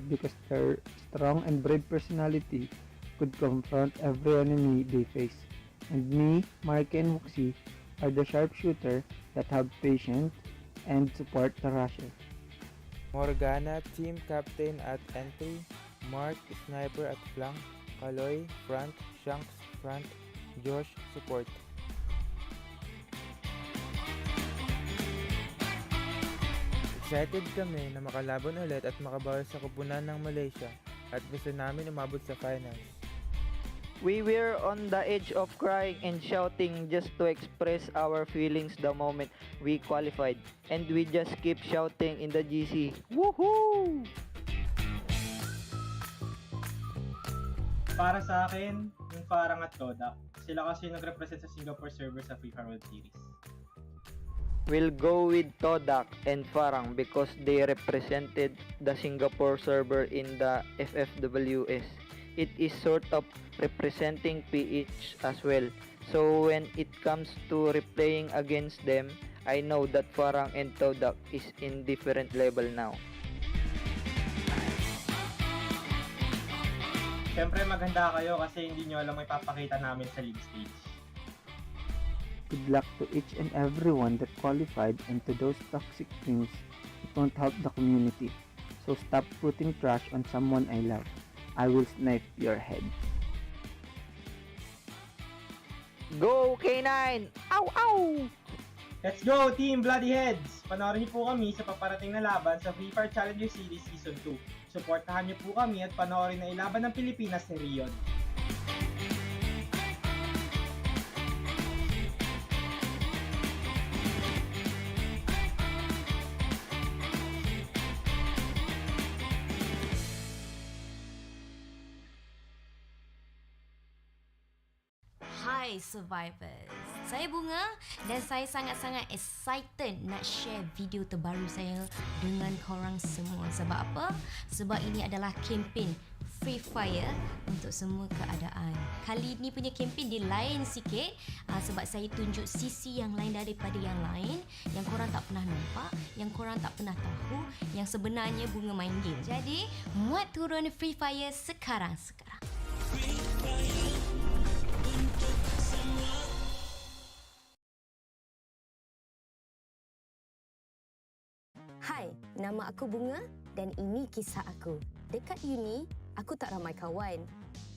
because their strong and brave personality could confront every enemy they face. And me, Mark and Wuxi are the sharpshooter that have patience and support the rusher. Morgana, team captain at entry. Mark, sniper at flank. Kaloy, front. Shanks, front. Josh, support. Excited kami na makalaban ulit at makabawi sa kupunan ng Malaysia at gusto namin umabot sa finals. We were on the edge of crying and shouting just to express our feelings the moment we qualified. And we just keep shouting in the GC. Woohoo! Para sa akin, yung Farang at Kodak, sila kasi nag-represent sa Singapore server sa Free Fire World Series. We'll go with Todak and Farang because they represented the Singapore server in the FFWS. It is sort of representing PH as well. So when it comes to replaying against them, I know that Farang and Todak is in different level now. Siyempre maghanda kayo kasi hindi nyo alam may papakita namin sa league stage. Good luck to each and everyone that qualified, and to those toxic teams that won't help the community. So stop putting trash on someone I love. I will snipe your head. Go K9! Ow! Ow! Let's go Team Bloody Heads! Panoorin niyo po kami sa paparating na laban sa Free Fire Challenger Series Season 2. Suportahan niyo po kami at panoorin na ilaban ng Pilipinas ni Rion. Hai survivors, saya Bunga dan saya sangat-sangat excited nak share video terbaru saya dengan korang semua. Sebab apa? Sebab ini adalah kempen Free Fire untuk semua keadaan. Kali ni punya kempen dia lain sikit sebab saya tunjuk sisi yang lain daripada yang lain, yang korang tak pernah nampak, yang korang tak pernah tahu, yang sebenarnya Bunga main game. Jadi, muat turun Free Fire sekarang. Hai, nama aku Bunga dan ini kisah aku. Dekat uni, aku tak ramai kawan.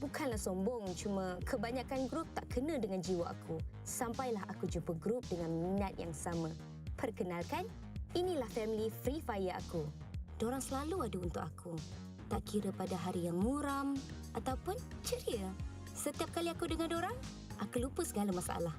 Bukanlah sombong, cuma kebanyakan grup tak kena dengan jiwa aku. Sampailah aku jumpa grup dengan minat yang sama. Perkenalkan, inilah family Free Fire aku. Dorang selalu ada untuk aku. Tak kira pada hari yang muram ataupun ceria. Setiap kali aku dengar dorang, aku lupa segala masalah.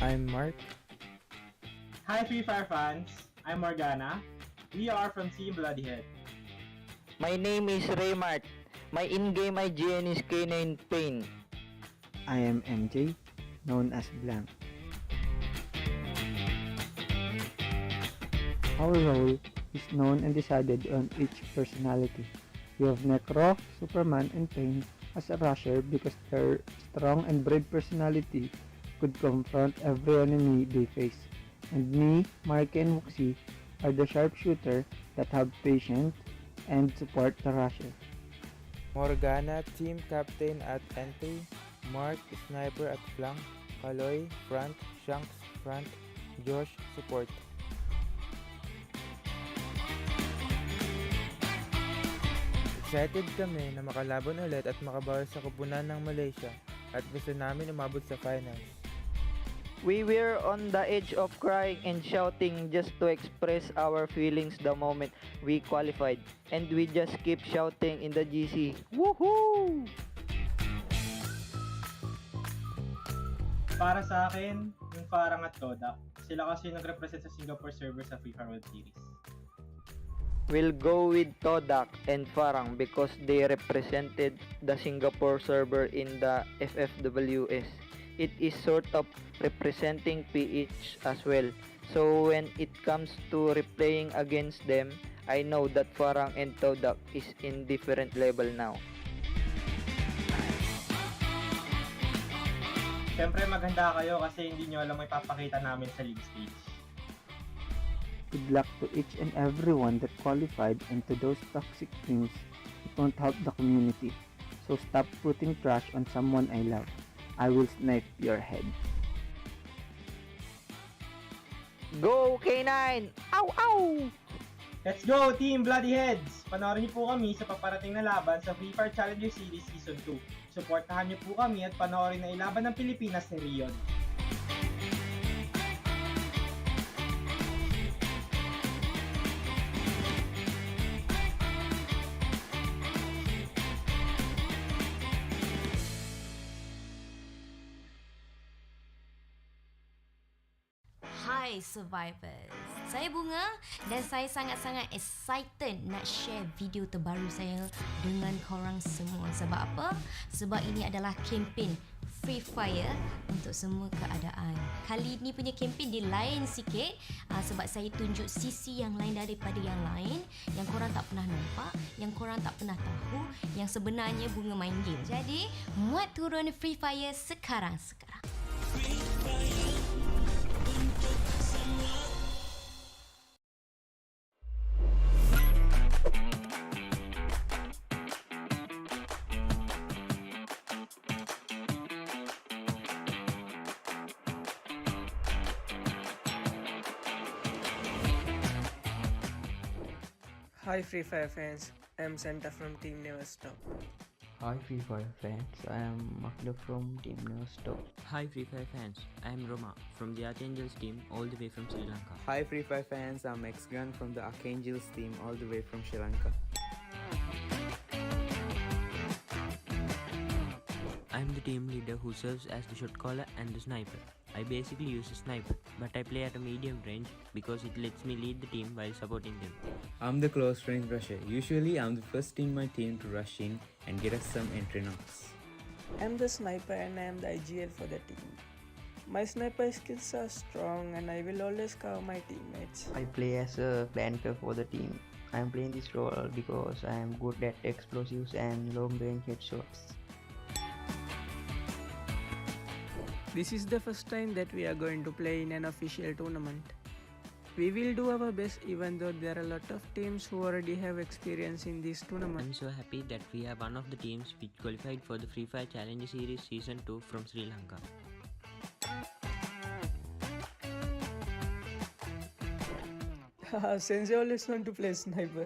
I'm Mark. Hi Free Fire fans, I'm Morgana. We are from Team Bloody Head. My name is Raymart. My in-game IGN is K9 Pain. I am MJ, known as Blank. Our role is known and decided on each personality. We have Necro, Superman, and Pain as a rusher because their strong and brave personality could confront every enemy they face. And me, Mark, and Wuxi are the sharpshooter that have patience and support the rusher. Morgana, team captain at entry. Mark, sniper at flank. Kaloy, front. Shanks, front. Josh, support. Excited kami na makalaban ulit at makabawi sa kupunan ng Malaysia at gusto namin umabot sa finals. We were on the edge of crying and shouting just to express our feelings the moment we qualified. And we just keep shouting in the GC. Woohoo! Para sa akin, yung Farang at Todak, sila kasi yung nag-represent sa Singapore server sa FIFA World Series. We'll go with Todak and Farang because they represented the Singapore server in the FFWS. It is sort of representing PH as well. So when it comes to replaying against them, I know that Farang and Todak is in different level now. Siyempre maghanda kayo kasi hindi nyo alam may papakita namin sa league stage. Good luck to each and everyone that qualified, and to those toxic teams who don't help the community. So stop putting trash on someone I love. I will snipe your head. Go K9! Ow! Ow! Let's go, Team Bloody Heads! Panoorin niyo po kami sa paparating na laban sa Free Fire Challenger Series Season 2. Suportahan niyo po kami at panoorin na ilaban ng Pilipinas ni Rion. Hai survivors, saya Bunga dan saya sangat-sangat excited nak share video terbaru saya dengan korang semua. Sebab apa? Sebab ini adalah kempen Free Fire untuk semua keadaan. Kali ni punya kempen dia lain sikit sebab saya tunjuk sisi yang lain daripada yang lain, yang korang tak pernah nampak, yang korang tak pernah tahu, yang sebenarnya Bunga main game. Jadi, muat turun Free Fire sekarang. Hi Free Fire fans, I'm Santa from Team Never Stop. Hi Free Fire fans, I am Makla from Team Never Stop. Hi Free Fire fans, I am Roma from the Archangels team all the way from Sri Lanka. Hi Free Fire fans, I'm X-Gun from the Archangels team all the way from Sri Lanka. I am the team leader who serves as the shot caller and the sniper. I basically use a sniper, but I play at a medium range because it lets me lead the team while supporting them. I'm the close range rusher. Usually I'm the first in my team to rush in and get us some entry knocks. I'm the sniper and I am the IGL for the team. My sniper skills are strong and I will always cover my teammates. I play as a planter for the team. I am playing this role because I am good at explosives and long range headshots. This is the first time that we are going to play in an official tournament. We will do our best even though there are a lot of teams who already have experience in this tournament. I'm so happy that we are one of the teams which qualified for the Free Fire Challenger Series Season 2 from Sri Lanka. Sensei always want to play sniper,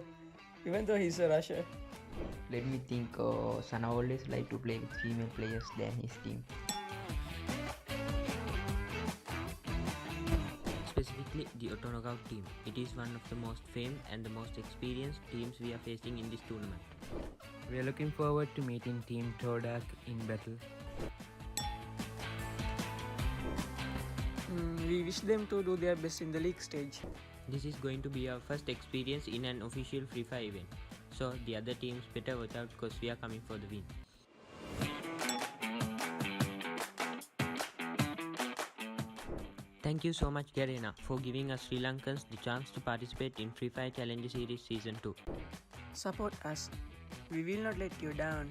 even though he's a rusher. Let me think, Sana always like to play with female players than his team. Specifically the Auto Knockout team. It is one of the most famed and the most experienced teams we are facing in this tournament. We are looking forward to meeting Team Todak in battle. We wish them to do their best in the league stage. This is going to be our first experience in an official Free Fire event. So the other teams better watch out because we are coming for the win. Thank you so much Garena for giving us Sri Lankans the chance to participate in Free Fire Challenger Series Season 2. Support us. We will not let you down.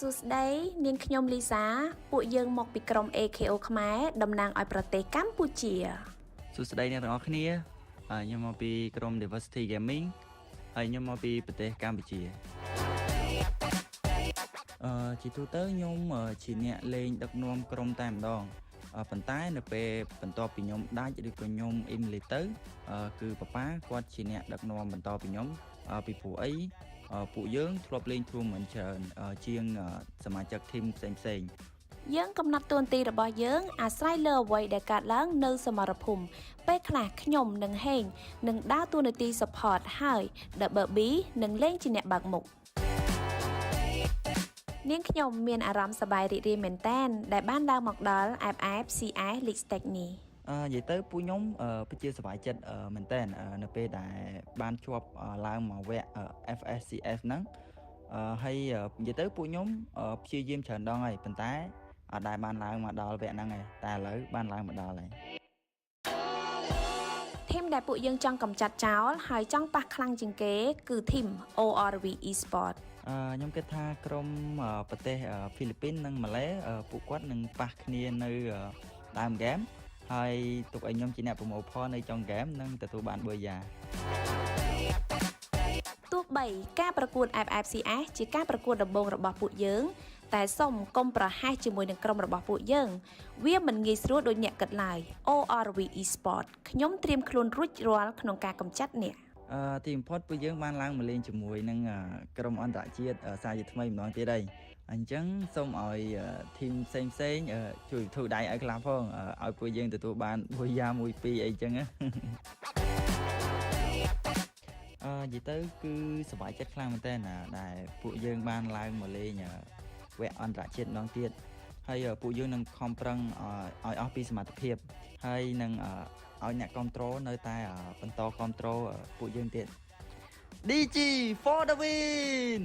Susday នាងខ្ញុំលីសាពួកយើងមកពីក្រុម AKO ខ្មែរតំណាងឲ្យប្រទេសកម្ពុជា សួស្តីអ្នកទាំងអស់គ្នាខ្ញុំមកពីក្រុម Diversity Gaming ហើយខ្ញុំមកពីប្រទេសកម្ពុជា ជាទូទៅខ្ញុំជាអ្នកលេងដឹកនាំក្រុមតែម្ដងប៉ុន្តែនៅពេលបន្ទាប់ពីខ្ញុំដាច់ឬក៏ខ្ញុំអ៊ីមលីទៅគឺប៉ាប៉ាគាត់ជាអ្នកដឹកនាំបន្តពីខ្ញុំពីព្រោះអីពួកយើងធ្លាប់លេងខ្លួនមិនច្រើនជាងសមាជិកធីមផ្សេងៗ យើងកំណត់តួនាទីរបស់យើងអាស្រ័យលើអ្វីដែលកើតឡើងនៅសមរភូមិពេលខ្លះខ្ញុំនិងហេងនឹងដើរតួនាទី support ហើយ Double B នឹងលេងជាអ្នកបើកមុខនាងខ្ញុំមានអារម្មណ៍សប្បាយរីករាយមែនទែនដែលបានដើរមកដល់ FFCS League Stage នេះ និយាយទៅពួកខ្ញុំពិតជាសប្បាយចិត្តមែនតើនៅពេលដែលបានជាប់ឡើងមកវគ្គ FSCS ហ្នឹងហើយនិយាយទៅពួកខ្ញុំព្យាយាមច្រើនដងហើយប៉ុន្តែអត់ដែលបានឡើងមកដល់វគ្គហ្នឹងឯងតែឥឡូវបានឡើងមកដល់ហើយ ធីមដែលពួកយើងចង់កម្ចាត់ចោលហើយចង់ប៉ះខ្លាំងជាងគេគឺធីម ORV Esport ខ្ញុំគិតថាក្រុមប្រទេសហ្វីលីពីននិងម៉ាឡេពួកគាត់នឹងប៉ះគ្នានៅដើមហ្គេមហើយទុកឲ្យខ្ញុំជាអ្នកប្រមូលផលនៅចុងហ្គេមនិងទទួលបានប៊ឺយ៉ា ទោះបីការប្រកួត FFCS ជាការប្រកួតដំបូងរបស់ពួកយើងតែសូមកុំប្រហែសជាមួយនឹងក្រុមរបស់ពួកយើងវាមិនងាយស្រួលដូចអ្នកគិតឡើយ ORV Esport ខ្ញុំត្រៀមខ្លួនរួចរាល់ក្នុងការកម្ចាត់អ្នក ទីបំផុតពួកយើងបានឡើងមកលេងជាមួយនឹងក្រុមអន្តរជាតិសាជាថ្មីម្ដងទៀតហើយអញ្ចឹងសូមឲ្យធីមផ្សេងជួយធូរដៃឲ្យខ្លះផងឲ្យពួកយើងទទួលបានប៊ឺយ៉ា1 2អីចឹង និយាយទៅគឺសប្បាយចិត្តខ្លាំងមែនតើដែលពួកយើងបានឡើងមកលេងវគ្គអន្តរជាតិម្ដងទៀតហើយពួកយើងនឹងខំប្រឹងឲ្យអស់ពីសមត្ថភាពហើយនឹងឲ្យអ្នកគ្រប់គ្រងនៅតែបន្តគ្រប់គ្រងពួកយើងទៀត DG for the win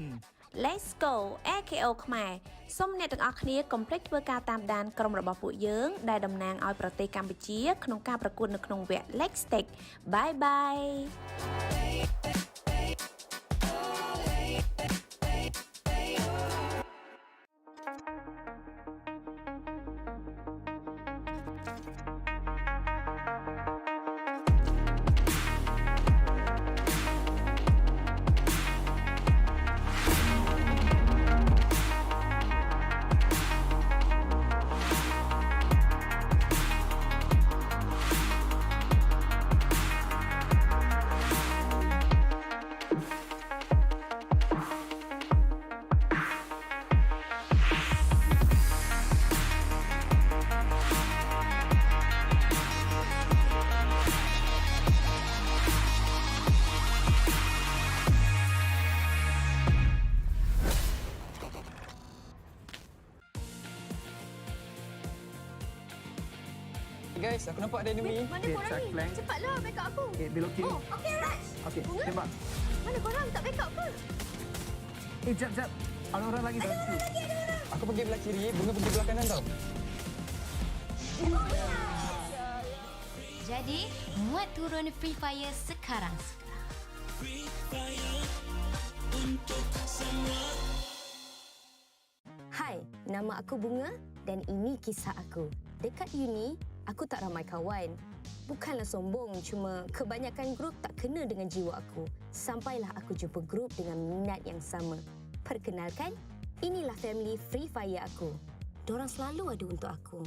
Let's go AKO ខ្មែរសូមអ្នកទាំងអស់គ្នាកុំភ្លេចធ្វើការតាមដានក្រុមរបស់ពួកយើងដែលតំណាងឲ្យប្រទេសកម្ពុជាក្នុងការប្រកួតនៅក្នុងវគ្គ Leg Stake Bye bye Guys, aku nampak ada enemy. Mana korang ni? Cepatlah backup aku. Okay, belok kiri. Oh, okey Raj. Okey, Bunga? tembak. Mana korang tak backup ke? Jap. Ada orang lagi Ada orang lagi. Aku pergi belah kiri, Bunga pergi belah kanan tau. Jadi, muat turun Free Fire sekarang. Hai, nama aku Bunga dan ini kisah aku. Dekat uni, aku tak ramai kawan. Bukanlah sombong, cuma kebanyakan grup tak kena dengan jiwa aku. Sampailah aku jumpa grup dengan minat yang sama. Perkenalkan, inilah family Free Fire aku. Dorang selalu ada untuk aku.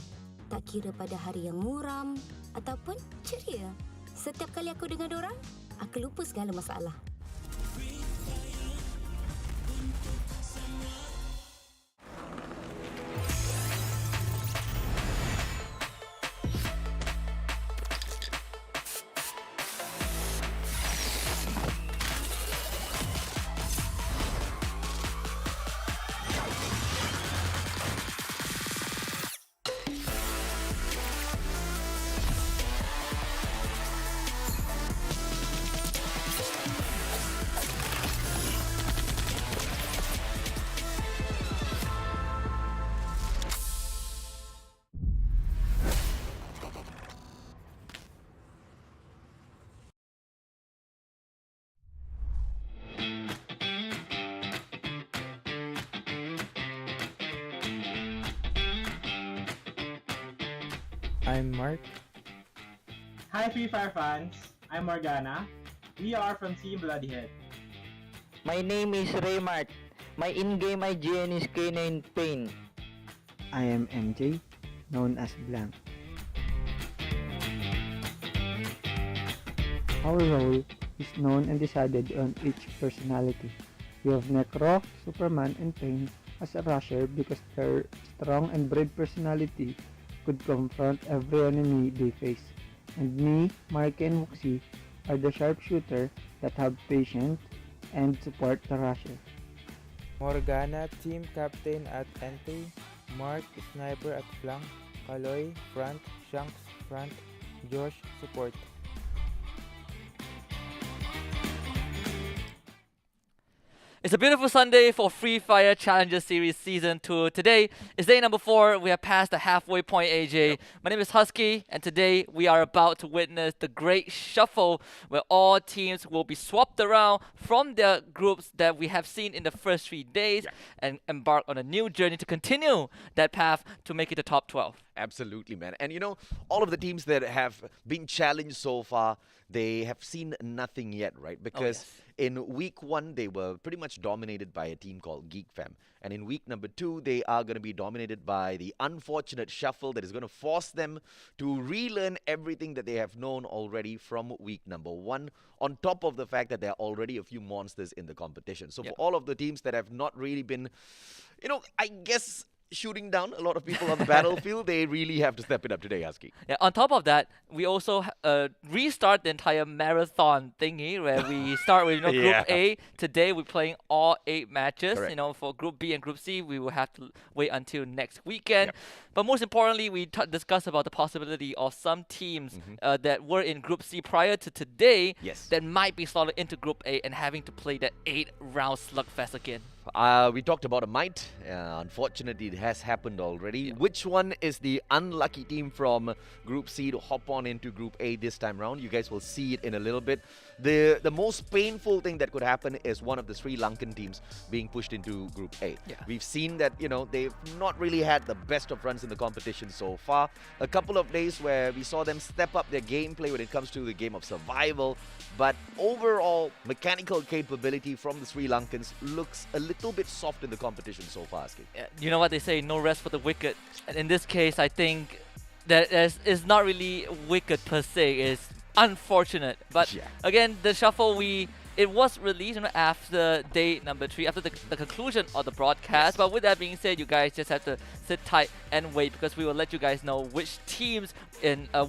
Tak kira pada hari yang muram ataupun ceria. Setiap kali aku dengan dorang, aku lupa segala masalah. I'm Mark. Hi Free Fire fans, I'm Morgana. We are from Team Bloodyhead. My name is Raymart. My in-game IGN is K9 Pain. I am MJ, known as Blank. Our role is known and decided on each personality. We have Necro, Superman, and Pain as a rusher because their strong and brave personality could confront every enemy they face. And me, Mark, and Wuxi are the sharpshooter that have patience and support the rusher. Morgana, team captain at entry. Mark, sniper at flank. Kaloy, front. Shanks, front. Josh, support. It's a beautiful Sunday for Free Fire Challenger Series Season 2. Today is day number 4. We have passed the halfway point, AJ. My name is Husky, and today we are about to witness the great shuffle where all teams will be swapped around from the groups that we have seen in the first 3 days and embark on a new journey to continue that path to make it the top 12. Absolutely, man. And all of the teams that have been challenged so far, they have seen nothing yet, right? Because in week 1, they were pretty much dominated by a team called Geek Fam. And in week number 2, they are going to be dominated by the unfortunate shuffle that is going to force them to relearn everything that they have known already from week number 1, on top of the fact that there are already a few monsters in the competition. So for all of the teams that have not really been, I guess, shooting down a lot of people on the battlefield, they really have to step it up today, Husky. Yeah, on top of that, we also restart the entire marathon thingy where we start with Group A. Today we're playing all 8 matches. Correct. For Group B and Group C, we will have to wait until next weekend. But most importantly, we discussed about the possibility of some teams that were in Group C prior to today that might be slotted into Group A and having to play that 8-round slugfest again. We talked about a might. Unfortunately, it has happened already. Which one is the unlucky team from Group C to hop on into Group A this time round? You guys will see it in a little bit. The most painful thing that could happen is one of the Sri Lankan teams being pushed into Group A. We've seen that, they've not really had the best of runs in the competition so far. A couple of days where we saw them step up their gameplay when it comes to the game of survival. But overall, mechanical capability from the Sri Lankans looks a little bit soft in the competition so far, Ski. You know what they say, no rest for the wicked. And in this case, I think that is not really wicked per se. It's unfortunate. But again, the shuffle, it was released after day number 3, after the conclusion of the broadcast. But with that being said, you guys just have to sit tight and wait because we will let you guys know which teams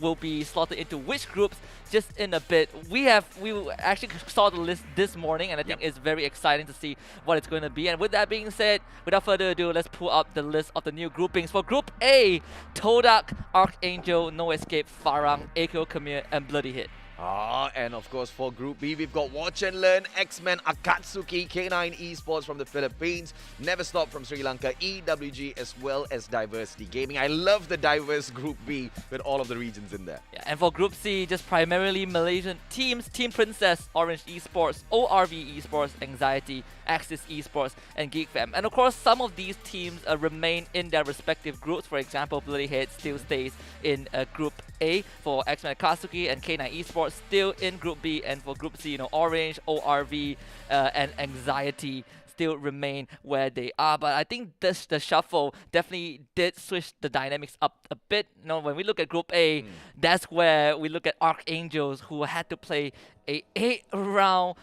will be slotted into which groups just in a bit. We actually saw the list this morning, and I think it's very exciting to see what it's going to be. And with that being said, without further ado, let's pull up the list of the new groupings. For Group A, Todak, Archangel, No Escape, Farang, Echo, Khmer, and Bloody Hit. And of course for Group B, we've got Watch and Learn, X-Men, Akatsuki, K9 Esports from the Philippines, Never Stop from Sri Lanka, EWG, as well as Diversity Gaming. I love the diverse Group B with all of the regions in there. And for Group C, just primarily Malaysian teams, Team Princess, Orange Esports, ORV Esports, Anxiety, Axis Esports, and Geek Fam. And of course, some of these teams remain in their respective groups. For example, Bloody Head still stays in Group A. For X-Men Akatsuki and K9 Esports still in Group B. And for Group C, Orange, ORV, and Anxiety still remain where they are. But I think the shuffle definitely did switch the dynamics up a bit. When we look at Group A, that's where we look at Archangels, who had to play a 8-round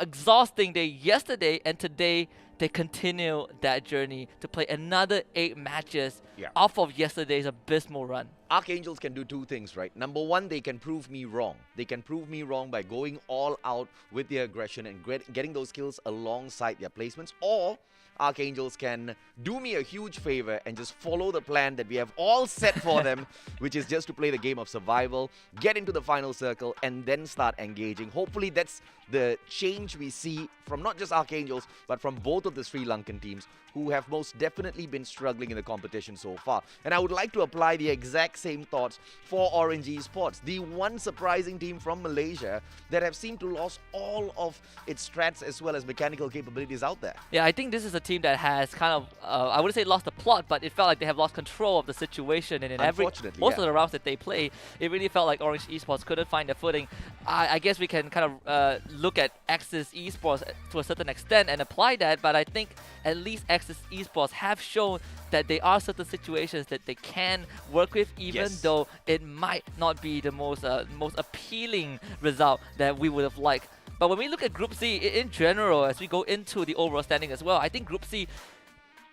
exhausting day yesterday, and today they continue that journey to play another 8 matches off of yesterday's abysmal run. Archangels can do 2 things, right? Number 1, they can prove me wrong. They can prove me wrong by going all out with their aggression and getting those kills alongside their placements. Or Archangels can do me a huge favor and just follow the plan that we have all set for them, which is just to play the game of survival, get into the final circle, and then start engaging. Hopefully that's the change we see from not just Archangels, but from both of the Sri Lankan teams who have most definitely been struggling in the competition so so far. And I would like to apply the exact same thoughts for Orange Esports, the one surprising team from Malaysia that have seemed to lose all of its strats as well as mechanical capabilities out there. Yeah, I think this is a team that has kind of, I wouldn't say lost the plot, but it felt like they have lost control of the situation. And in most of the rounds that they play, it really felt like Orange Esports couldn't find their footing. I guess we can kind of look at Axis Esports to a certain extent and apply that, but I think at least Axis Esports have shown that there are certain situations that they can work with, even though it might not be the most appealing result that we would have liked. But when we look at Group C in general, as we go into the overall standing as well, I think Group C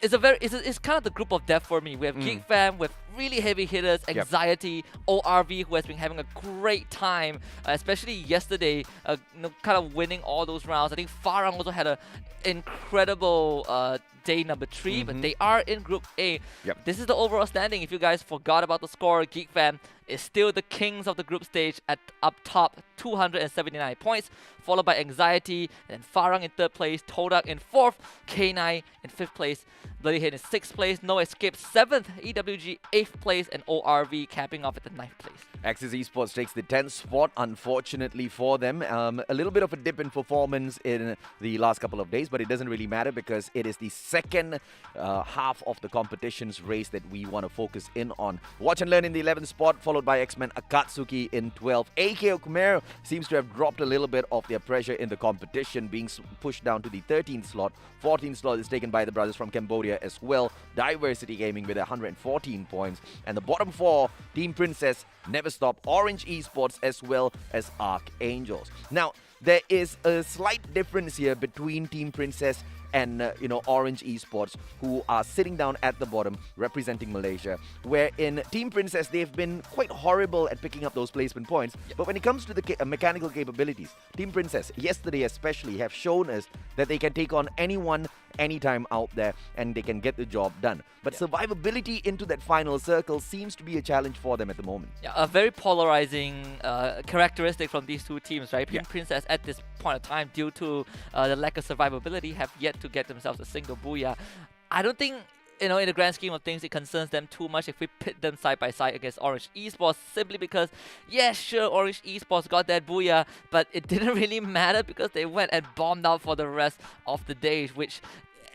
is it's kind of the group of death for me. We have Geek Fam with really heavy hitters, Anxiety, ORV, who has been having a great time, especially yesterday, kind of winning all those rounds. I think Farang also had an incredible day number 3, but they are in Group A. This is the overall standing. If you guys forgot about the score, Geek Fam is still the kings of the group stage at up top, 279 points, followed by Anxiety, and then Farang in 3rd place, Todak in 4th, K9 in 5th place, Bloodyhead in 6th place, No Escape 7th, EWG 8th place, and ORV capping off at the 9th place. Axis Esports takes the 10th spot, unfortunately for them. A little bit of a dip in performance in the last couple of days, but it doesn't really matter because it is the second half of the competition's race that we want to focus in on. Watch and Learn in the 11th spot, followed by X-Men Akatsuki in 12th. AKO Khmer seems to have dropped a little bit of their pressure in the competition, being pushed down to the 13th slot. 14th slot is taken by the brothers from Cambodia as well. Diversity Gaming with 114 points. And the bottom 4, Team Princess, Never Stop, Orange Esports, as well as Archangels. Now, there is a slight difference here between Team Princess and Orange Esports, who are sitting down at the bottom representing Malaysia, where in Team Princess they've been quite horrible at picking up those placement points. But when it comes to the mechanical capabilities, Team Princess yesterday especially have shown us that they can take on anyone anytime out there and they can get the job done. But survivability into that final circle seems to be a challenge for them at the moment. Yeah, a very polarizing characteristic from these two teams, right? Team Princess at this point of time, due to the lack of survivability, have yet to get themselves a single booyah. I don't think, in the grand scheme of things, it concerns them too much if we pit them side by side against Orange Esports, simply because, sure, Orange Esports got that booyah, but it didn't really matter because they went and bombed out for the rest of the day, which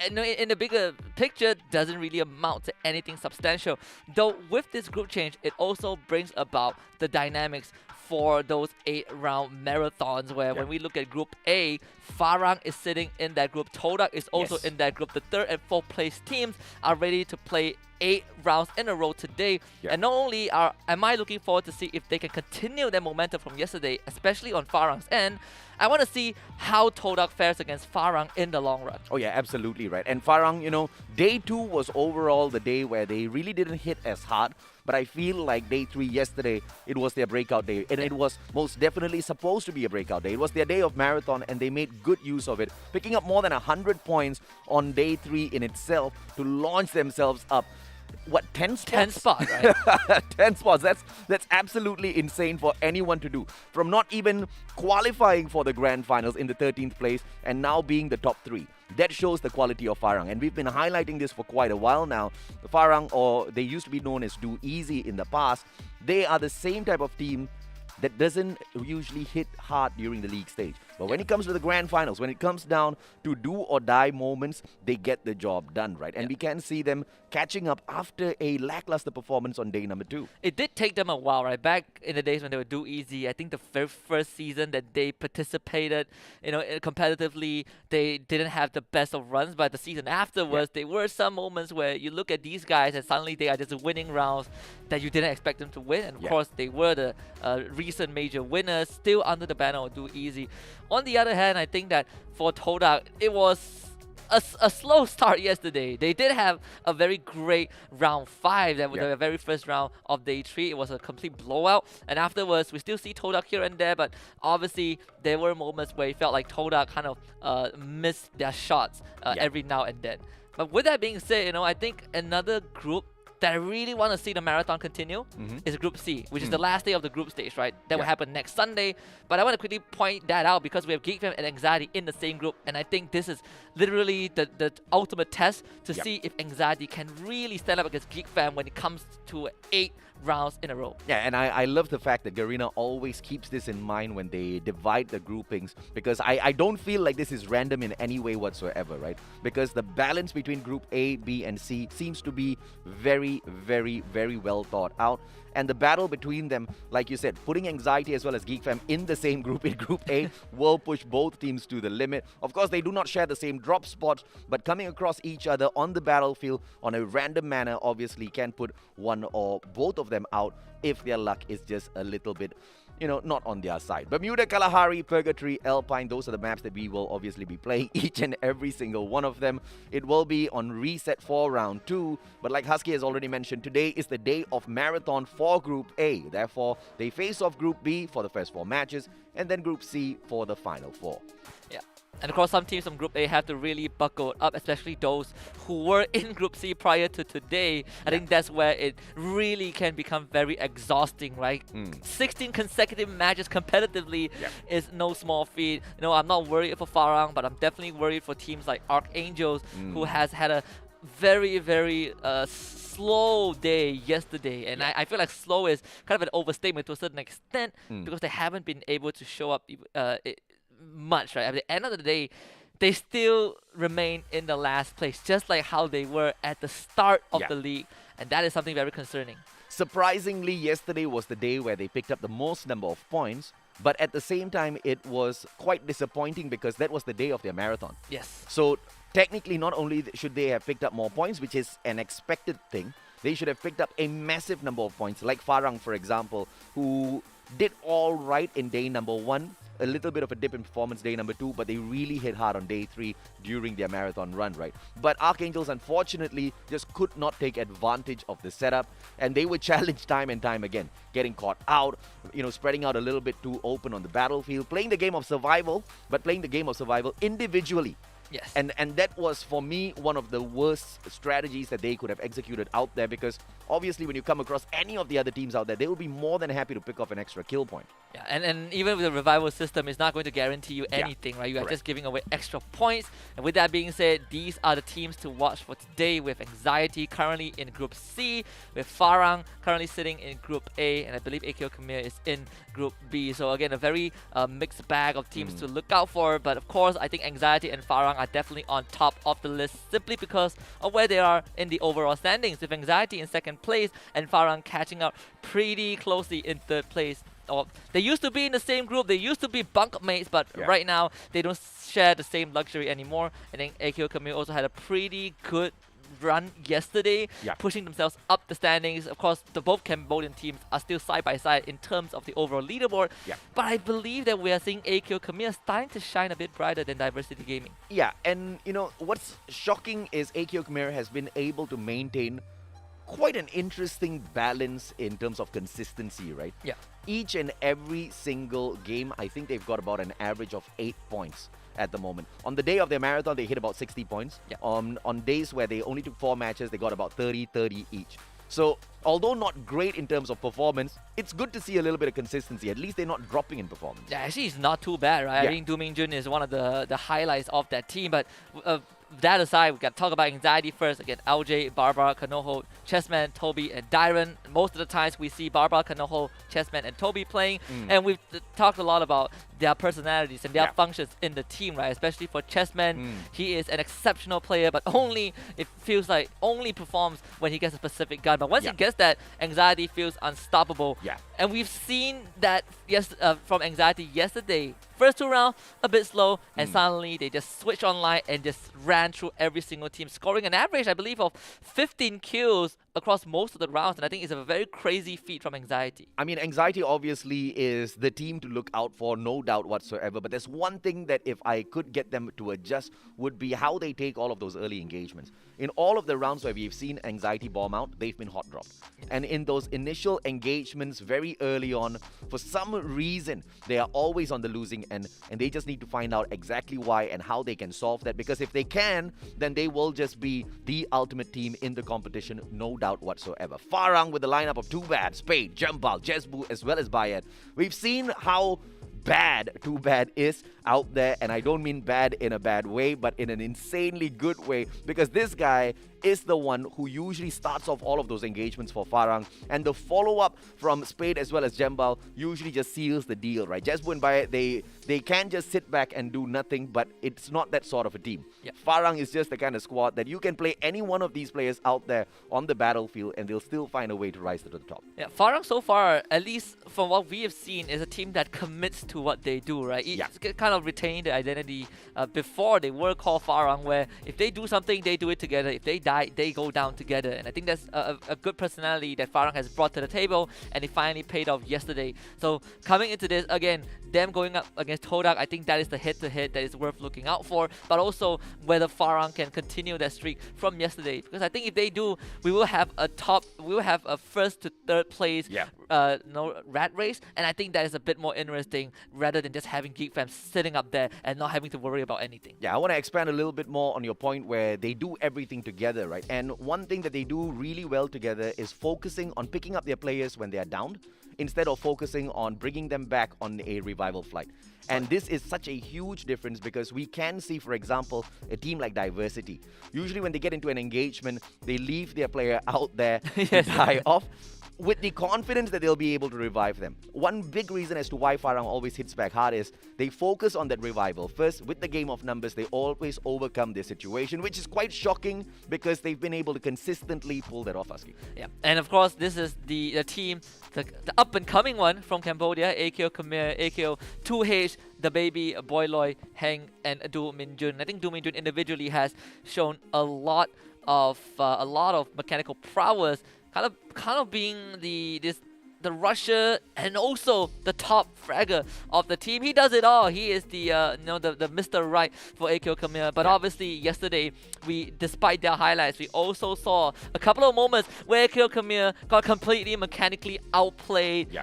in the bigger picture doesn't really amount to anything substantial. Though with this group change, it also brings about the dynamics for those 8-round marathons, where when we look at Group A, Farang is sitting in that group, Todak is also in that group. The 3rd and 4th place teams are ready to play 8 rounds in a row today. And not only am I looking forward to see if they can continue their momentum from yesterday, especially on Farang's end, I want to see how Todak fares against Farang in the long run. Oh yeah, absolutely right. And Farang, day 2 was overall the day where they really didn't hit as hard. But I feel like day 3 yesterday, it was their breakout day. And it was most definitely supposed to be a breakout day. It was their day of marathon and they made good use of it, picking up more than 100 points on day 3 in itself to launch themselves up. What, 10 spots? 10 spots, right? 10 spots. That's absolutely insane for anyone to do. From not even qualifying for the grand finals in the 13th place and now being the top 3. That shows the quality of Farang. And we've been highlighting this for quite a while now. The Farang, or they used to be known as Do Easy in the past, they are the same type of team that doesn't usually hit hard during the league stage. But when it comes to the grand finals, when it comes down to do or die moments, they get the job done, right? And we can see them catching up after a lackluster performance on day number 2. It did take them a while, right? Back in the days when they were Do Easy, I think the very first season that they participated, competitively, they didn't have the best of runs. But the season afterwards, there were some moments where you look at these guys and suddenly they are just winning rounds that you didn't expect them to win. And of course, they were the recent major winners, still under the banner of Do Easy. On the other hand, I think that for Todak, it was a slow start yesterday. They did have a very great round 5. That was the very first round of day 3. It was a complete blowout. And afterwards, we still see Todak here and there, but obviously there were moments where it felt like Todak kind of missed their shots every now and then. But with that being said, I think another group that I really want to see the marathon continue is Group C, which is the last day of the group stage, right? That will happen next Sunday. But I want to quickly point that out because we have GeekFam and Anxiety in the same group, and I think this is literally the ultimate test to see if Anxiety can really stand up against GeekFam when it comes to 8 rounds in a row. Yeah, and I love the fact that Garena always keeps this in mind when they divide the groupings, because I don't feel like this is random in any way whatsoever, right? Because the balance between Group A, B, and C seems to be very, very, very well thought out. And the battle between them, like you said, putting Anxiety as well as GeekFam in the same group in Group A will push both teams to the limit. Of course, they do not share the same drop spots, but coming across each other on the battlefield on a random manner obviously can put one or both of them out if their luck is just a little bit, not on their side. Bermuda, Kalahari, Purgatory, Alpine, those are the maps that we will obviously be playing, each and every single one of them. It will be on reset for round 2, but like Husky has already mentioned, today is the day of marathon for Group A. Therefore, they face off Group B for the first 4 matches, and then Group C for the final 4. Yeah. And of course, some teams from Group A have to really buckle up, especially those who were in Group C prior to today. I think that's where it really can become very exhausting, right? 16 consecutive matches competitively is no small feat. I'm not worried for Farang, but I'm definitely worried for teams like Archangels, who has had a very, very slow day yesterday. And I feel like slow is kind of an overstatement to a certain extent because they haven't been able to show up much, right? At the end of the day, they still remain in the last place, just like how they were at the start of the league. And that is something very concerning. Surprisingly, yesterday was the day where they picked up the most number of points, but at the same time, it was quite disappointing because that was the day of their marathon. Yes. So technically, not only should they have picked up more points, which is an expected thing, they should have picked up a massive number of points, like Farang, for example, who did all right in day number 1, a little bit of a dip in performance day number 2, but they really hit hard on day 3 during their marathon run, right? But Archangels, unfortunately, just could not take advantage of the setup, and they were challenged time and time again, getting caught out, spreading out a little bit too open on the battlefield, playing the game of survival, but playing the game of survival individually. Yes. And that was, for me, one of the worst strategies that they could have executed out there, because obviously when you come across any of the other teams out there, they will be more than happy to pick off an extra kill point. Yeah, and even with the revival system, it's not going to guarantee you anything, right? You are just giving away extra points. And with that being said, these are the teams to watch for today, with Anxiety currently in Group C, with Farang currently sitting in Group A, and I believe AKO Khmer is in Group B. So again, a very mixed bag of teams to look out for. But of course, I think Anxiety and Farang are definitely on top of the list simply because of where they are in the overall standings, with Anxiety in 2nd place and Farang catching up pretty closely in 3rd place. They used to be in the same group, they used to be bunk mates, but right now they don't share the same luxury anymore. I think AKO Khmer also had a pretty good run yesterday, pushing themselves up the standings. Of course, both Cambodian teams are still side by side in terms of the overall leaderboard, but I believe that we are seeing AKO Khmer starting to shine a bit brighter than Diversity Gaming. Yeah, and what's shocking is AKO Khmer has been able to maintain quite an interesting balance in terms of consistency, right? Yeah. Each and every single game, I think they've got about an average of 8 points at the moment. On the day of their marathon, they hit about 60 points. On days where they only took 4 matches, they got about 30 each. So, although not great in terms of performance, it's good to see a little bit of consistency. At least they're not dropping in performance. Yeah, actually, it's not too bad, right? I think Do Ming Jun is one of the highlights of that team, but that aside, we got to talk about Anxiety first. Again, LJ, Barbara, Kanoho, Chessman, Toby, and Dyron. Most of the times we see Barbara, Kanoho, Chessman, and Toby playing, and we've talked a lot about their personalities and their functions in the team, right? Especially for Chessman, he is an exceptional player, but it feels like only performs when he gets a specific gun. But once he gets that, Anxiety feels unstoppable. And we've seen that from Anxiety yesterday. First 2 rounds, a bit slow, and suddenly they just switched online and just ran through every single team, scoring an average, I believe, of 15 kills across most of the rounds, and I think it's a very crazy feat from Anxiety. I mean, Anxiety obviously is the team to look out for, no doubt whatsoever, but there's one thing that if I could get them to adjust would be how they take all of those early engagements. In all of the rounds where we've seen Anxiety bomb out, they've been hot dropped. And in those initial engagements very early on, for some reason, they are always on the losing end, and they just need to find out exactly why and how they can solve that, because if they can, then they will just be the ultimate team in the competition, no doubt whatsoever. Farang with the lineup of Too Bad, Spade, Jambal, Jesbu, as well as Bayet. We've seen how bad Too Bad is out there, and I don't mean bad in a bad way, but in an insanely good way, because this guy is the one who usually starts off all of those engagements for Farang, and the follow-up from Spade as well as Jembal usually just seals the deal, right? Jesbu and Bayet, they can just sit back and do nothing, but it's not that sort of a team. Yep. Farang is just the kind of squad that you can play any one of these players out there on the battlefield, and they'll still find a way to rise to the top. Yeah, Farang so far, at least from what we have seen, is a team that commits to what they do, right? It's kind of retained the identity before they were called Farang, where if they do something, they do it together. If they die, they go down together. And I think that's a good personality that Farang has brought to the table, and it finally paid off yesterday. So coming into this, again, them going up against Todak, I think that is the head-to-head that is worth looking out for, but also whether Farang can continue that streak from yesterday, because I think if they do, we will have a first to third place rat race, and I think that is a bit more interesting rather than just having Geek Fam sitting up there and not having to worry about anything. Yeah, I want to expand a little bit more on your point where they do everything together, right? And one thing that they do really well together is focusing on picking up their players when they are down, instead of focusing on bringing them back on a revival flight. And this is such a huge difference, because we can see, for example, a team like Diversity. Usually when they get into an engagement, they leave their player out there to die off, with the confidence that they'll be able to revive them. One big reason as to why Farang always hits back hard is they focus on that revival. First, with the game of numbers, they always overcome their situation, which is quite shocking because they've been able to consistently pull that off, Husky. Yeah, and of course, this is the team, the up-and-coming one from Cambodia, AKO Khmer, AKO 2H, the baby, Boyloy, Heng, and Du Minjun. I think Du Minjun individually has shown a lot of mechanical prowess, kind of being the rusher and also the top fragger of the team. He does it all. He is the Mr. Right for AKO Khmer. But obviously yesterday, despite their highlights, we also saw a couple of moments where AKO Khmer got completely mechanically outplayed.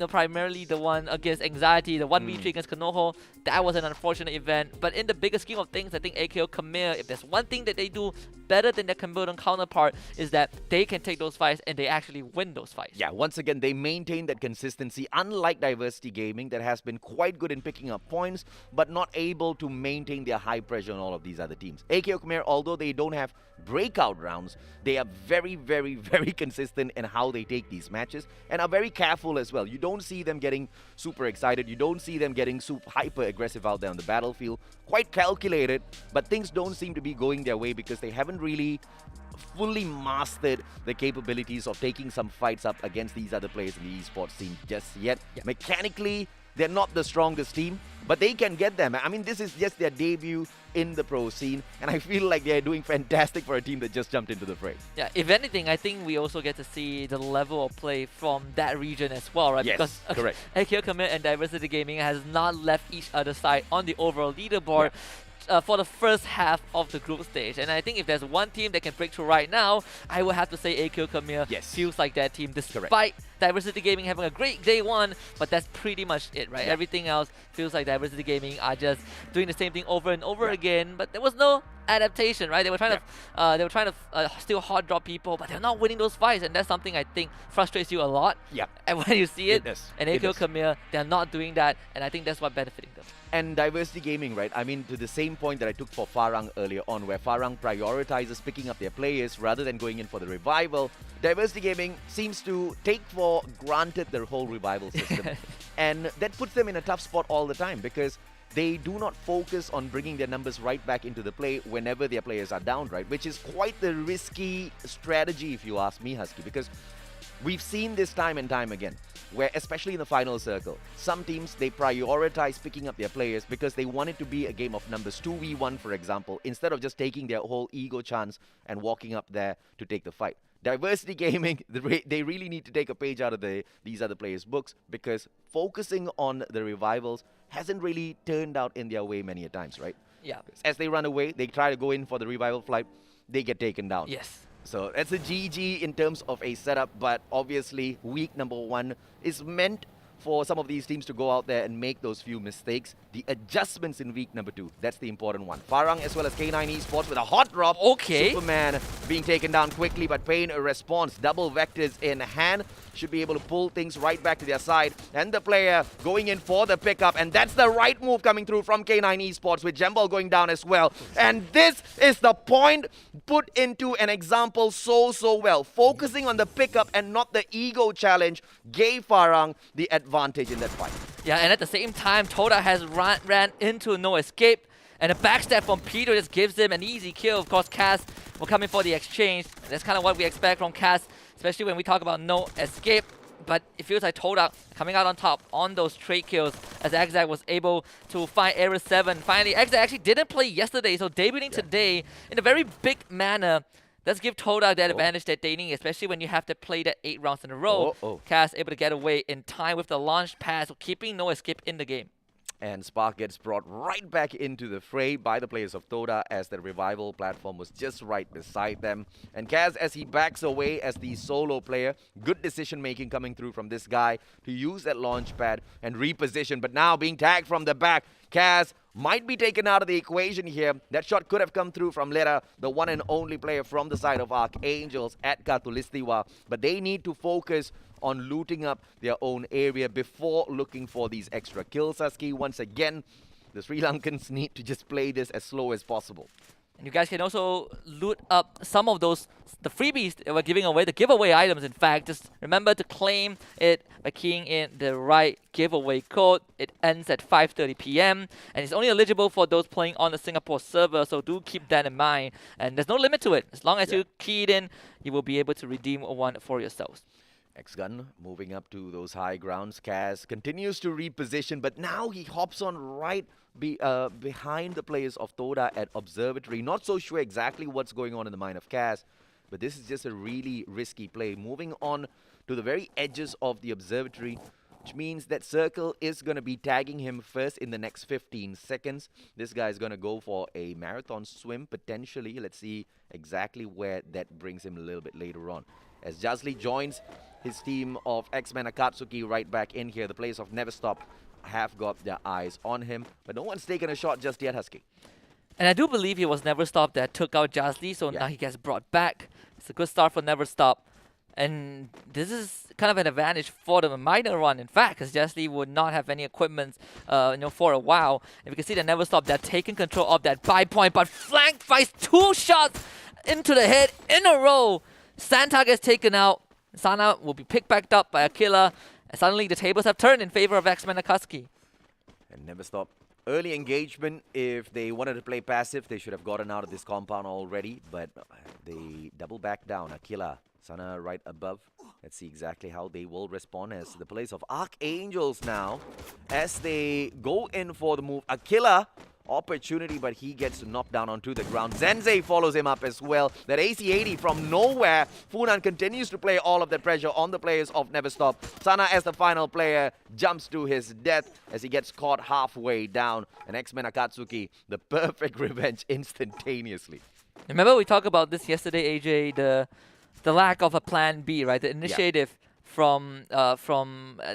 Primarily the one against Anxiety, the 1v3 against Kanoho. That was an unfortunate event. But in the bigger scheme of things, I think AKO Khmer, if there's one thing that they do better than their Cambodian counterpart, is that they can take those fights and they actually win those fights. Yeah, once again, they maintain that consistency, unlike Diversity Gaming that has been quite good in picking up points, but not able to maintain their high pressure on all of these other teams. AKO Khmer, although they don't have breakout rounds, they are very, very, very consistent in how they take these matches and are very careful as well. You don't see them getting super excited. You don't see them getting super hyper aggressive out there on the battlefield. Quite calculated, but things don't seem to be going their way because they haven't really fully mastered the capabilities of taking some fights up against these other players in the esports scene just yet. Mechanically, they're not the strongest team, but they can get them. I mean, this is just their debut in the pro scene, and I feel like they're doing fantastic for a team that just jumped into the fray. Yeah, if anything, I think we also get to see the level of play from that region as well, right? Yes, because correct. AKO Khmer and Diversity Gaming has not left each other's side on the overall leaderboard. For the first half of the group stage. And I think if there's one team that can break through right now, I would have to say AKO Khmer feels like that team, despite Diversity Gaming having a great day one, but that's pretty much it, right? Everything else feels like Diversity Gaming are just doing the same thing over and over again, but there was no adaptation, right? They were trying to still hard drop people, but they're not winning those fights, and that's something I think frustrates you a lot. And when you see it, and AKO Khmer, they're not doing that, and I think that's what benefiting them. And Diversity Gaming, right? I mean, to the same point that I took for Farang earlier on, where Farang prioritizes picking up their players rather than going in for the revival, Diversity Gaming seems to take for granted their whole revival system. And that puts them in a tough spot all the time, because they do not focus on bringing their numbers right back into the play whenever their players are down, right? Which is quite the risky strategy, if you ask me, Husky, because we've seen this time and time again, where especially in the final circle, some teams, they prioritize picking up their players because they want it to be a game of numbers, 2v1 for example, instead of just taking their whole ego chance and walking up there to take the fight. Diversity Gaming, they really need to take a page out of these other players' books, because focusing on the revivals hasn't really turned out in their way many a times, right? Yeah. As they run away, they try to go in for the revival flight, they get taken down. Yes. So that's a GG in terms of a setup, but obviously week number 1 is meant for some of these teams to go out there and make those few mistakes. The adjustments in week number 2, that's the important one. Farang as well as K9 Esports with a hot drop. Okay. Superman being taken down quickly, but Payne responds. Double vectors in hand. Should be able to pull things right back to their side. And the player going in for the pickup. And that's the right move coming through from K9 Esports with Jembal going down as well. And this is the point put into an example so well. Focusing on the pickup and not the ego challenge gave Farang the advantage in that fight. Yeah, and at the same time, Toda has ran into no escape. And a backstab from Peter just gives him an easy kill. Of course, Cass will come in for the exchange. That's kind of what we expect from Cass, especially when we talk about no escape. But it feels like Toda coming out on top on those trade kills as Exag was able to find Era 7. Finally, Exag actually didn't play yesterday, so debuting today in a very big manner. Let's give Toda that advantage that they need, especially when you have to play that 8 rounds in a row. Cass able to get away in time with the launch pass, keeping no escape in the game. And Spark gets brought right back into the fray by the players of Toda as the revival platform was just right beside them. And Kaz, as he backs away as the solo player, good decision making coming through from this guy to use that launch pad and reposition. But now being tagged from the back, Kaz might be taken out of the equation here. That shot could have come through from Lera, the one and only player from the side of Archangels at Katulistiwa. But they need to focus on looting up their own area before looking for these extra kills. Sasuke, once again, the Sri Lankans need to just play this as slow as possible. And you guys can also loot up some of those, the freebies that we're giving away, the giveaway items, in fact. Just remember to claim it by keying in the right giveaway code. It ends at 5:30 p.m. and it's only eligible for those playing on the Singapore server, so do keep that in mind. And there's no limit to it. As long as you key it in, you will be able to redeem one for yourselves. X-Gun moving up to those high grounds. Kaz continues to reposition, but now he hops on right behind the players of Toda at Observatory. Not so sure exactly what's going on in the mind of Kaz, but this is just a really risky play. Moving on to the very edges of the Observatory, which means that Circle is going to be tagging him first in the next 15 seconds. This guy is going to go for a marathon swim, potentially. Let's see exactly where that brings him a little bit later on. As Jazli joins his team of X-Men Akatsuki right back in here, the players of Never Stop have got their eyes on him, but no one's taken a shot just yet, Husky. And I do believe he was Never Stop that took out Jazli, so now he gets brought back. It's a good start for Never Stop. And this is kind of an advantage for the minor run, in fact, because Jazli would not have any equipment for a while. And we can see that Never Stop, they're taking control of that buy point, but flank fights 2 shots into the head in a row. Santa gets taken out. Sana will be picked back up by Akila. And suddenly the tables have turned in favor of X-Men Akatsuki. And Never Stop. Early engagement, if they wanted to play passive, they should have gotten out of this compound already. But they double back down. Akila, Sana right above. Let's see exactly how they will respond as the players of Archangels now. As they go in for the move. Akila, opportunity, but he gets knocked down onto the ground. Zenze follows him up as well. That AC-80 from nowhere. Funan continues to play all of that pressure on the players of Never Stop. Sana, as the final player, jumps to his death as he gets caught halfway down. And X-Men Akatsuki, the perfect revenge instantaneously. Remember we talked about this yesterday, AJ, the lack of a plan B, right? The initiative from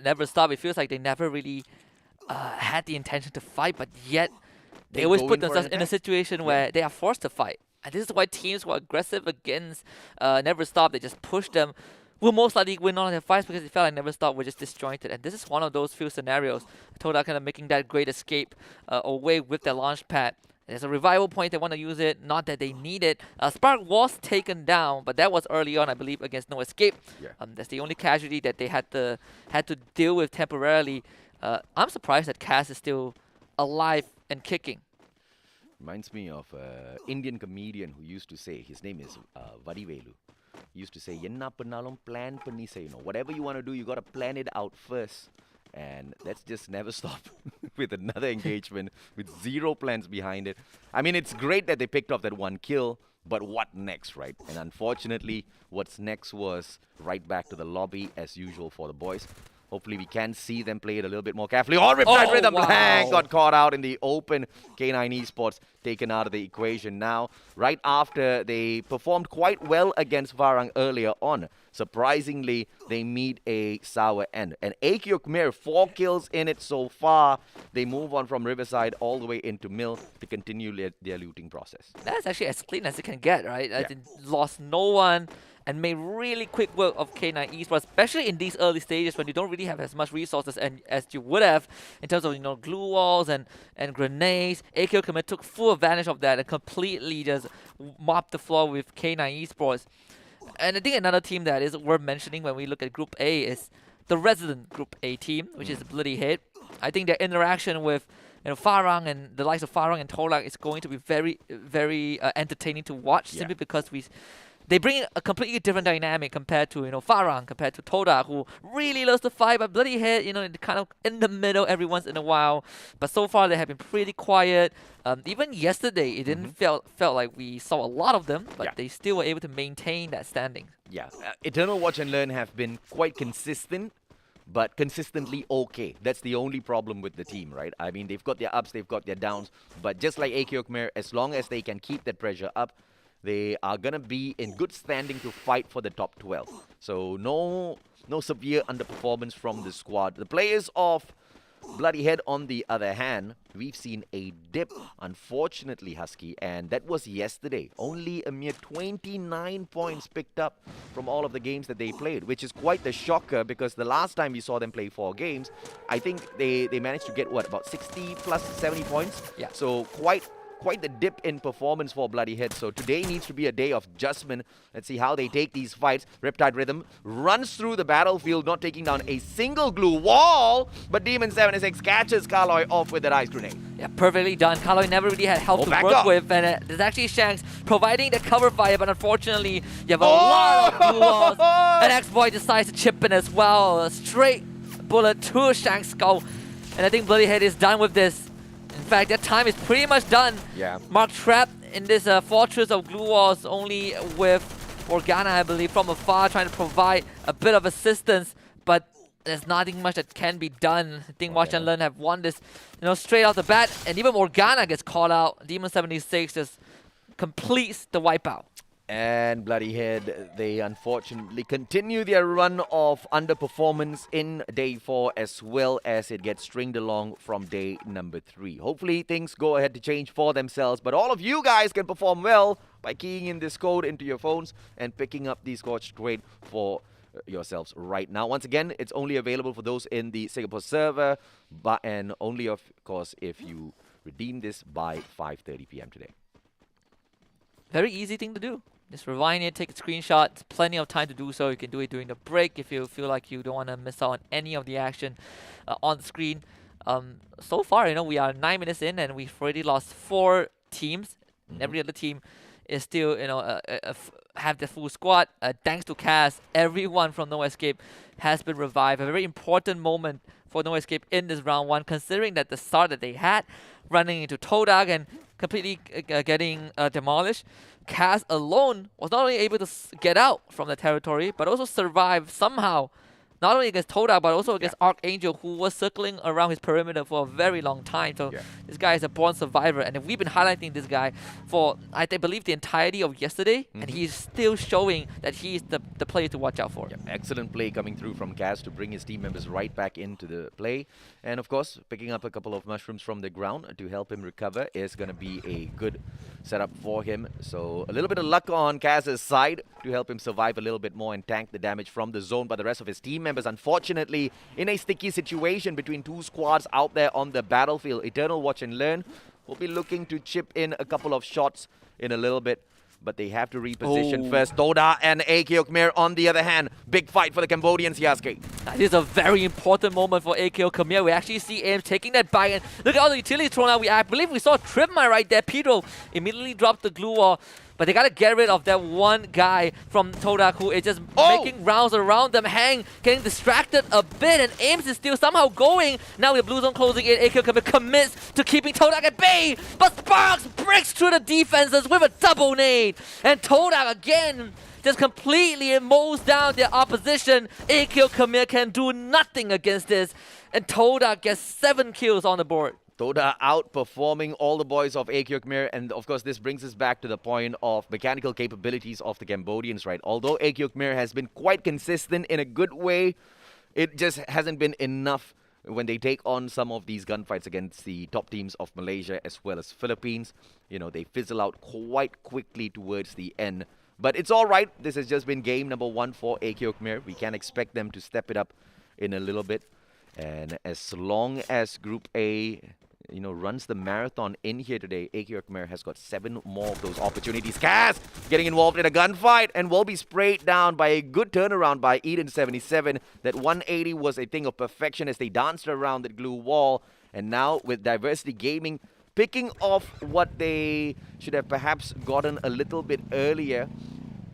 Never Stop. It feels like they never really had the intention to fight, but yet they always put themselves in a situation where they are forced to fight. And this is why teams who are aggressive against Never Stop, they just push them, will most likely win all of their fights because they felt like Never Stop were just disjointed. And this is one of those few scenarios. Toda kind of making that great escape away with their launch pad. There's a revival point, they want to use it, not that they need it. Spark was taken down, but that was early on, I believe, against No Escape. That's the only casualty that they had to deal with temporarily. I'm surprised that Cass is still alive and kicking. Reminds me of an Indian comedian who used to say, his name is Vadivelu. He used to say, "Yenna pannalum plan panni seiyano." Whatever you want to do, you got to plan it out first. And let's just Never Stop with another engagement with 0 plans behind it. I mean, it's great that they picked off that 1 kill, but what next, right? And unfortunately, what's next was right back to the lobby as usual for the boys. Hopefully we can see them play it a little bit more carefully. Oh, Riptide Rhythm Blank got caught out in the open. K9 Esports taken out of the equation now. Right after they performed quite well against Varang earlier on. Surprisingly, they meet a sour end. And AQ Khmer, 4 kills in it so far. They move on from Riverside all the way into Mill to continue their looting process. That's actually as clean as it can get, right? Yeah. They lost no one and made really quick work of K9 Esports, especially in these early stages when you don't really have as much resources as you would have in terms of, you know, glue walls and grenades. AQ Khmer took full advantage of that and completely just mopped the floor with K9 Esports. And I think another team that is worth mentioning when we look at Group A is the resident Group A team, which is Bloody Head. I think their interaction with, you know, Farang and the likes of Farang and Tolak is going to be very, very entertaining to watch, simply because they bring a completely different dynamic compared to, you know, Farang, compared to Todak, who really loves to fight, but Bloody Head, you know, kind of in the middle every once in a while. But so far they have been pretty quiet. Even yesterday, it didn't felt like we saw a lot of them, but they still were able to maintain that standing. Yeah, Eternal Watch and Learn have been quite consistent, but consistently okay. That's the only problem with the team, right? I mean, they've got their ups, they've got their downs, but just like AQ Khmer, as long as they can keep that pressure up, they are going to be in good standing to fight for the top 12. So no severe underperformance from the squad. The players of Bloody Head, on the other hand, we've seen a dip, unfortunately, Husky, and that was yesterday. Only a mere 29 points picked up from all of the games that they played, which is quite the shocker because the last time we saw them play 4 games, I think they managed to get, what, about 60 plus 70 points? Yeah. So quite the dip in performance for Bloody Head. So today needs to be a day of adjustment. Let's see how they take these fights. Riptide Rhythm runs through the battlefield, not taking down a single glue wall, but Demon 76 catches Kaloy off with that ice grenade. Yeah, perfectly done. Kaloy never really had help to back work up. with, and there's actually Shanks providing the cover fire, but unfortunately, you have a lot of blue walls. And X-Boy decides to chip in as well. A straight bullet to Shanks' skull. And I think Bloody Head is done with this. In fact, that time is pretty much done. Yeah. Mark trapped in this fortress of glue walls, only with Morgana, I believe, from afar, trying to provide a bit of assistance, but there's nothing much that can be done. I think Watch and Learn have won this, you know, straight off the bat, and even Morgana gets called out. Demon 76 just completes the wipeout. And Bloody Head, they unfortunately continue their run of underperformance in day 4 as well as it gets stringed along from day number 3. Hopefully things go ahead to change for themselves, but all of you guys can perform well by keying in this code into your phones and picking up the Scorched Trade for yourselves right now. Once again, it's only available for those in the Singapore server, but and only of course if you redeem this by 5:30 p.m. today. Very easy thing to do. Just rewind it, take a screenshot. It's plenty of time to do so. You can do it during the break if you feel like you don't want to miss out on any of the action on screen. So far, you know, we are 9 minutes in and we've already lost 4 teams. Every other team is still, you know, have the full squad. Thanks to Kaz, everyone from No Escape has been revived. A very important moment for No Escape in this round 1, considering that the start that they had, running into Todak and completely getting demolished. Kaz alone was not only able to get out from the territory, but also survive somehow. Not only against Todak, but also against Archangel, who was circling around his perimeter for a very long time. So this guy is a born survivor. And we've been highlighting this guy for, I believe, the entirety of yesterday. And he's still showing that he's the player to watch out for. Yeah, excellent play coming through from Kaz to bring his team members right back into the play. And of course, picking up a couple of mushrooms from the ground to help him recover is going to be a good setup for him. So a little bit of luck on Kaz's side to help him survive a little bit more and tank the damage from the zone. But the rest of his team members, unfortunately, in a sticky situation between 2 squads out there on the battlefield. Eternal Watch and Learn will be looking to chip in a couple of shots in a little bit, but they have to reposition first. Toda and AQ Khmer on the other hand. Big fight for the Cambodians, Yasuke. That is a very important moment for AQ Khmer. We actually see AIM taking that bite, and look at all the utilities thrown out. I believe we saw Tripmai right there. Pedro immediately dropped the glue wall. But they gotta get rid of that one guy from Todak who is just making rounds around them. Hang getting distracted a bit, and Ames is still somehow going. Now with Blue Zone closing in, AQ commits to keeping Todak at bay. But Sparks breaks through the defenses with a double nade. And Todak again just completely mows down their opposition. AQ Khmer can do nothing against this, and Todak gets 7 kills on the board. Toda outperforming all the boys of AQ Khmer, and of course this brings us back to the point of mechanical capabilities of the Cambodians, right? Although AQ Khmer has been quite consistent in a good way, it just hasn't been enough when they take on some of these gunfights against the top teams of Malaysia as well as Philippines. You know, they fizzle out quite quickly towards the end. But it's all right. This has just been game number 1 for AQ Khmer. We can expect them to step it up in a little bit. And as long as Group A, you know, runs the marathon in here today, AQ Khmer has got 7 more of those opportunities. Kaz getting involved in a gunfight and will be sprayed down by a good turnaround by Eden77. That 180 was a thing of perfection as they danced around that glue wall. And now with Diversity Gaming picking off what they should have perhaps gotten a little bit earlier,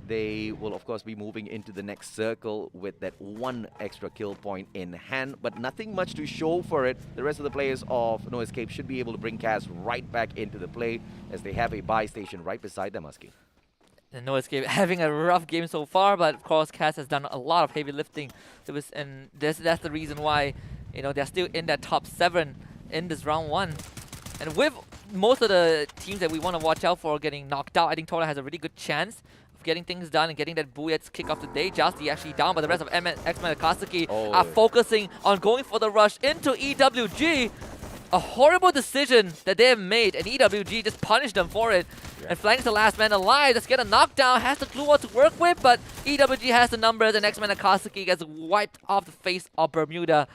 they will, of course, be moving into the next circle with that 1 extra kill point in hand, but nothing much to show for it. The rest of the players of No Escape should be able to bring Kaz right back into the play as they have a buy station right beside them, Husky. And No Escape having a rough game so far, but of course, Kaz has done a lot of heavy lifting. And that's the reason why, you know, they're still in that top 7 in this round 1. And with most of the teams that we want to watch out for getting knocked out, I think Tola has a really good chance getting things done and getting that Buyet's kick off the day. Justy actually down, but the rest of X-Men and Kasaki are focusing on going for the rush into EWG. A horrible decision that they have made, and EWG just punished them for it. And flanks the last man alive. Let's get a knockdown. Has the glue wall to work with, but EWG has the numbers, and X-Men and Kasaki gets wiped off the face of Bermuda.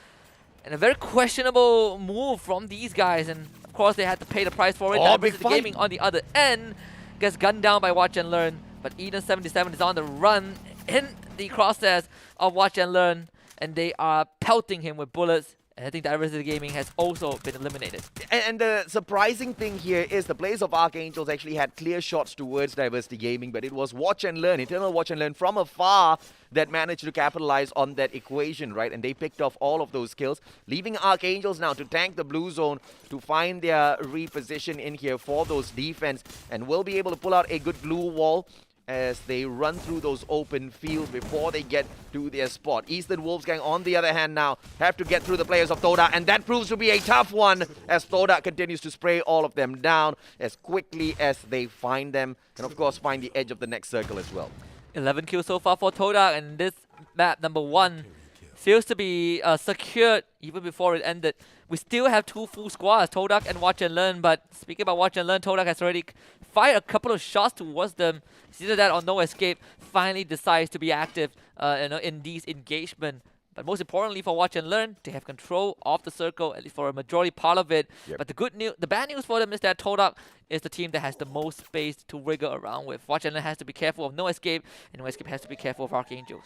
And a very questionable move from these guys, and of course they had to pay the price for it. Diversity Gaming on the other end gets gunned down by Watch and Learn. But Eden77 is on the run in the crosshairs of Watch and Learn, and they are pelting him with bullets. And I think Diversity Gaming has also been eliminated. And the surprising thing here is the players of Archangels actually had clear shots towards Diversity Gaming, but it was Watch and Learn, Eternal Watch and Learn from afar that managed to capitalize on that equation, right? And they picked off all of those kills, leaving Archangels now to tank the blue zone to find their reposition in here for those defense, and will be able to pull out a good glue wall as they run through those open fields before they get to their spot. Eastern Wolfsgang, on the other hand, now have to get through the players of Toda, and that proves to be a tough one as Toda continues to spray all of them down as quickly as they find them, and of course find the edge of the next circle as well. 11 kills so far for Toda, and this map, number 1, feels to be secured even before it ended. We still have 2 full squads, Todak and Watch and Learn, but speaking about Watch and Learn, Todak has already fired a couple of shots towards them. It's either that or No Escape finally decides to be active in these engagement. But most importantly for Watch and Learn, they have control of the circle, at least for a majority part of it. But the bad news for them is that Todak is the team that has the most space to wiggle around with. Watch and Learn has to be careful of No Escape, and No Escape has to be careful of Archangels.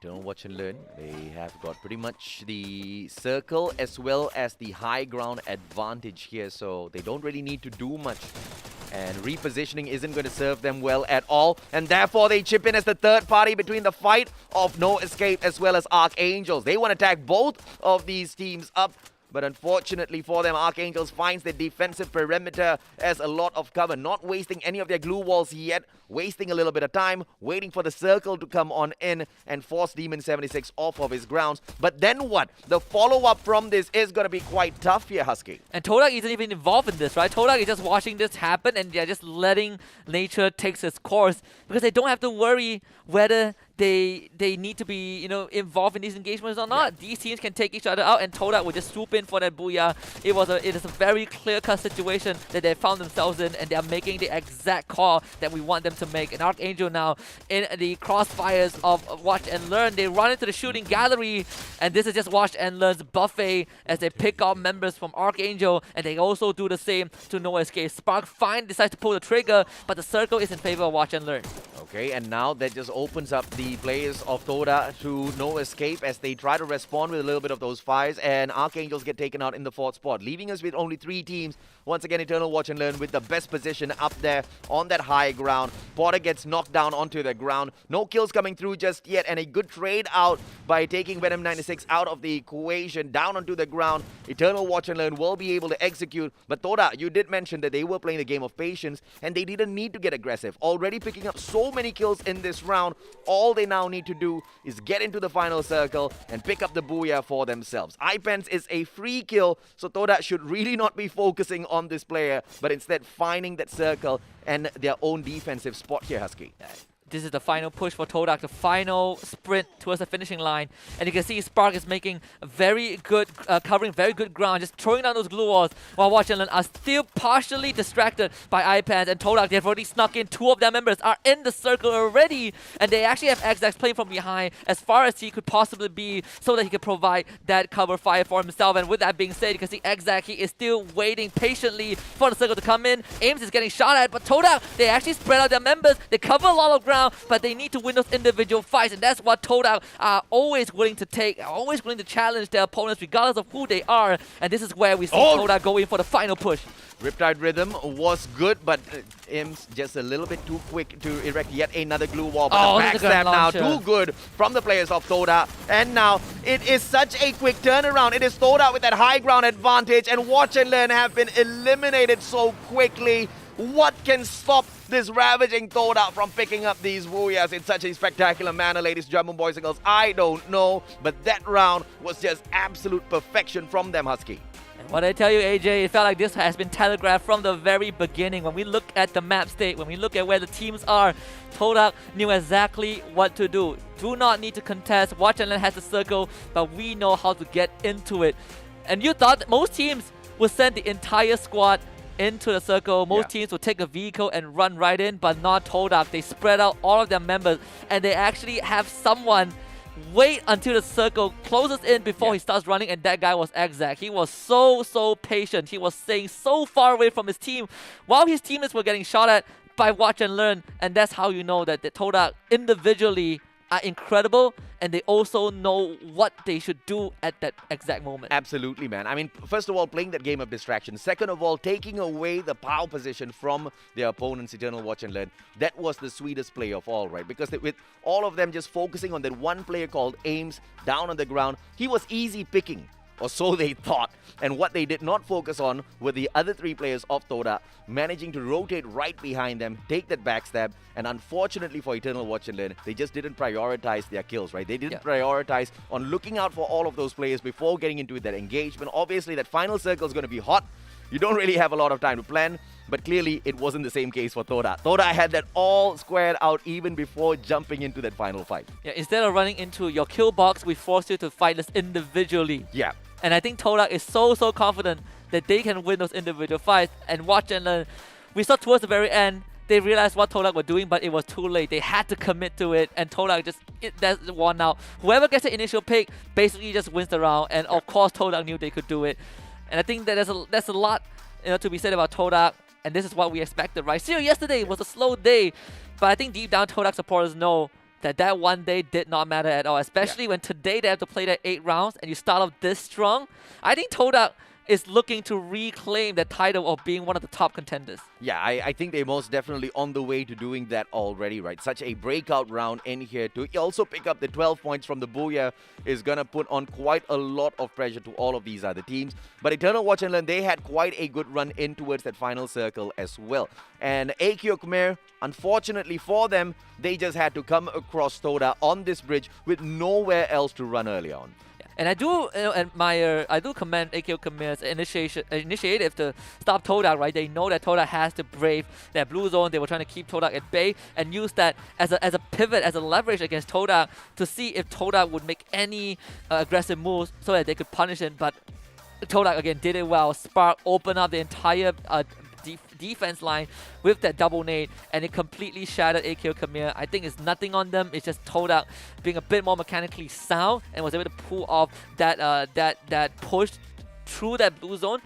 Don't Watch and Learn. They have got pretty much the circle as well as the high ground advantage here, so they don't really need to do much. And repositioning isn't going to serve them well at all, and therefore they chip in as the third party between the fight of No Escape as well as Archangels. They want to tag both of these teams up, but unfortunately for them, Archangels finds the defensive perimeter as a lot of cover, not wasting any of their glue walls yet, wasting a little bit of time, waiting for the circle to come on in and force Demon 76 off of his grounds. But then what? The follow-up from this is going to be quite tough here, Husky. And Todak isn't even involved in this, right? Todak is just watching this happen, and they're just letting nature take its course, because they don't have to worry whether they need to be, you know, involved in these engagements or not. These teams can take each other out, and Todak will just swoop in for that booyah. It is a very clear-cut situation that they found themselves in, and they are making the exact call that we want them to make. And Archangel now in the crossfires of Watch and Learn. They run into the shooting gallery, and this is just Watch and Learn's buffet as they pick up members from Archangel, and they also do the same to No Escape. Spark finally decides to pull the trigger, but the circle is in favor of Watch and Learn. Okay, and now that just opens up the players of Toda to No Escape as they try to respond with a little bit of those fires, and Archangels get taken out in the 4th spot, leaving us with only 3 teams. Once again, Eternal Watch and Learn with the best position up there on that high ground. Porter gets knocked down onto the ground. No kills coming through just yet, and a good trade out by taking Venom 96 out of the equation, down onto the ground. Eternal Watch and Learn will be able to execute, but Toda, you did mention that they were playing the game of patience, and they didn't need to get aggressive. Already picking up so so many kills in this round. All they now need to do is get into the final circle and pick up the booyah for themselves. iPens is a free kill, so Todak should really not be focusing on this player, but instead finding that circle and their own defensive spot here, Husky. This is the final push for Todak, the final sprint towards the finishing line. And you can see Spark is making very good, covering very good ground, just throwing down those glue walls, while Watch and Learn are still partially distracted by iPads and Todak. They've already snuck in. 2 of their members are in the circle already, and they actually have Xax playing from behind as far as he could possibly be, so that he could provide that cover fire for himself. And with that being said, you can see Xax, he is still waiting patiently for the circle to come in. Ames is getting shot at, but Todak, they actually spread out their members. They cover a lot of ground, but they need to win those individual fights, and that's what Todak are always willing to take, always willing to challenge their opponents regardless of who they are, and this is where we see Todak go in for the final push. Riptide Rhythm was good, but Im's just a little bit too quick to erect yet another glue wall. But the backstab now, too good from the players of Todak. And now, it is such a quick turnaround. It is Todak with that high ground advantage, and Watch and Learn have been eliminated so quickly. What can stop this ravaging Todak from picking up these booyahs in such a spectacular manner, ladies and gentlemen, boys and girls? I don't know, but that round was just absolute perfection from them, Husky. What I tell you, AJ, it felt like this has been telegraphed from the very beginning. When we look at the map state, when we look at where the teams are, Todak knew exactly what to do. Do not need to contest. Watch and Learn has the circle, but we know how to get into it. And you thought that most teams would send the entire squad into the circle. Most teams will take a vehicle and run right in, but not Todak. They spread out all of their members, and they actually have someone wait until the circle closes in before he starts running, and that guy was Xac. He was so patient. He was staying so far away from his team while his teammates were getting shot at by Watch and Learn, and that's how you know that the Todak individually are incredible, and they also know what they should do at that exact moment. Absolutely, man. I mean, first of all, playing that game of distraction. Second of all, taking away the power position from their opponents, Eternal Watch and Learn. That was the sweetest play of all, right? Because with all of them just focusing on that one player called Ames down on the ground, he was easy picking, or so they thought. And what they did not focus on were the other 3 players of Todak managing to rotate right behind them, take that backstab, and unfortunately for Eternal Watch and Learn, they just didn't prioritize their kills, right? They didn't prioritize on looking out for all of those players before getting into that engagement. Obviously, that final circle is going to be hot. You don't really have a lot of time to plan, but clearly it wasn't the same case for Todak. Todak had that all squared out even before jumping into that final fight. Yeah, instead of running into your kill box, we forced you to fight this individually. Yeah. And I think Todak is so confident that they can win those individual fights. And Watch and Learn, we saw towards the very end, they realized what Todak were doing, but it was too late. They had to commit to it, and Todak just that's won out. Whoever gets the initial pick basically just wins the round, and of course Todak knew they could do it. And I think that there's a lot to be said about Todak, and this is what we expected, right? See, yesterday was a slow day, but I think deep down Todak supporters know that one day did not matter at all, especially when today they have to play that 8 rounds and you start off this strong. I think Todak is looking to reclaim the title of being one of the top contenders. Yeah, I think they're most definitely on the way to doing that already, right? Such a breakout round in here. To also pick up the 12 points from the Booyah is going to put on quite a lot of pressure to all of these other teams. But Eternal Watch and Learn, they had quite a good run in towards that final circle as well. And AQ Khmer, unfortunately for them, they just had to come across Todak on this bridge with nowhere else to run early on. And I do I do commend AQ Khmer's initiative to stop Todak, right? They know that Todak has to brave that blue zone. They were trying to keep Todak at bay and use that as a pivot, as a leverage against Todak to see if Todak would make any aggressive moves so that they could punish him. But Todak, again, did it well. Spark opened up the entire defense line with that double nade, and it completely shattered AQ Khmer. I think it's nothing on them. It's just Todak being a bit more mechanically sound and was able to pull off that push through that blue zone.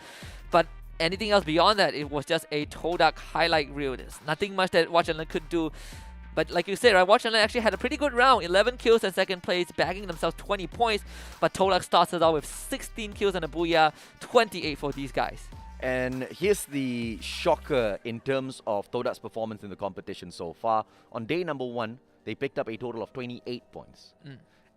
But anything else beyond that, it was just a Todak highlight reel. There's nothing much that Watch and Learn could do. But like you said, right, Watch and Learn actually had a pretty good round. 11 kills in second place, bagging themselves 20 points. But Todak started out with 16 kills and a Booyah, 28 for these guys. And here's the shocker in terms of Todak's performance in the competition so far. On day number 1, they picked up a total of 28 points.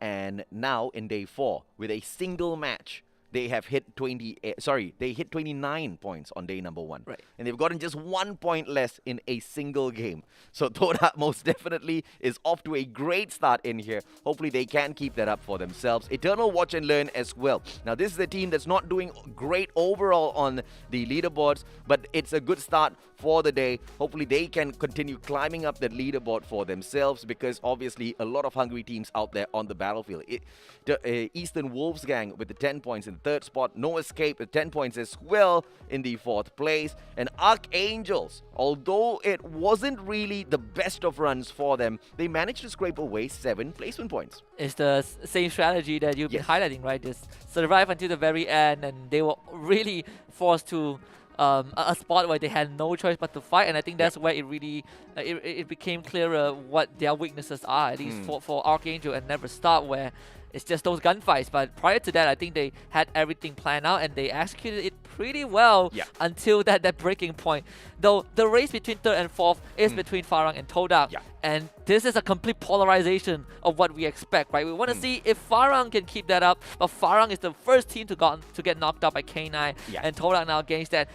And now in day 4, with a single match, they have hit 29 points on day number 1. Right. And they've gotten just 1 point less in a single game. So Todak most definitely is off to a great start in here. Hopefully they can keep that up for themselves. Eternal Watch and Learn as well. Now this is a team that's not doing great overall on the leaderboards, but it's a good start for the day. Hopefully they can continue climbing up that leaderboard for themselves, because obviously a lot of hungry teams out there on the battlefield. The Eastern Wolves gang with the 10 points in third spot. No Escape with 10 points as well in the fourth place. And Archangels, although it wasn't really the best of runs for them, they managed to scrape away 7 placement points. It's the same strategy that you've been highlighting, right? Just survive until the very end, and they were really forced to a spot where they had no choice but to fight, and I think that's where it really it became clearer what their weaknesses are, at least for Archangel and Never Stop, where it's just those gunfights. But prior to that, I think they had everything planned out and they executed it pretty well until that breaking point. Though the race between third and fourth is between Farang and Todak, and this is a complete polarization of what we expect, right? We want to see if Farang can keep that up, but Farang is the first team to get knocked out by K9, and Todak now gains that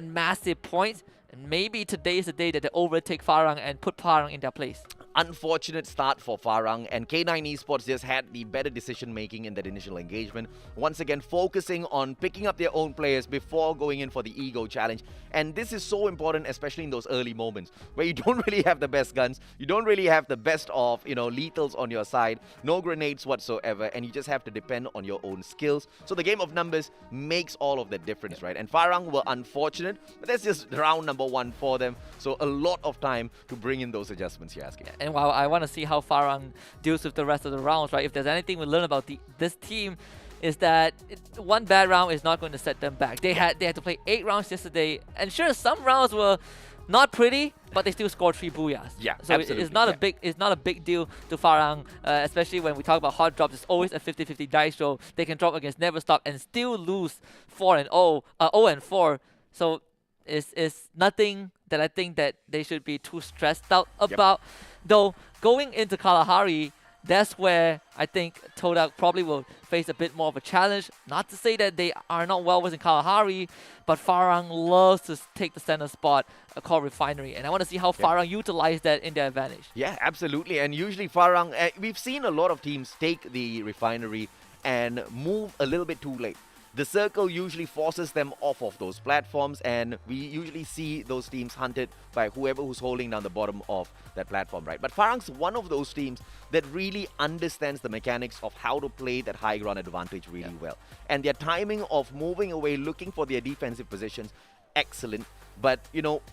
massive point. And maybe today is the day that they overtake Farang and put Farang in their place. Unfortunate start for Farang, and K9 Esports just had the better decision making in that initial engagement. Once again, focusing on picking up their own players before going in for the ego challenge. And this is so important, especially in those early moments where you don't really have the best guns, you don't really have the best of, lethals on your side, no grenades whatsoever, and you just have to depend on your own skills. So the game of numbers makes all of that difference, right? And Farang were unfortunate, but that's just round number 1 for them. So a lot of time to bring in those adjustments, you're asking. And while I want to see how Farang deals with the rest of the rounds, right? If there's anything we learn about this team, is that one bad round is not going to set them back. They had to play 8 rounds yesterday, and sure, some rounds were not pretty, but they still scored 3 booyahs. Yeah, so absolutely. It's not a big deal to Farang, especially when we talk about hot drops. It's always a 50-50 dice roll. They can drop against Never Stop and still lose 0-4. So it's nothing that I think that they should be too stressed out about. Though going into Kalahari, that's where I think Todak probably will face a bit more of a challenge. Not to say that they are not well within Kalahari, but Farang loves to take the center spot called Refinery, and I want to see how Farang utilize that in their advantage. Yeah, absolutely. And usually Farang, we've seen a lot of teams take the Refinery and move a little bit too late. The circle usually forces them off of those platforms, and we usually see those teams hunted by whoever who's holding down the bottom of that platform, right? But Farang's one of those teams that really understands the mechanics of how to play that high ground advantage really well. And their timing of moving away, looking for their defensive positions, excellent. But,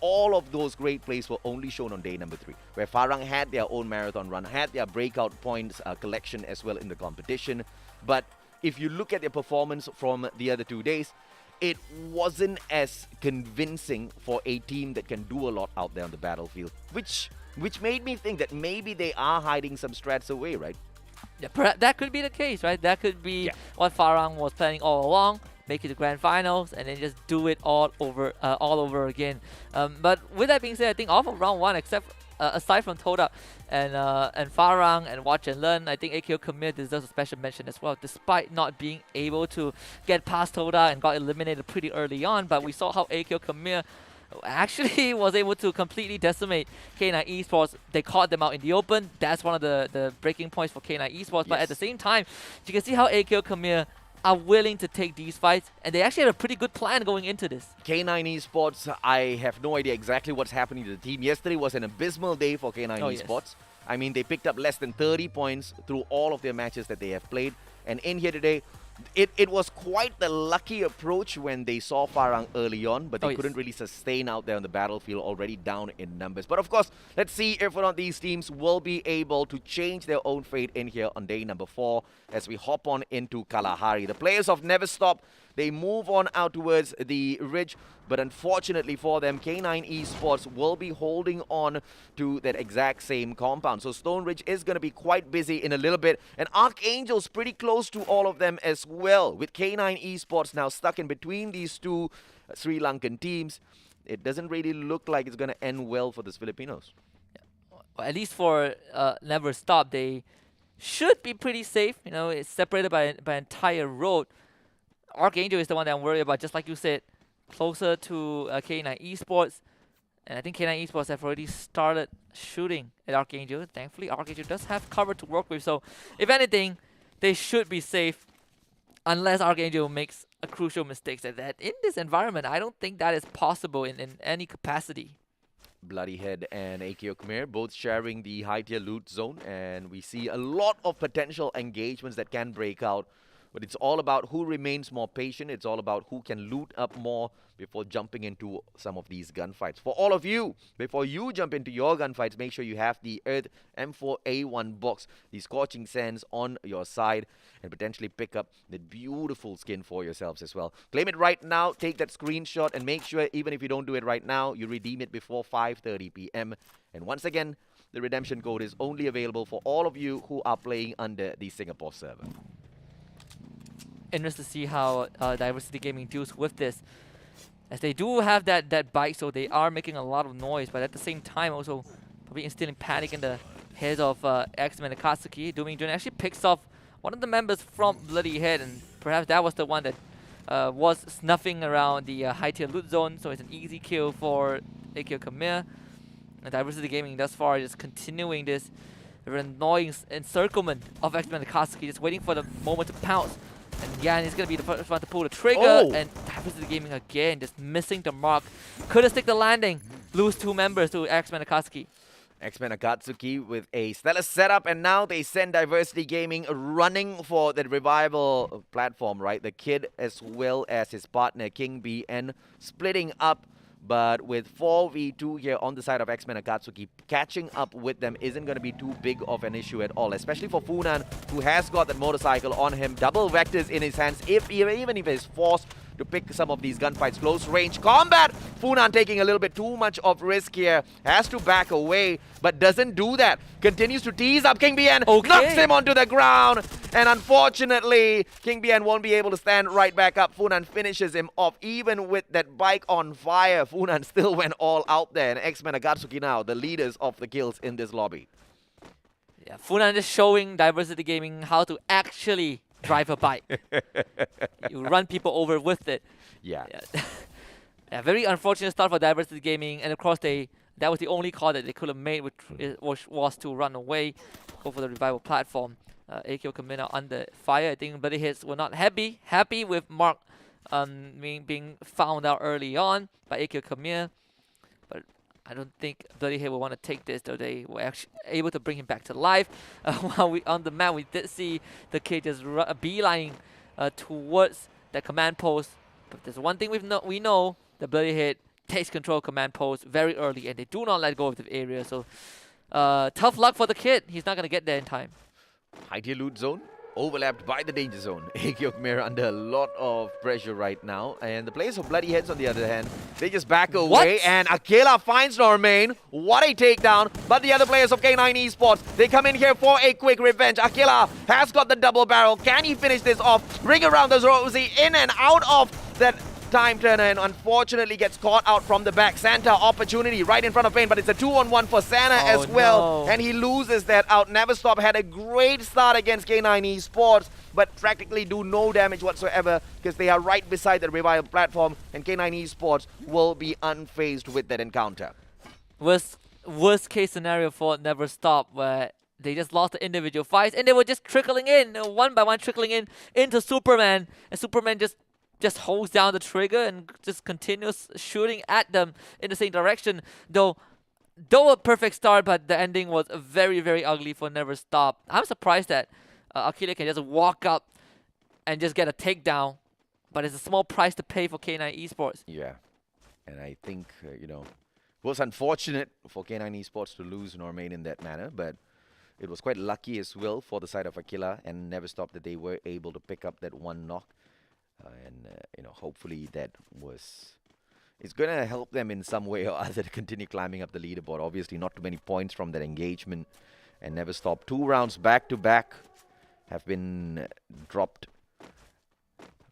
all of those great plays were only shown on day number 3, where Farang had their own marathon run, had their breakout points collection as well in the competition. But if you look at their performance from the other 2 days, it wasn't as convincing for a team that can do a lot out there on the battlefield, which made me think that maybe they are hiding some strats away, right? Yeah, perhaps that could be the case, right? That could be what Farang was planning all along. Make it to grand finals and then just do it all over again. But with that being said, I think off of round 1, except aside from Todak and Farang and Watch and Learn, I think AKO Khmer deserves a special mention as well, despite not being able to get past Todak and got eliminated pretty early on. But we saw how AKO Khmer actually was able to completely decimate K9 Esports. They caught them out in the open. That's one of the breaking points for K9 Esports. But at the same time, you can see how AKO Khmer are willing to take these fights, and they actually had a pretty good plan going into this. K9 Esports, I have no idea exactly what's happening to the team. Yesterday was an abysmal day for K9 Esports. I mean, they picked up less than 30 points through all of their matches that they have played. And in here today, it was quite the lucky approach when they saw Farang early on, but they couldn't really sustain out there on the battlefield, already down in numbers. But of course, let's see if one of these teams will be able to change their own fate in here on day number 4 as we hop on into Kalahari. The players of Never Stop, they move on out towards the ridge, but unfortunately for them, K9 Esports will be holding on to that exact same compound. So Stone Ridge is going to be quite busy in a little bit, and Archangel's pretty close to all of them as well. With K9 Esports now stuck in between these two Sri Lankan teams, it doesn't really look like it's going to end well for the Filipinos. Well, at least for Never Stop, they should be pretty safe. It's separated by an entire road. Archangel is the one that I'm worried about, just like you said, closer to K9 Esports. And I think K9 Esports have already started shooting at Archangel. Thankfully, Archangel does have cover to work with. So, if anything, they should be safe unless Archangel makes a crucial mistake like that. In this environment, I don't think that is possible in any capacity. Bloodyhead and AKO Khmer both sharing the high tier loot zone, and we see a lot of potential engagements that can break out. But it's all about who remains more patient. It's all about who can loot up more before jumping into some of these gunfights. For all of you, before you jump into your gunfights, make sure you have the Earth M4A1 box, the Scorching Sands on your side, and potentially pick up the beautiful skin for yourselves as well. Claim it right now, take that screenshot, and make sure even if you don't do it right now, you redeem it before 5:30 p.m. And once again, the redemption code is only available for all of you who are playing under the Singapore server. Interested to see how Diversity Gaming deals with this, as they do have that bike, so they are making a lot of noise, but at the same time also probably instilling panic in the heads of X-Men and Katsuki. Dooming Jun actually picks off one of the members from Bloody Head, and perhaps that was the one that was snuffing around the high tier loot zone, so it's an easy kill for AKO Khmer. And Diversity Gaming thus far is continuing this very annoying encirclement of X-Men and Katsuki, just waiting for the moment to pounce. And Yan is going to be the first one to pull the trigger, and Diversity Gaming again just missing the mark. Couldn't stick the landing, lose 2 members to X-Men Akatsuki. X-Men Akatsuki with a stellar setup, and now they send Diversity Gaming running for the revival platform, right? The kid as well as his partner King BN splitting up. But with 4v2 here on the side of X-Men Akatsuki, catching up with them isn't going to be too big of an issue at all, especially for Funan, who has got that motorcycle on him, double vectors in his hands, even if he's forced to pick some of these gunfights. Close range combat. Funan taking a little bit too much of risk here. Has to back away, but doesn't do that. Continues to tease up King BN. Knocks him onto the ground. And unfortunately, King BN won't be able to stand right back up. Funan finishes him off. Even with that bike on fire, Funan still went all out there. And X-Men Akatsuki now, the leaders of the kills in this lobby. Yeah, Funan just showing Diversity Gaming how to actually drive a bike. You run people over with it. Yeah. Yeah, very unfortunate start for Diversity Gaming, and of course that was the only call that they could have made, which was to run away, go for the revival platform. AKO Khmer under fire. I think Bloody Hits were not happy with Mark being found out early on by AKO Khmer, but I don't think Bloody Head will want to take this, though they were actually able to bring him back to life. While on the map, we did see the kid just beelining towards the command post. But there's one thing we know, the Bloody Head takes control of command post very early, and they do not let go of the area. So tough luck for the kid. He's not going to get there in time. High tier loot zone, overlapped by the danger zone. AKO Khmer under a lot of pressure right now. And the players of Bloody Heads, on the other hand, they just back away. And Akela finds Normain. What a takedown. But the other players of K9 Esports, they come in here for a quick revenge. Akela has got the double barrel. Can he finish this off? Ring around the Rosie, in and out of that time turner, and unfortunately gets caught out from the back. Santa opportunity right in front of Payne, but it's a 2-on-1 for Santa as well. And he loses that out. Never Stop had a great start against K9 Esports, but practically do no damage whatsoever because they are right beside the revival platform, and K9 Esports will be unfazed with that encounter. Worst case scenario for Never Stop, where they just lost the individual fights and they were just trickling in, one by one trickling in into Superman, and Superman just holds down the trigger and just continues shooting at them in the same direction. Though a perfect start, but the ending was very, very ugly for Never Stop. I'm surprised that Akira can just walk up and just get a takedown, but it's a small price to pay for K9 Esports. Yeah, and I think, it was unfortunate for K9 Esports to lose Normain in that manner, but it was quite lucky as well for the side of Aquila and Never Stop that they were able to pick up that one knock. Hopefully it's going to help them in some way or other to continue climbing up the leaderboard. Obviously, not too many points from that engagement, and Never Stop. 2 rounds back to back have been dropped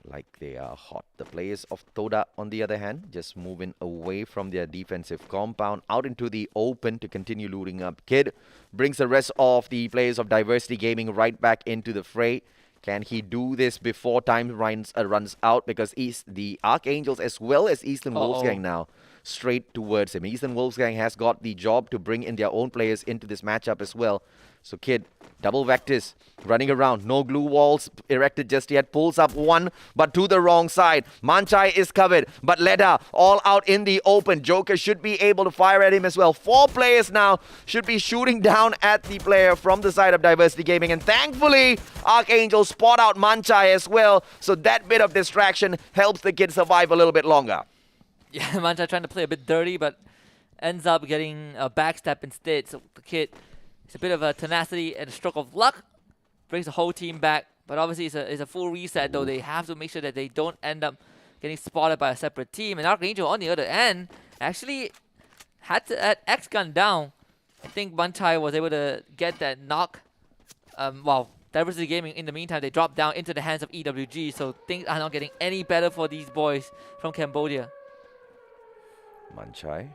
like they are hot. The players of Toda, on the other hand, just moving away from their defensive compound out into the open to continue looting up. Kid brings the rest of the players of Diversity Gaming right back into the fray. Can he do this before time runs out? Because the Archangels as well as Eastern Wolfsgang now straight towards him. Eastern Wolfsgang has got the job to bring in their own players into this matchup as well. So Kid, double vectors, running around. No glue walls erected just yet. Pulls up one, but to the wrong side. Manchai is covered, but Leda all out in the open. Joker should be able to fire at him as well. 4 players now should be shooting down at the player from the side of Diversity Gaming. And thankfully, Archangel spot out Manchai as well. So that bit of distraction helps the Kid survive a little bit longer. Yeah, Manchai trying to play a bit dirty, but ends up getting a backstep instead. So the Kid, it's a bit of a tenacity and a stroke of luck. Brings the whole team back. But obviously it's a full reset though. They have to make sure that they don't end up getting spotted by a separate team. And Archangel on the other end actually had to add X gun down. I think Manchai was able to get that knock. Well, Diversity Gaming in the meantime, they dropped down into the hands of EWG. So things are not getting any better for these boys from Cambodia. Manchai.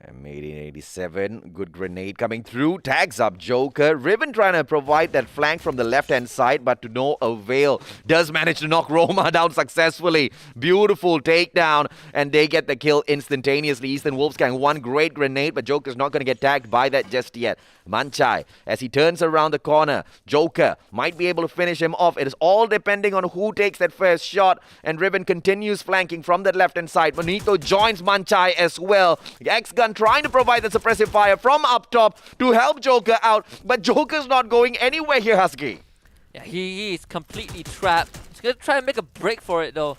And made in 87. Good grenade coming through. Tags up Joker. Riven trying to provide that flank from the left-hand side, but to no avail. Does manage to knock Roma down successfully. Beautiful takedown. And they get the kill instantaneously. Eastern Wolfsgang, one great grenade, but Joker's not going to get tagged by that just yet. Manchai, as he turns around the corner, Joker might be able to finish him off. It is all depending on who takes that first shot. And Riven continues flanking from that left-hand side. Bonito joins Manchai as well. X-Gun trying to provide the suppressive fire from up top to help Joker out, but Joker's not going anywhere here, Husky. Yeah, he is completely trapped. He's going to try and make a break for it though.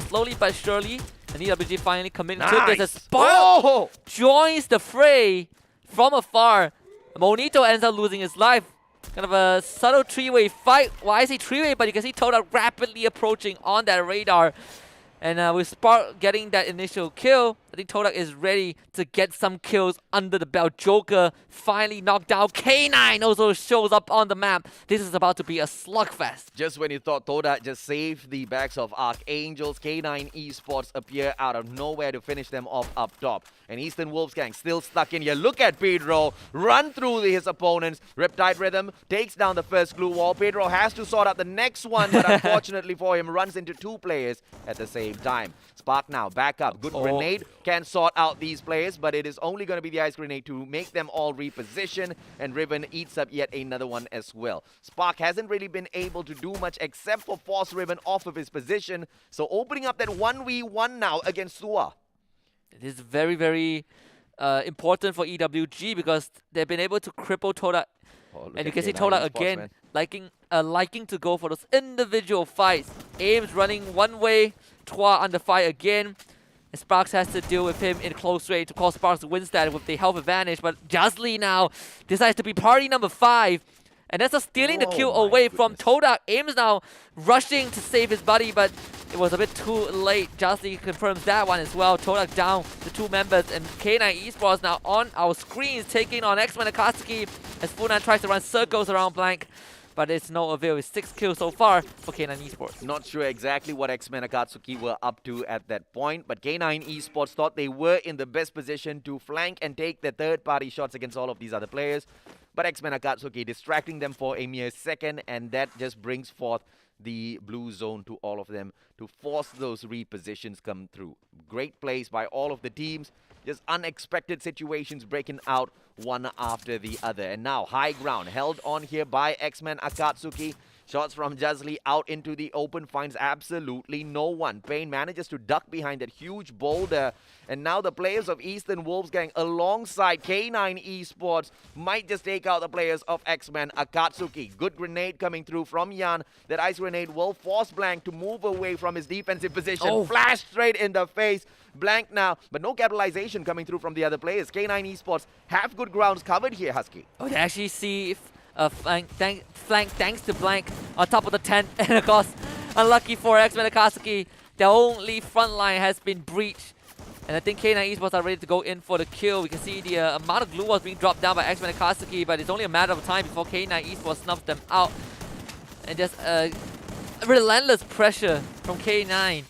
Slowly but surely, and EWG finally committing to this. As Spark joins the fray from afar. Monito ends up losing his life. Kind of a subtle three-way fight. Why is he three-way? But you can see Toda rapidly approaching on that radar. And with Spark getting that initial kill, I think Todak is ready to get some kills under the belt. Joker finally knocked out. K9 also shows up on the map. This is about to be a slugfest. Just when you thought Todak just saved the backs of Archangels, K9 Esports appear out of nowhere to finish them off up top. And Eastern Wolfsgang still stuck in here. Look at Pedro run through his opponents. Riptide Rhythm takes down the first glue wall. Pedro has to sort out the next one, but unfortunately for him, runs into 2 players at the same time. Spark now back up. Good grenade can sort out these players, but it is only going to be the ice grenade to make them all reposition, and Riven eats up yet another one as well. Spark hasn't really been able to do much except for force Riven off of his position, so opening up that 1v1 now against Sua. It is very, very important for EWG because they've been able to cripple Todak. And you can see Todak again liking to go for those individual fights. Ames running one way, Twa under fire again. And Sparks has to deal with him in close range to call Sparks to win that with the health advantage. But Jazly now decides to be party number 5. And that's stealing the kill away from Todak. Ames now rushing to save his buddy, but it was a bit too late. Jazly confirms that one as well. Todak down the 2 members, and K9 Esports now on our screens taking on X-Men Akatsuki as Funan tries to run circles around Blank. But it's no avail. It's 6 kills so far for K9 Esports. Not sure exactly what X-Men Akatsuki were up to at that point, but K9 Esports thought they were in the best position to flank and take their third-party shots against all of these other players. But X-Men Akatsuki distracting them for a mere second, and that just brings forth the blue zone to all of them to force those repositions come through. Great plays by all of the teams. Just unexpected situations breaking out one after the other. And now high ground held on here by X-Men Akatsuki. Shots from Jazly out into the open, finds absolutely no one. Payne manages to duck behind that huge boulder. And now the players of Eastern Wolfsgang alongside K9 Esports might just take out the players of X-Men Akatsuki. Good grenade coming through from Yan. That ice grenade will force Blank to move away from his defensive position. Flash straight in the face. Blank now, but no capitalization coming through from the other players. K9 Esports have good grounds covered here, Husky. Oh, they actually see flank thanks to Blank on top of the tent. And of course, unlucky for X-Men Akatsuki, their only front line has been breached. And I think K9 Esports are ready to go in for the kill. We can see the amount of glue was being dropped down by X-Men Akatsuki, but it's only a matter of time before K9 Esports snuffs them out. And just relentless pressure from K9.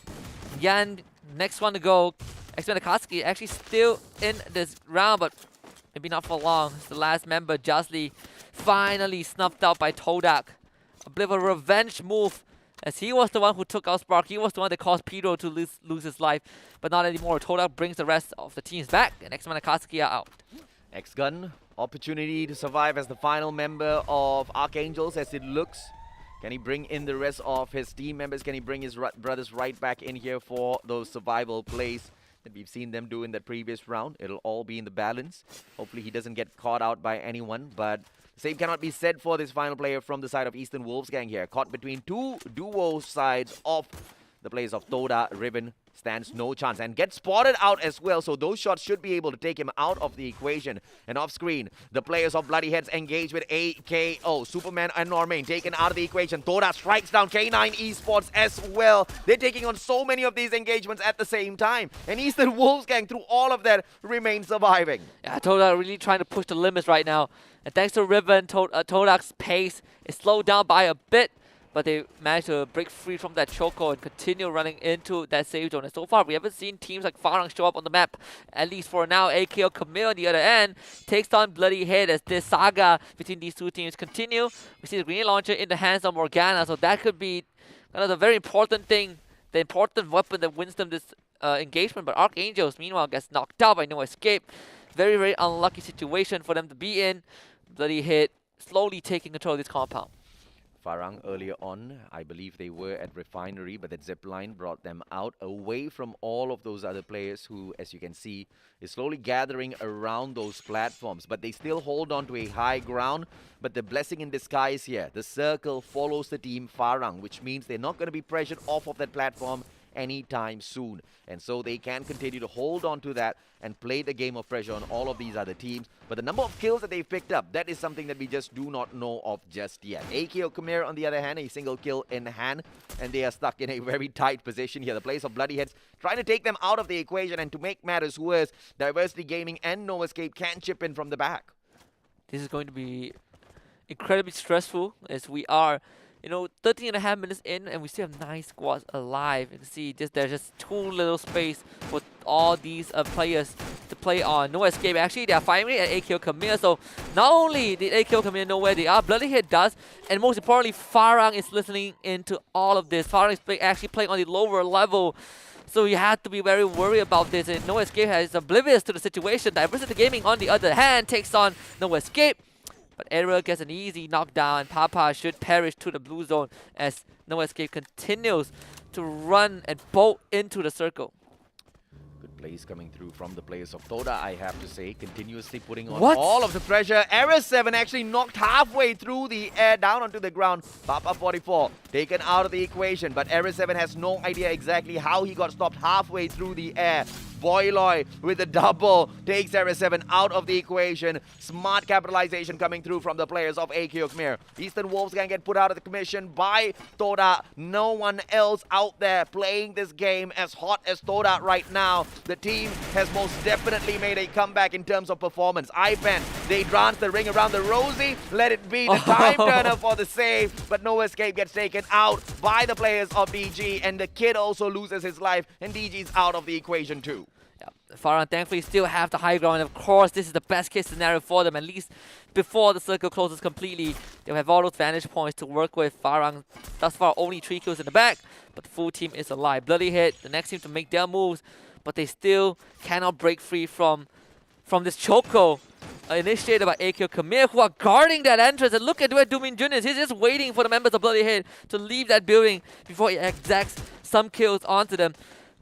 Yan, next one to go. X-Men Akatsuki actually still in this round, but maybe not for long. It's the last member, Jazly, finally snuffed out by Todak. a bit of a revenge move, as he was the one who took out Spark. He was the one that caused Pedro to lose his life, but not anymore. Todak brings the rest of the teams back, and X-Man and Katsuki are out. X-Gun, opportunity to survive as the final member of Archangels as it looks. Can he bring in the rest of his team members? Can he bring his brothers right back in here for those survival plays that we've seen them do in that previous round? It'll all be in the balance. Hopefully he doesn't get caught out by anyone, but the same cannot be said for this final player from the side of Eastern Wolves gang here. Caught between two duo sides of the players of Toda. Ribbon stands no chance and gets spotted out as well, so those shots should be able to take him out of the equation. And off screen, the players of Bloody Heads engage with AKO. Superman and Normain taken out of the equation. Toda strikes down K9 Esports as well. They're taking on so many of these engagements at the same time, and Eastern Wolves gang, through all of that, remain surviving. Yeah, Toda really trying to push the limits right now. And thanks to Ribbon, Todak's pace is slowed down by a bit, but they managed to break free from that choco and continue running into that save zone. And so far, we haven't seen teams like Farang show up on the map, at least for now. AKO Camille on the other end takes on Bloody Head as this saga between these two teams continue. We see the grenade launcher in the hands of Morgana, so that could be kind of the very important thing, the important weapon that wins them this engagement. But Archangels, meanwhile, gets knocked out by no escape. Very, very unlucky situation for them to be in. Bloody Head slowly taking control of this compound. Farang earlier on, I believe they were at Refinery, but that zipline brought them out away from all of those other players who, as you can see, is slowly gathering around those platforms. But they still hold on to a high ground. But the blessing in disguise here, the circle follows the team Farang, which means they're not going to be pressured off of that platform anytime soon. And so they can continue to hold on to that and play the game of pressure on all of these other teams. But the number of kills that they've picked up, that is something that we just do not know of just yet. AKO Khmer, on the other hand, a single kill in hand, and they are stuck in a very tight position here. The players of Bloody Heads trying to take them out of the equation, and to make matters worse, Diversity Gaming and No Escape can chip in from the back. This is going to be incredibly stressful, as we are 13.5 minutes in, and we still have 9 squads alive. You can see there's just too little space for all these players to play on. No escape. Actually, they are firing at AKO Khmer, so not only did AKO Khmer know where they are, Bloody Head does, and most importantly, Farang is listening into all of this. Farang is actually playing on the lower level, so you have to be very worried about this, and No Escape is oblivious to the situation. Diversity Gaming, on the other hand, takes on No Escape. But Ariel gets an easy knockdown, and Papa should perish to the blue zone as No Escape continues to run and bolt into the circle. Good plays coming through from the players of Toda, I have to say, continuously putting on What? all of the pressure. RS7 actually knocked halfway through the air down onto the ground. Papa 44 taken out of the equation, but RS7 has no idea exactly how he got stopped halfway through the air. Boyloy with the double takes RS7 out of the equation. Smart capitalization coming through from the players of AKO Khmer. Eastern Wolves can get put out of the commission by Toda. No one else out there playing this game as hot as Toda right now. The team has most definitely made a comeback in terms of performance. Ipan, they dance the ring around the rosy. Let it be the time turner for the save, but No Escape gets taken out by the players of DG, and the kid also loses his life, and DG's out of the equation too. Farang thankfully still have the high ground, and of course this is the best case scenario for them. At least before the circle closes completely, they'll have all those vantage points to work with. Farang thus far only 3 kills in the back, but the full team is alive. Bloody Head, the next team to make their moves, but they still cannot break free from this choco initiated by AKO Khmer, who are guarding that entrance. And look at where Doomin Jun is. He's just waiting for the members of Bloody Head to leave that building before he exacts some kills onto them.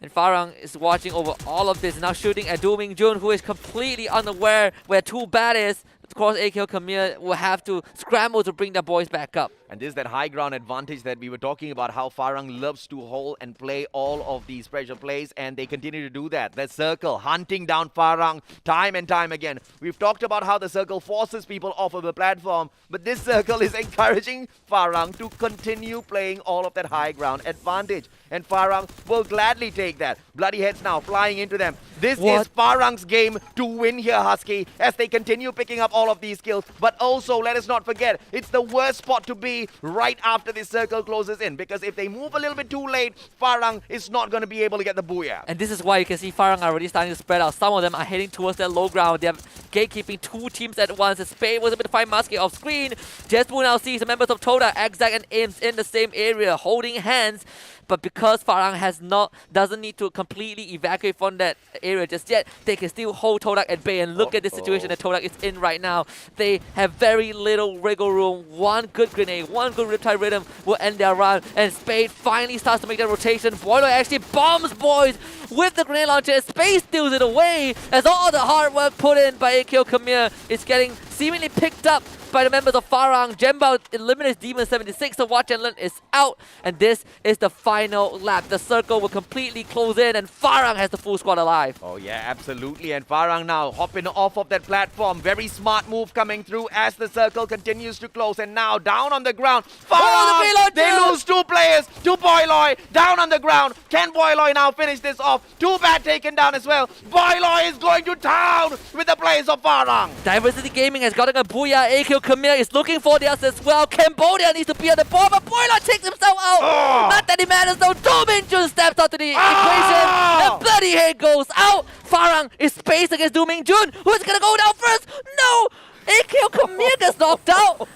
And Farang is watching over all of this, now shooting at Dooming Jun, who is completely unaware where 2Bad is. Of course, AKO Khmer will have to scramble to bring their boys back up. And this is that high ground advantage that we were talking about, how Farang loves to hold and play all of these pressure plays, and they continue to do that. The circle hunting down Farang time and time again. We've talked about how the circle forces people off of the platform, but this circle is encouraging Farang to continue playing all of that high ground advantage. And Farang will gladly take that. Bloody Heads now flying into them. This is Farang's game to win here, Husky, as they continue picking up all of these kills. But also, let us not forget, it's the worst spot to be right after this circle closes in. Because if they move a little bit too late, Farang is not going to be able to get the booyah. And this is why you can see Farang are already starting to spread out. Some of them are heading towards their low ground. They're gatekeeping two teams at once. Spade was able to find Muskie off screen. Jesbu now sees the members of Toda, Exact and Imps in the same area, holding hands. But because Farang doesn't need to completely evacuate from that area just yet, they can still hold Todak at bay. And look at the situation that Todak is in right now. They have very little wriggle room. One good grenade, one good Riptide Rhythm will end their run. And Spade finally starts to make that rotation. Boiler actually bombs boys with the grenade launcher. Spade steals it away as all the hard work put in by AKO Khmer is getting seemingly picked up by the members of Farang. Jembao eliminates Demon 76, so Watch and Learn is out. And this is the final lap. The circle will completely close in and Farang has the full squad alive. Oh yeah, absolutely. And Farang now hopping off of that platform. Very smart move coming through as the circle continues to close. And now down on the ground. Farang! They lose two players to Boiloy. Down on the ground. Can Boiloy now finish this off? Too bad taken down as well. Boiloy is going to town with the players of Farang. Diversity Gaming has gotten a booyah. AKO Khmer is looking for theirs as well. Cambodia needs to be on the board, but Boiler takes himself out. Not that it matters though. Do Minjun steps out to the equation. The bloody head goes out. Farang is spaced against Do Mingjun. Who's gonna go down first? No! AKO Khmer gets knocked out.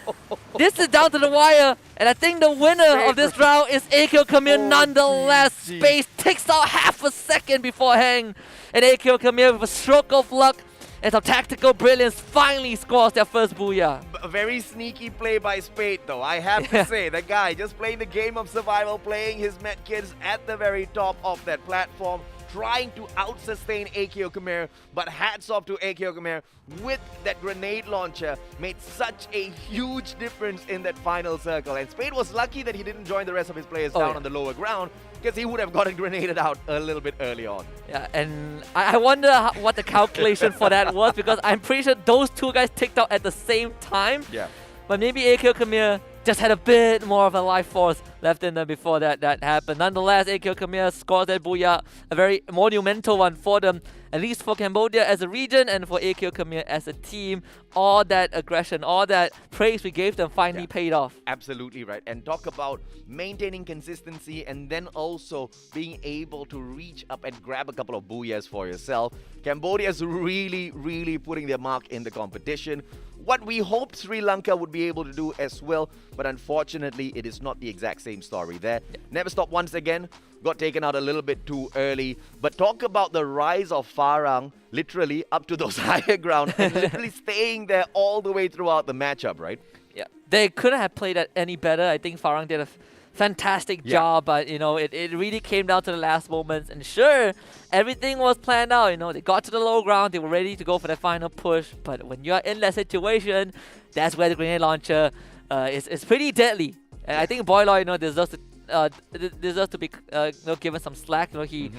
This is down to the wire. And I think the winner of this round is AKO Khmer nonetheless. Space takes out half a second before Hang. And AKO Khmer with a stroke of luck and some tactical brilliance finally scores their first booyah. A very sneaky play by Spade though, I have to say. The guy just playing the game of survival, playing his med kids at the very top of that platform, trying to out-sustain AKO Khmer, but hats off to AKO Khmer with that grenade launcher, made such a huge difference in that final circle. And Spade was lucky that he didn't join the rest of his players down on the lower ground, because he would have gotten grenaded out a little bit early on. Yeah, and I wonder what the calculation for that was, because I'm pretty sure those two guys ticked out at the same time. Yeah. But maybe AKO Khmer just had a bit more of a life force left in them before that happened. Nonetheless, AKO Khmer scores that booyah, a very monumental one for them, at least for Cambodia as a region and for AKO Khmer as a team. All that aggression, all that praise we gave them finally paid off. Absolutely right. And talk about maintaining consistency and then also being able to reach up and grab a couple of booyahs for yourself. Cambodia's really, really putting their mark in the competition. What we hoped Sri Lanka would be able to do as well, but unfortunately it is not the exact same story there. Never Stop once again got taken out a little bit too early. But talk about the rise of Farang, literally up to those higher ground and literally staying there all the way throughout the matchup, right? Yeah, they couldn't have played that any better. I think Farang did a fantastic job, but you know, it really came down to the last moments. And sure, everything was planned out. You know, they got to the low ground, they were ready to go for the final push. But when you're in that situation, that's where the grenade launcher is pretty deadly. And I think Boiloy, you know, deserves to be given some slack. You know, he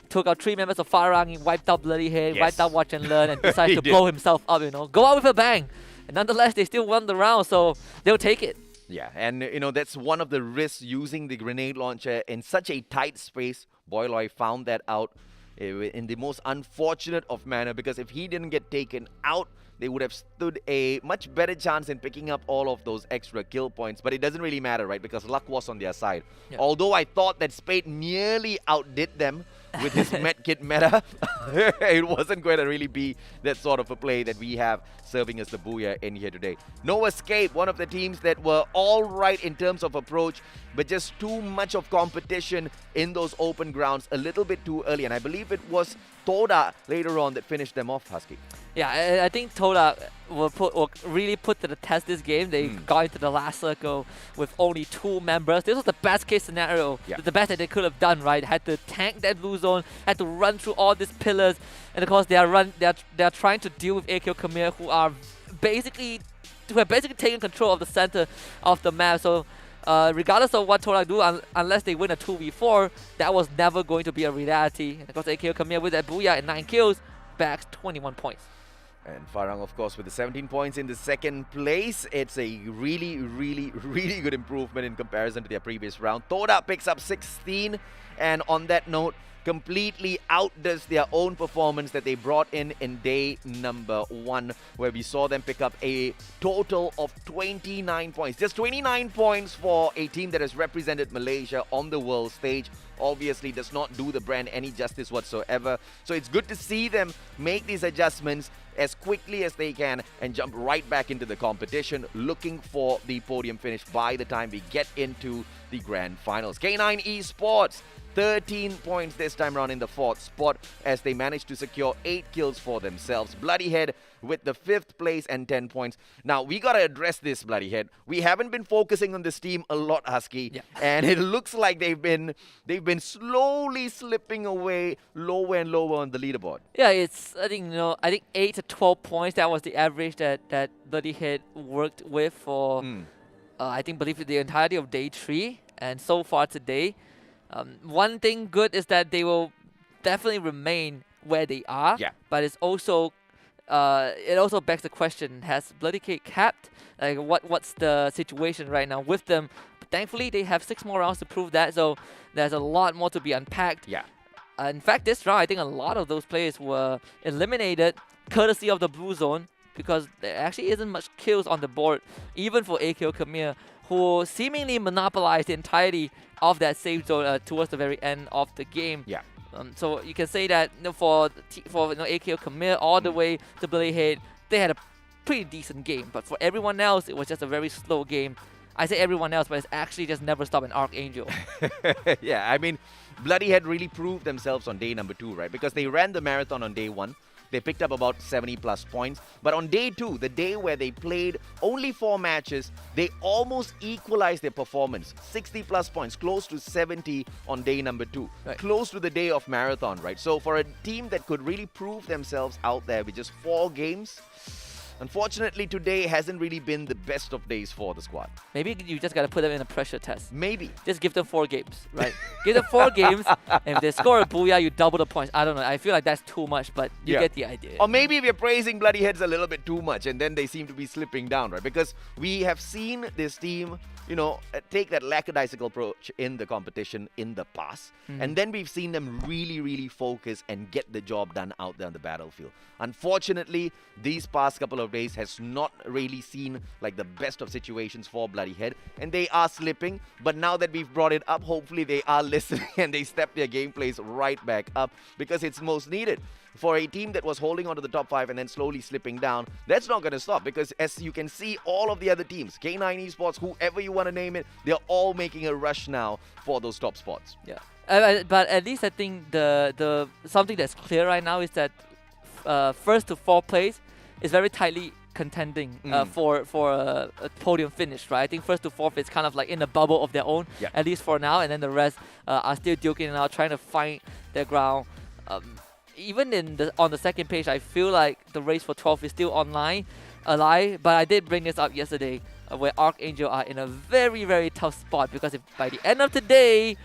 took out 3 members of Farang, he wiped out Bloody Head, wiped out Watch and Learn, and decided to blow himself up. You know, go out with a bang. And nonetheless, they still won the round, so they'll take it. Yeah, and you know, that's one of the risks using the grenade launcher in such a tight space. Boiloy found that out in the most unfortunate of manner, because if he didn't get taken out, they would have stood a much better chance in picking up all of those extra kill points. But it doesn't really matter, right? Because luck was on their side. Yeah. Although I thought that Spade nearly outdid them with his medkit meta, it wasn't going to really be that sort of a play that we have serving as the booyah in here today. No Escape, one of the teams that were all right in terms of approach, but just too much of competition in those open grounds a little bit too early. And I believe it was Toda later on that finished them off, Husky. Yeah, I think Toda will really put to the test this game. They got into the last circle with only 2 members. This was the best case scenario, the best that they could have done, right? Had to tank that blue zone, had to run through all these pillars, and of course they are trying to deal with AKO Khmer, who have basically taken control of the center of the map. So regardless of what Toda do, unless they win a 2v4, that was never going to be a reality. And of course AKO Khmer with that booyah and 9 kills, bags 21 points. And Farang, of course, with the 17 points in the second place. It's a really, really, really good improvement in comparison to their previous round. Toda picks up 16. And on that note, completely outdoes their own performance that they brought in day number 1, where we saw them pick up a total of 29 points. Just 29 points for a team that has represented Malaysia on the world stage. Obviously does not do the brand any justice whatsoever. So it's good to see them make these adjustments as quickly as they can and jump right back into the competition, looking for the podium finish by the time we get into the grand finals. K9 Esports, 13 points this time around in the 4th spot as they managed to secure 8 kills for themselves. Bloodyhead with the 5th place and 10 points. Now, we got to address this, Bloodyhead. We haven't been focusing on this team a lot, Husky, and it looks like they've been slowly slipping away lower and lower on the leaderboard. Yeah, it's I think 8 to 12 points. That was the average that Bloodyhead worked with for I believe the entirety of day 3, and so far today. One thing good is that they will definitely remain where they are. Yeah. But it's also it also begs the question: has Bloodyhead capped? Like, what's the situation right now with them? But thankfully, they have 6 more rounds to prove that. So there's a lot more to be unpacked. Yeah. In fact, this round, I think a lot of those players were eliminated courtesy of the blue zone, because there actually isn't much kills on the board, even for AKO Khmer, who seemingly monopolized the entirety of that safe zone towards the very end of the game. Yeah. So you can say that for AKO Khmer all the way to Bloodyhead, they had a pretty decent game. But for everyone else, it was just a very slow game. I say everyone else, but it's actually just never stopped an Archangel. Yeah, I mean, Bloodyhead really proved themselves on day number 2, right? Because they ran the marathon on day 1. They picked up about 70 plus points. But on day 2, the day where they played only 4 matches, they almost equalized their performance. 60 plus points, close to 70 on day number 2. Right. Close to the day of marathon, right? So for a team that could really prove themselves out there with just 4 games, unfortunately, today hasn't really been the best of days for the squad. Maybe you just got to put them in a pressure test. Maybe. Just give them 4 games, right? Give them 4 games, and if they score a booyah, you double the points. I don't know. I feel like that's too much, but you get the idea. Or maybe we're praising Bloodyheads a little bit too much, and then they seem to be slipping down, right? Because we have seen this team, take that lackadaisical approach in the competition in the past. And then we've seen them really, really focus and get the job done out there on the battlefield. Unfortunately, these past couple of days has not really seen like the best of situations for Bloodyhead, and they are slipping. But now that we've brought it up, hopefully they are listening and they step their gameplays right back up, because it's most needed. For a team that was holding on to the top 5 and then slowly slipping down, that's not going to stop, because as you can see, all of the other teams, K9 Esports, whoever you want to name it, they're all making a rush now for those top spots. Yeah. But at least I think the something that's clear right now is that first to 4th place is very tightly contending for a podium finish, right? I think first to 4th is kind of like in a bubble of their own, at least for now, and then the rest are still duking it out, trying to find their ground. Even on the second page, I feel like the race for 12th is still alive, but I did bring this up yesterday, where Archangel are in a very, very tough spot, because if by the end of today,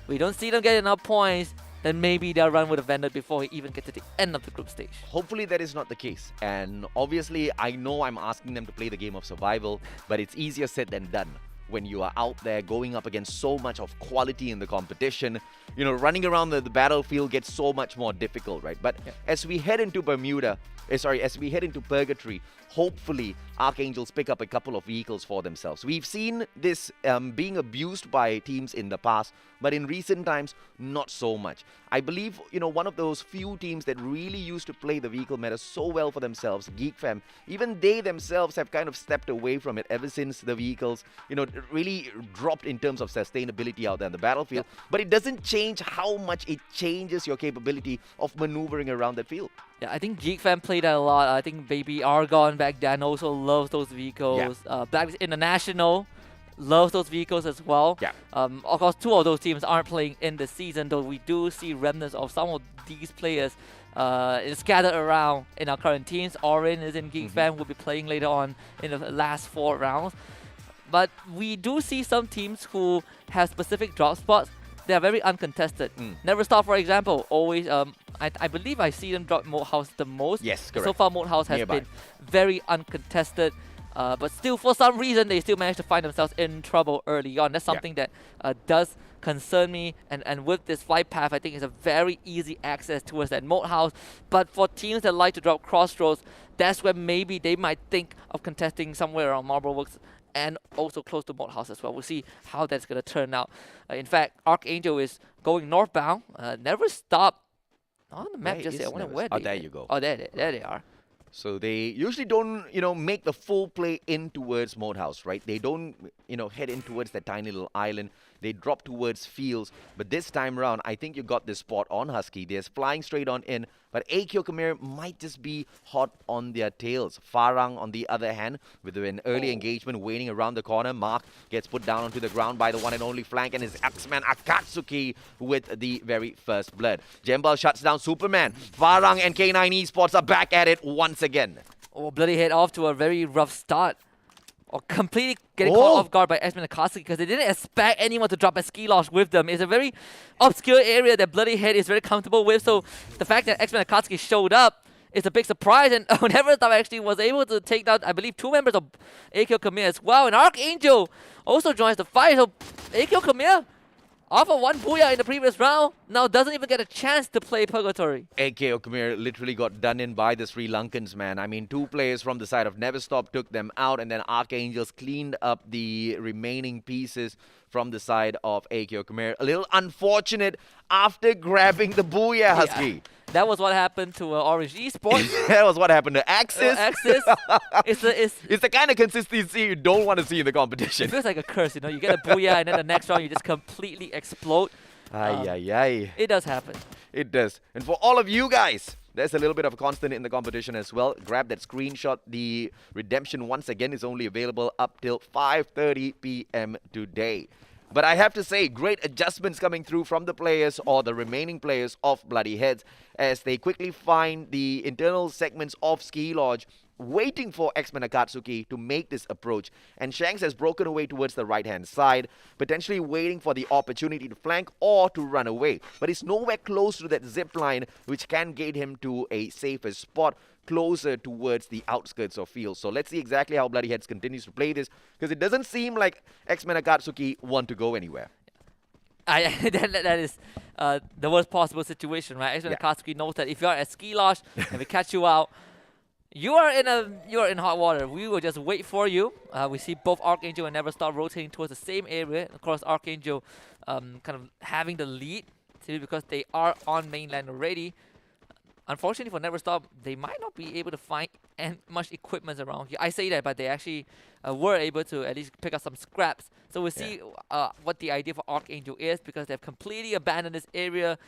we don't see them get enough points, then maybe their run would have ended before we even get to the end of the group stage. Hopefully that is not the case. And obviously, I know I'm asking them to play the game of survival, but it's easier said than done when you are out there going up against so much of quality in the competition. Running around the battlefield gets so much more difficult, right? But as we head into as we head into Purgatory, hopefully Archangels pick up a couple of vehicles for themselves. We've seen this being abused by teams in the past, but in recent times, not so much. I believe, one of those few teams that really used to play the vehicle meta so well for themselves, GeekFam, even they themselves have kind of stepped away from it ever since the vehicles, really dropped in terms of sustainability out there on the battlefield. But it doesn't change how much it changes your capability of maneuvering around that field. Yeah, I think GeekFam played that a lot. I think Baby Argon back then also loves those vehicles. Black International loves those vehicles as well. Yeah. Of course, 2 of those teams aren't playing in the season, though we do see remnants of some of these players scattered around in our current teams. Orin is in GeekFam, will be playing later on in the last 4 rounds. But we do see some teams who have specific drop spots. They are very uncontested. Never Stop, for example, always, I believe I see them drop Mode House the most. Yes, correct. So far, Mode House has been very uncontested. But still, for some reason, they still managed to find themselves in trouble early on. That's something that does concern me. And with this flight path, I think it's a very easy access towards that moat house. But for teams that like to drop crossroads, that's where maybe they might think of contesting somewhere around Marble Works and also close to moat house as well. We'll see how that's going to turn out. In fact, Archangel is going northbound. Never stop on the map just yet. I wonder where Oh, there you go. Oh, there they are. So they usually don't, make the full play in towards Moat House, right? They don't, head in towards that tiny little island. They drop towards fields. But this time around, I think you got this spot on Husky. They're flying straight on in. But AQ Khmer might just be hot on their tails. Farang, on the other hand, with an early engagement waiting around the corner. Mark gets put down onto the ground by the one and only flank, and his X-Man Akatsuki with the very first blood. Jembal shuts down Superman. Farang and K9 Esports are back at it once again. Oh, bloody head off to a very rough start. Or completely getting caught off guard by X-Men Akatsuki because they didn't expect anyone to drop a ski launch with them. It's a very obscure area that Bloody Head is very comfortable with. So the fact that X-Men Akatsuki showed up is a big surprise. And Neverstop actually was able to take down, I believe, 2 members of AQ Khmer as well. And Archangel also joins the fight. So AQ Khmer, off of 1 booyah in the previous round, now doesn't even get a chance to play Purgatory. AKO Khmer literally got done in by the Sri Lankans, man. I mean, 2 players from the side of Neverstop took them out, and then Archangels cleaned up the remaining pieces from the side of AKO Khmer. A little unfortunate after grabbing the booyah, Husky. Yeah. That was what happened to Orange Esports. That was what happened to Axis. Axis. It's the kind of consistency you don't want to see in the competition. It feels like a curse, you get a booyah and then the next round you just completely explode. It does happen. It does. And for all of you guys, there's a little bit of a constant in the competition as well. Grab that screenshot. The redemption, once again, is only available up till 5:30 p.m. today. But I have to say, great adjustments coming through from the players or the remaining players of Bloody Heads as they quickly find the internal segments of Ski Lodge, waiting for X-Men Akatsuki to make this approach. And Shanks has broken away towards the right-hand side, potentially waiting for the opportunity to flank or to run away. But he's nowhere close to that zip line, which can get him to a safer spot, closer towards the outskirts of field. So let's see exactly how Bloody Heads continues to play this, because it doesn't seem like X-Men Akatsuki want to go anywhere. That is the worst possible situation, right? X-Men Akatsuki knows that if you are at Ski Lodge and we catch you out, you are in hot water. We will just wait for you. We see both Archangel and Neverstop rotating towards the same area. Of course, Archangel kind of having the lead simply because they are on mainland already. Unfortunately for Neverstop, they might not be able to find much equipment around here. I say that, but they actually were able to at least pick up some scraps. So we'll see what the idea for Archangel is, because they've completely abandoned this area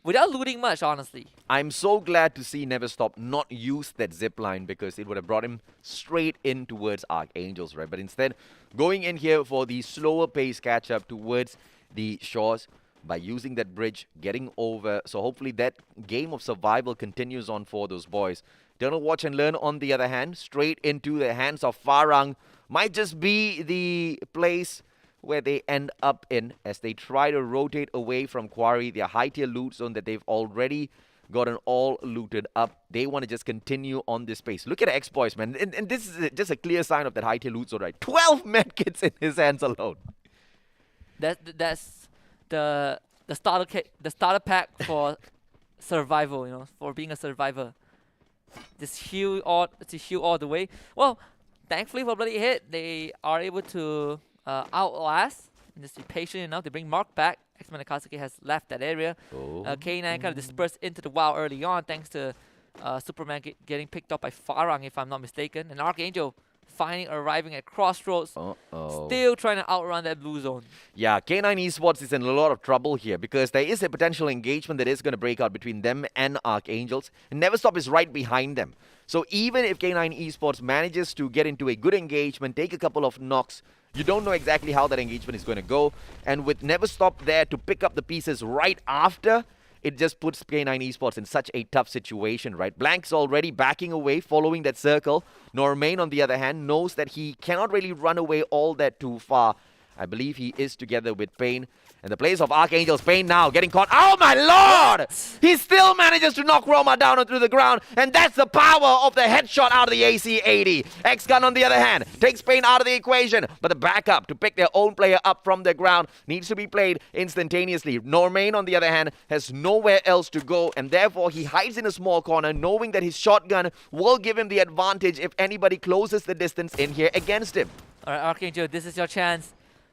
without looting much, honestly. I'm so glad to see Neverstop not use that zip line, because it would have brought him straight in towards Archangels, right? But instead, going in here for the slower pace catch-up towards the shores by using that bridge, getting over. So hopefully that game of survival continues on for those boys. Eternal Watch and Learn, on the other hand, straight into the hands of Farang, might just be the place where they end up in as they try to rotate away from Quarry, their high-tier loot zone that they've already gotten all looted up. They want to just continue on this pace. Look at X-Boys, man. And this is just a clear sign of that high-tier loot zone, right? 12 medkits in his hands alone. That's the starter pack for survival, for being a survivor. Just heal all the way. Well, thankfully for Bloody Head, they are able to outlast and just be patient enough to bring Mark back. X-Men Akatsuki has left that area. K9 kind of dispersed into the wild early on, thanks to Superman getting picked up by Farang, if I'm not mistaken. And Archangel arriving at Crossroads, still trying to outrun that blue zone. Yeah, K9 Esports is in a lot of trouble here, because there is a potential engagement that is going to break out between them and Archangels. And Neverstop is right behind them. So even if K9 Esports manages to get into a good engagement, take a couple of knocks, you don't know exactly how that engagement is going to go. And with Neverstop there to pick up the pieces right after, it just puts K9 Esports in such a tough situation, right? Blank's already backing away, following that circle. Normain, on the other hand, knows that he cannot really run away all that too far. I believe he is together with Pain. And the players of Archangel's Pain now getting caught. Oh my lord! He still manages to knock Roma down onto the ground. And that's the power of the headshot out of the AC-80. X-Gun on the other hand takes Pain out of the equation. But the backup to pick their own player up from the ground needs to be played instantaneously. Normain on the other hand has nowhere else to go. And therefore he hides in a small corner knowing that his shotgun will give him the advantage if anybody closes the distance in here against him. Alright, Archangel, this is your chance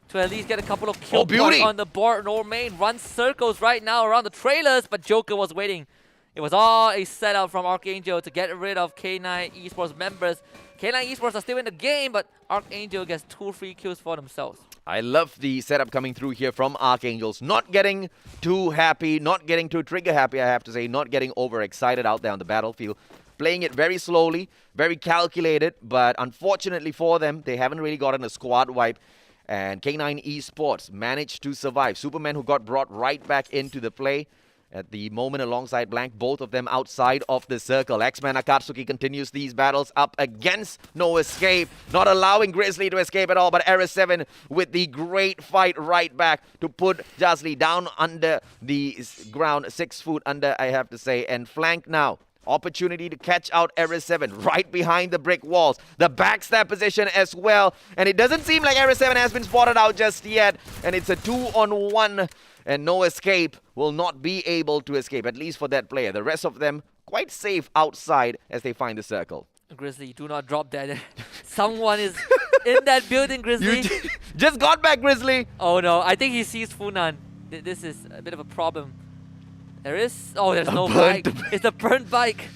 to at least get a couple of kill beauty. points on the board. Normain runs circles right now around the trailers, but Joker was waiting. It was all a setup from Archangel to get rid of K9 Esports members. K9 Esports are still in the game, but Archangel gets 2 free kills for themselves. I love the setup coming through here from Archangels. Not getting too happy, not getting too trigger happy, I have to say. Not getting overexcited out there on the battlefield. Playing it very slowly, very calculated, but unfortunately for them, they haven't really gotten a squad wipe. And K9 Esports managed to survive. Superman, who got brought right back into the play at the moment alongside Blank, both of them outside of the circle. X-Man Akatsuki continues these battles up against No Escape, not allowing Grizzly to escape at all, but RS7 with the great fight right back to put Jazly down under the ground, 6 foot under, I have to say, and Flank now. Opportunity to catch out RS7 right behind the brick walls. The backstab position as well. And it doesn't seem like RS7 has been spotted out just yet. And it's a 2-on-1. And No Escape will not be able to escape, at least for that player. The rest of them quite safe outside as they find the circle. Grizzly, do not drop that. Someone is in that building, Grizzly. You just got back, Grizzly. Oh no, I think he sees Funan. This is a bit of a problem. There is... Oh, there's no bike. It's a burnt bike.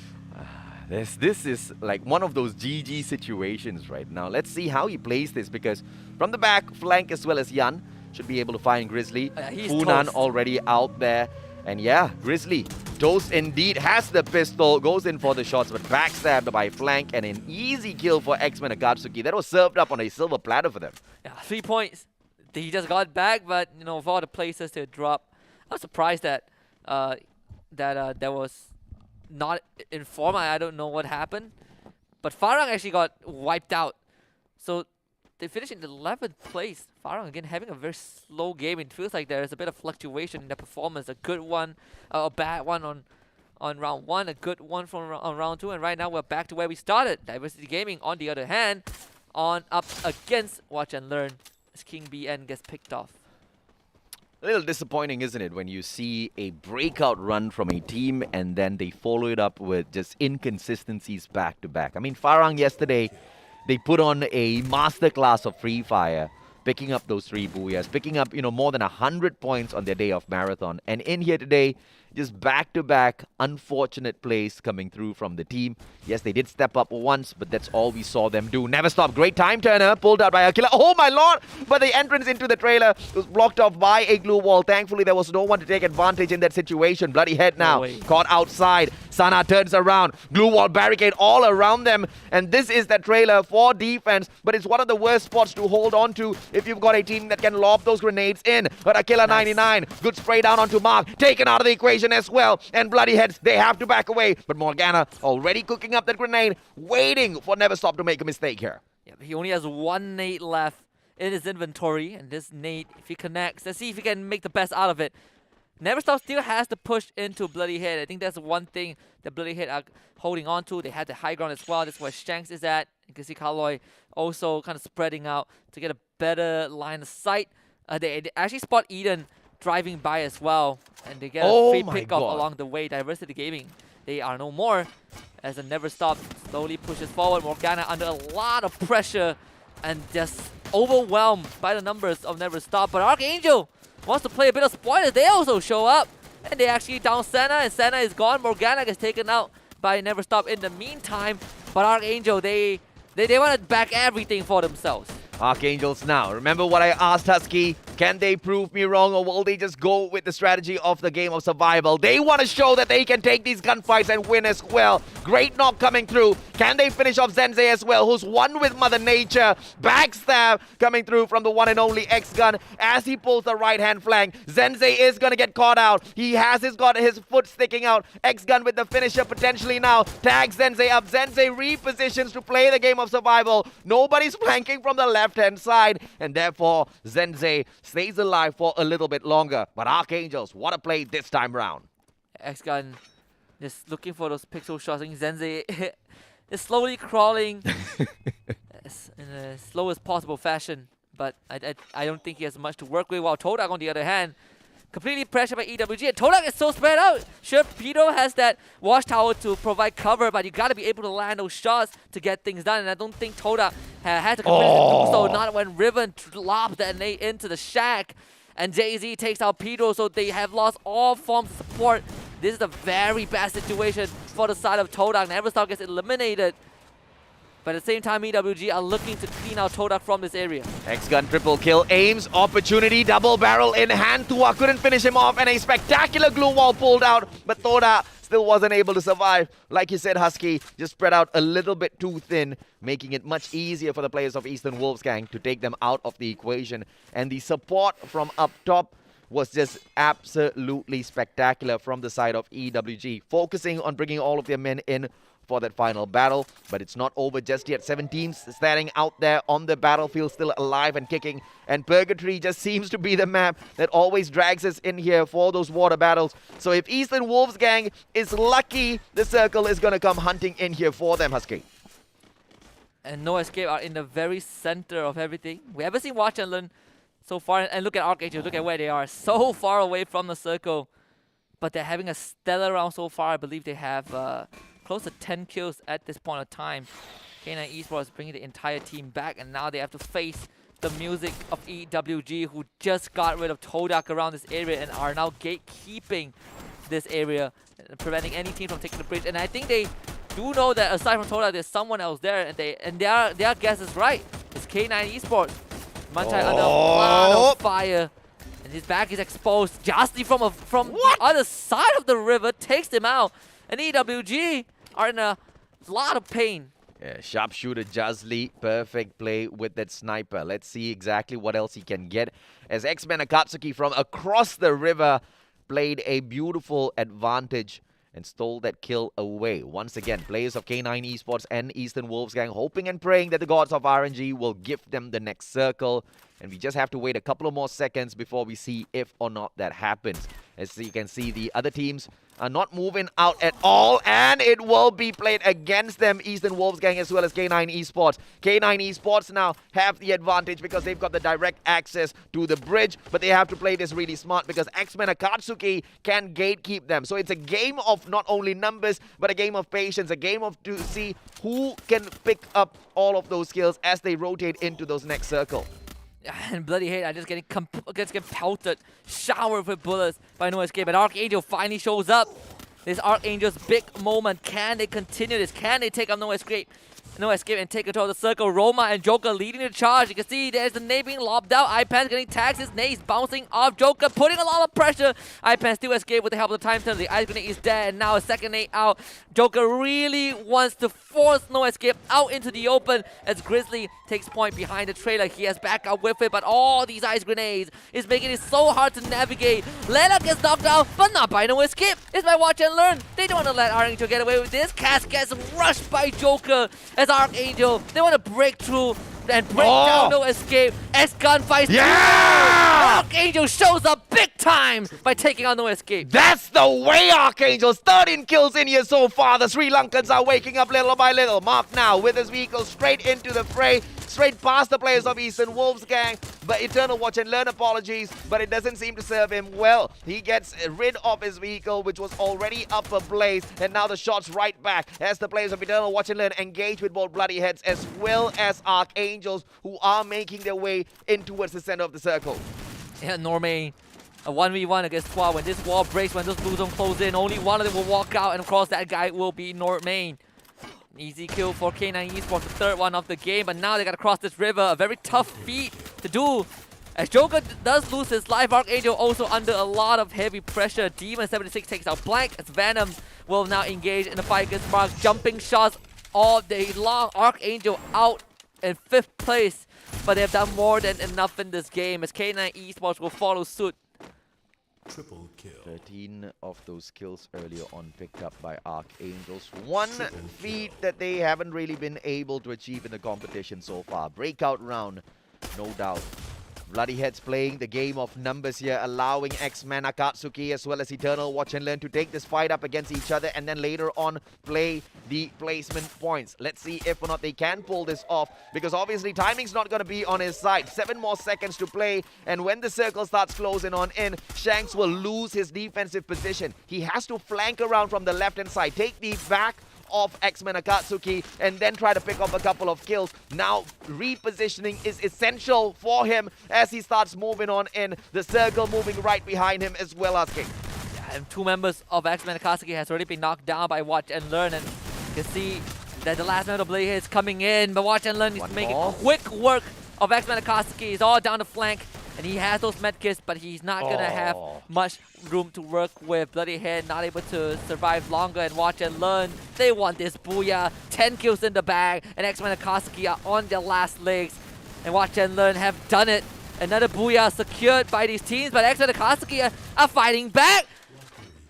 This is like one of those GG situations right now. Let's see how he plays this, because from the back, Flank as well as Yan should be able to find Grizzly. Funan toast. already out there. And yeah, Grizzly, toast indeed, has the pistol, goes in for the shots, but backstabbed by Flank, and an easy kill for X-Men Akatsuki. That was served up on a silver platter for them. Yeah, 3 points. He just got back, but you know, for all the places to drop, I was surprised that that was not informed. I don't know what happened, but Farang actually got wiped out. So they finished in 11th place. Farang again having a very slow game. It feels like there is a bit of fluctuation in their performance. A good one, a bad one on round 1, a good one on round 2, and right now we're back to where we started. Diversity Gaming, on the other hand, on up against Watch and Learn as King BN gets picked off. A little disappointing, isn't it, when you see a breakout run from a team and then they follow it up with just inconsistencies back to back. I mean, Farang yesterday, they put on a masterclass of Free Fire, picking up those 3 booyahs, picking up, you know, more than 100 points on their day of marathon. And in here today, just back-to-back unfortunate plays coming through from the team. Yes, they did step up once, but that's all we saw them do. Never stop. Great time turner, pulled out by Akila. Oh my lord! But the entrance into the trailer was blocked off by a glue wall. Thankfully, there was no one to take advantage in that situation. Bloody head now. Caught outside. Sana turns around. Glue wall barricade all around them. And this is the trailer for defense, but it's one of the worst spots to hold on to if you've got a team that can lob those grenades in. But Akila 99, good spray down onto Mark. Taken out of the equation as well, and Bloody Heads, they have to back away, but Morgana already cooking up that grenade, waiting for Never Stop to make a mistake here. Yeah, he only has 1 nade left in his inventory, and this nade, if he connects, let's see if he can make the best out of it. Never Stop still has to push into Bloody Head. I think that's one thing that Bloody Head are holding on to. They had the high ground as well. That's where Shanks is at. You can see Kaloy also kind of spreading out to get a better line of sight. They actually spot Eden driving by as well, and they get a free pick-off along the way. Diversity Gaming, they are no more, as a Never Stop slowly pushes forward. Morgana under a lot of pressure and just overwhelmed by the numbers of Never Stop. But Archangel wants to play a bit of spoiler. They also show up, and they actually down Senna, and Senna is gone. Morgana gets taken out by Never Stop in the meantime. But Archangel, they want to back everything for themselves. Archangels now. Remember what I asked Husky? Can they prove me wrong, or will they just go with the strategy of the game of survival? They want to show that they can take these gunfights and win as well. Great knock coming through. Can they finish off Zenzei as well, who's one with Mother Nature? Backstab coming through from the one and only X-Gun as he pulls the right-hand flank. Zenzei is going to get caught out. He has got his foot sticking out. X-Gun with the finisher potentially now. Tags Zenzei up. Zenzei repositions to play the game of survival. Nobody's flanking from the left-hand side, and therefore Zenzei stays alive for a little bit longer. But Archangels, what a play this time round. X-Gun just looking for those pixel shots. I think Zenzei is slowly crawling in the slowest possible fashion. But I don't think he has much to work with. While Todak, on the other hand, completely pressured by EWG. And Todak is so spread out. Sure, Pito has that watchtower to provide cover, but you got to be able to land those shots to get things done. And I don't think Todak had the capacity to do so. Not when Riven lobs that nade into the shack. And Jay-Z takes out Pito, so they have lost all forms of support. This is a very bad situation for the side of Todak. Neverstar gets eliminated. But at the same time, EWG are looking to clean out Todak from this area. X-Gun triple kill, aims, opportunity, double barrel in hand. Tua couldn't finish him off, and a spectacular glue wall pulled out. But Toda still wasn't able to survive. Like you said, Husky, just spread out a little bit too thin, making it much easier for the players of Eastern Wolves Gang to take them out of the equation. And the support from up top was just absolutely spectacular from the side of EWG, focusing on bringing all of their men in for that final battle. But it's not over just yet. 7 teams standing out there on the battlefield, still alive and kicking. And Purgatory just seems to be the map that always drags us in here for those water battles. So if Eastern Wolves Gang is lucky, the circle is going to come hunting in here for them, Husky. And No Escape are in the very center of everything. We haven't seen Watch and Learn so far. And look at Archangel, look at where they are. So far away from the circle. But they're having a stellar round so far. I believe they have close to 10 kills at this point of time. K9 Esports bringing the entire team back, and now they have to face the music of EWG, who just got rid of Todak around this area and are now gatekeeping this area, preventing any team from taking the bridge. And I think they do know that aside from Todak, there's someone else there, and their guess is right. It's K9 Esports. Manchai under a lot of fire. And his back is exposed. Justy from the other side of the river takes him out. And EWG are in a lot of pain. Yeah, sharpshooter Jazli, perfect play with that sniper. Let's see exactly what else he can get. As X-Men Akatsuki from across the river played a beautiful advantage and stole that kill away. Once again, players of K9 Esports and Eastern Wolves Gang hoping and praying that the gods of RNG will give them the next circle. And we just have to wait a couple of more seconds before we see if or not that happens. As you can see, the other teams are not moving out at all, and it will be played against them, Eastern Wolves Gang as well as K9 Esports. K9 Esports now have the advantage because they've got the direct access to the bridge, but they have to play this really smart because X-Men Akatsuki can gatekeep them. So it's a game of not only numbers, but a game of patience, a game of to see who can pick up all of those skills as they rotate into those next circle. And Bloody Hate are just getting pelted, showered with bullets by No Escape. And Archangel finally shows up. This Archangel's big moment. Can they continue this? Can they take on No Escape? No Escape and take control of the circle. Roma and Joker leading the charge. You can see there's the nade being lobbed out. Ipan's getting tagged. His nade's bouncing off Joker, putting a lot of pressure. Ipan still escaped with the help of the time turner. The ice grenade is dead, and now a second nade out. Joker really wants to force No Escape out into the open as Grizzly takes point behind the trailer. He has back up with it, but all these ice grenades is making it so hard to navigate. Lela gets knocked out, but not by No Escape. It's by Watch and Learn. They don't want to let Archangel get away with this. Cass gets rushed by Joker as Archangel. They want to break through and break down No Escape. S-Gun fights. Yeah! Archangel shows up big time by taking on No Escape. That's the way, Archangels. 13 kills in here so far. The Sri Lankans are waking up little by little. Mark now with his vehicle straight into the fray, straight past the players of Eastern Wolves Gang. But Eternal Watch and Learn apologies, but it doesn't seem to serve him well. He gets rid of his vehicle, which was already up ablaze, and now the shot's right back as the players of Eternal Watch and Learn engage with both Bloody Heads as well as Archangels, who are making their way in towards the center of the circle. Yeah, Normain, a 1v1 against Twa. When this wall breaks, when those blue zone close in, only one of them will walk out, and of course that guy will be Normain. Easy kill for K9 Esports, the third one of the game, but now they gotta cross this river. A very tough feat to do. As Joker does lose his life, Archangel also under a lot of heavy pressure. Demon 76 takes out Blank as Venom will now engage in the fight against Mark. Jumping shots all day long. Archangel out in 5th place, but they've done more than enough in this game as K9 Esports will follow suit. Triple kill. 13 of those kills earlier on picked up by Archangels. One feat that they haven't really been able to achieve in the competition so far. Breakout round, no doubt. Bloody Heads playing the game of numbers here, allowing X-Man Akatsuki as well as Eternal Watch and Learn to take this fight up against each other and then later on play the placement points. Let's see if or not they can pull this off, because obviously timing's not going to be on his side. 7 more seconds to play, and when the circle starts closing on in, Shanks will lose his defensive position. He has to flank around from the left-hand side, take the back of X-Men Akatsuki and then try to pick up a couple of kills. Now repositioning is essential for him as he starts moving on in. The circle moving right behind him as well as King. Yeah, and 2 members of X-Men Akatsuki has already been knocked down by Watch and Learn, and you can see that the last metal blade is coming in, but Watch and Learn is making quick work of X-Men Akatsuki. He's all down the flank, and he has those medkits, but he's not gonna have much room to work with. Bloody Head not able to survive longer, and Watch and Learn, they want this booyah. 10 kills in the bag, and X-Men Akatsuki are on their last legs, and Watch and Learn have done it. Another booyah secured by these teams, but X-Men Akatsuki are fighting back.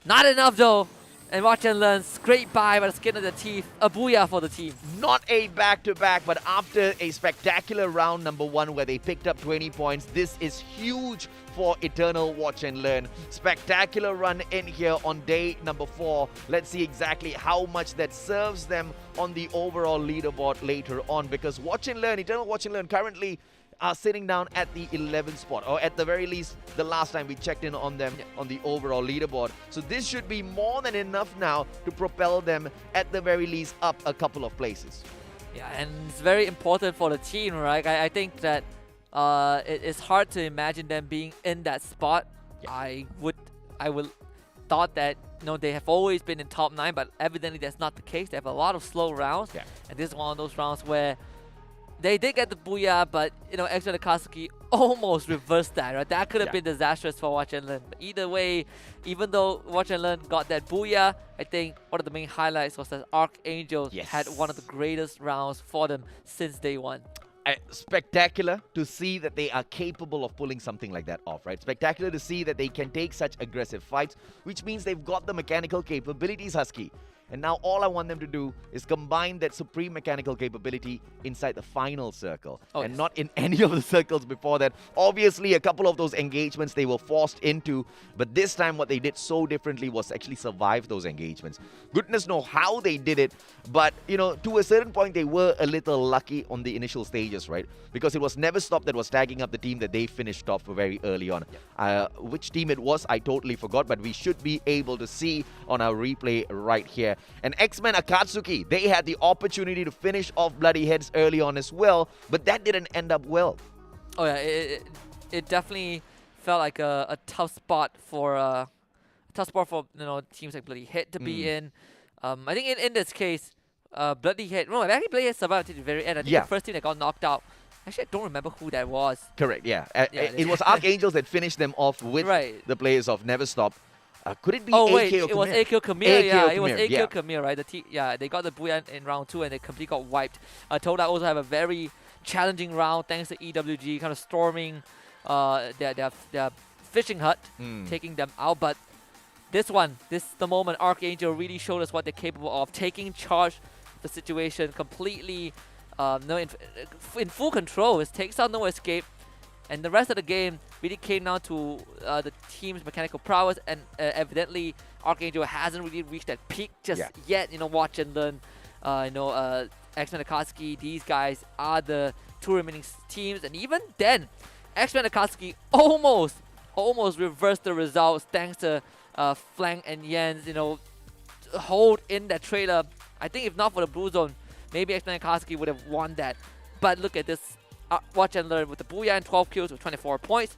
Not enough though. And Watch and Learn scraped by the skin of the teeth. A booyah for the team. Not a back-to-back, but after a spectacular round number 1 where they picked up 20 points, this is huge for Eternal Watch and Learn. Spectacular run in here on day number 4. Let's see exactly how much that serves them on the overall leaderboard later on, because Watch and Learn, Eternal Watch and Learn currently are sitting down at the 11th spot, or at the very least the last time we checked in on them on the overall leaderboard. So this should be more than enough now to propel them at the very least up a couple of places. Yeah, and it's very important for the team, right? I think that it's hard to imagine them being in that spot. Yeah. I would thought that they have always been in top 9, but evidently that's not the case. They have a lot of slow rounds, and this is one of those rounds where they did get the booyah, but X-Men Akatsuki almost reversed that, right? That could have been disastrous for Watch and Learn. But either way, even though Watch and Learn got that booyah, I think one of the main highlights was that Archangel had one of the greatest rounds for them since day 1. Spectacular to see that they are capable of pulling something like that off, right? Spectacular to see that they can take such aggressive fights, which means they've got the mechanical capabilities, Husky. And now all I want them to do is combine that supreme mechanical capability inside the final circle. And not in any of the circles before that. Obviously, a couple of those engagements they were forced into. But this time what they did so differently was actually survive those engagements. Goodness knows how they did it. But, to a certain point, they were a little lucky on the initial stages, right? Because it was Never Stop that was tagging up the team that they finished off very early on. Which team it was, I totally forgot. But we should be able to see on our replay right here. And X-Men Akatsuki, they had the opportunity to finish off Bloody Heads early on as well, but that didn't end up well. Oh yeah, it definitely felt like a tough spot for teams like Bloody Head to be in. I think in this case, Bloody Head, actually Bloody Head survived to the very end. I think the first team that got knocked out. Actually, I don't remember who that was. Correct, yeah. It was Archangels that finished them off with the players of Never Stop. Could it be AK or it was Khmer? AK or Khmer, it was AK or Khmer, right? They got the booyah in round 2 and they completely got wiped. Toda also have a very challenging round thanks to EWG kind of storming their fishing hut, taking them out. But this is the moment Archangel really showed us what they're capable of, taking charge of the situation completely, in full control. It takes out no escape. And the rest of the game really came down to the team's mechanical prowess, and evidently Archangel hasn't really reached that peak just yet. Watch and Learn, X-Men Akatsuki, these guys are the 2 remaining teams, and even then, X-Men Akatsuki almost reversed the results thanks to Flank and Yen's, hold in that trailer. I think if not for the Blue Zone, maybe X-Men Akatsuki would have won that. But look at this. Watch and Learn with the booyah and 12 kills with 24 points.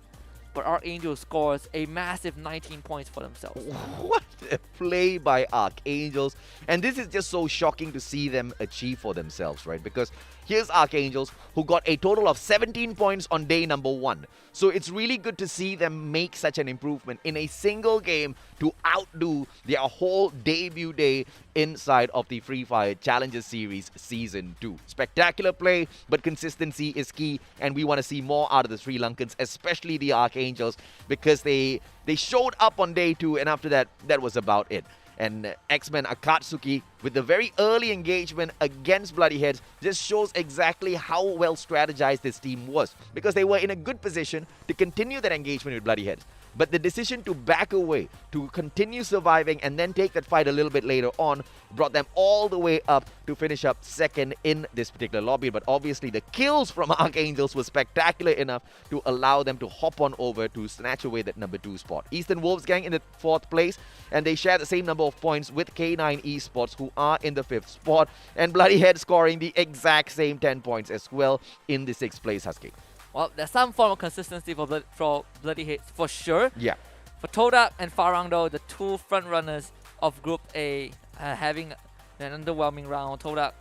But Archangel scores a massive 19 points for themselves. What a play by Archangels. And this is just so shocking to see them achieve for themselves, right? Because here's Archangels, who got a total of 17 points on day number 1. So it's really good to see them make such an improvement in a single game to outdo their whole debut day inside of the Free Fire Challenger Series Season 2. Spectacular play, but consistency is key, and we want to see more out of the Sri Lankans, especially the Archangels, because they showed up on day 2, and after that, that was about it. And X-Men Akatsuki, with the very early engagement against Bloody Heads, just shows exactly how well strategized this team was, because they were in a good position to continue that engagement with Bloody Heads. But the decision to back away, to continue surviving, and then take that fight a little bit later on, brought them all the way up to finish up second in this particular lobby. But obviously, the kills from Archangels were spectacular enough to allow them to hop on over to snatch away that number 2 spot. Eastern Wolves Gang in the 4th place, and they share the same number of points with K9 Esports, who are in the 5th spot, and Bloody Head scoring the exact same 10 points as well in the 6th place, Husky. Well, there's some form of consistency for Bloody Heads for sure. Yeah. For Todak and Farang, though, the two front runners of Group A, having an underwhelming round. Todak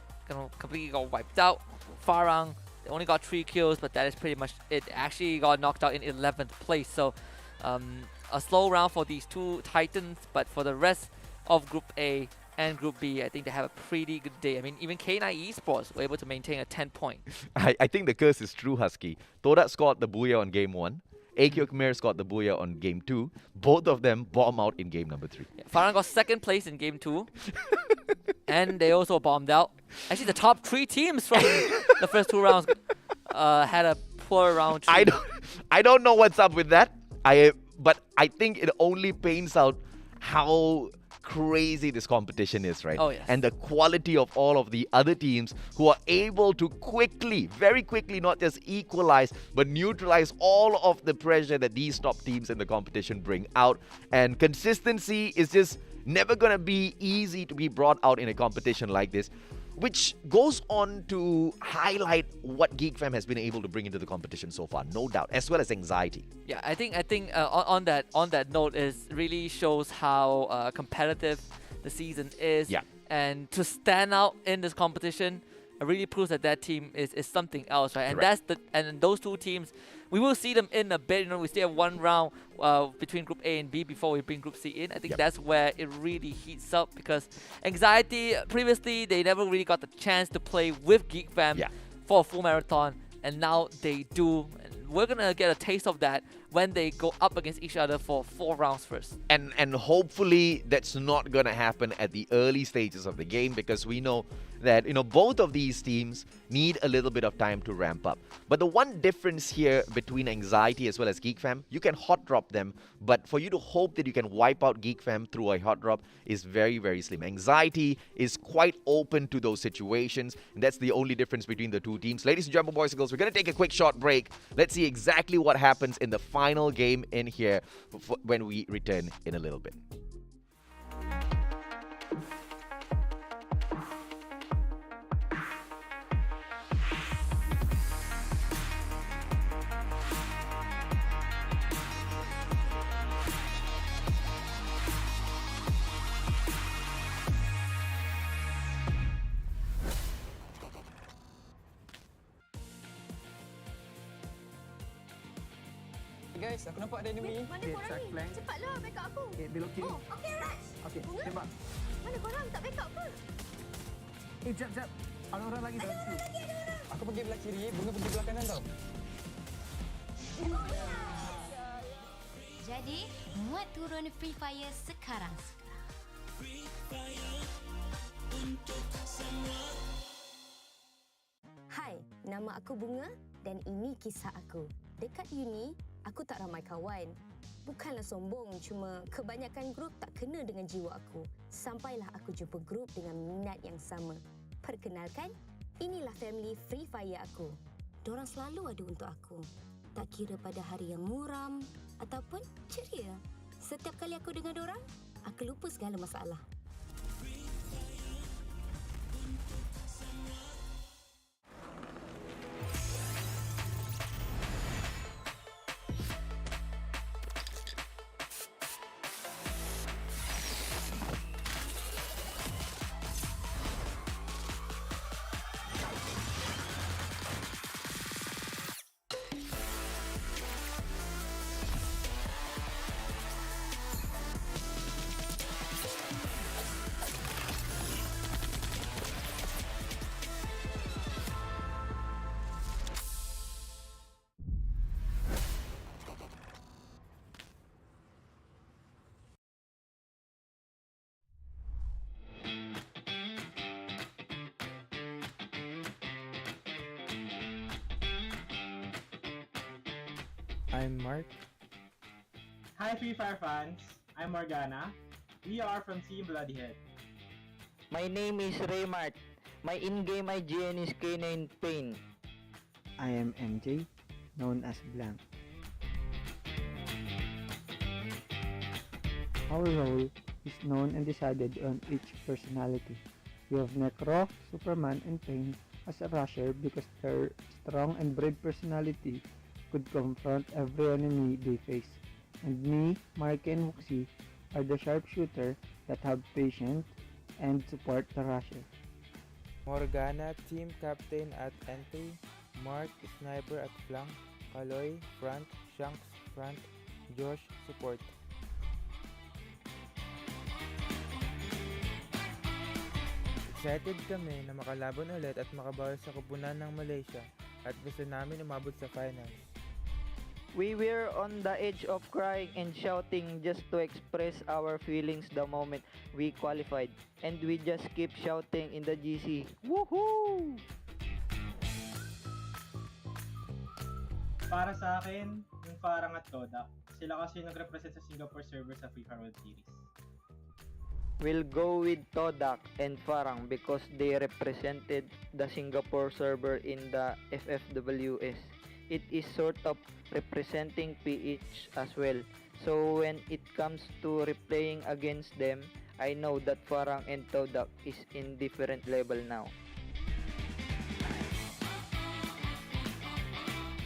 completely got wiped out. Farang, they only got 3 kills, but that is pretty much it. Actually got knocked out in 11th place. So a slow round for these two titans, but for the rest of Group A and Group B, I think they have a pretty good day. I mean, even K9 Esports were able to maintain a 10 point. I think the curse is true, Husky. Todak scored the Booyah on game 1. AQ Khmer scored the Booyah on game 2. Both of them bomb out in game number 3. Yeah, Farang got 2nd place in game 2. And they also bombed out. Actually, the top 3 teams from the first 2 rounds had a poor round 3. I don't know what's up with that. But I think it only paints out how crazy this competition is, right? Oh, yes. And the quality of all of the other teams who are able to quickly, very quickly, not just equalize, but neutralize all of the pressure that these top teams in the competition bring out. And consistency is just never going to be easy to be brought out in a competition like this, which goes on to highlight what Geek Fam has been able to bring into the competition so far, no doubt, as well as anxiety. Yeah, I think on that note, is really shows how competitive the season is. Yeah. And to stand out in this competition, it really proves that team is something else, right? And Correct. and those two teams, we will see them in a bit. We still have 1 round between Group A and B before we bring Group C in. I think that's where it really heats up, because Anxiety, previously, they never really got the chance to play with Geek Fam for a full marathon, and now they do. And we're going to get a taste of that when they go up against each other for 4 rounds first. And hopefully that's not going to happen at the early stages of the game, because we know that, both of these teams need a little bit of time to ramp up. But the one difference here between Anxiety as well as Geek Fam, you can hot drop them, but for you to hope that you can wipe out Geek Fam through a hot drop is very, very slim. Anxiety is quite open to those situations, and that's the only difference between the two teams. Ladies and gentlemen, boys and girls, we're going to take a quick short break. Let's see exactly what happens in the final game in here when we return in a little bit. Guys, aku nampak ada enemy. Mana korang ni? Cepatlah backup aku. Okay, belok kiri. Oh, okay, Raj. Okay, Bunga? tembak. Mana korang tak backup ke? Jap. Ada orang lagi tau. Ada orang. Aku pergi belah kiri, Bunga pergi belah kanan tau. Jadi, muat turun Free Fire sekarang. Hai, nama aku Bunga dan ini kisah aku. Dekat uni, aku tak ramai kawan. Bukanlah sombong, cuma kebanyakan grup tak kena dengan jiwa aku. Sampailah aku jumpa grup dengan minat yang sama. Perkenalkan, inilah family Free Fire aku. Dorang selalu ada untuk aku. Tak kira pada hari yang muram ataupun ceria. Setiap kali aku dengar dorang, aku lupa segala masalah. I'm Mark. Hi Free Fire fans, I'm Morgana. We are from Team Bloodyhead. My name is Raymart. My in-game IGN is K9 Pain. I am MJ, known as Blank. Our role is known and decided on each personality. We have Necro, Superman, and Pain as a rusher because their strong and brave personality could confront every enemy they face. And me, Mark, and Wuxi are the sharpshooter that have patience and support the rusher. Morgana, team captain at entry. Mark, sniper at flank. Kaloy, front. Shanks, front. Josh, support. Excited kami na makalaban ulit at makabawi sa kupunan ng Malaysia at gusto namin umabot sa finals. We were on the edge of crying and shouting just to express our feelings the moment we qualified. And we just keep shouting in the GC. Woohoo! Para sa akin, yung Farang at Todak, sila kasi yung nag-represent sa Singapore server sa FIFA World Series. We'll go with Todak and Farang because they represented the Singapore server in the FFWS. It is sort of representing PH as well. So when it comes to replaying against them, I know that Farang and Todak is in different level now.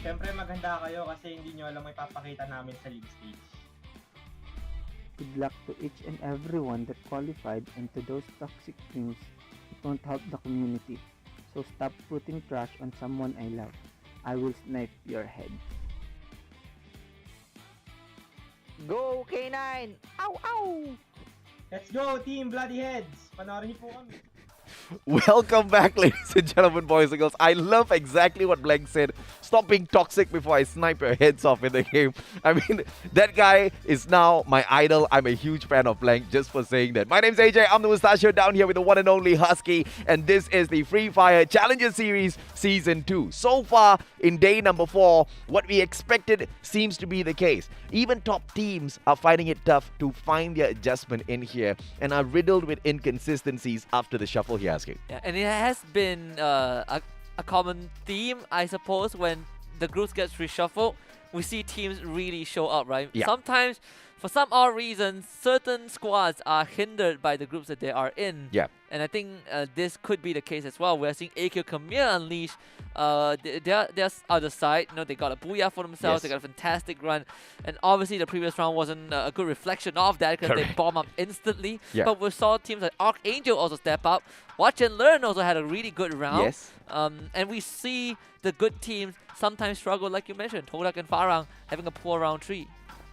Siyempre maganda kayo kasi hindi nyo alam may papakita namin sa league stage. Good luck to each and everyone that qualified, and to those toxic teams, it won't help the community. So stop putting trash on someone I love. I will snipe your head. Go K9! Ow! Ow! Let's go Team Bloodyheads! Panoorin niyo po kami. Welcome back, ladies and gentlemen, boys and girls. I love exactly what Blank said. Stop being toxic before I snipe your heads off in the game. I mean, that guy is now my idol. I'm a huge fan of Blank just for saying that. My name's AJ. I'm the Mustachio down here with the one and only Husky. And this is the Free Fire Challenger Series Season 2. So far, in day number 4, what we expected seems to be the case. Even top teams are finding it tough to find their adjustment in here and are riddled with inconsistencies after the shuffle here. Yeah, and it has been a common theme, I suppose, when the groups gets reshuffled, we see teams really show up, right? Yeah. Sometimes, for some odd reasons, certain squads are hindered by the groups that they are in. Yeah. And I think this could be the case as well. We're seeing AQ Khmer unleash their other side. You know, they got a booyah for themselves. Yes. They got a fantastic run. And obviously, the previous round wasn't a good reflection of that because they bomb up instantly. Yeah. But we saw teams like Archangel also step up. Watch and Learn also had a really good round. Yes. And we see the good teams sometimes struggle, like you mentioned, Todak and Farang having a poor round 3.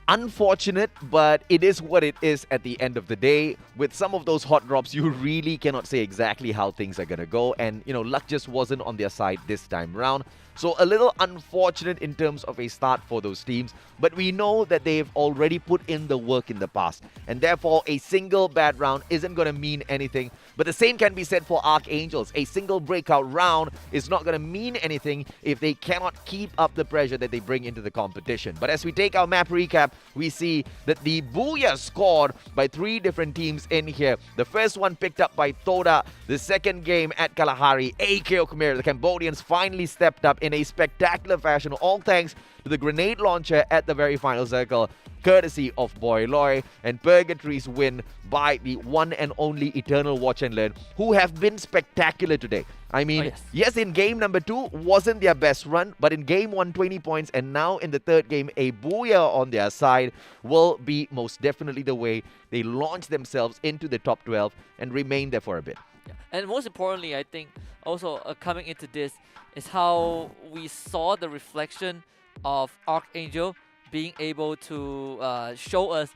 Unfortunate, but it is what it is at the end of the day. With some of those hot drops, you really cannot say exactly how things are going to go. And, you know, luck just wasn't on their side this time round. So a little unfortunate in terms of a start for those teams. But we know that they've already put in the work in the past. And therefore, a single bad round isn't going to mean anything. But the same can be said for Archangels. A single breakout round is not going to mean anything if they cannot keep up the pressure that they bring into the competition. But as we take our map recap, we see that the Booyah scored by 3 different teams in here. The first one picked up by Toda. The second game at Kalahari, AQ Khmer, the Cambodians finally stepped up in a spectacular fashion, all thanks to the grenade launcher at the very final circle, courtesy of Boy Loy, and Purgatory's win by the one and only Eternal Watch and Learn, who have been spectacular today. I mean, yes, in game number 2 wasn't their best run, but in game 1, 20 points, and now in the third game, a booyah on their side will be most definitely the way they launch themselves into the top 12 and remain there for a bit. Yeah. And most importantly, I think also coming into this is how we saw the reflection of Archangel being able to show us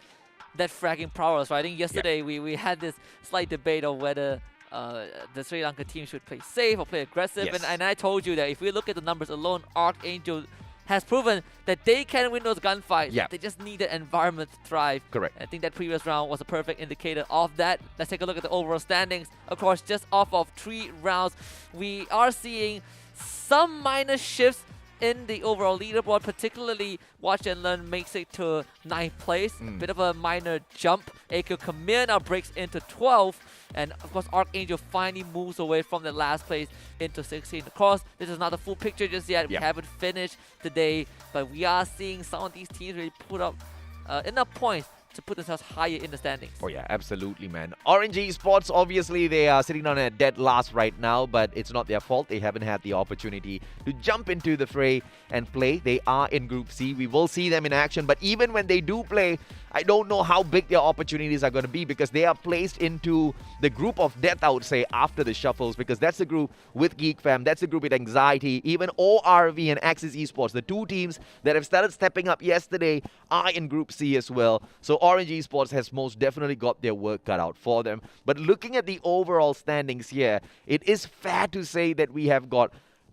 that fragging prowess. Right? I think yesterday we had this slight debate of whether the Sri Lanka team should play safe or play aggressive. Yes. And I told you that if we look at the numbers alone, Archangel has proven that they can win those gunfights. Yeah. They just need the environment to thrive. Correct. I think that previous round was a perfect indicator of that. Let's take a look at the overall standings. Of course, just off of 3 rounds, we are seeing some minor shifts in the overall leaderboard, particularly Watch and Learn makes it to 9th place. A bit of a minor jump. AQ Khmer now breaks into 12th. And of course, Archangel finally moves away from the last place into 16. Of course, this is not the full picture just yet. We haven't finished today, but we are seeing some of these teams really put up enough points to put themselves higher in the standings. Oh yeah, absolutely, man. Orange Esports, obviously, they are sitting on a dead last right now, but it's not their fault. They haven't had the opportunity to jump into the fray and play. They are in Group C. We will see them in action, but even when they do play, I don't know how big their opportunities are going to be because they are placed into the group of death, I would say, after the shuffles, because that's the group with Geek Fam, that's the group with Anxiety, even ORV and Axis Esports, the two teams that have started stepping up yesterday, are in Group C as well. So Orange Esports has most definitely got their work cut out for them. But looking at the overall standings here, it is fair to say that we have got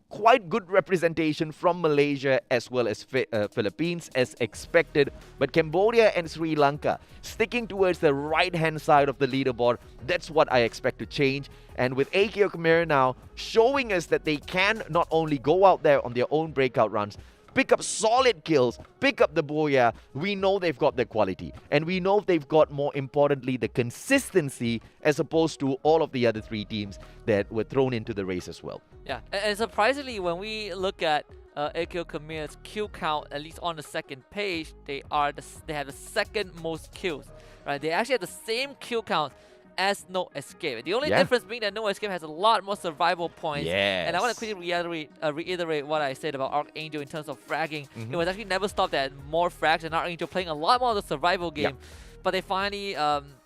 quite good representation from Malaysia as well as Philippines as expected. But Cambodia and Sri Lanka sticking towards the right-hand side of the leaderboard, that's what I expect to change. And with AQ Khmer now showing us that they can not only go out there on their own breakout runs, pick up solid kills, pick up the Boya, we know they've got the quality. And we know they've got, more importantly, the consistency as opposed to all of the other three teams that were thrown into the race as well. Yeah, and surprisingly, when we look at AQ Khmer's kill count, at least on the second page, they have the second most kills. Right? They actually have the same kill count as No Escape. The only difference being that No Escape has a lot more survival points. Yes. And I want to quickly reiterate what I said about Archangel in terms of fragging. It was actually Never Stop that had more frags, and Archangel playing a lot more of the survival game. But they finally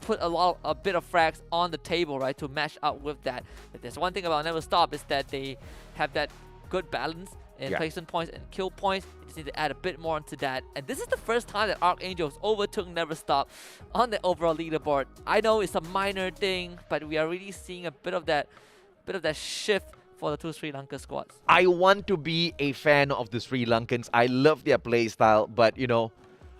put a bit of frags on the table, right, to match up with that. But there's one thing about Never Stop is that they have that good balance in placement points and kill points. You just need to add a bit more onto that. And this is the first time that Archangels overtook Never Stop on the overall leaderboard. I know it's a minor thing, but we are really seeing a bit of that shift for the two Sri Lanka squads. I want to be a fan of the Sri Lankans. I love their play style, but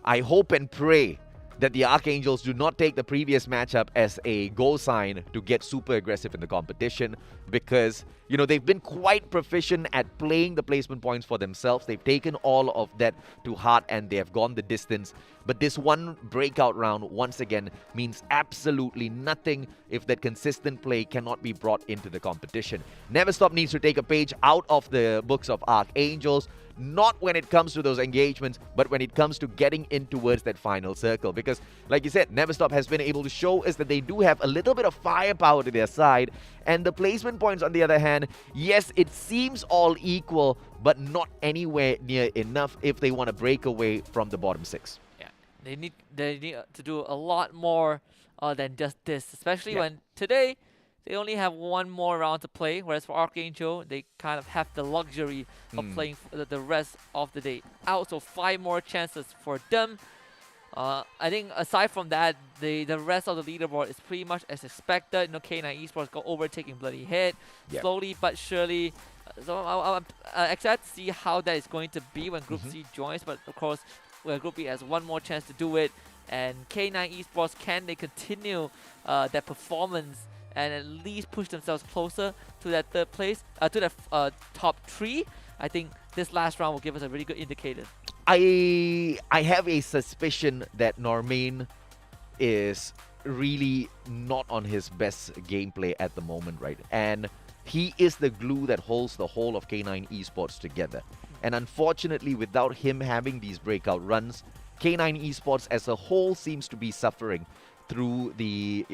I hope and pray that the Archangels do not take the previous matchup as a go sign to get super aggressive in the competition, because they've been quite proficient at playing the placement points for themselves. They've taken all of that to heart and they have gone the distance. But this one breakout round, once again, means absolutely nothing if that consistent play cannot be brought into the competition. Never Stop needs to take a page out of the books of Archangels, not when it comes to those engagements, but when it comes to getting in towards that final circle. Because, like you said, Never Stop has been able to show us that they do have a little bit of firepower to their side. And the placement points, on the other hand, yes, it seems all equal, but not anywhere near enough if they want to break away from the bottom six. Yeah, they need to do a lot more than just this, especially when today they only have one more round to play, whereas for Archangel, they kind of have the luxury of playing the rest of the day out. So 5 more chances for them. I think aside from that, the rest of the leaderboard is pretty much as expected. K9 Esports go overtaking Bloody Head slowly but surely. So I'm excited to see how that is going to be when Group C joins. But of course, Group B has one more chance to do it. And K9 Esports, can they continue their performance and at least push themselves closer to that third place, to the top 3? I think this last round will give us a really good indicator. I have a suspicion that Normain is really not on his best gameplay at the moment, right? And he is the glue that holds the whole of K9 Esports together. And unfortunately, without him having these breakout runs, K9 Esports as a whole seems to be suffering through the,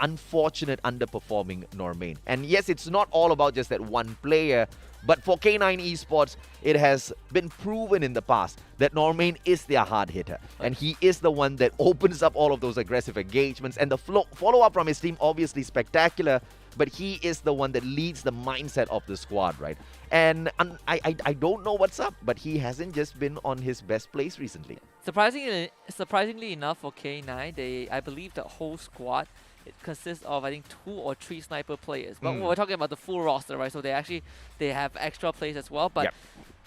unfortunate underperforming Normain. And yes, it's not all about just that one player, but for K9 Esports, it has been proven in the past that Normain is their hard hitter. And he is the one that opens up all of those aggressive engagements. And the follow-up from his team, obviously spectacular, but he is the one that leads the mindset of the squad, right? And I don't know what's up, but he hasn't just been on his best place recently. Surprisingly enough for K9, I believe the whole squad, it consists of, I think, 2 or 3 sniper players. But we're talking about the full roster, right? So they have extra players as well. But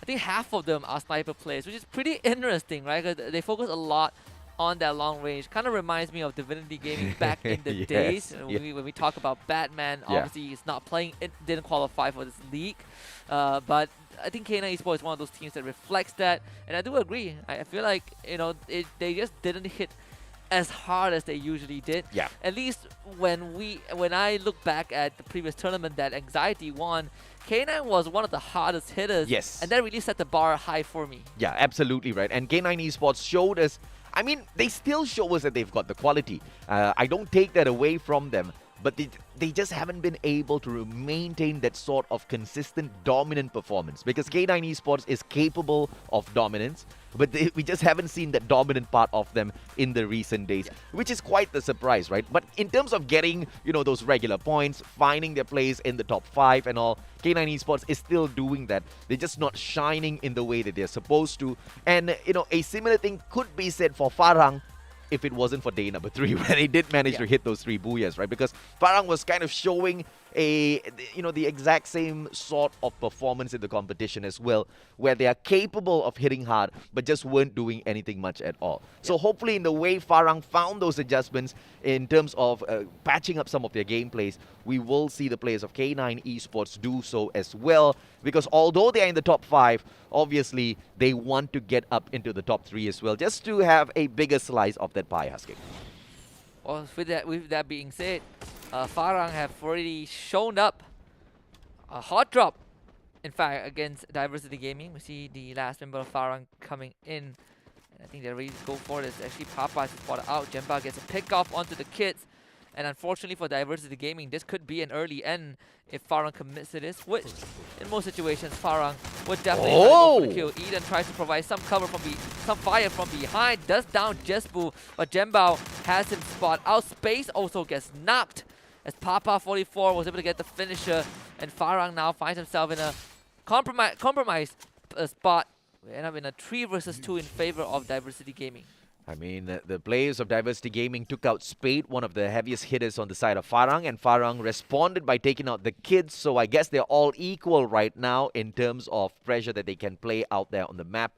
I think half of them are sniper players, which is pretty interesting, right? Because they focus a lot on that long range. Kind of reminds me of Divinity Gaming back in the days. When we talk about Batman, obviously he's not playing, it didn't qualify for this league. But I think K9 Esports is one of those teams that reflects that, and I do agree. I feel like they just didn't hit as hard as they usually did. Yeah. At least when I look back at the previous tournament that Anxiety won, K9 was one of the hardest hitters. Yes. And that really set the bar high for me. Yeah, absolutely right. And K9 Esports showed us, I mean, they still show us that they've got the quality. I don't take that away from them, but they just haven't been able to maintain that sort of consistent dominant performance, because K9 Esports is capable of dominance, but we just haven't seen that dominant part of them in the recent days, which is quite the surprise, right? But in terms of getting, those regular points, finding their place in the top 5 and all, K9 Esports is still doing that. They're just not shining in the way that they're supposed to. And, a similar thing could be said for Farang, if it wasn't for day number 3, where they did manage to hit those 3 booyahs, right? Because Farang was kind of showing the exact same sort of performance in the competition as well, where they are capable of hitting hard, but just weren't doing anything much at all. So hopefully in the way Farang found those adjustments in terms of patching up some of their gameplays, we will see the players of K9 Esports do so as well, because although they are in the top 5, obviously they want to get up into the top 3 as well, just to have a bigger slice of that pie, Husky. Well, with that being said, Farang have already shown up a hot drop, in fact, against Diversity Gaming. We see the last member of Farang coming in. And I think they're ready to go for this. Actually, Papa is spotted out. Jemba gets a pick off onto the kids. And unfortunately for Diversity Gaming, this could be an early end if Farang commits to this, which in most situations Farang would definitely go for the kill. Eden tries to provide some cover some fire from behind, does down Jesbu, but Jembao has him spot out. Space also gets knocked as Papa 44 was able to get the finisher, and Farang now finds himself in a compromised spot. We end up in a 3 versus 2 in favor of Diversity Gaming. I mean, the players of Diversity Gaming took out Spade, one of the heaviest hitters on the side of Farang, and Farang responded by taking out the kids. So I guess they're all equal right now in terms of pressure that they can play out there on the map.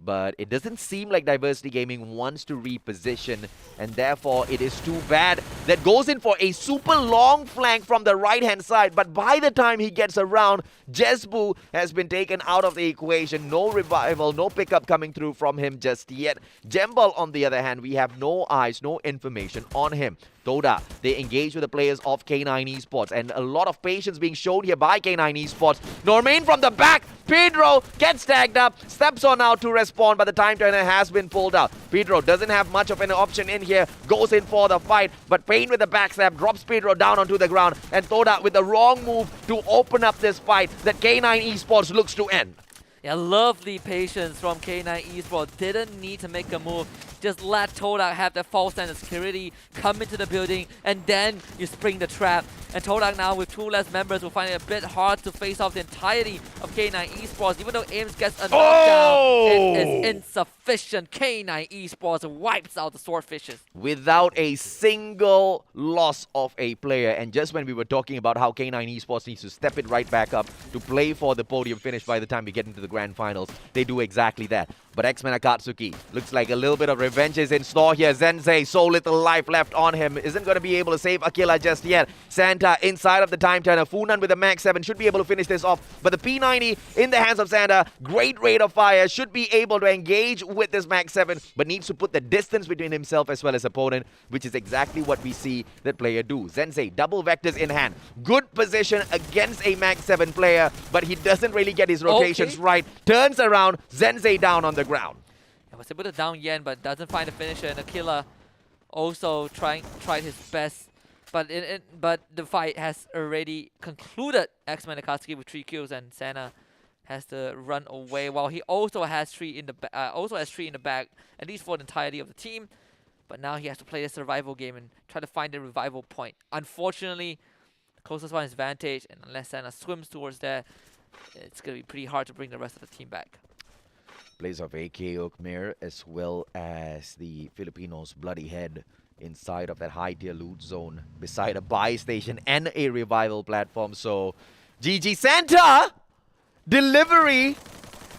But it doesn't seem like Diversity Gaming wants to reposition, and therefore it is too bad that goes in for a super long flank from the right-hand side. But by the time he gets around, Jesbu has been taken out of the equation. No revival, no pickup coming through from him just yet. Jembal, on the other hand, we have no eyes, no information on him. Toda, they engage with the players of K9 Esports, and a lot of patience being shown here by K9 Esports. Normain from the back, Pedro gets tagged up, steps on out to respond, but the time turner has been pulled out. Pedro doesn't have much of an option in here, goes in for the fight, but Payne with the backstab drops Pedro down onto the ground, and Toda with the wrong move to open up this fight that K9 Esports looks to end. Yeah, lovely patience from K9 Esports. Didn't need to make a move. Just let Todak have the false sense of security, come into the building, and then you spring the trap. And Todak now with 2 less members will find it a bit hard to face off the entirety of K9 Esports. Even though Ames gets a knockdown, it is insufficient. K9 Esports wipes out the Swordfishes. Without a single loss of a player. And just when we were talking about how K9 Esports needs to step it right back up to play for the podium finish by the time we get into the grand finals, they do exactly that. But X-Men Akatsuki looks like a little bit of revenge is in store here. Zensei, so little life left on him, isn't going to be able to save Akila just yet. Santa inside of the time turner. Funan with the Max 7 should be able to finish this off. But the P90 in the hands of Santa, great rate of fire, should be able to engage with this Max 7, but needs to put the distance between himself as well as opponent, which is exactly what we see that player do. Zensei, double vectors in hand. Good position against a Max 7 player, but he doesn't really get his rotations right. Turns around, Zensei down on the ground. He was able to down Yen, but doesn't find a finisher. And Akila also tried his best, but the fight has already concluded. X-Men Akatsuki with 3 kills, and Santa has to run away. While he also has 3 in the bag, at least for the entirety of the team. But now he has to play the survival game and try to find the revival point. Unfortunately, the closest one is Vantage, and unless Santa swims towards there, it's going to be pretty hard to bring the rest of the team back. Plays of AK Okmir as well as the Filipinos' Bloody Head inside of that high-tier loot zone beside a buy station and a revival platform. So GG Santa! Delivery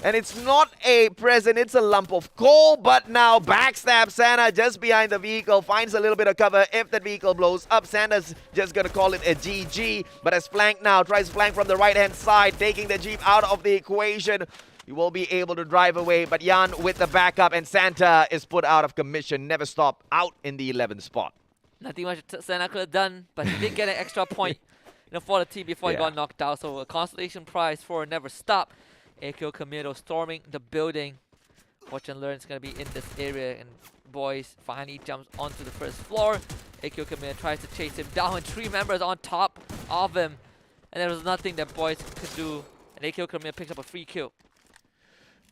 And it's not a present, it's a lump of coal. But now backstab Santa just behind the vehicle. Finds a little bit of cover. If that vehicle blows up, Santa's just going to call it a GG. But as flank now, tries to flank from the right-hand side, taking the Jeep out of the equation. He will be able to drive away. But Jan with the backup, and Santa is put out of commission. Never stop, out in the 11th spot. Nothing much Santa could have done, but he did get an extra point for the team before he got knocked out. So a consolation prize for Never Stop. Akio Kamiro storming the building. Watch and Learn is going to be in this area, and boys finally jumps onto the first floor. Akio Kamiro tries to chase him down, and 3 members on top of him, and there was nothing that boys could do, and Akio Kamiro picks up a free kill.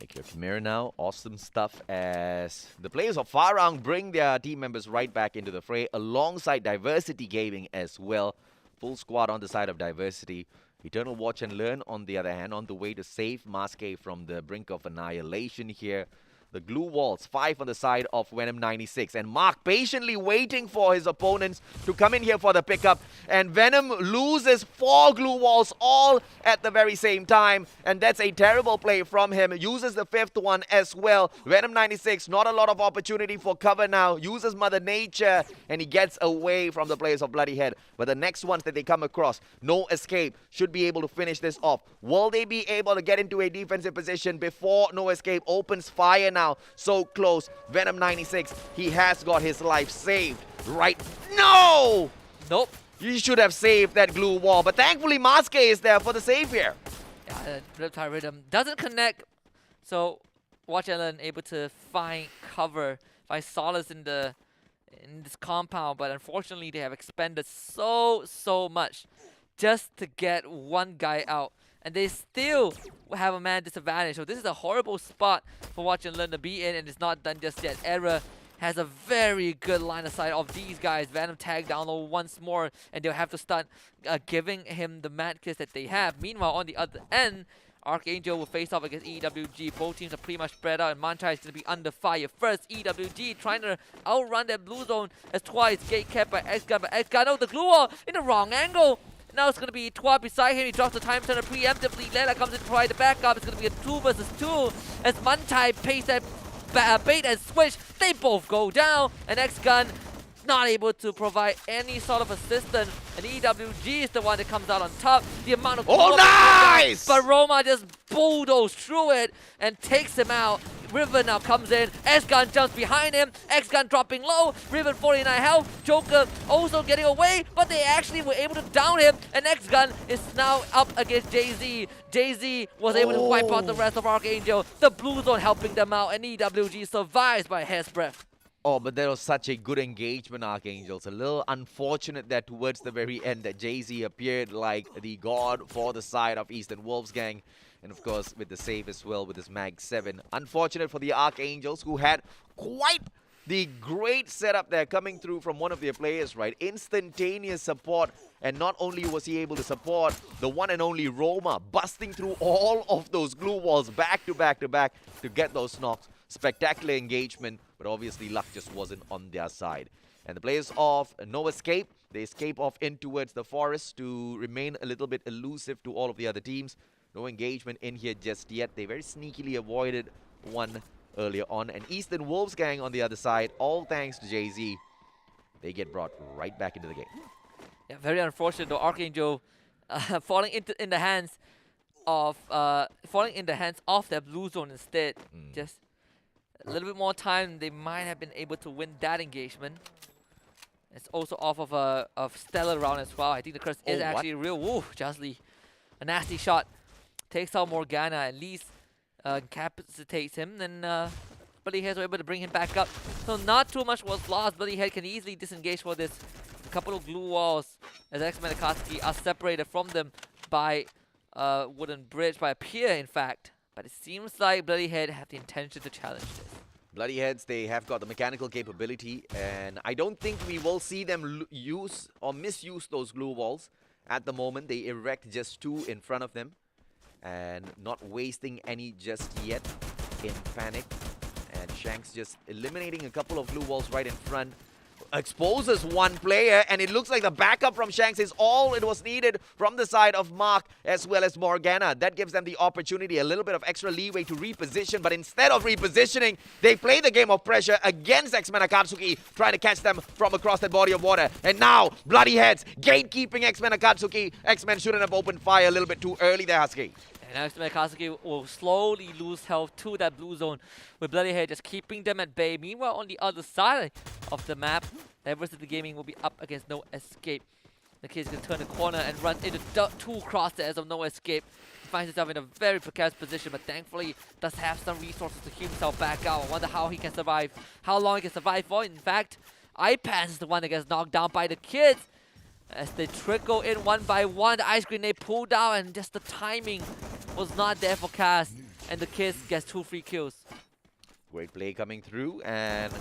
Akio Kamiro now, awesome stuff as the players of Farang bring their team members right back into the fray alongside Diversity Gaming as well. Full squad on the side of Diversity. Eternal Watch and Learn, on the other hand, on the way to save Maske from the brink of annihilation here. The glue walls, 5 on the side of Venom 96. And Mark patiently waiting for his opponents to come in here for the pickup. And Venom loses 4 glue walls all at the very same time. And that's a terrible play from him. Uses the 5th one as well. Venom 96, not a lot of opportunity for cover now. Uses Mother Nature. And he gets away from the players of Bloody Head. But the next ones that they come across, No Escape, should be able to finish this off. Will they be able to get into a defensive position before No Escape opens fire now? So close. Venom 96, he has got his life saved. Right? No! Nope. You should have saved that glue wall. But thankfully, Maske is there for the save here. Yeah, Riptide Rhythm doesn't connect. So Watch and Learn able to find cover, find solace in this compound. But unfortunately, they have expended so much just to get one guy out. And they still have a man disadvantage. So this is a horrible spot for Watch and Learn to be in, and it's not done just yet. Error has a very good line of sight of these guys. Venom tag down low once more, and they'll have to start giving him the mad kiss that they have. Meanwhile, on the other end, Archangel will face off against EWG. Both teams are pretty much spread out, and Manchai is going to be under fire. First, EWG trying to outrun that blue zone as Twice gate kept by X-Gun, but X-Gun, oh, the glue wall in the wrong angle. Now it's going to be Twa beside him. He drops the time turner preemptively. Lela comes in to provide the backup. It's going to be a 2 versus 2 as Mantai pays that bait and switch. They both go down, and X-Gun not able to provide any sort of assistance, and EWG is the one that comes out on top. The amount of nice! But Roma just bulldozed through it and takes him out. Riven now comes in, X-Gun jumps behind him, X-Gun dropping low, Riven 49 health, Joker also getting away, but they actually were able to down him, and X-Gun is now up against Jay-Z. Jay-Z was able to wipe out the rest of Archangel, the blue zone helping them out, and EWG survives by a hair's breadth. Oh, but there was such a good engagement, Archangels. A little unfortunate that towards the very end that Jay-Z appeared like the god for the side of Eastern Wolves gang. And of course, with the save as well with his Mag 7. Unfortunate for the Archangels, who had quite the great setup there coming through from one of their players, right? Instantaneous support. And not only was he able to support the one and only Roma, busting through all of those glue walls back to back to get those knocks. Spectacular engagement, but obviously luck just wasn't on their side. And the players of No Escape, they escape off in towards the forest to remain a little bit elusive to all of the other teams. No engagement in here just yet. They very sneakily avoided one earlier on. And Eastern Wolves gang on the other side, all thanks to Jay-Z, they get brought right back into the game. Yeah, very unfortunate though. Archangel falling in the hands of that blue zone instead. Just a little bit more time, they might have been able to win that engagement. It's also off of Stellar round as well. I think the curse is actually real. Woo, Jasly. A nasty shot. Takes out Morgana, at least incapacitates him. Then Bloody were able to bring him back up. So not too much was lost. Bloody Head can easily disengage for this. A couple of glue walls as X-Men Akatsuki are separated from them by wooden bridge, by a pier in fact. But it seems like Bloody Head have the intention to challenge this. Bloody Heads, they have got the mechanical capability, and I don't think we will see them use or misuse those glue walls. At the moment, they erect just 2 in front of them, and not wasting any just yet in panic. And Shanks just eliminating a couple of glue walls right in front. exposes one player, and it looks like the backup from Shanks is all it was needed from the side of Mark as well as Morgana. That gives them the opportunity, a little bit of extra leeway to reposition, but instead of repositioning, they play the game of pressure against X-Men Akatsuki, trying to catch them from across that body of water. And now, Bloody Heads, gatekeeping X-Men Akatsuki. X-Men shouldn't have opened fire a little bit too early there, Husky. And X-Men Akatsuki will slowly lose health to that blue zone, with Bloody Head just keeping them at bay. Meanwhile, on the other side of the map, Diversity Gaming will be up against No Escape. The kid's gonna turn the corner and run into two crosshairs of No Escape. He finds himself in a very precarious position, but thankfully does have some resources to heal himself back out. I wonder how he can survive, how long he can survive for. In fact, iPants is the one that gets knocked down by the kids. As they trickle in one by one, the ice grenade pulled out, and just the timing was not there for Cass. And the kids gets 2 free kills. Great play coming through, and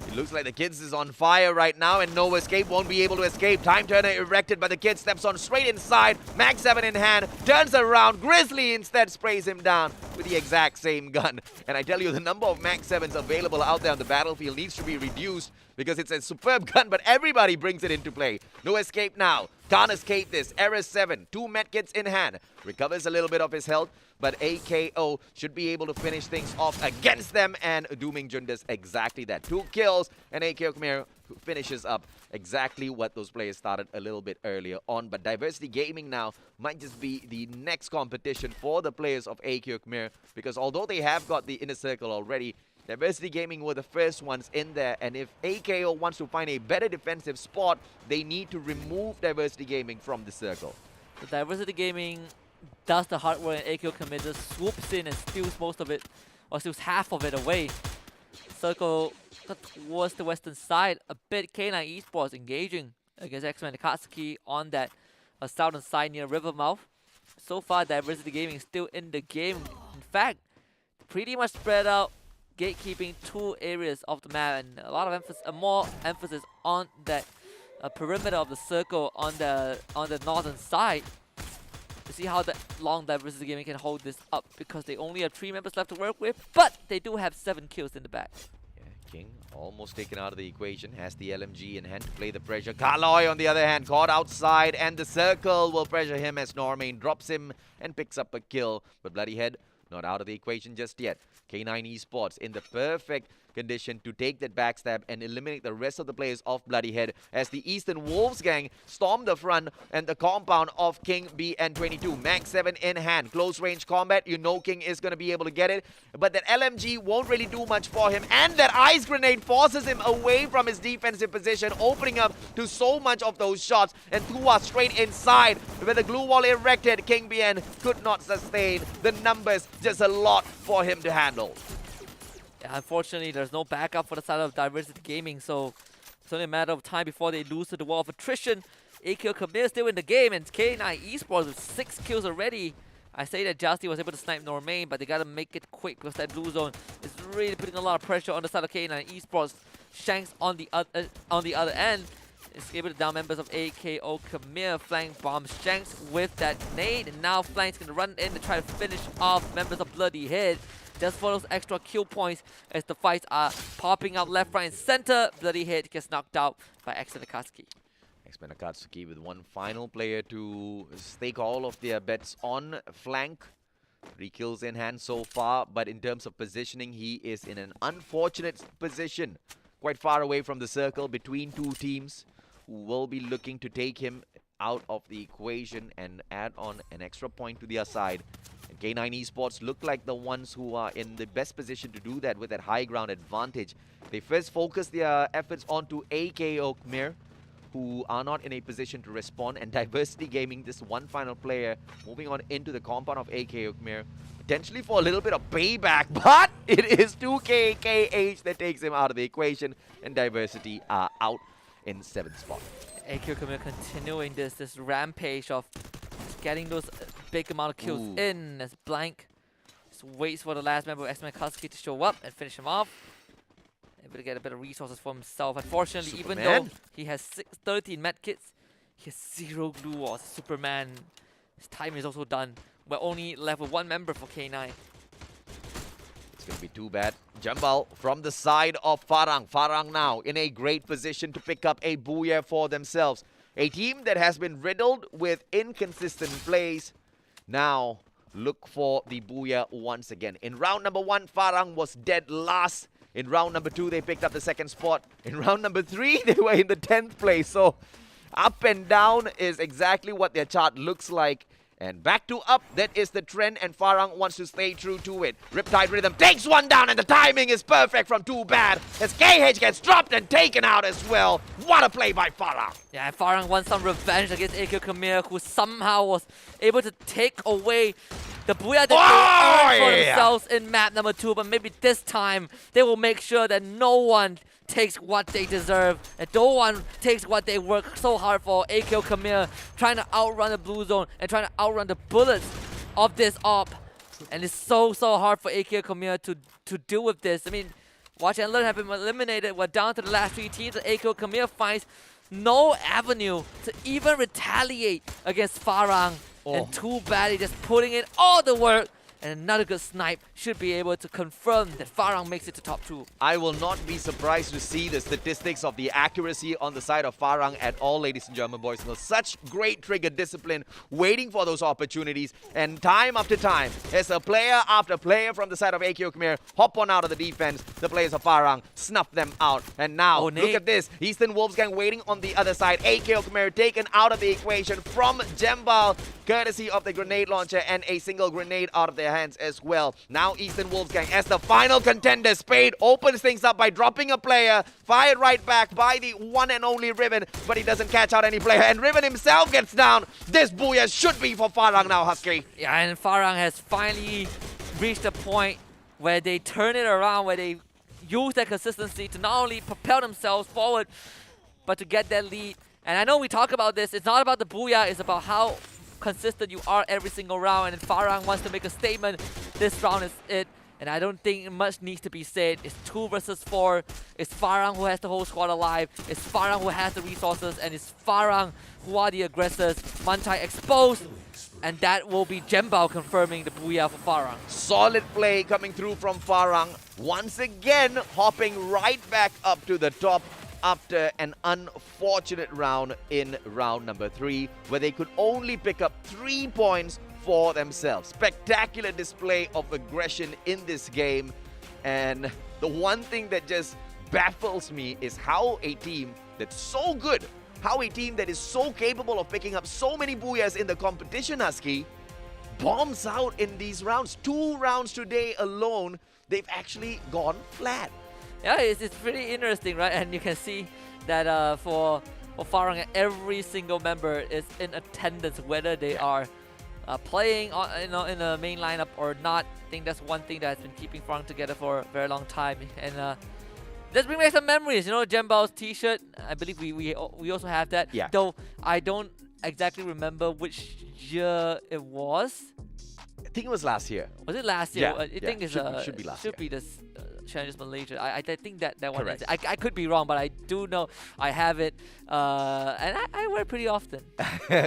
it looks like the kids is on fire right now, and No Escape won't be able to escape. Time turner erected, but the kid steps on straight inside. Mag 7 in hand, turns around. Grizzly instead sprays him down with the exact same gun. And I tell you, the number of Mag 7s available out there on the battlefield needs to be reduced, because it's a superb gun, but everybody brings it into play. No Escape now. Can't escape this. RS7, 2 medkits in hand. Recovers a little bit of his health, but AKO should be able to finish things off against them, and Dooming Jun does exactly that. 2 kills, and AKO Khmer finishes up exactly what those players started a little bit earlier on. But Diversity Gaming now might just be the next competition for the players of AKO Khmer, because although they have got the inner circle already, Diversity Gaming were the first ones in there, and if AKO wants to find a better defensive spot, they need to remove Diversity Gaming from the circle. So Diversity Gaming does the hard work, and AKO Khmer just swoops in and steals most of it, or steals half of it away. Circle towards the western side, a bit. K9 Esports engaging against X-Men Akatsuki on that southern side near Rivermouth. So far, Diversity Gaming is still in the game. In fact, pretty much spread out, gatekeeping 2 areas of the map, and a lot of emphasis, more emphasis on that perimeter of the circle on the northern side, to see how long Diversity Gaming can hold this up, because they only have 3 members left to work with, but they do have 7 kills in the back. Yeah, King almost taken out of the equation, has the LMG in hand to play the pressure. Kaloy, on the other hand, caught outside, and the circle will pressure him as Normain drops him and picks up a kill. But Bloody Head not out of the equation just yet. K9 Esports in the perfect condition to take that backstab and eliminate the rest of the players of Bloody Head, as the Eastern Wolves gang storm the front and the compound of King BN22. Mag 7 in hand, close range combat. You know King is going to be able to get it, but that LMG won't really do much for him, and that ice grenade forces him away from his defensive position, opening up to so much of those shots, and Tua straight inside with the glue wall erected. King BN could not sustain the numbers, just a lot for him to handle. Yeah, unfortunately, there's no backup for the side of Diversity Gaming, so it's only a matter of time before they lose to the wall of attrition. AKO Khmer still in the game, and K9 Esports with 6 kills already. I say that Justy was able to snipe Normain, but they gotta make it quick, because that blue zone is really putting a lot of pressure on the side of K9 Esports. Shanks on the other end is able to down members of AKO Khmer. Flank bombs Shanks with that nade, and now Flank's gonna run in to try to finish off members of Bloody Head, just for those extra kill points, as the fights are popping out left, right, and center. Bloody Head gets knocked out by X-Men Akatsuki. X-Men Akatsuki with one final player to stake all of their bets on flank. 3 kills in hand so far, but in terms of positioning, he is in an unfortunate position, quite far away from the circle between 2 teams who will be looking to take him out of the equation and add on an extra point to their side. And K9 Esports look like the ones who are in the best position to do that with that high ground advantage. They first focus their efforts onto AKO Khmer, who are not in a position to respond, and Diversity Gaming, this one final player, moving on into the compound of AKO Khmer, potentially for a little bit of payback, but it is 2KKH that takes him out of the equation, and Diversity are out in 7th spot. AKO Khmer continuing this rampage of getting those big amount of kills in, as Blank just waits for the last member of X-Men Akatsuki to show up and finish him off. Able to get a bit of resources for himself. Unfortunately, even though he has 13 medkits, he has 0 glue walls. Superman, his time is also done. We're only left with 1 member for K9. It's going to be too bad. Jambal from the side of Farang. Farang now in a great position to pick up a booyah for themselves. A team that has been riddled with inconsistent plays. Now look for the booyah once again. In round number 1, Farang was dead last. In round number 2, they picked up the second spot. In round number 3, they were in the 10th place. So up and down is exactly what their chart looks like. And back to up, that is the trend, and Farang wants to stay true to it. Riptide Rhythm takes one down, and the timing is perfect from Too Bad as KH gets dropped and taken out as well. What a play by Farang. Yeah, Farang wants some revenge against AQ Khmer, who somehow was able to take away the booyah that they earned for themselves in map number 2. But maybe this time, they will make sure that no one takes what they deserve, and no one takes what they work so hard for. AQ Khmer trying to outrun the blue zone and trying to outrun the bullets of this op. And it's so hard for AQ Khmer to deal with this. I mean, Watch and Learn have been eliminated. We're down to the last 3 teams. AQ Khmer finds no avenue to even retaliate against Farang. And Too Bad, just putting in all the work. And another good snipe should be able to confirm that Farang makes it to top 2. I will not be surprised to see the statistics of the accuracy on the side of Farang at all, ladies and gentlemen, boys and girls. Such great trigger discipline, waiting for those opportunities. And time after time, as a player after player from the side of AQ Khmer hop on out of the defense, the players of Farang snuff them out. And now, look at this. Eastern Wolfsgang waiting on the other side. AQ Khmer taken out of the equation from Jembal, courtesy of the grenade launcher and a single grenade out of their hands as well. Now Eastern Wolfsgang as the final contender. Spade opens things up by dropping a player, fired right back by the one and only Riven, but he doesn't catch out any player, and Riven himself gets down. This booyah should be for Farang now, Husky. Yeah, and Farang has finally reached a point where they turn it around, where they use that consistency to not only propel themselves forward, but to get that lead. And I know we talk about this, it's not about the booyah, it's about how consistent you are every single round, and Farang wants to make a statement. This round is it, and I don't think much needs to be said. It's 2 versus 4. It's Farang who has the whole squad alive. It's Farang who has the resources, and it's Farang who are the aggressors. Mantai exposed, and that will be Jembao confirming the booyah for Farang. Solid play coming through from Farang. Once again, hopping right back up to the top after an unfortunate round in round number 3, where they could only pick up 3 points for themselves. Spectacular display of aggression in this game. And the one thing that just baffles me is how a team that's so good, how a team that is so capable of picking up so many booyahs in the competition, Husky, bombs out in these rounds. 2 rounds today alone, they've actually gone flat. Yeah, it's pretty interesting, right? And you can see that for Farang, every single member is in attendance, whether they are playing in the main lineup or not. I think that's one thing that has been keeping Farang together for a very long time. And let's bring back some memories. You know, Jembal's T-shirt. I believe we also have that. Yeah. Though I don't exactly remember which year it was. I think it was last year. Was it last year? Yeah, I think it's should be last year. Should be this Challenges Malaysia. I think that one is. Correct. I could be wrong, but I do know I have it, and I wear it pretty often.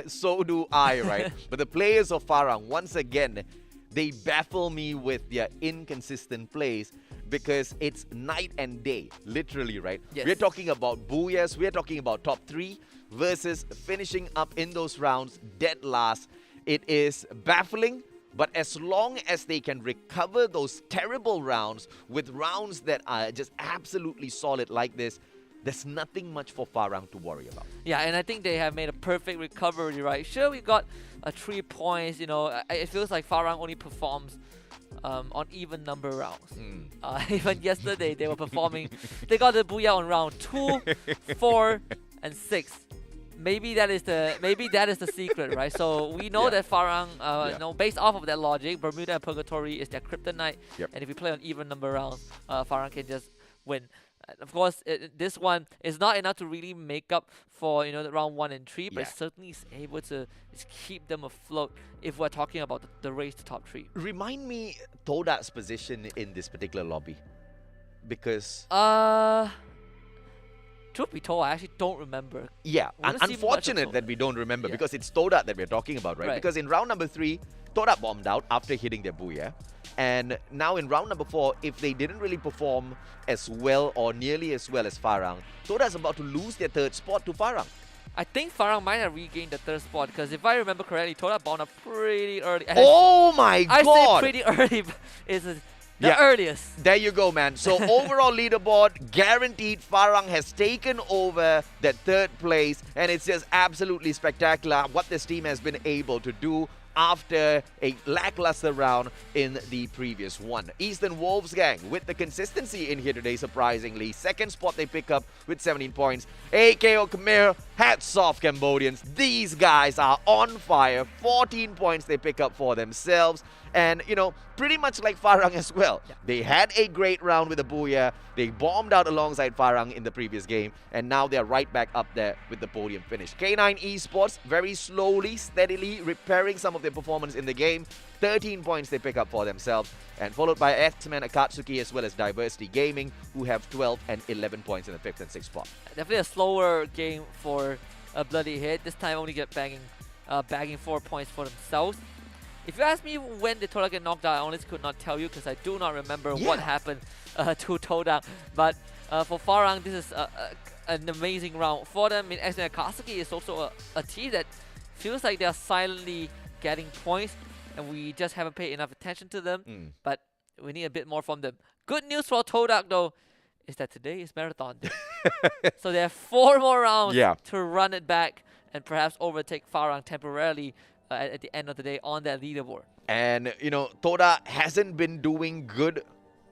So do I, right? But the players of Farang, once again, they baffle me with their inconsistent plays, because it's night and day, literally, right? Yes. We're talking about booyahs, we're talking about top 3 versus finishing up in those rounds dead last. It is baffling. But as long as they can recover those terrible rounds with rounds that are just absolutely solid like this, there's nothing much for Farang to worry about. Yeah, and I think they have made a perfect recovery, right? Sure, we got 3 points, you know. It feels like Farang only performs on even number rounds. Even yesterday, they were performing. They got the booyah on round 2, 4, and 6. Maybe that is the secret, right? So we know that Farang, you know, based off of that logic, Bermuda and Purgatory is their kryptonite. And if we play on even number rounds, Farang can just win. And of course, this one is not enough to really make up for, you know, the round 1 and 3, but it certainly is able to just keep them afloat if we're talking about the race to top 3. Remind me Todak's position in this particular lobby, because truth be told, I actually don't remember. Yeah, and unfortunate that we don't remember, because it's Todak that we're talking about, right? Because in round number 3, Toda bombed out after hitting their booyah. And now in round number 4, if they didn't really perform as well or nearly as well as Farang, Toda's about to lose their 3rd spot to Farang. I think Farang might have regained the 3rd spot because if I remember correctly, Toda bound up pretty early. And Oh my I god! say pretty early is the earliest. There you go, man. So overall leaderboard, guaranteed Farang has taken over that 3rd place, and it's just absolutely spectacular what this team has been able to do after a lackluster round in the previous one. Eastern Wolves gang with the consistency in here today, surprisingly. 2nd spot they pick up with 17 points. AKO Khmer, hats off Cambodians. These guys are on fire. 14 points they pick up for themselves. And, you know, pretty much like Farang as well. Yeah. They had a great round with the Booyah. They bombed out alongside Farang in the previous game. And now they're right back up there with the podium finish. K9 Esports very slowly, steadily repairing some of their performance in the game. 13 points they pick up for themselves. And followed by X-Men Akatsuki as well as Diversity Gaming, who have 12 and 11 points in the 5th and 6th spot. Definitely a slower game for a Bloody Hit. This time only bagging 4 points for themselves. If you ask me when the Toda get knocked out, I honestly could not tell you because I do not remember what happened to Toda. But for Farang, this is an amazing round for them. I mean, X-Men Akatsuki is also a team that feels like they're silently getting points, and we just haven't paid enough attention to them. But we need a bit more from them. Good news for Todak, though, is that today is Marathon Day. So they have 4 more rounds to run it back and perhaps overtake Farang temporarily at the end of the day on that leaderboard. And, you know, Toda hasn't been doing good,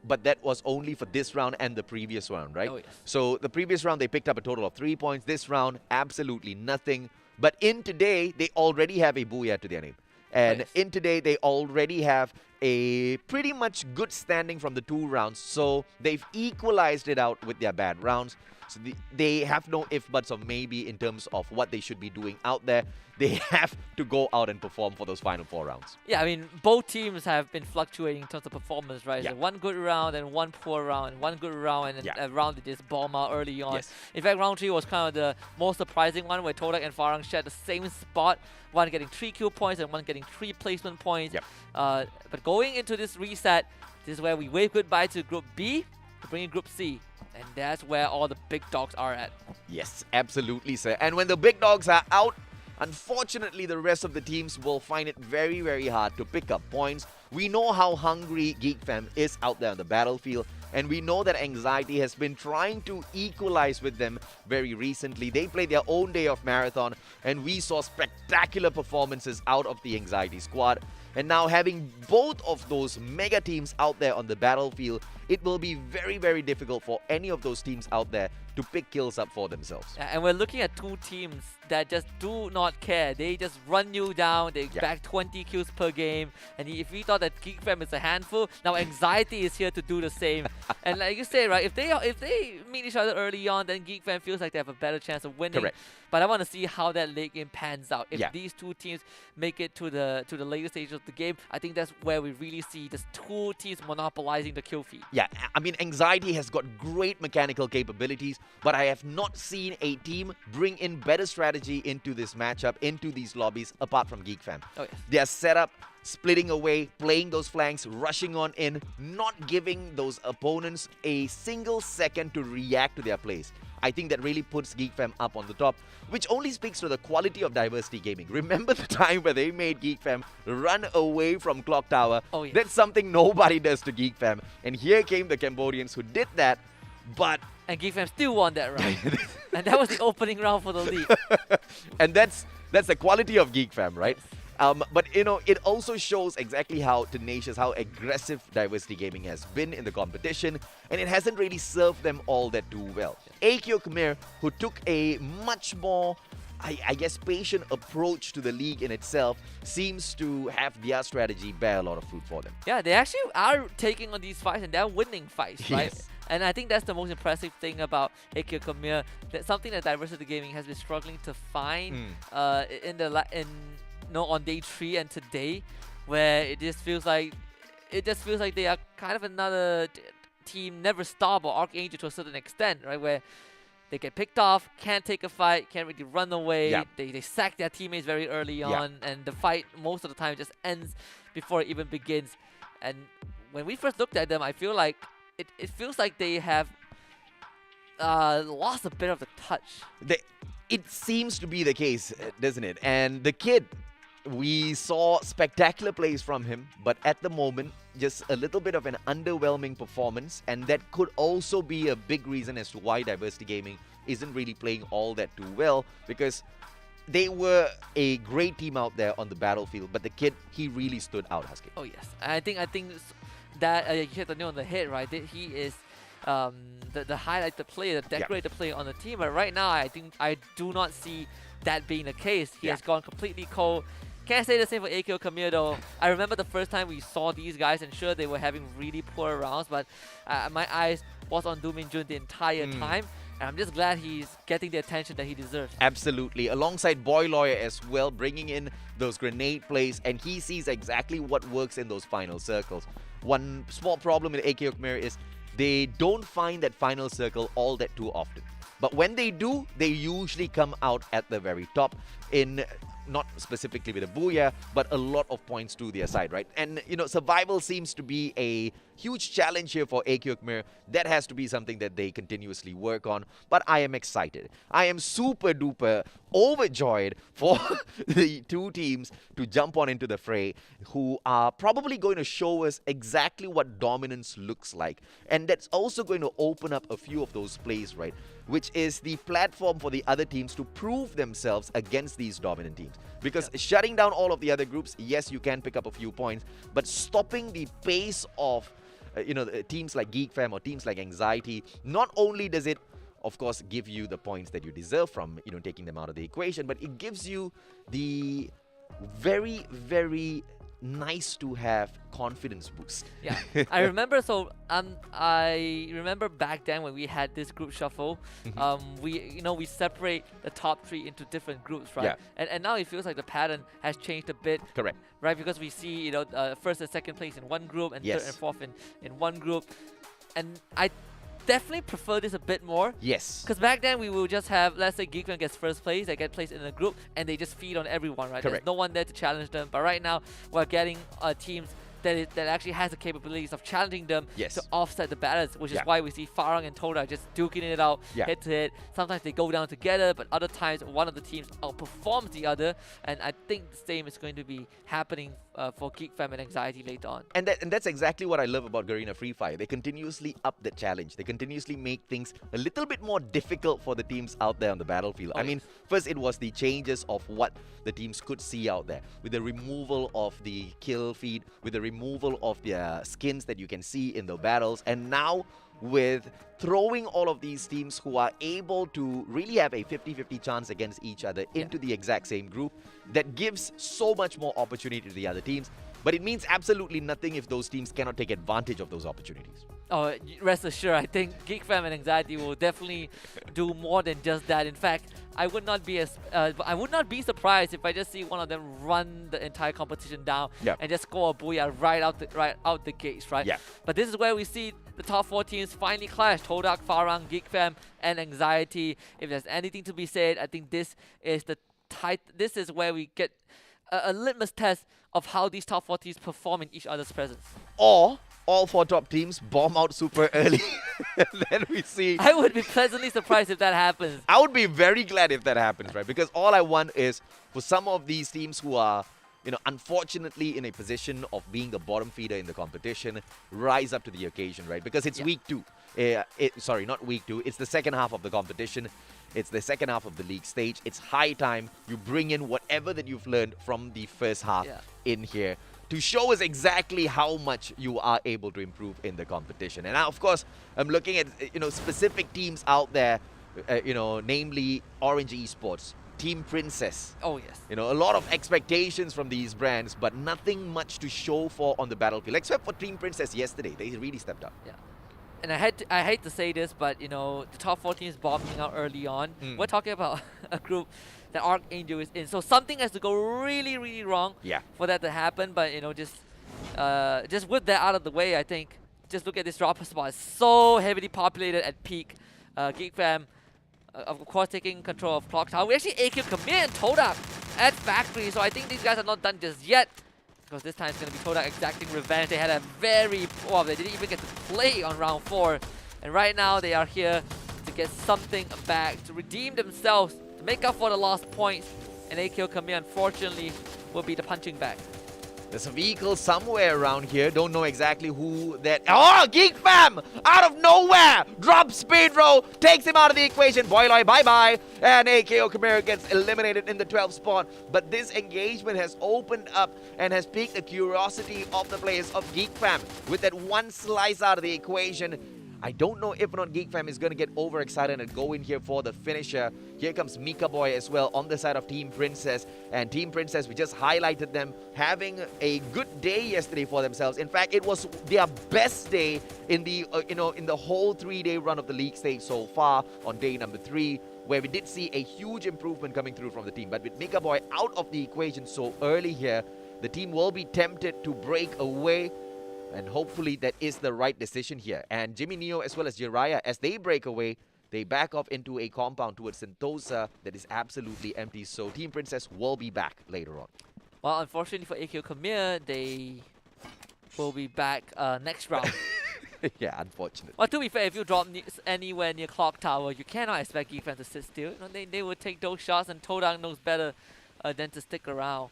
but that was only for this round and the previous round, right? Oh, yes. So the previous round, they picked up a total of 3 points. This round, absolutely nothing. But in today, they already have a Booyah to their name. And in today, they already have a pretty much good standing from the 2 rounds. So they've equalized it out with their bad rounds. So they have no if, buts, or maybe in terms of what they should be doing out there. They have to go out and perform for those final 4 rounds. Yeah, I mean, both teams have been fluctuating in terms of performance, right? Yeah. So one good round and one poor round, and one good round and a round that just bomb out early on. Yes. In fact, round 3 was kind of the most surprising one where Todak and Farang shared the same spot. One getting 3 kill points and one getting 3 placement points. Yep. But going into this reset, this is where we wave goodbye to Group B to bring in Group C. And that's where all the big dogs are at. Yes, absolutely, sir. And when the big dogs are out, unfortunately, the rest of the teams will find it very, very hard to pick up points. We know how hungry Geek Fam is out there on the battlefield, and we know that Anxiety has been trying to equalize with them very recently. They played their own day of Marathon, and we saw spectacular performances out of the Anxiety squad. And now having both of those mega teams out there on the battlefield, it will be very, very difficult for any of those teams out there to pick kills up for themselves. Yeah, and we're looking at 2 teams that just do not care. They just run you down. They bag 20 kills per game. And if we thought that Geek Fam is a handful, now Anxiety is here to do the same. And like you say, right, if they meet each other early on, then Geek Fam feels like they have a better chance of winning. Correct. But I want to see how that late game pans out. If Yeah. these 2 teams make it to the later stages of the game, I think that's where we really see just 2 teams monopolizing the kill feed. Yeah, I mean, Anxiety has got great mechanical capabilities, but I have not seen a team bring in better strategy into this matchup, into these lobbies, apart from Geek Fam. Oh, yes. Their setup, splitting away, playing those flanks, rushing on in, not giving those opponents a single second to react to their plays. I think that really puts Geek Fam up on the top, which only speaks to the quality of Diversity Gaming. Remember the time where they made Geek Fam run away from Clock Tower? Oh, yes. That's something nobody does to Geek Fam. And here came the Cambodians who did that, but... And Geek Fam still won that round. And that was the opening round for the league. And that's the quality of Geek Fam, right? But, you know, it also shows exactly how tenacious, how aggressive Diversity Gaming has been in the competition, and it hasn't really served them all that too well. AKO Khmer, who took a much more, I guess, patient approach to the league in itself, seems to have their strategy bear a lot of fruit for them. Yeah, they actually are taking on these fights and they're winning fights, right? Yes. And I think that's the most impressive thing about AKO Khmer. That's something that Diversity Gaming has been struggling to find on day 3 and today, where it just feels like they are kind of another team, Never Stop or Archangel to a certain extent, right? Where they get picked off, can't take a fight, can't really run away. Yeah. They sack their teammates very early Yeah. on, and the fight most of the time just ends before it even begins. And when we first looked at them, I feel like it feels like they have lost a bit of the touch. It seems to be the case, doesn't it? And the kid, we saw spectacular plays from him, but at the moment, just a little bit of an underwhelming performance, and that could also be a big reason as to why Diversity Gaming isn't really playing all that too well, because they were a great team out there on the battlefield, but the kid, he really stood out, Husky. Oh yes, I think that you hit the nail on the head, right? That he is the highlighted player, the decorated player on the team. But right now, I think I do not see that being the case. He has gone completely cold. Can't say the same for AQ Kamir though. I remember the first time we saw these guys, and sure they were having really poor rounds, but my eyes was on Doomin Jun the entire time. And I'm just glad he's getting the attention that he deserves. Absolutely. Alongside Boy Lawyer as well, bringing in those grenade plays, and he sees exactly what works in those final circles. One small problem with AQ Khmer is they don't find that final circle all that too often. But when they do, they usually come out at the very top in not specifically with a booyah, but a lot of points to their side, right? And, you know, survival seems to be a huge challenge here for AQ Khmer. That has to be something that they continuously work on. But I am excited. I am super duper overjoyed for the two teams to jump on into the fray, who are probably going to show us exactly what dominance looks like. And that's also going to open up a few of those plays, right? Which is the platform for the other teams to prove themselves against these dominant teams. Because shutting down all of the other groups, yes, you can pick up a few points, but stopping the pace of teams like Geek Fam or teams like Anxiety, not only does it, of course, give you the points that you deserve from, taking them out of the equation, but it gives you the very, very nice to have confidence boost. Yeah, I remember. I remember back then when we had this group shuffle, we separate the top three into different groups, right? Yeah. And now it feels like the pattern has changed a bit. Correct. Right, because we see first and second place in one group, and third and fourth in one group, and I definitely prefer this a bit more. Yes. Because back then we will just have, let's say Geekman gets first place, they get placed in a group, and they just feed on everyone, right? Correct. There's no one there to challenge them. But right now, we're getting teams that actually has the capabilities of challenging them to offset the balance, which is why we see Farang and Toda just duking it out head to head. Sometimes they go down together, but other times one of the teams outperforms the other, and I think the same is going to be happening for Geek Fam and Anxiety later on. And that's exactly what I love about Garena Free Fire. They continuously up the challenge. They continuously make things a little bit more difficult for the teams out there on the battlefield. I mean, first it was the changes of what the teams could see out there, with the removal of the kill feed, with the removal of their skins that you can see in the battles, and now with throwing all of these teams who are able to really have a 50-50 chance against each other into the exact same group, that gives so much more opportunity to the other teams. But it means absolutely nothing if those teams cannot take advantage of those opportunities. Oh, rest assured, I think Geek Fam and Anxiety will definitely do more than just that. In fact, I would not be surprised if I just see one of them run the entire competition down and just score a booyah right out the gates, right? Yeah. But this is where we see the top four teams finally clash: Todak, Farang, Geek Fam, and Anxiety. If there's anything to be said, I think this is this is where we get a litmus test of how these top four teams perform in each other's presence. Or all four top teams bomb out super early. Then we see. I would be pleasantly surprised if that happens. I would be very glad if that happens, right? Because all I want is for some of these teams who are, unfortunately in a position of being the bottom feeder in the competition, rise up to the occasion, right? Because it's week two. Sorry, not week two. It's the second half of the competition. It's the second half of the league stage. It's high time you bring in whatever that you've learned from the first half in here to show us exactly how much you are able to improve in the competition. And of course, I'm looking at specific teams out there, namely Orange Esports, Team Princess. Oh yes. A lot of expectations from these brands, but nothing much to show for on the battlefield, except for Team Princess yesterday. They really stepped up. Yeah. And I hate to say this, but the top 4 teams bombing out early on. We're talking about a group that Archangel is in, so something has to go really, really wrong for that to happen. But just with that out of the way, I think just look at this dropper spot. It's so heavily populated at peak. Geek Fam of course, taking control of Clock Tower. We actually AQ Camille and Todak at Factory, so I think these guys are not done just yet. Because this time it's going to be Todak exacting revenge. They had a very... Well, they didn't even get to play on round 4. And right now they are here to get something back, to redeem themselves, to make up for the lost points. And AQ Camille, unfortunately, will be the punching bag. There's a vehicle somewhere around here. Don't know exactly who that... Oh, Geek Fam! Out of nowhere! Drops Pedro, takes him out of the equation. Boyloy, bye-bye. And AKO Khmer gets eliminated in the 12th spot. But this engagement has opened up and has piqued the curiosity of the players of Geek Fam. With that one slice out of the equation, I don't know if or not Geek Fam is going to get overexcited and go in here for the finisher. Here comes Mika Boy as well on the side of Team Princess. And Team Princess, we just highlighted them having a good day yesterday for themselves. In fact, it was their best day in the in the whole 3-day run of the league stage so far on day number 3, where we did see a huge improvement coming through from the team. But with Mika Boy out of the equation so early here, the team will be tempted to break away. And hopefully that is the right decision here. And Jimmy Neo as well as Jiraiya, as they break away, they back off into a compound towards Sentosa that is absolutely empty. So Team Princess will be back later on. Well, unfortunately for AQ Khmer, they will be back next round. Yeah, unfortunately. Well, to be fair, if you drop anywhere near Clock Tower, you cannot expect Geek Fam to sit still. You know, they will take those shots, and Todak knows better than to stick around.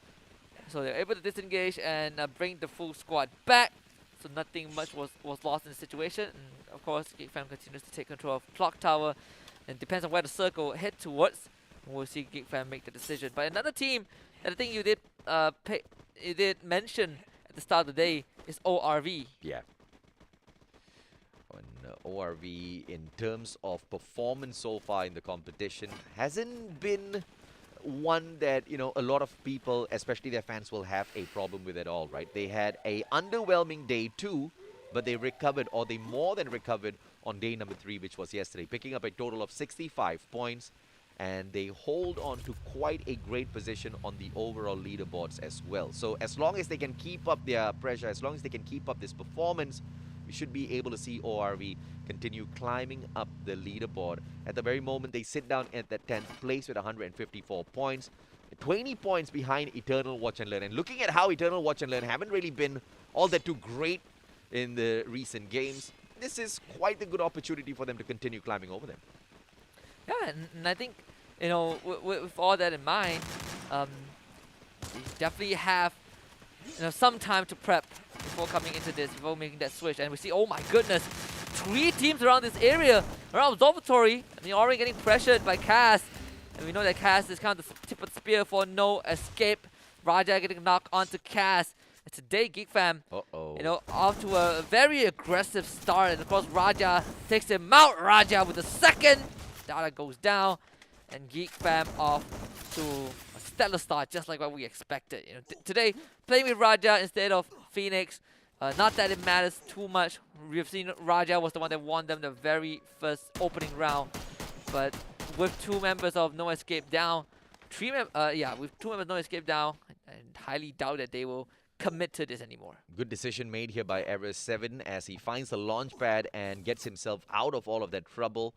So they're able to disengage and bring the full squad back. So nothing much was lost in the situation. And of course, Geek Fam continues to take control of Clock Tower. And depends on where the circle head towards. We'll see Geek Fam make the decision. But another team that I think you did mention at the start of the day is ORV. Yeah. On ORV, in terms of performance so far in the competition, hasn't been one that, you know, a lot of people, especially their fans, will have a problem with at all, right? They had a underwhelming day 2, but they recovered, or they more than recovered on day number 3, which was yesterday, picking up a total of 65 points, and they hold on to quite a great position on the overall leaderboards as well. So as long as they can keep up their pressure, as long as they can keep up this performance, we should be able to see ORV continue climbing up the leaderboard. At the very moment, they sit down at the 10th place with 154 points, 20 points behind Eternal Watch and Learn. And looking at how Eternal Watch and Learn haven't really been all that too great in the recent games, this is quite a good opportunity for them to continue climbing over them. Yeah, and I think, you know, with all that in mind, you definitely have, you know, some time to prep before coming into this, before making that switch. And we see, oh my goodness, 3 teams around this area, around Observatory. I mean, already getting pressured by Cass. And we know that Cass is kind of the tip of the spear for no escape. Raja getting knocked onto Cass. And today, Geek Fam, you know, off to a very aggressive start. And of course, Raja takes him out. Raja with the second. Data goes down. And Geek Fam off to a stellar start, just like what we expected. You know, today, playing with Raja instead of Phoenix. Not that it matters too much. We've seen Raja was the one that won them the very first opening round. But with 2 members of No Escape down, with 2 members of No Escape down, I highly doubt that they will commit to this anymore. Good decision made here by Eris7 as he finds the launch pad and gets himself out of all of that trouble.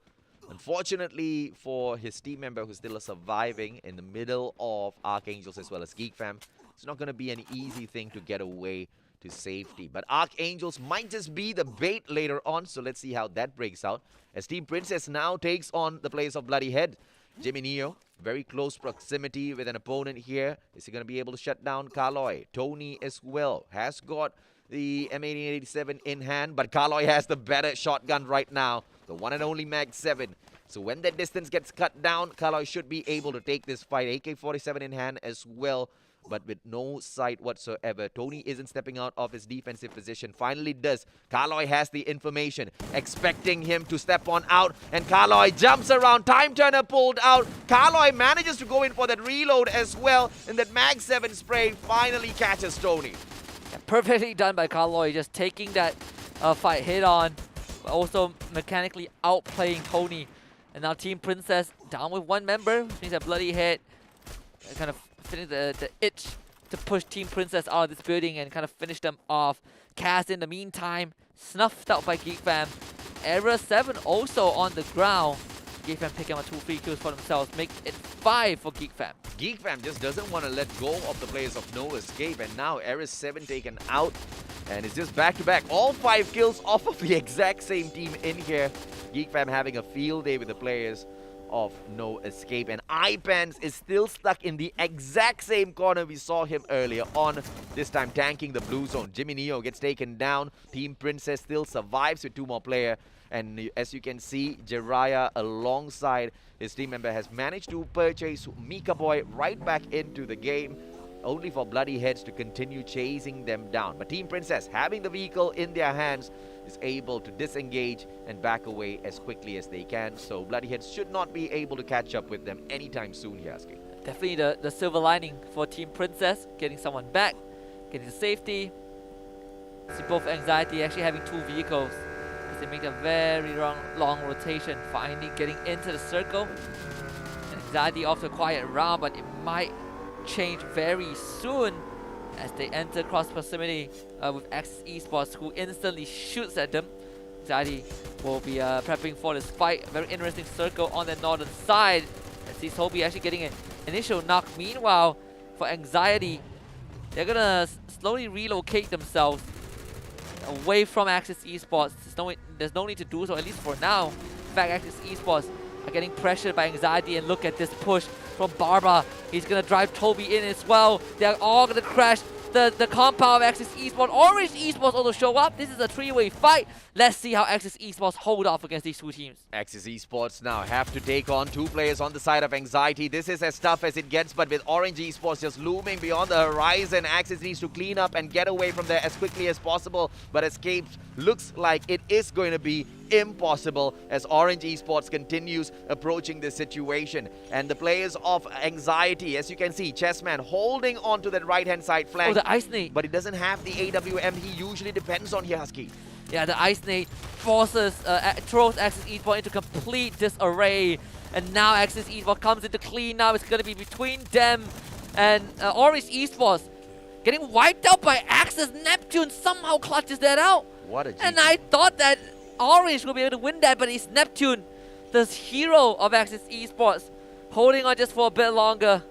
Unfortunately for his team member who's still surviving in the middle of Archangels as well as Geek Fam, it's not going to be an easy thing to get away to safety. But Archangels might just be the bait later on, so let's see how that breaks out. As Team Princess now takes on the place of Bloody Head. Jimmy Neo, very close proximity with an opponent here. Is he going to be able to shut down Kaloy? Tony as well has got the M1887 in hand, but Kaloy has the better shotgun right now. The one and only Mag 7. So when that distance gets cut down, Kaloy should be able to take this fight. AK-47 in hand as well, but with no sight whatsoever. Tony isn't stepping out of his defensive position. Finally does. Kaloy has the information, expecting him to step on out, and Kaloy jumps around. Time Turner pulled out. Kaloy manages to go in for that reload as well, and that Mag 7 spray finally catches Tony. Yeah, perfectly done by Kaloy, just taking that fight head on, but also mechanically outplaying Tony. And now Team Princess down with 1 member, which means that Bloody Head kind of finish the itch to push Team Princess out of this building and kind of finish them off. Cass in the meantime, snuffed out by Geek Fam. Error 7 also on the ground. Geek Fam picking up 2 free kills for themselves, make it 5 for Geek Fam. Geek Fam just doesn't want to let go of the players of No Escape, and now Eris 7 taken out, and it's just back-to-back. All 5 kills off of the exact same team in here. Geek Fam having a field day with the players of No Escape, and iPans is still stuck in the exact same corner we saw him earlier on, this time tanking the blue zone. Jimmy Neo gets taken down. Team Princess still survives with 2 more players, and as you can see, Jiraiya alongside his team member has managed to purchase Mika Boy right back into the game, only for Bloody Heads to continue chasing them down. But Team Princess, having the vehicle in their hands, is able to disengage and back away as quickly as they can. So Bloody Heads should not be able to catch up with them anytime soon, Yasuke. Definitely the silver lining for Team Princess, getting someone back, getting to safety. See both Anxiety actually having 2 vehicles as they make a very long rotation, finally getting into the circle. Anxiety off to a quiet round, but it might change very soon as they enter cross proximity with Axis Esports, who instantly shoots at them. Anxiety will be prepping for this fight. A very interesting circle on the northern side. As see Toby actually getting an initial knock. Meanwhile, for Anxiety, they're gonna slowly relocate themselves away from Axis Esports. There's no need to do so, at least for now. In fact, Axis Esports are getting pressured by Anxiety, and look at this push from Barba. He's gonna drive Toby in as well. They're all gonna crash the compound of Axis Esports. Orange Esports also show up. This is a 3-way fight. Let's see how Axis Esports hold off against these 2 teams. Axis Esports now have to take on 2 players on the side of Anxiety. This is as tough as it gets, but with Orange Esports just looming beyond the horizon, Axis needs to clean up and get away from there as quickly as possible. But escape looks like it is going to be impossible as Orange Esports continues approaching this situation. And the players of Anxiety, as you can see, Chessman holding on to that right-hand side flank. Oh, the Ice Nade. But it doesn't have the AWM he usually depends on here, Husky. Yeah, the Ice Nade forces, throws Axis Esports into complete disarray. And now Axis Esports comes into clean. Now it's going to be between them and Orange Esports. Getting wiped out by Axis. Neptune somehow clutches that out. What a G. And I thought that Orange will be able to win that, but it's Neptune, the hero of Axis Esports, holding on just for a bit longer.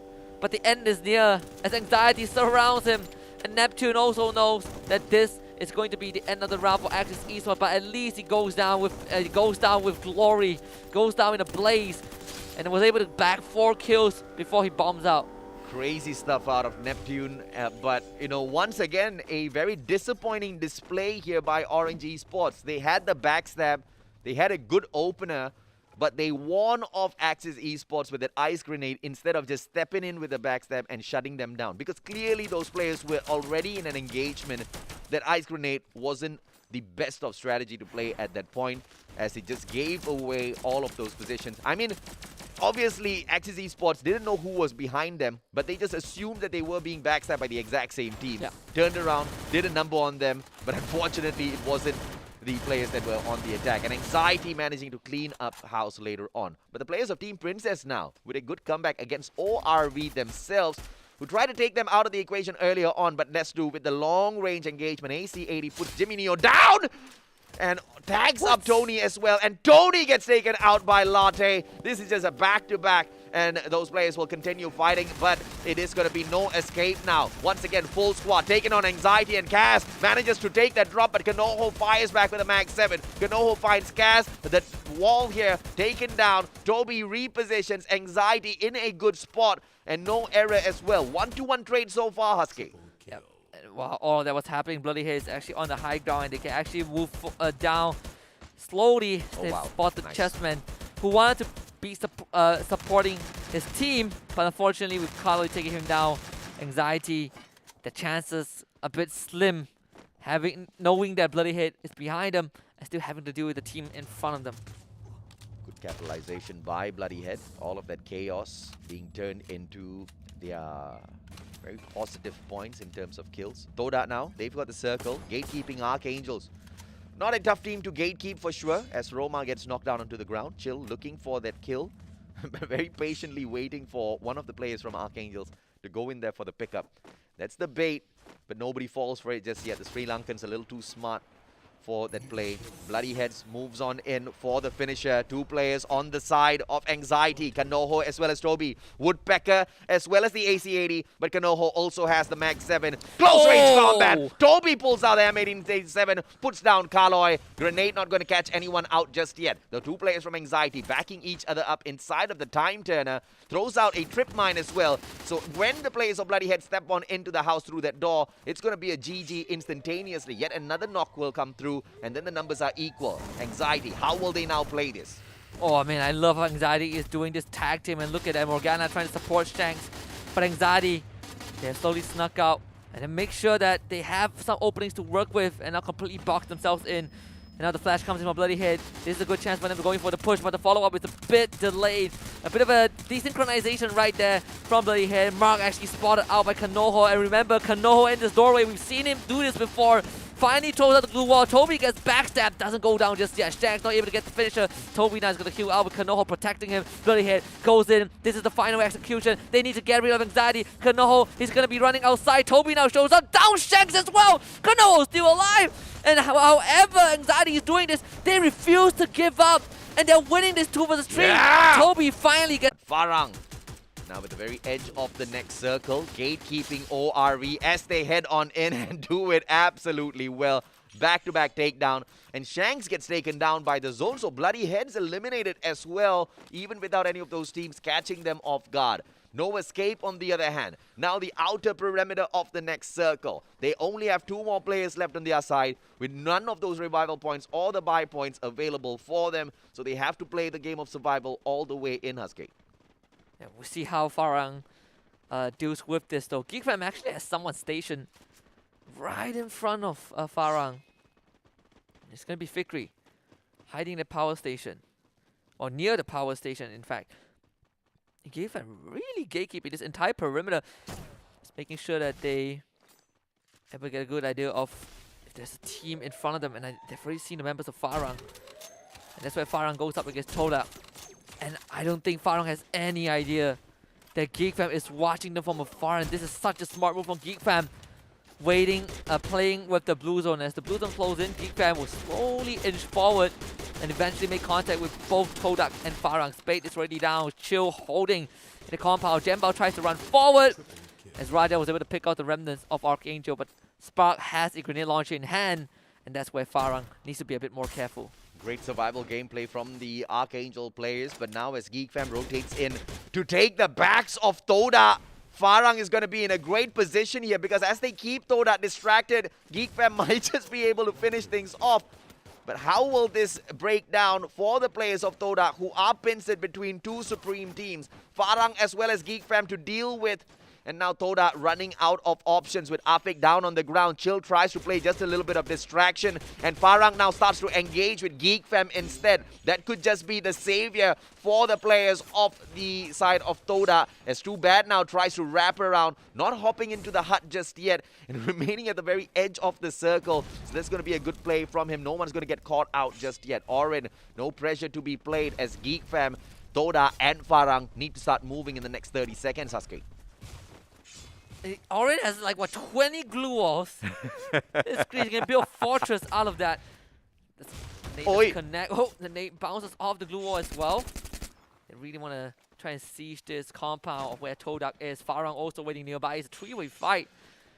But the end is near as Anxiety surrounds him. And Neptune also knows that this is going to be the end of the round for Axis Esports, but at least he goes down with glory, goes down in a blaze, and was able to bag 4 kills before he bombs out. Crazy stuff out of Neptune, but you know, once again a very disappointing display here by Orange Esports. They had the backstab, they had a good opener, but they won off Axis Esports with that ice grenade instead of just stepping in with the backstab and shutting them down, because clearly those players were already in an engagement. That ice grenade wasn't the best of strategy to play at that point, as it just gave away all of those positions. I mean, obviously Axis Esports didn't know who was behind them, but they just assumed that they were being backstabbed by the exact same team. Yeah. Turned around, did a number on them, but unfortunately it wasn't the players that were on the attack. And Anxiety managing to clean up house later on. But the players of Team Princess now, with a good comeback against ORV themselves, who tried to take them out of the equation earlier on, but let's do with the long-range engagement. AC-80 puts Jimmy Neo down and tags up Tony as well, and Tony gets taken out by Latte. This is just a back-to-back, and those players will continue fighting, but it is going to be no escape now. Once again, full squad taking on Anxiety, and Kaz manages to take that drop, but Kanoho fires back with a Mag 7. Kanoho finds Kaz, the wall here taken down. Toby repositions Anxiety in a good spot, and no error as well. 1-to-1 trade so far, Husky. Yep. While all that was happening, Bloody Haze is actually on the high ground, and they can actually move down slowly. They spot the Chessman, who wanted to be supporting his team, but unfortunately with Carlo taking him down, Anxiety, the chances a bit slim, knowing that Bloody Head is behind them and still having to deal with the team in front of them. Good capitalization by Bloody Head. All of that chaos being turned into their very positive points in terms of kills. Toda now, they've got the circle. Gatekeeping Archangels. Not a tough team to gatekeep for sure, as Roma gets knocked down onto the ground. Chill looking for that kill. Very patiently waiting for one of the players from Archangels to go in there for the pickup. That's the bait, but nobody falls for it just yet. The Sri Lankans a little too smart for that play. Bloody Heads moves on in for the finisher. 2 players on the side of Anxiety. Kanoho as well as Toby. Woodpecker as well as the AC-80. But Kanoho also has the Mag 7. Close range combat. Toby pulls out the M1887. Puts down Kaloy. Grenade not going to catch anyone out just yet. The 2 players from Anxiety backing each other up inside of the Time Turner. Throws out a trip mine as well. So when the players of Bloody Head step on into the house through that door, it's going to be a GG instantaneously. Yet another knock will come through, and then the numbers are equal. Anxiety, how will they now play this? Oh man, I love how Anxiety is doing this tag team, and look at them, Morgana trying to support Shanks. But Anxiety, they're slowly snuck out, and then make sure that they have some openings to work with and not completely box themselves in. And now the flash comes in from Bloody Head. This is a good chance for them to going for the push, but the follow-up is a bit delayed. A bit of a desynchronization right there from Bloody Head. Mark actually spotted out by Kanoho, and remember, Kanoho in this doorway, we've seen him do this before. Finally throws out the glue wall. Toby gets backstabbed, doesn't go down just yet. Shanks not able to get the finisher. Toby now is going to heal out with Kanoho protecting him. Bloody Head goes in. This is the final execution. They need to get rid of Anxiety. Kanoho is going to be running outside. Toby now shows up. Down Shanks as well. Kanoho still alive. And however Anxiety is doing this, they refuse to give up. And they're winning this 2 vs 3. Yeah! Toby finally gets... Farang now at the very edge of the next circle, gatekeeping ORV as they head on in and do it absolutely well. Back-to-back takedown, and Shanks gets taken down by the zone, so Bloody Heads eliminated as well, even without any of those teams catching them off guard. No escape on the other hand. Now the outer perimeter of the next circle. They only have 2 more players left on their side with none of those revival points or the buy points available for them, so they have to play the game of survival all the way in, Husky. Yeah, we'll see how Farang deals with this though. Geekfam actually has someone stationed right in front of Farang. It's going to be Fikri hiding in the power station, or near the power station in fact. Geekfam really gatekeeping this entire perimeter, just making sure that they ever get a good idea of if there's a team in front of them, and they've already seen the members of Farang. And that's where Farang goes up against Toda. And I don't think Farang has any idea that Geekfam is watching them from afar, and this is such a smart move from Geekfam. Waiting, playing with the blue zone. As the blue zone flows in, Geekfam will slowly inch forward and eventually make contact with both Todak and Farang. Spade is already down, Chill holding in the compound. Jembao tries to run forward as Raja was able to pick out the remnants of Archangel, but Spark has a grenade launcher in hand, and that's where Farang needs to be a bit more careful. Great survival gameplay from the Archangel players, but now as Geekfam rotates in to take the backs of Toda, Farang is going to be in a great position here, because as they keep Toda distracted, Geekfam might just be able to finish things off. But how will this break down for the players of Toda, who are pinched between 2 supreme teams, Farang as well as Geekfam, to deal with? And now Toda running out of options with Afik down on the ground. Chill tries to play just a little bit of distraction, and Farang now starts to engage with Geekfam instead. That could just be the savior for the players of the side of Toda, as Too Bad now tries to wrap around, not hopping into the hut just yet, and remaining at the very edge of the circle. So that's going to be a good play from him. No one's going to get caught out just yet. Orin, no pressure to be played, as Geekfam, Toda and Farang need to start moving in the next 30 seconds, Sasuke. Orin has like, what, 20 glue walls? This He's gonna build a fortress out of that. Nate connect. Oh, the Nate bounces off the glue wall as well. They really want to try and siege this compound of where Todak is. Farang also waiting nearby. It's a 3-way fight.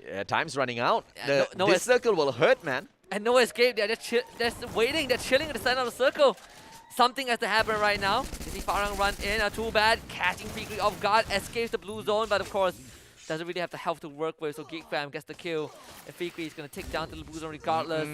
Yeah, time's running out. Yeah, this circle will hurt, man. And no escape. They're just waiting. They're chilling at the center of the circle. Something has to happen right now. You see Farang run in. Too Bad catching Fikri off guard. Escapes the blue zone, but of course doesn't really have the health to work with, so Geekfam gets the kill. And Fikri is going to take down to the blue zone regardless.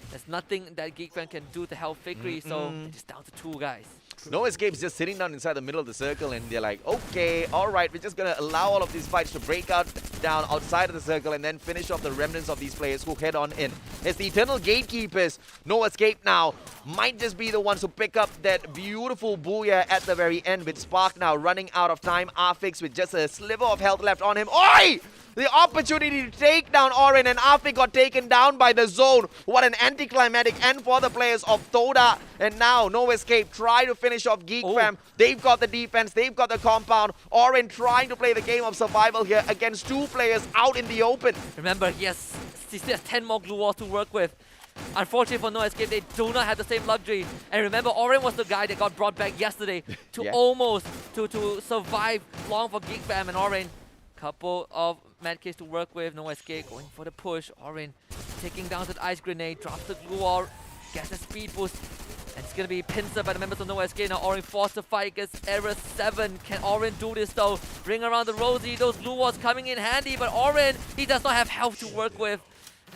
There's nothing that Geekfam can do to help Fikri, so they're just down to 2 guys. No Escape's just sitting down inside the middle of the circle, and they're like, okay, alright, we're just going to allow all of these fights to break out down outside of the circle and then finish off the remnants of these players who head on in. As the Eternal Gatekeepers, No Escape now, might just be the ones who pick up that beautiful booyah at the very end, with Spark now running out of time. Afix with just a sliver of health left on him. Oi! The opportunity to take down Orin, and Afik got taken down by the zone. What an anticlimactic end for the players of Toda. And now, No Escape try to finish off Geekfam. They've got the defense, they've got the compound. Orin trying to play the game of survival here against 2 players out in the open. Remember, he still has 10 more glue walls to work with. Unfortunately for No Escape, they do not have the same luxury. And remember, Oren was the guy that got brought back yesterday to almost to survive long for Geek Fam and Oren. Couple of medkits to work with. No Escape going for the push. Oren taking down the ice grenade, drops the glue wall, gets the speed boost. And it's gonna be pincer by the members of No Escape. Now Oren forced to fight against Error 7. Can Oren do this though? Ring around the rosy. Those glue walls coming in handy, but Oren, he does not have health to work with.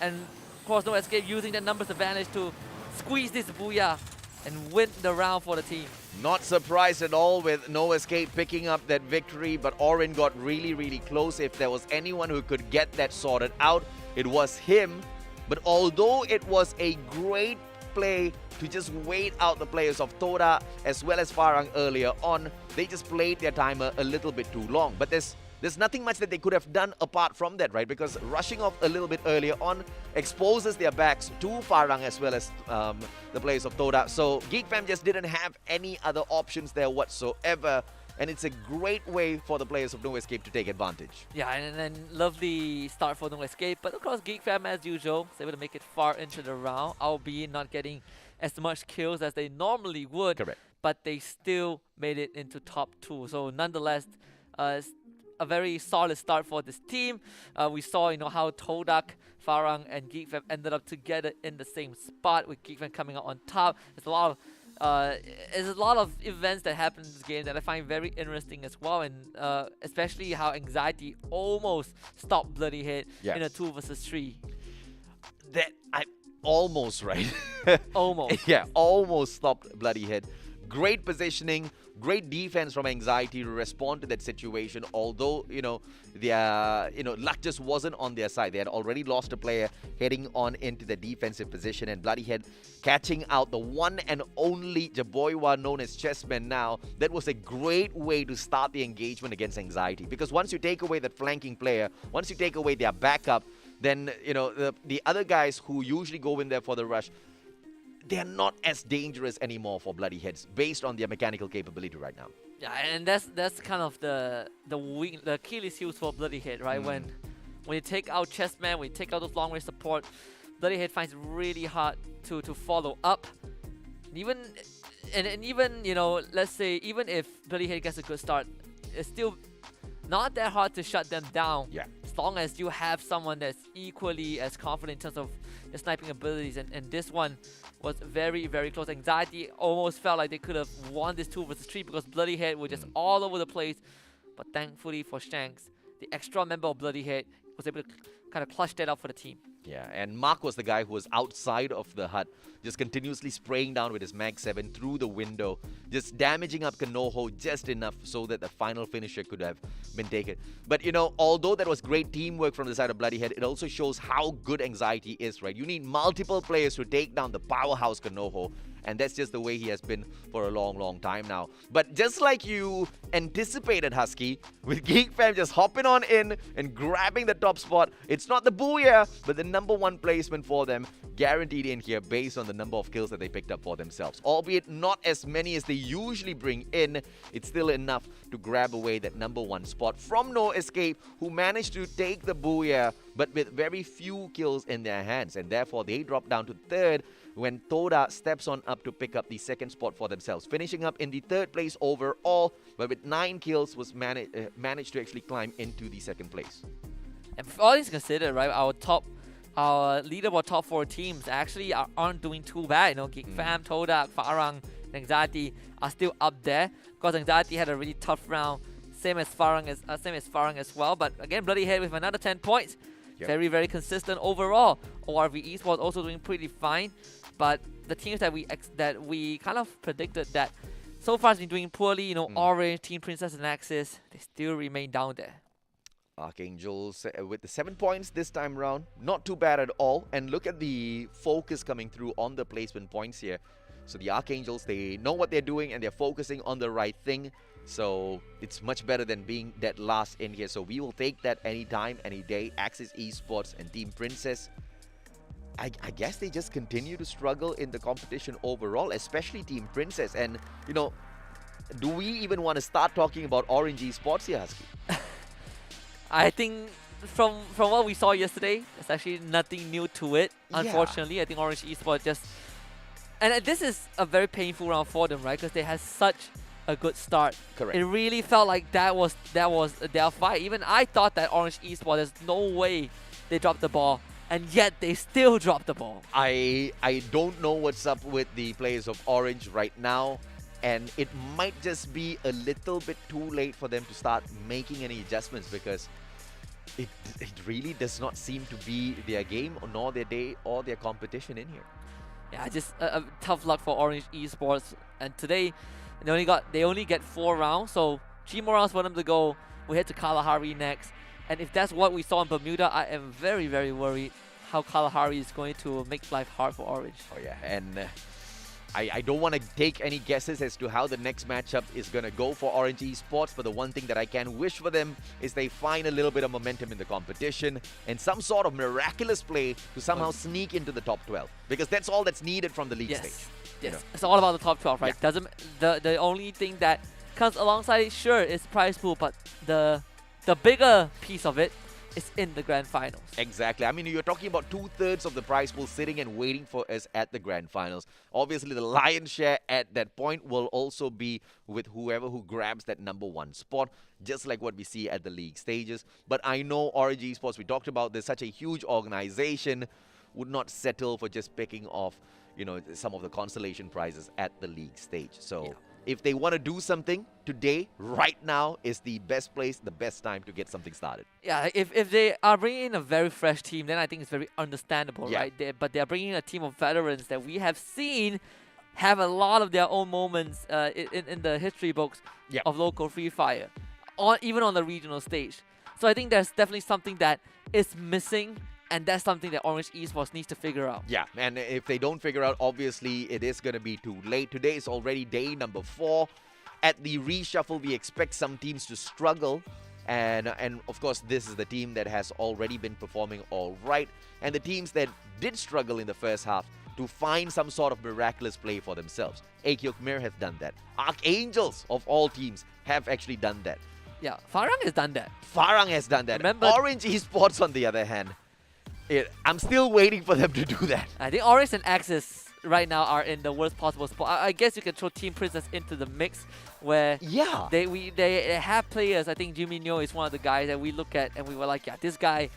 And of course, No Escape using that numbers advantage to squeeze this booyah and win the round for the team. Not surprised at all with No Escape picking up that victory, but Oren got really close. If there was anyone who could get that sorted out, it was him. But although it was a great play to just wait out the players of Toda as well as Farang earlier on, they just played their timer a little bit too long. But there's nothing much that they could have done apart from that, right? Because rushing off a little bit earlier on exposes their backs to Farang as well as the players of Toda. So Geek Fam just didn't have any other options there whatsoever. And it's a great way for the players of No Escape to take advantage. Yeah, and then lovely start for No Escape. But of course, Geek Fam, as usual, is able to make it far into the round, albeit not getting as much kills as they normally would. Correct. But they still made it into top 2. So nonetheless, a very solid start for this team. We saw, how Todak, Farang, and Geek Fam ended up together in the same spot, with Geek Fam coming out on top. There's a lot of events that happen in this game that I find very interesting as well, and especially how Anxiety almost stopped Bloody Head in a 2 versus 3. Almost, right? Almost. Yeah, almost stopped Bloody Head. Great positioning, great defense from Anxiety to respond to that situation. Although, their luck just wasn't on their side. They had already lost a player heading on into the defensive position, and Bloody Head catching out the one and only Jaboywa known as Chessman now. That was a great way to start the engagement against Anxiety, because once you take away that flanking player, once you take away their backup, then the other guys who usually go in there for the rush, they're not as dangerous anymore for Bloody Heads based on their mechanical capability right now. Yeah, and that's kind of the Achilles heels for Bloody Head, right? When you take out Chessman, when you take out those long range support, Bloody Head finds it really hard to follow up. Even let's say even if Bloody Head gets a good start, it's still not that hard to shut them down. Yeah. As long as you have someone that's equally as confident in terms of their sniping abilities, and this one was very close. Anxiety almost felt like they could have won this 2 versus 3 because Bloody Head were just all over the place. But thankfully for Shanks, the extra member of Bloody Head was able to kind of clutch that out for the team. Yeah, and Mark was the guy who was outside of the hut, just continuously spraying down with his Mag 7 through the window, just damaging up Kanoho just enough so that the final finisher could have been taken. But, although that was great teamwork from the side of Bloody Head, it also shows how good Anxiety is, right? You need multiple players to take down the powerhouse Kanoho, and that's just the way he has been for a long time now. But just like you anticipated, Husky, with Geek Fam just hopping on in and grabbing the top spot, it's not the booyah, but the #1 placement for them, guaranteed in here based on the number of kills that they picked up for themselves. Albeit not as many as they usually bring in, it's still enough to grab away that #1 spot from No Escape, who managed to take the booyah, but with very few kills in their hands, and therefore they drop down to 3rd, when Toda steps on up to pick up the 2nd spot for themselves, finishing up in the 3rd place overall, but with 9 kills was managed to actually climb into the 2nd place. And all things considered, right, our leaderboard top 4 teams actually aren't doing too bad. Geek Fam, Toda, Farang, and Anxiety are still up there, because Anxiety had a really tough round, same as Farang as well. But again, Bloody Head with another 10 points. Yep. Very consistent overall. ORV Esports also doing pretty fine, but the teams that we kind of predicted that so far has been doing poorly, Orange, Team Princess, and Axis, they still remain down there. Archangels with the 7 points this time around, not too bad at all. And look at the focus coming through on the placement points here. So the Archangels, they know what they're doing and they're focusing on the right thing. So it's much better than being dead last in here. So we will take that anytime, any day. Axis Esports and Team Princess, I guess they just continue to struggle in the competition overall, especially Team Princess. And, do we even want to start talking about Orange Esports here, Husky? I think from what we saw yesterday, there's actually nothing new to it. Yeah. Unfortunately, I think Orange Esports just, and this is a very painful round for them, right? Because they had such a good start. Correct. It really felt like that was their fight. Even I thought that Orange Esports, there's no way they dropped the ball, and yet they still dropped the ball. I don't know what's up with the players of Orange right now, and it might just be a little bit too late for them to start making any adjustments, because it really does not seem to be their game, or nor their day, or their competition in here. Yeah, just tough luck for Orange Esports. And today, they only get 4 rounds, so 3 more rounds for them to go. We head to Kalahari next, and if that's what we saw in Bermuda, I am very, very worried how Kalahari is going to make life hard for Orange. Oh yeah, and I don't want to take any guesses as to how the next matchup is going to go for Orange Esports, but the one thing that I can wish for them is they find a little bit of momentum in the competition and some sort of miraculous play to somehow sneak into the top 12, because that's all that's needed from the league stage. Yes, it's all about the top 12, right? Yeah. The only thing that comes alongside it, sure, is prize pool, but the bigger piece of it is in the grand finals. Exactly. I mean, you're talking about 2/3 of the prize pool sitting and waiting for us at the grand finals. Obviously, the lion's share at that point will also be with whoever who grabs that #1 spot, just like what we see at the league stages. But I know Orange Esports, we talked about this, such a huge organization, would not settle for just picking off, some of the consolation prizes at the league stage. So if they want to do something, today, right now, is the best place, the best time to get something started. Yeah, if they are bringing in a very fresh team, then I think it's very understandable, Yeah. right? But they're bringing in a team of veterans that we have seen have a lot of their own moments in the history books of local Free Fire, even on the regional stage. So I think there's definitely something that is missing, and that's something that Orange Esports needs to figure out. Yeah, and if they don't figure out, obviously, it is going to be too late. Today is already day number 4. At the reshuffle, we expect some teams to struggle. And of course, this is the team that has already been performing all right. And the teams that did struggle in the first half to find some sort of miraculous play for themselves. AQ Khmer have done that. Archangels, of all teams, have actually done that. Yeah, Farang has done that. Farang has done that. Remember, Orange Esports, on the other hand, I'm still waiting for them to do that. I think Orange and Axis right now are in the worst possible spot. I guess you can throw Team Princess into the mix, where they have players. I think Jimmy Nyo is one of the guys that we look at and we were like, yeah, this guy,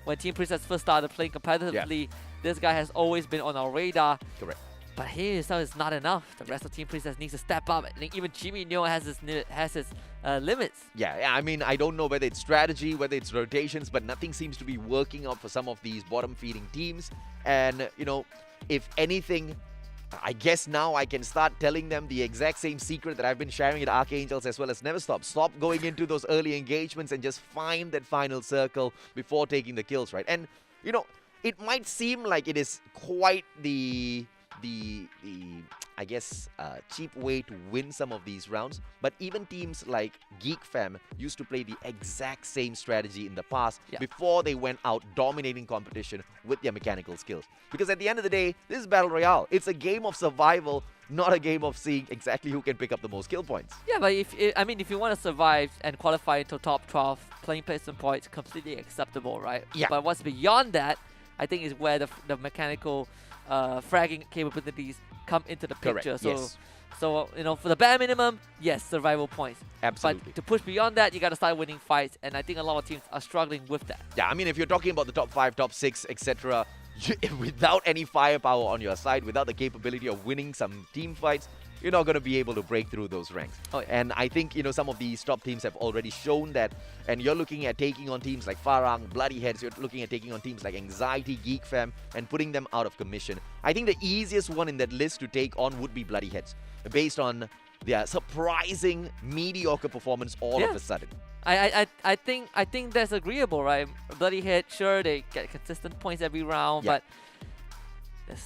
when Team Princess first started playing competitively, this guy has always been on our radar. Correct. But he himself is not enough. The rest of Team Princess needs to step up. I think even Jimmy Nyo has his limits. Yeah, I mean, I don't know whether it's strategy, whether it's rotations, but nothing seems to be working out for some of these bottom-feeding teams. And, if anything, I guess now I can start telling them the exact same secret that I've been sharing at Archangels as well as Never Stop. Stop going into those early engagements and just find that final circle before taking the kills, right? And, it might seem like it is quite the I guess cheap way to win some of these rounds, but even teams like Geek Fam used to play the exact same strategy in the past before they went out dominating competition with their mechanical skills. Because at the end of the day, this is Battle Royale. It's a game of survival, not a game of seeing exactly who can pick up the most kill points. Yeah, but if you want to survive and qualify into top 12, playing placement points completely acceptable, right? Yeah. But what's beyond that, I think, is where the mechanical fragging capabilities come into the picture. Correct. So for the bare minimum, yes, survival points. Absolutely. But to push beyond that, you got to start winning fights, and I think a lot of teams are struggling with that. Yeah, I mean, if you're talking about the top 5, top 6, etc., without any firepower on your side, without the capability of winning some team fights, you're not going to be able to break through those ranks. Oh, yeah. And I think, some of these top teams have already shown that. And you're looking at taking on teams like Farang, Bloody Heads. You're looking at taking on teams like Anxiety, Geek Fam, and putting them out of commission. I think the easiest one in that list to take on would be Bloody Heads, based on their surprising mediocre performance all of a sudden. I think that's agreeable, right? Bloody Head, sure, they get consistent points every round, but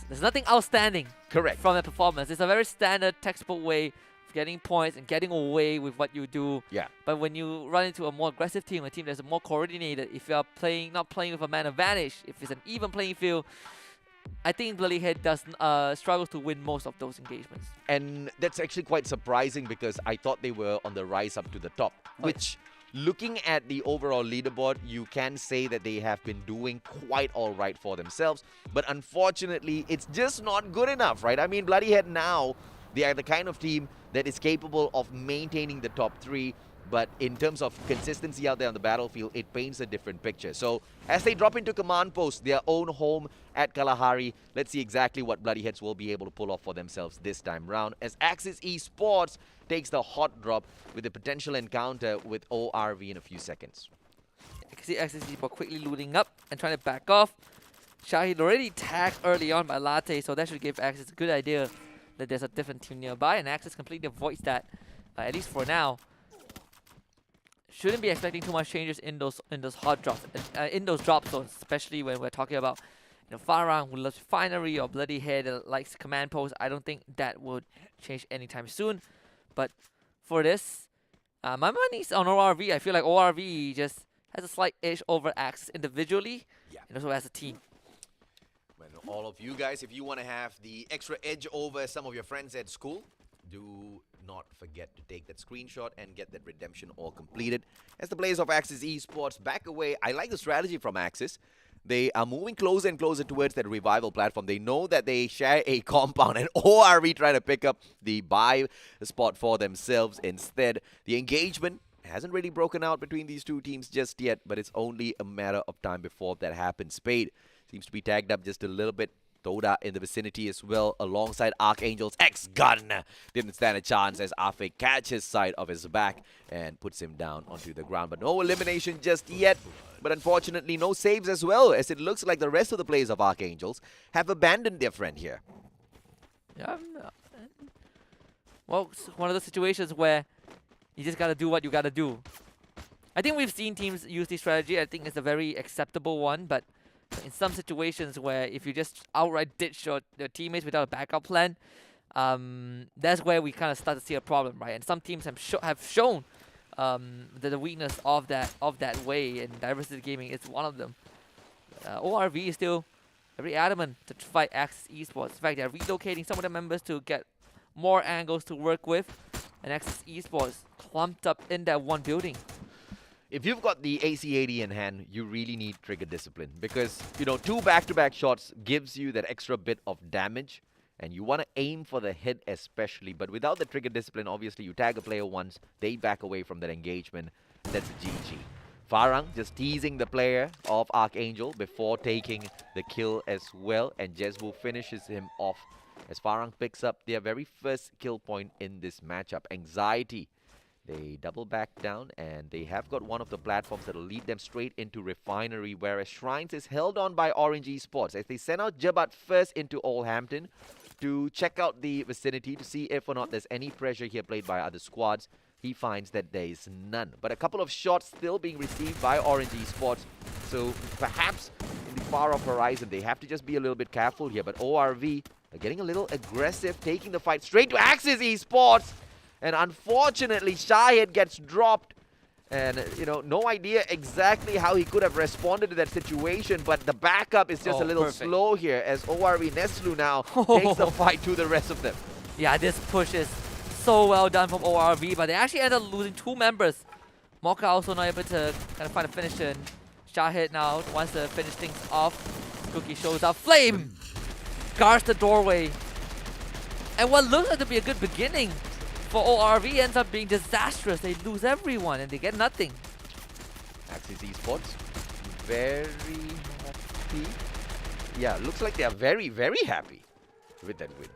there's nothing outstanding from their performance. It's a very standard textbook way of getting points and getting away with what you do. Yeah. But when you run into a more aggressive team, a team that's more coordinated, if you are not playing with a man advantage, if it's an even playing field, I think Bloody Head does struggle to win most of those engagements. And that's actually quite surprising, because I thought they were on the rise up to the top, which looking at the overall leaderboard, you can say that they have been doing quite all right for themselves. But unfortunately, it's just not good enough, right? I mean, Bloodyhead now, they are the kind of team that is capable of maintaining the top 3. But in terms of consistency out there on the battlefield, it paints a different picture. So as they drop into command post, their own home at Kalahari, let's see exactly what Bloodyheads will be able to pull off for themselves this time round, as Axis Esports takes the hot drop with a potential encounter with ORV in a few seconds. You can see Axis Esports quickly looting up and trying to back off. Shahid already tagged early on by Latte, so that should give Axis a good idea that there's a different team nearby, and Axis completely avoids that, at least for now. Shouldn't be expecting too much changes in those hot drops, in those drop zones, especially when we're talking about Farang who loves Refinery or Bloodyhead that likes command post. I don't think that would change anytime soon. But for this, my money's on ORV. I feel like ORV just has a slight edge over Axis individually, and also as a team. Well, all of you guys, if you want to have the extra edge over some of your friends at school, do not forget to take that screenshot and get that redemption all completed. As the players of Axis Esports back away, I like the strategy from Axis. They are moving closer and closer towards that revival platform. They know that they share a compound, and ORV trying to pick up the buy spot for themselves instead. The engagement hasn't really broken out between these two teams just yet, but it's only a matter of time before that happens. Spade seems to be tagged up just a little bit. Toda in the vicinity as well, alongside Archangel's X-Gun. Didn't stand a chance as Afe catches sight of his back and puts him down onto the ground. But no elimination just yet. But unfortunately, no saves as well, as it looks like the rest of the players of Archangels have abandoned their friend here. Yeah, well, it's one of those situations where you just gotta do what you gotta do. I think we've seen teams use this strategy. I think it's a very acceptable one, but in some situations where if you just outright ditch your teammates without a backup plan, that's where we kind of start to see a problem, right? And some teams have shown the weakness of that way, and Diversity Gaming is one of them. ORV is still very adamant to fight Axis Esports. In fact, they're relocating some of the members to get more angles to work with, and Axis Esports clumped up in that one building. If you've got the AC-80 in hand, you really need trigger discipline because, 2 back-to-back shots gives you that extra bit of damage, and you want to aim for the head especially. But without the trigger discipline, obviously, you tag a player once, they back away from that engagement. That's a GG. Farang just teasing the player of Archangel before taking the kill as well, and Jezbu finishes him off as Farang picks up their very first kill point in this matchup. Anxiety. They double back down, and they have got one of the platforms that will lead them straight into Refinery, whereas Shrines is held on by Orange Esports as they send out Jabat first into Oldhampton to check out the vicinity to see if or not there's any pressure here played by other squads. He finds that there is none. But a couple of shots still being received by Orange Esports, so perhaps in the far-off horizon, they have to just be a little bit careful here. But ORV are getting a little aggressive, taking the fight straight to Axis Esports. And unfortunately, Shahid gets dropped. And, no idea exactly how he could have responded to that situation. But the backup is just a little slow here as ORV Neslu now takes the fight to the rest of them. Yeah, this push is so well done from ORV, but they actually end up losing 2 members. Mocha also not able to kind of find a finish, and Shahid now wants to finish things off. Cookie shows up. Flame guards the doorway. And what looks like to be a good beginning for ORV ends up being disastrous. They lose everyone and they get nothing. Axis Esports, very happy. Yeah, looks like they are very, very happy with that win.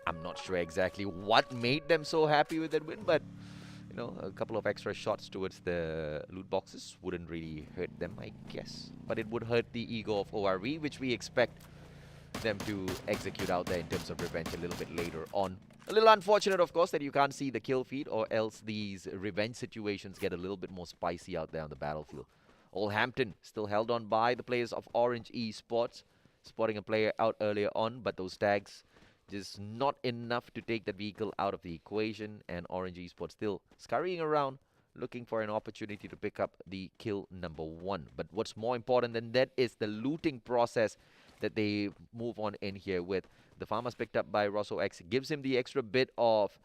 I'm not sure exactly what made them so happy with that win, but a couple of extra shots towards the loot boxes wouldn't really hurt them, I guess. But it would hurt the ego of ORV, which we expect them to execute out there in terms of revenge a little bit later on. A little unfortunate, of course, that you can't see the kill feed, or else these revenge situations get a little bit more spicy out there on the battlefield. Oldhampton still held on by the players of Orange Esports, spotting a player out earlier on, but those tags just not enough to take that vehicle out of the equation, and Orange Esports still scurrying around looking for an opportunity to pick up the kill number 1. But what's more important than that is the looting process that they move on in here with. The farmers picked up by Rosso X gives him the extra bit of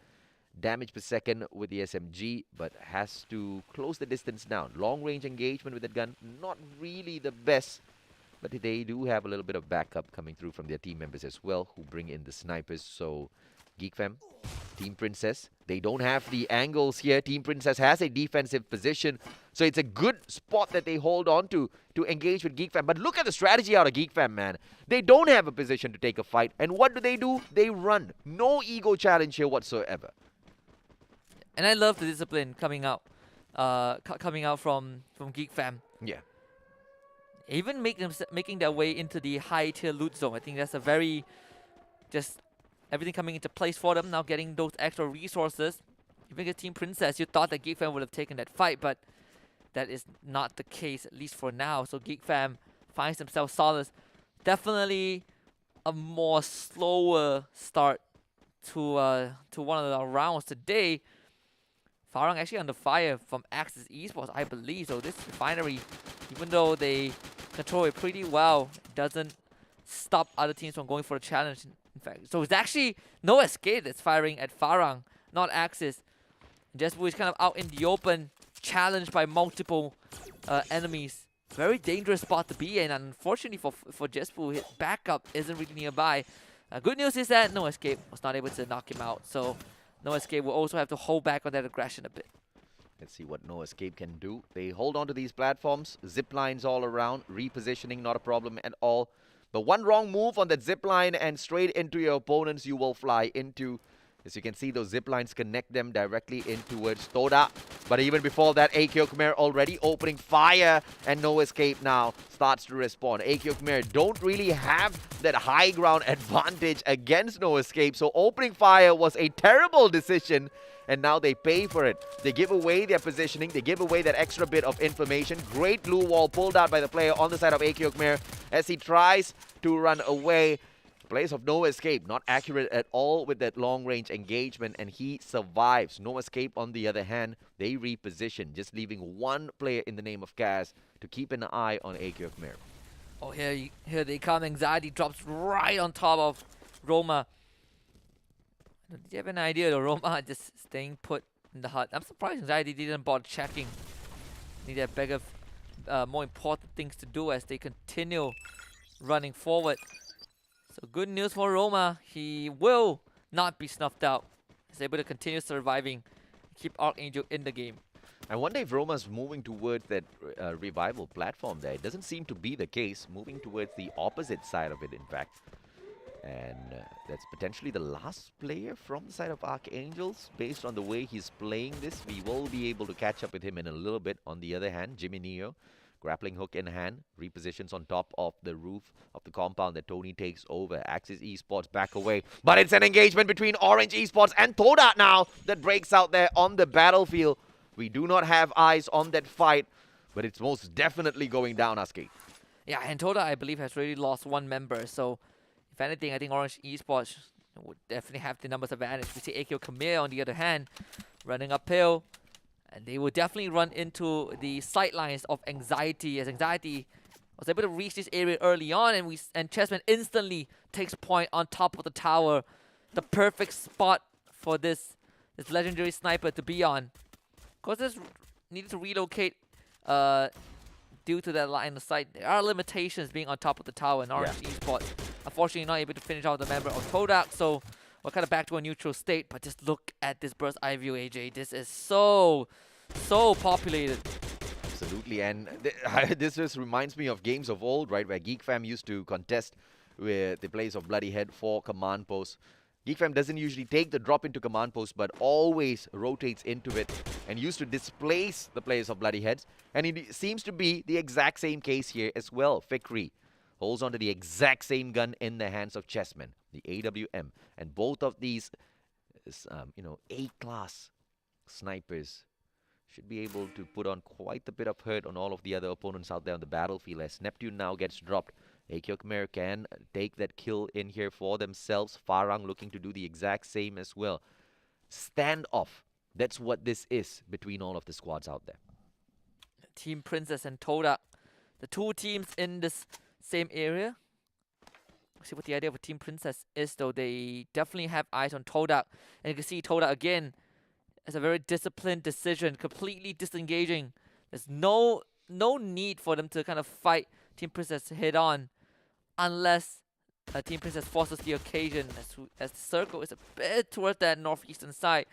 damage per second with the SMG, but has to close the distance down. Long range engagement with that gun, not really the best, but they do have a little bit of backup coming through from their team members as well, who bring in the snipers. So GeekFam, Team Princess, they don't have the angles here. Team Princess has a defensive position, so it's a good spot that they hold on to engage with GeekFam. But look at the strategy out of GeekFam, man. They don't have a position to take a fight, and what do? They run. No ego challenge here whatsoever. And I love the discipline coming out from GeekFam. Yeah. Even making their way into the high tier loot zone. I think that's a very just everything coming into place for them now, getting those extra resources. Even against Team Princess, you thought that GeekFam would have taken that fight, but that is not the case, at least for now. So GeekFam finds themselves solace. Definitely a more slower start to one of the rounds today. Farang actually under fire from Axis Esports, I believe. So this refinery, even though they control it pretty well, doesn't stop other teams from going for a challenge. In fact, so it's actually No Escape that's firing at Farang, not Axis. Jespu is kind of out in the open, challenged by multiple enemies. Very dangerous spot to be in. Unfortunately for Jespu, his backup isn't really nearby. Good news is that No Escape was not able to knock him out. So No Escape will also have to hold back on that aggression a bit. Let's see what No Escape can do. They hold on to these platforms, zip lines all around, repositioning not a problem at all. But one wrong move on that zip line and straight into your opponents you will fly into. As you can see, those zip lines connect them directly in towards Toda. But even before that, AKO Khmer already opening fire, and No Escape now starts to respond. AKO Khmer don't really have that high ground advantage against No Escape, so opening fire was a terrible decision, and now they pay for it. They give away their positioning, they give away that extra bit of information. Great blue wall pulled out by the player on the side of AKO Khmer as he tries to run away. Plays of No Escape, not accurate at all with that long-range engagement, and he survives. No Escape, on the other hand, they reposition, just leaving one player in the name of Kaz to keep an eye on AKO Khmer. Oh, here they come. Anxiety drops right on top of Roma. Did you have an idea though? Roma just staying put in the hut. I'm surprised Anxiety didn't bother checking. Need a bigger, more important things to do as they continue running forward. So good news for Roma. He will not be snuffed out. He's able to continue surviving, keep Archangel in the game. I wonder if Roma's moving towards that revival platform there. It doesn't seem to be the case. Moving towards the opposite side of it, in fact. And that's potentially the last player from the side of Archangels. Based on the way he's playing this, we will be able to catch up with him in a little bit. On the other hand, Jimmy Neo, grappling hook in hand, repositions on top of the roof of the compound that Tony takes over. Axis Esports back away, but it's an engagement between Orange Esports and Toda now that breaks out there on the battlefield. We do not have eyes on that fight, but it's most definitely going down, Aski. Yeah, and Toda, I believe, has already lost one member, so if anything, I think Orange Esports would definitely have the numbers advantage. We see AKO Khmer, on the other hand, running uphill. And they will definitely run into the sightlines of Anxiety, as Anxiety was able to reach this area early on, and Chessman instantly takes point on top of the tower. The perfect spot for this legendary sniper to be on. Of course, this needed to relocate due to that line of sight. There are limitations being on top of the tower in Orange Esports. Unfortunately, not able to finish out the member of Todak, so we're kind of back to a neutral state. But just look at this burst eye view, AJ. This is so populated. Absolutely, and this just reminds me of games of old, right, where GeekFam used to contest with the place of Bloody Head for command post. GeekFam doesn't usually take the drop into command post, but always rotates into it and used to displace the players of Bloody Heads. And it seems to be the exact same case here as well. Fikri holds onto the exact same gun in the hands of Chessman, the AWM. And both of these, A-class snipers should be able to put on quite a bit of hurt on all of the other opponents out there on the battlefield. As Neptune now gets dropped, AKO Khmer can take that kill in here for themselves. Farang looking to do the exact same as well. Standoff. That's what this is between all of the squads out there. Team Princess and Toda, the two teams in this same area. See what the idea of a Team Princess is, though. They definitely have eyes on Toda. And you can see Toda again It's a very disciplined decision, completely disengaging. There's no need for them to kind of fight Team Princess head on, unless Team Princess forces the occasion, as the circle is a bit towards that northeastern side.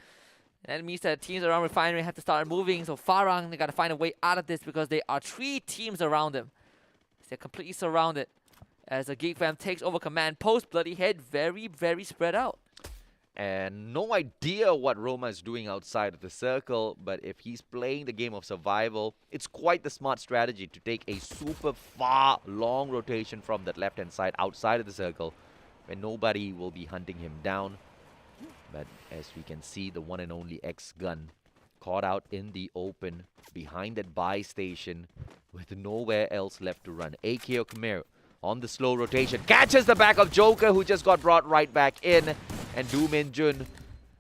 And that means that teams around Refinery have to start moving. So Farang, they gotta find a way out of this because there are 3 teams around them. They're completely surrounded. As a Geek Fam takes over command post, Bloody Head very, very spread out. And no idea what Roma is doing outside of the circle, but if he's playing the game of survival, it's quite the smart strategy to take a super far, long rotation from that left-hand side outside of the circle, where nobody will be hunting him down. But as we can see, the one and only X-Gun caught out in the open behind that buy station with nowhere else left to run. AKO Khmer on the slow rotation, catches the back of Joker, who just got brought right back in. And Do Min Jun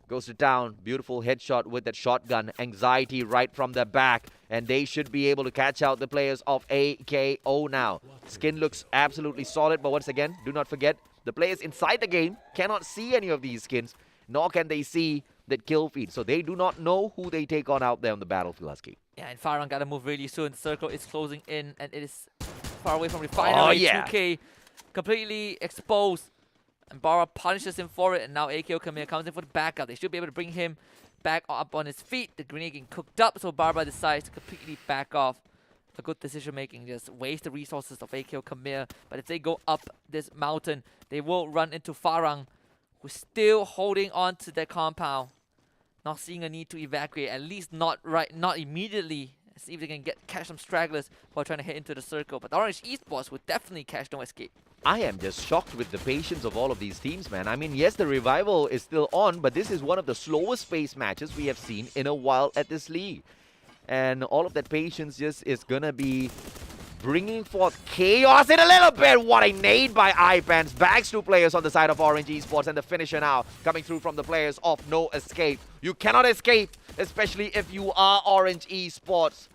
goes to town. Beautiful headshot with that shotgun. Anxiety right from the back. And they should be able to catch out the players of AKO now. Skin looks absolutely solid, but once again, do not forget, the players inside the game cannot see any of these skins, nor can they see that kill feed. So they do not know who they take on out there on the battlefield, Husky. Yeah, and Farang gotta move really soon. The circle is closing in, and it is far away from Refinery. Oh, yeah. 2K completely exposed. And Bara punishes him for it, and now AKO Khmer comes in for the backup. They should be able to bring him back up on his feet. The grenade getting cooked up, so Barba decides to completely back off. A good decision making, just waste the resources of AKO Khmer. But if they go up this mountain, they will run into Farang, who's still holding on to their compound. Not seeing a need to evacuate, at least not immediately. See if they can catch some stragglers while trying to head into the circle. But the Orange Esports would definitely catch No Escape. I am just shocked with the patience of all of these teams, man. I mean, yes, the revival is still on, but this is one of the slowest pace matches we have seen in a while at this league. And all of that patience just is gonna be bringing forth chaos in a little bit. What a nade by iPans. Bags 2 players on the side of Orange Esports, and the finisher now coming through from the players of No Escape. You cannot escape, especially if you are Orange Esports.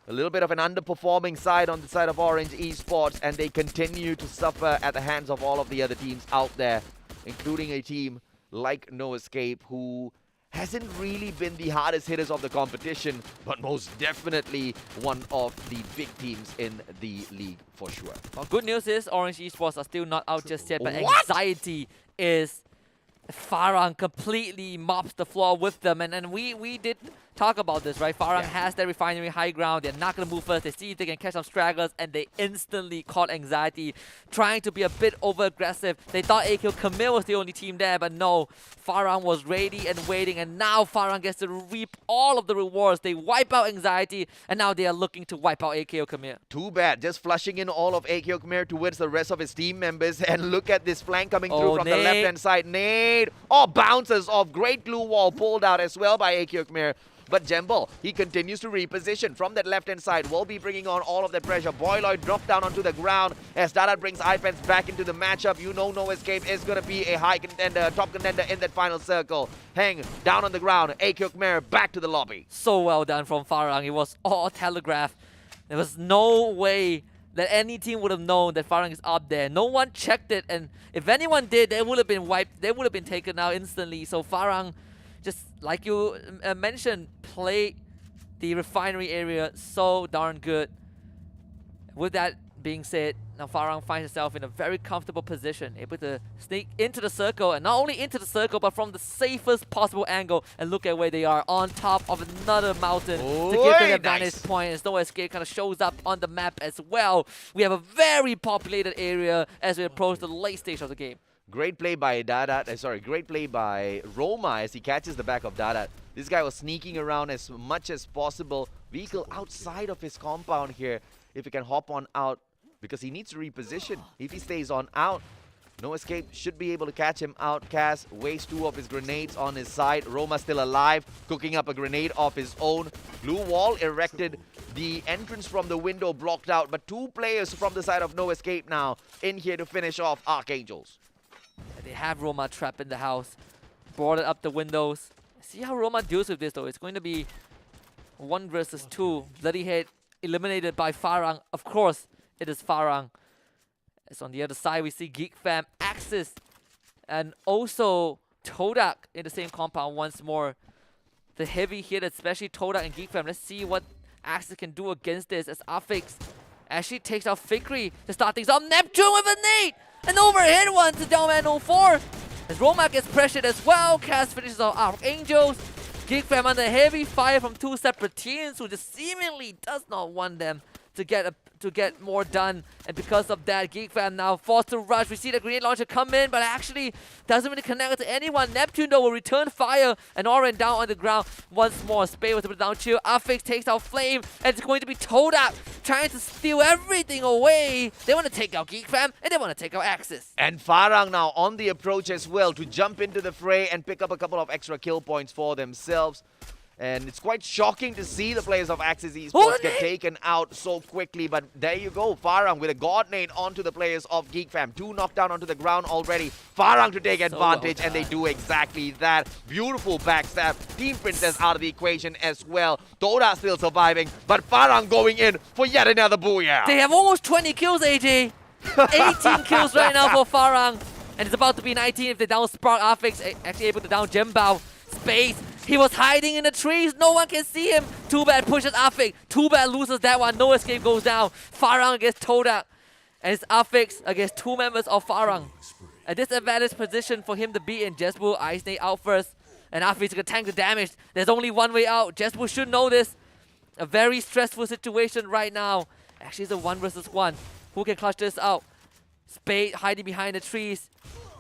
A little bit of an underperforming side on the side of Orange Esports, and they continue to suffer at the hands of all of the other teams out there, including a team like No Escape, who hasn't really been the hardest hitters of the competition, but most definitely one of the big teams in the league for sure. Well, good news is Orange Esports are still not out just yet, but What? Anxiety is Farang completely mops the floor with them, and we did talk about this, right? Farang has their Refinery high ground. They're not going to move first. They see if they can catch some stragglers, and they instantly caught Anxiety, trying to be a bit over-aggressive. They thought AKO Khmer was the only team there, but no. Farang was ready and waiting, and now Farang gets to reap all of the rewards. They wipe out Anxiety, and now they are looking to wipe out AKO Khmer. Too bad. Just flushing in all of AKO Khmer towards the rest of his team members. And look at this flank coming through from the left-hand side. Nade. Oh, bounces off. Great glue wall pulled out as well by AKO Khmer. But Jembal, he continues to reposition from that left-hand side. Will be bringing on all of that pressure. Boyloid dropped down onto the ground as Dada brings iPens back into the matchup. You know No Escape is going to be a high contender, top contender in that final circle. Hang down on the ground. AKO Khmer back to the lobby. So well done from Farang. It was all telegraphed. There was no way that any team would have known that Farang is up there. No one checked it, and if anyone did, they would have been wiped. They would have been taken out instantly. So Farang, just like you mentioned, play the Refinery area so darn good. With that being said, now Farang finds herself in a very comfortable position, able to sneak into the circle, and not only into the circle, but from the safest possible angle. And look at where they are, on top of another mountain to give them a vantage point. As No Escape kind of shows up on the map as well. We have a very populated area as we approach the late stage of the game. Great play by great play by Roma as he catches the back of Dada. This guy was sneaking around as much as possible. Vehicle outside of his compound here. If he can hop on out, because he needs to reposition. If he stays on out, No Escape should be able to catch him out. Cass wastes 2 of his grenades on his side. Roma still alive, cooking up a grenade of his own. Blue wall erected. The entrance from the window blocked out, but 2 players from the side of No Escape now in here to finish off Archangels. They have Roma trapped in the house, boarded up the windows. See how Roma deals with this though. It's going to be 1 versus 2. Bloody Head eliminated by Farang. Of course, it is Farang. As on the other side, we see Geek Fam, Axis, and also Todak in the same compound once more. the heavy hit, especially Todak and Geek Fam. Let's see what Axis can do against this as Affix actually takes out Fikri to start things off. Neptune with a nade! An overhead one to Downman 04. As Romak gets pressured as well, Cass finishes off Archangels. Geek Fam under heavy fire from two separate teams who just seemingly does not want them to get more done, and because of that, Geek Fam now forced to rush. We see the grenade launcher come in, but actually doesn't really connect to anyone. Neptune though will return fire, and Oren down on the ground once more. Spade was able to down chill. Affix takes out Flame, and it's going to be Todak trying to steal everything away. They want to take out Geek Fam, and they want to take out Axis. And Farang now on the approach as well to jump into the fray and pick up a couple of extra kill points for themselves. And it's quite shocking to see the players of Axis Esports get taken out so quickly. But there you go, Farang with a God nade onto the players of Geek Fam. 2 knocked down onto the ground already. Farang to take advantage, and they do exactly that. Beautiful backstab. Team Princess out of the equation as well. Toda still surviving, but Farang going in for yet another booyah. They have almost 20 kills, AJ. 18 kills right now for Farang. And it's about to be 19 if they down Spark. Affix actually able to down Jembao. Space. He was hiding in the trees. No one can see him. Too bad pushes Affix. Too bad loses that one. No escape goes down. Farang against Toda. And it's Affix against 2 members of Farang. A disadvantaged position for him to be in. Jesbu, Ice Nade out first. And Affix is going to tank the damage. There's only one way out. Jesbu should know this. A very stressful situation right now. Actually, it's a 1 versus 1. Who can clutch this out? Spade hiding behind the trees.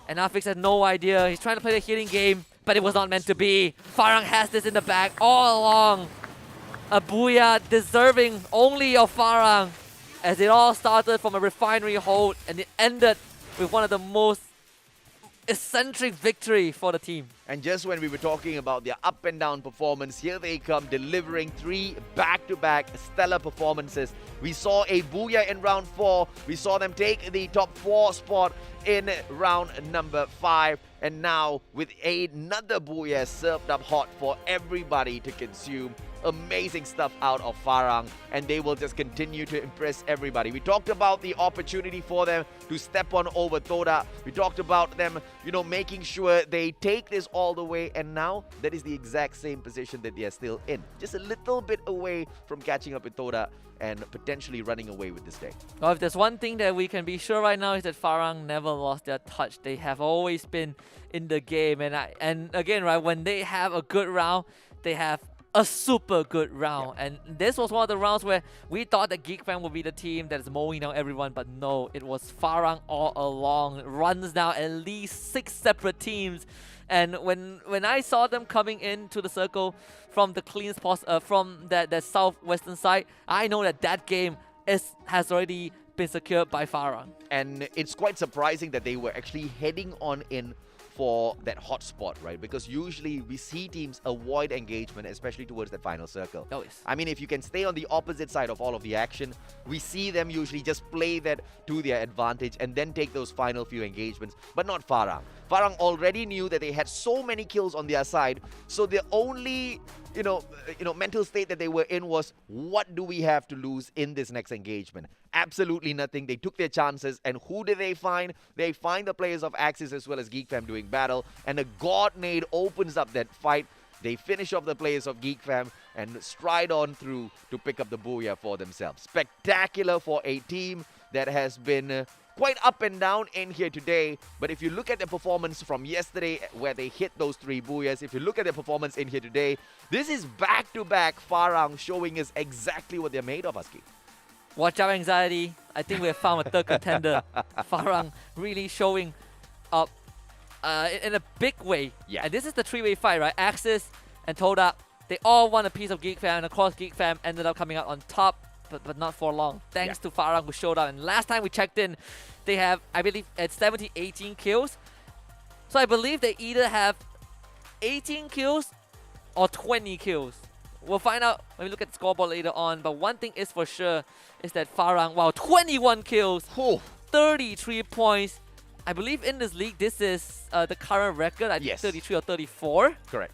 And Affix has no idea. He's trying to play the healing game, but it was not meant to be. Farang has this in the bag all along. A booyah deserving only of Farang, as it all started from a refinery hold and it ended with one of the most eccentric victory for the team. And just when we were talking about their up and down performance, here they come delivering 3 back-to-back stellar performances. We saw a booyah in round 4. We saw them take the top 4 spot in round number 5. And now with another booyah served up hot for everybody to consume. Amazing stuff out of Farang, and they will just continue to impress everybody. We talked about the opportunity for them to step on over Toda. We talked about them, making sure they take this all the way, and now that is the exact same position that they are still in. Just a little bit away from catching up with Toda and potentially running away with this day. Well, if there's one thing that we can be sure right now is that Farang never lost their touch. They have always been in the game, and again, right, when they have a good round, they have a super good round. And this was one of the rounds where we thought that Geek Fam would be the team that is mowing down everyone, but no, it was Farang all along. Runs down at least 6 separate teams. And when I saw them coming into the circle from the clean spots, from that southwestern side, I know that game has already been secured by Farang. And it's quite surprising that they were actually heading on in for that hot spot, right? Because usually we see teams avoid engagement, especially towards that final circle. Oh, yes. I mean, if you can stay on the opposite side of all of the action, we see them usually just play that to their advantage and then take those final few engagements, but not Farang. Farang already knew that they had so many kills on their side, so the only mental state that they were in was, what do we have to lose in this next engagement? Absolutely nothing. They took their chances, and who did they find? They find the players of Axis as well as Geek Fam doing battle, and a God nade opens up that fight. They finish off the players of Geek Fam and stride on through to pick up the booyah for themselves. Spectacular for a team that has been quite up and down in here today. But if you look at the performance from yesterday where they hit those 3 booyahs, if you look at their performance in here today, this is back-to-back Farang showing us exactly what they're made of, Husky. Watch out, Anxiety. I think we have found a third contender. Farang really showing up in a big way. Yeah. And this is the 3-way fight, right? Axis and Toda, they all want a piece of Geek Fam, and of course Geek Fam ended up coming out on top, but not for long. Thanks to Farang, who showed up. And last time we checked in, they have, I believe, at 18 kills. So I believe they either have 18 kills or 20 kills. We'll find out when we look at the scoreboard later on. But one thing is for sure is that Farang, wow, 21 kills, 33 points. I believe in this league, this is the current record. I think 33 or 34. Correct.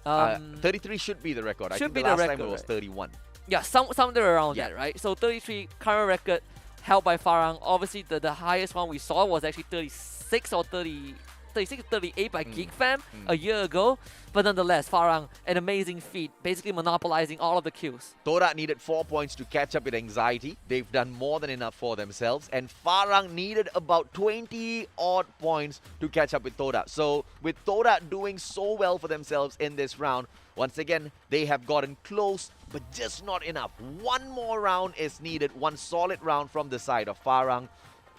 33 should be the record. I think the last time it was 31. Yeah, somewhere around that, right? So 33 current record held by Farang. Obviously, the highest one we saw was actually 36 or 30. 36-38 by Geek Fam a year ago. But nonetheless, Farang, an amazing feat, basically monopolizing all of the kills. Toda needed 4 points to catch up with Anxiety. They've done more than enough for themselves. And Farang needed about 20 odd points to catch up with Toda. So with Toda doing so well for themselves in this round, once again, they have gotten close, but just not enough. One more round is needed, one solid round from the side of Farang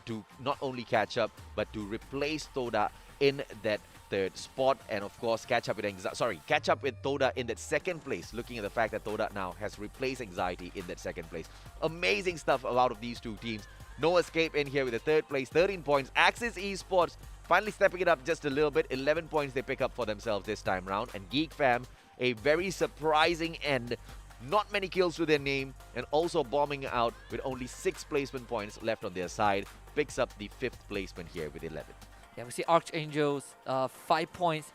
to not only catch up, but to replace Toda in that third spot, and of course catch up with Toda in that second place, looking at the fact that Toda now has replaced Anxiety in that second place. Amazing stuff out of these two teams. No escape in here with the third place, 13 points. Axis Esports finally stepping it up just a little bit, 11 points they pick up for themselves this time round, and Geek Fam, a very surprising end. Not many kills to their name, and also bombing out with only 6 placement points left on their side, picks up the 5th placement here with 11. Yeah, we see Archangels, 5 points.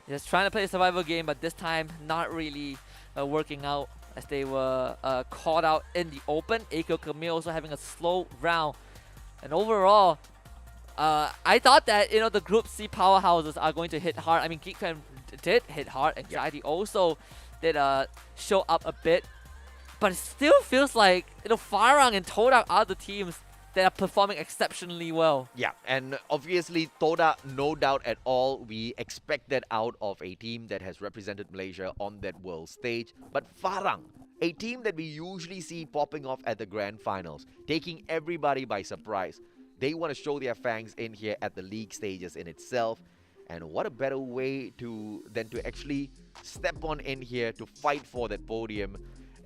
Just trying to play a survival game, but this time not really working out as they were caught out in the open. Akil Camille also having a slow round. And overall, I thought that, the Group C powerhouses are going to hit hard. I mean, Geek Fam did hit hard. Anxiety also did show up a bit. But it still feels like, Farang and Toda are the teams that are performing exceptionally well. Yeah, and obviously Toda, no doubt at all, we expect that out of a team that has represented Malaysia on that world stage. But Farang, a team that we usually see popping off at the grand finals, taking everybody by surprise. They want to show their fangs in here at the league stages in itself. And what a better way than to actually step on in here to fight for that podium.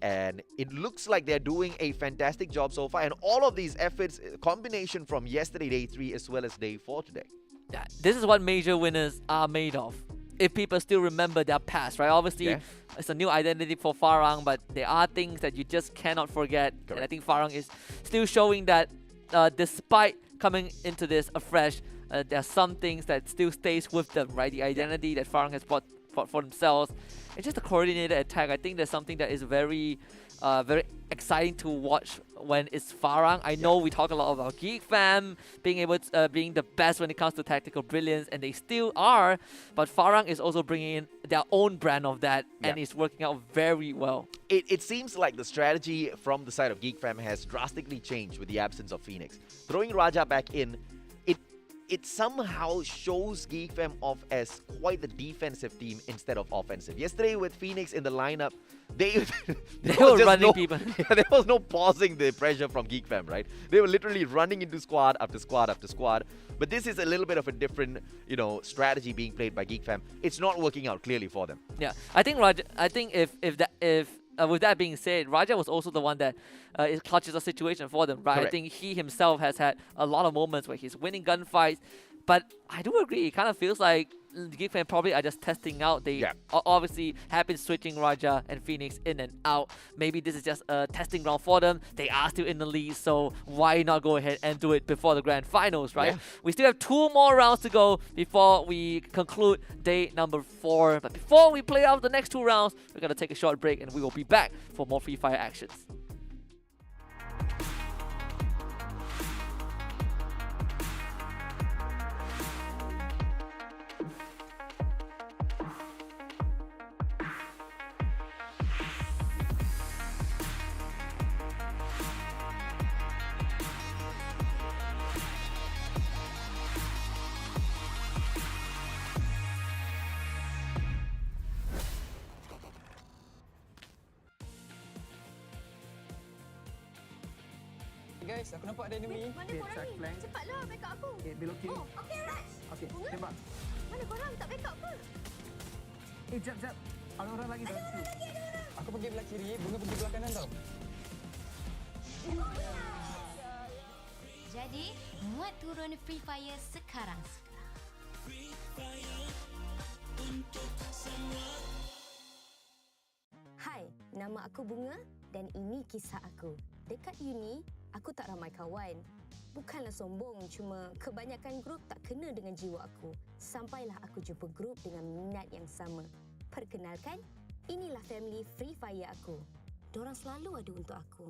And it looks like they're doing a fantastic job so far. And all of these efforts, combination from yesterday, day 3, as well as day 4 today. Yeah, this is what major winners are made of. If people still remember their past, right? Obviously, it's a new identity for Farang, but there are things that you just cannot forget. Correct. And I think Farang is still showing that despite coming into this afresh, there are some things that still stays with them, right? The identity that Farang has brought for themselves. It's just a coordinated attack. I think that's something that is very exciting to watch when it's Farang. I know we talk a lot about Geek Fam being the best when it comes to tactical brilliance, and they still are. But Farang is also bringing in their own brand of that, and it's working out very well. It seems like the strategy from the side of Geek Fam has drastically changed with the absence of Phoenix. Throwing Raja back in, it somehow shows Geek Fam off as quite the defensive team instead of offensive. Yesterday with Phoenix in the lineup, they were running people. There was no pausing the pressure from Geek Fam, right? They were literally running into squad after squad after squad. But this is a little bit of a different, strategy being played by Geek Fam. It's not working out clearly for them. Yeah, I think with that being said, Raja was also the one that it clutches a situation for them, right? Correct. I think he himself has had a lot of moments where he's winning gunfights, but I do agree, it kind of feels like Geek Fam probably are just testing out. They obviously have been switching Raja and Phoenix in and out. Maybe this is just a testing ground for them. They are still in the lead, so why not go ahead and do it before the grand finals, right? Yeah. We still have 2 more rounds to go before we conclude day number 4. But before we play out the next 2 rounds, we're going to take a short break and we will be back for more Free Fire actions. Guys, aku nampak ada enemy. Mana korang ni? Cepatlah backup aku. Belok kiri. Oh, okey Raj. Okey, Bunga? tembak. Mana korang tak backup ke? Jap. Ada orang lagi. Ada orang. Aku pergi belah kiri, Bunga pergi belah kanan tau. Jadi, muat turun Free Fire sekarang. Hai, nama aku Bunga dan ini kisah aku. Dekat uni, aku tak ramai kawan. Bukanlah sombong, cuma kebanyakan grup tak kena dengan jiwa aku. Sampailah aku jumpa grup dengan minat yang sama. Perkenalkan, inilah family Free Fire aku. Dorang selalu ada untuk aku.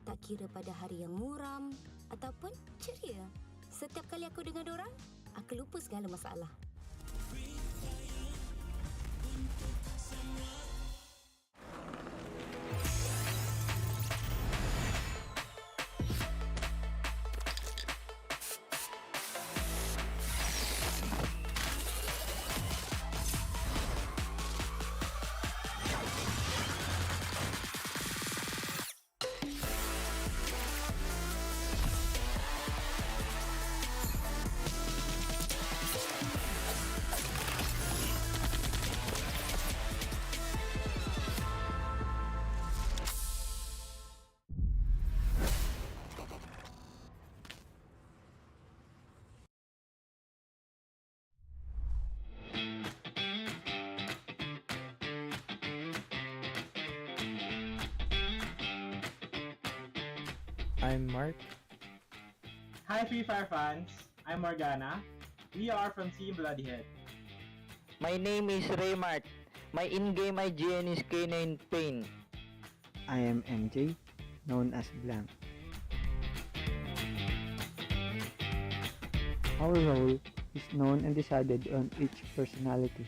Tak kira pada hari yang muram ataupun ceria. Setiap kali aku dengar dorang, Aku lupa segala masalah. I'm Mark. Hi Free Fire fans, I'm Morgana. We are from Team Bloodyhead. My name is Raymart. My in-game IGN is K9 Pain. I am MJ, known as Blank. Our role is known and decided on each personality.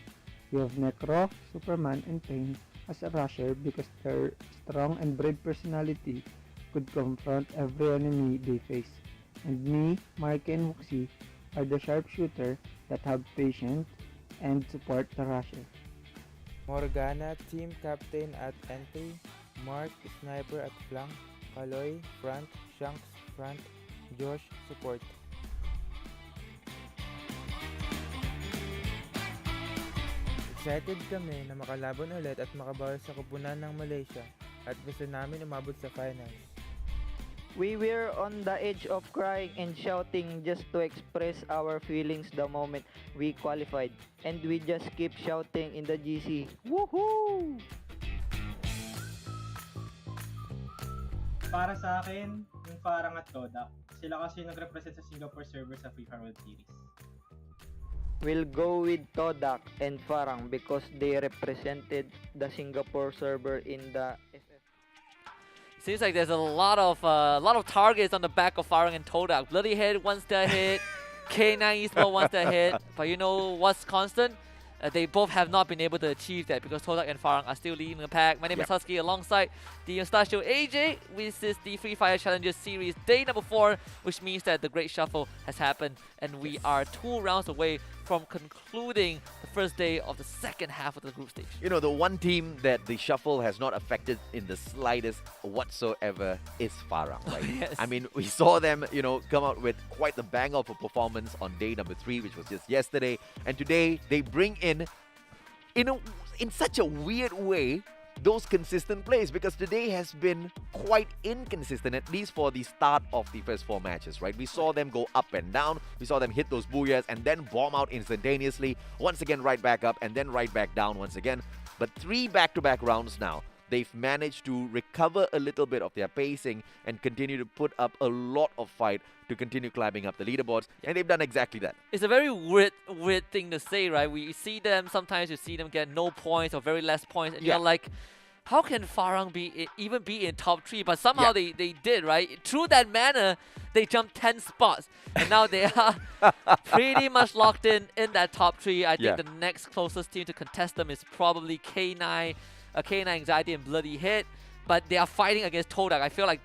We have Necro, Superman, and Pain as a rusher because their strong and brave personality could confront every enemy they face. And me, Mark, and Wuxi are the sharpshooter that have patience and support the rusher. Morgana, team captain at entry. Mark, sniper at flank. Kaloy, front. Shanks, front. Josh, support. Excited kami na makalaban ulit at makabawal sa kupunan ng Malaysia at gusto namin umabot sa finals. We were on the edge of crying and shouting just to express our feelings the moment we qualified. And we just keep shouting in the GC. Woohoo! Para sa akin, yung Farang at Todak, sila kasi nag-represent sa Singapore server sa Free Fire World Series. We'll go with Todak and Farang because they represented the Singapore server in the FF. Seems like there's a lot of targets on the back of Farang and Todak. Bloodyhead wants to hit, K9 Esports wants to hit, but you know what's constant? They both have not been able to achieve that because Todak and Farang are still leading the pack. My name is Husky alongside the Mustachio AJ. This is the Free Fire Challengers Series day number 4, which means that the Great Shuffle has happened and we are 2 rounds away from concluding the first day of the second half of the group stage. You know, the one team that the shuffle has not affected in the slightest whatsoever is Farang, right? Yes. I mean, we saw them, you know, come out with quite the bang of a performance on day number 3, which was just yesterday. And today, they bring in such a weird way, those consistent plays, because today has been quite inconsistent, at least for the start of the first 4 matches, right? We saw them go up and down, we saw them hit those booyahs and then bomb out instantaneously, once again right back up and then right back down once again. But 3 back-to-back rounds now, they've managed to recover a little bit of their pacing and continue to put up a lot of fight to continue climbing up the leaderboards, and they've done exactly that. It's a very weird thing to say, right? We see them, sometimes you see them get no points or very less points, and you're like, how can Farang even be in top 3? But somehow they did, right? Through that manner, they jumped 10 spots. And now they are pretty much locked in that top 3. I think the next closest team to contest them is probably K9, K9 Anxiety and Bloody Hit. But they are fighting against Todak. I feel like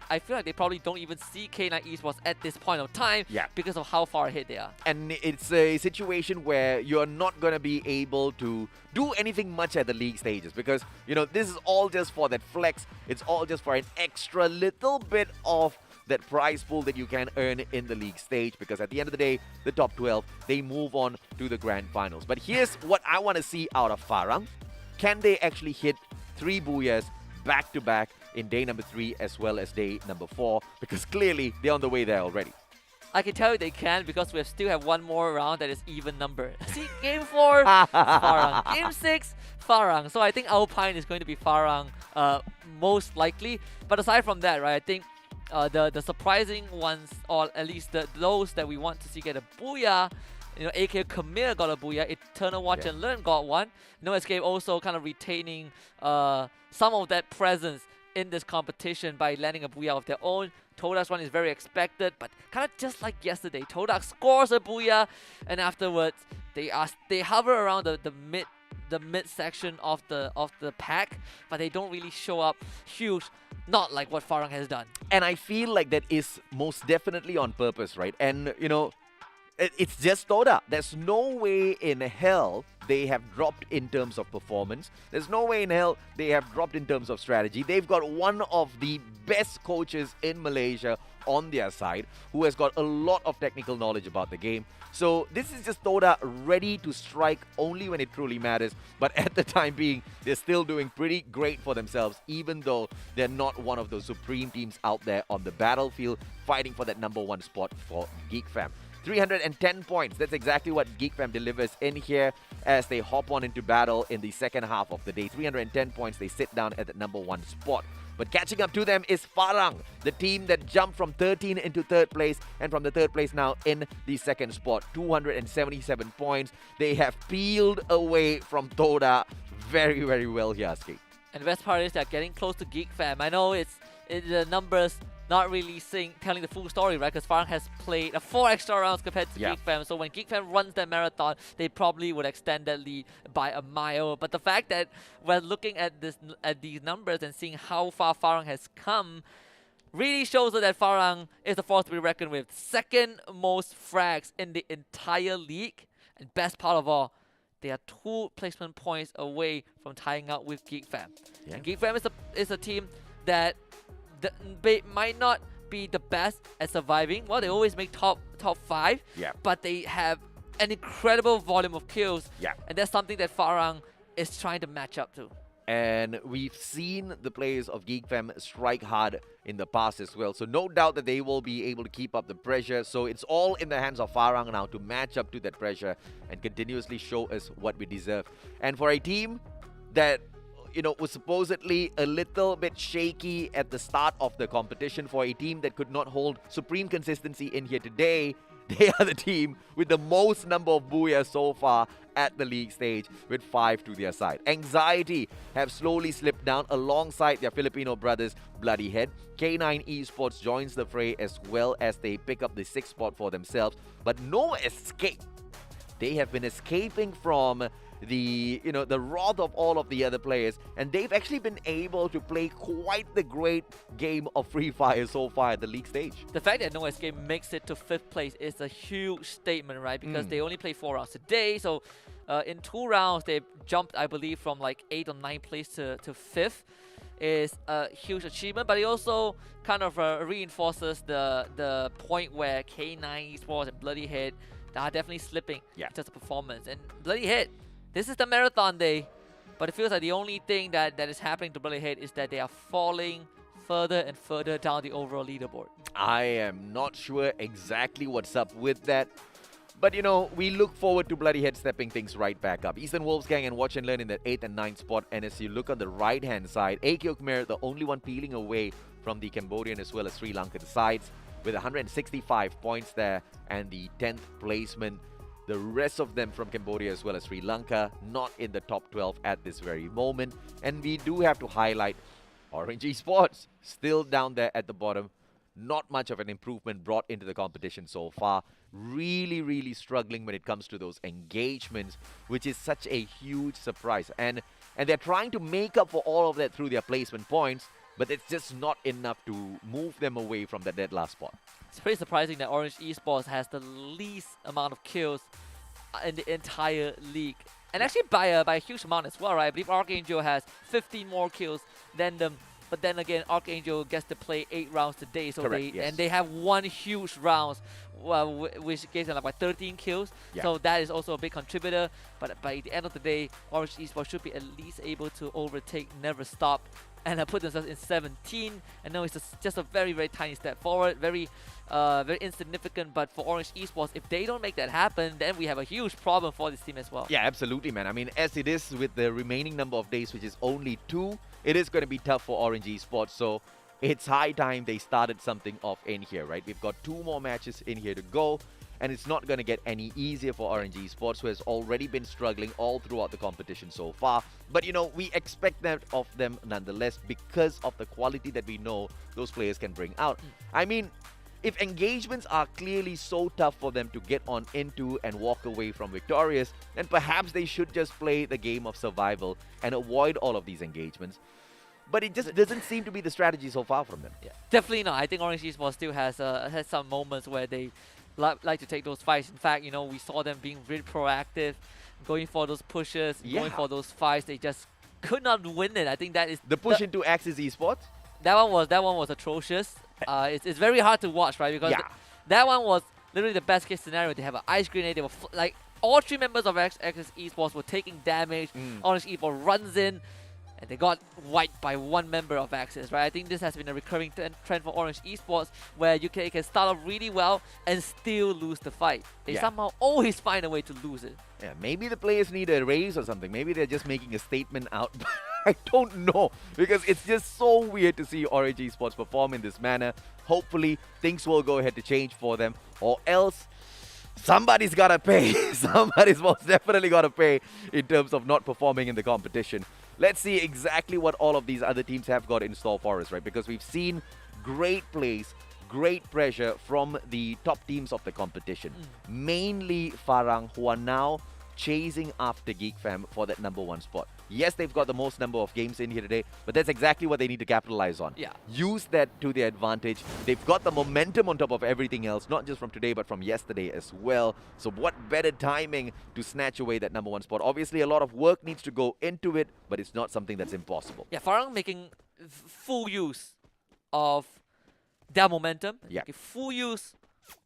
they probably don't even see K9 Esports at this point of time because of how far ahead they are. And it's a situation where you're not going to be able to do anything much at the league stages because, you know, this is all just for that flex. It's all just for an extra little bit of that prize pool that you can earn in the league stage, because at the end of the day, the top 12, they move on to the grand finals. But here's what I want to see out of Farang. Can they actually hit 3 booyahs back-to-back in day number 3 as well as day number 4, because clearly they're on the way there already. I can tell you they can because we still have one more round that is even numbered. See, game 4, Farang. Game 6, Farang. So I think Alpine is going to be Farang most likely. But aside from that, right, I think the surprising ones, or at least those that we want to see get a booyah, you know, AK Camille got a booyah, Eternal Watch and Learn got one. No Escape also kind of retaining some of that presence in this competition by landing a booyah of their own. Todak's one is very expected, but kind of just like yesterday, Todak scores a booyah, and afterwards they hover around the mid section of the pack, but they don't really show up huge, not like what Farang has done. And I feel like that is most definitely on purpose, right? And it's just Toda. There's no way in hell they have dropped in terms of performance. There's no way in hell they have dropped in terms of strategy. They've got one of the best coaches in Malaysia on their side, who has got a lot of technical knowledge about the game. So this is just Toda ready to strike only when it truly matters. But at the time being, they're still doing pretty great for themselves, even though they're not one of those supreme teams out there on the battlefield fighting for that number 1 spot for Geek Fam. 310 points. That's exactly what Geek Fam delivers in here as they hop on into battle in the second half of the day. 310 points. They sit down at the number 1 spot. But catching up to them is Farang, the team that jumped from 13 into 3rd place, and from the 3rd place now in the 2nd spot. 277 points. They have peeled away from Toda very, very well here, Skate. And the best part is they're getting close to Geek Fam. I know the numbers not really telling the full story, right? Because Farang has played 4 extra rounds compared to Geek Fam. So when Geek Fam runs their marathon, they probably would extend that lead by a mile. But the fact that we're looking at these numbers and seeing how far Farang has come really shows that Farang is a force to be reckoned with. 2nd most frags in the entire league. And best part of all, they are 2 placement points away from tying up with Geek Fam. Yeah. And Geek Fam is a team that they might not be the best at surviving. Well, they always make top 5, but they have an incredible volume of kills, and that's something that Farang is trying to match up to. And we've seen the players of Geek Fam strike hard in the past as well, so no doubt that they will be able to keep up the pressure. So it's all in the hands of Farang now to match up to that pressure and continuously show us what we deserve. And for a team that was supposedly a little bit shaky at the start of the competition, for a team that could not hold supreme consistency in here today, they are the team with the most number of booyahs so far at the league stage, with 5 to their side. Anxiety have slowly slipped down alongside their Filipino brothers, Bloody Head. K9 Esports joins the fray as well as they pick up the 6th spot for themselves, but no escape. They have been escaping from the wrath of all of the other players, and they've actually been able to play quite the great game of Free Fire so far at the league stage. The fact that No Escape makes it to 5th place is a huge statement, right? Because they only play 4 rounds a day, so in 2 rounds they jumped, I believe, from like 8th or 9th place to 5th. Is a huge achievement, but it also kind of reinforces the point where K9 Esports and Bloody Head are definitely slipping in terms of performance. And Bloody Head, this is the marathon day, but it feels like the only thing that is happening to Bloody Head is that they are falling further and further down the overall leaderboard. I am not sure exactly what's up with that, but we look forward to Bloody Head stepping things right back up. Eastern Wolves Gang and Watch and Learn in that 8th and 9th spot, and as you look on the right hand side, AQ Khmer, the only one peeling away from the Cambodian as well as Sri Lankan sides, with 165 points there and the 10th placement. The rest of them from Cambodia as well as Sri Lanka not in the top 12 at this very moment. And we do have to highlight Orange Esports still down there at the bottom. Not much of an improvement brought into the competition so far. Really, really struggling when it comes to those engagements, which is such a huge surprise. And they're trying to make up for all of that through their placement points, but it's just not enough to move them away from that dead last spot. It's pretty surprising that Orange Esports has the least amount of kills in the entire league. And actually by a huge amount as well, right? I believe Archangel has 15 more kills than them. But then again, Archangel gets to play 8 rounds today, so Correct, yes. and they have 1 huge round, which gives them like 13 kills. Yeah. So that is also a big contributor. But by the end of the day, Orange Esports should be at least able to overtake Never Stop and put themselves in 17. I know it's just a very, very tiny step forward, very insignificant. But for Orange Esports, if they don't make that happen, then we have a huge problem for this team as well. Yeah, absolutely, man. I mean, as it is with the remaining number of days, which is only 2, it is going to be tough for Orange Esports. So it's high time they started something off in here, right? We've got 2 more matches in here to go. and it's not going to get any easier for Orange Esports, who has already been struggling all throughout the competition so far. But you know, we expect that of them nonetheless because of the quality that we know those players can bring out. I mean, if engagements are clearly so tough for them to get on into and walk away from victorious, then perhaps they should just play the game of survival and avoid all of these engagements. But it just doesn't seem to be the strategy so far from them. Yeah, definitely not. I think Orange Esports still has some moments where they like to take those fights. In fact, you know, we saw them being really proactive, going for those pushes, going for those fights. They just could not win it. I think that is the push into Axis Esports. That one was atrocious. It's very hard to watch, right? Because that one was literally the best case scenario. They have an ice grenade. They were like all three members of Axis Esports were taking damage. Orange Esports runs in, and they got wiped by one member of Axis, right? I think this has been a recurring trend for Orange Esports, where you can start off really well and still lose the fight. They somehow always find a way to lose it. Yeah, maybe the players need a raise or something. Maybe they're just making a statement out. I don't know, because it's just so weird to see Orange Esports perform in this manner. Hopefully, things will go ahead to change for them, or else somebody's got to pay. Somebody's most definitely got to pay in terms of not performing in the competition. Let's see exactly what all of these other teams have got in store for us, right? Because we've seen great plays, great pressure from the top teams of the competition. Mainly Farang, who are now chasing after Geek Fam for that #1 spot. Yes, they've got the most number of games in here today, but that's exactly what they need to capitalize on. Yeah. Use that to their advantage. They've got the momentum on top of everything else, not just from today, but from yesterday as well. So what better timing to snatch away that #1 spot? Obviously, a lot of work needs to go into it, but it's not something that's impossible. Yeah, Farang making full use of their momentum. Making full use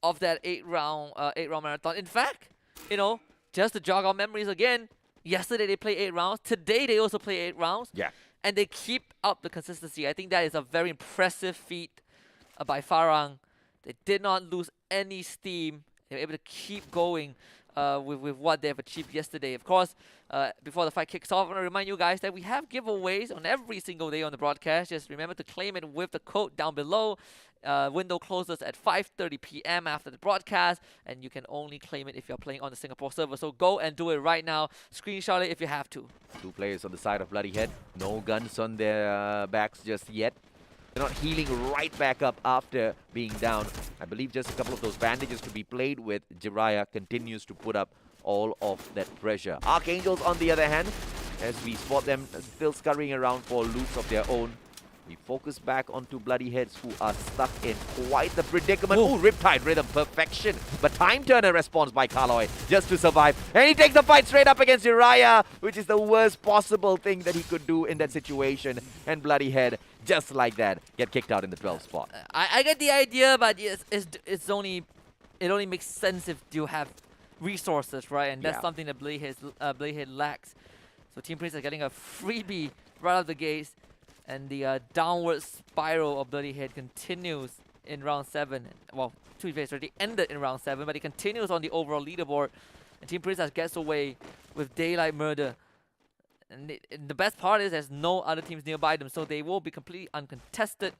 of that eight-round marathon. In fact, you know, just to jog our memories again, yesterday they played 8 rounds. Today they also play 8 rounds. Yeah. And they keep up the consistency. I think that is a very impressive feat by Farang. They did not lose any steam. They were able to keep going with what they have achieved yesterday. Of course, before the fight kicks off, I want to remind you guys that we have giveaways on every single day on the broadcast. Just remember to claim it with the code down below. Window closes at 5:30 p.m. after the broadcast, and you can only claim it if you're playing on the Singapore server. So go and do it right now. Screenshot it if you have to. 2 players on the side of Bloody Head. No guns on their backs just yet. They're not healing right back up after being down. I believe just a couple of those bandages to be played with. Jiraiya continues to put up all of that pressure. Archangels, on the other hand, as we spot them still scurrying around for loots of their own. We focus back onto Bloody Heads, who are stuck in quite the predicament. Ooh, Riptide Rhythm, perfection. But Time Turner responds by Kaloy just to survive. And he takes the fight straight up against Jiraiya, which is the worst possible thing that he could do in that situation. And Bloody Head, just like that, get kicked out in the 12th spot. I get the idea, but it only makes sense if you have resources, right? And that's something that Bloody Head lacks. So Team Prince are getting a freebie right out of the gates. And the downward spiral of Bloody Head continues in round 7. Well, to be fair, it's already ended in round 7, but it continues on the overall leaderboard. And Team Princess gets away with Daylight Murder. And the best part is there's no other teams nearby them, so they will be completely uncontested.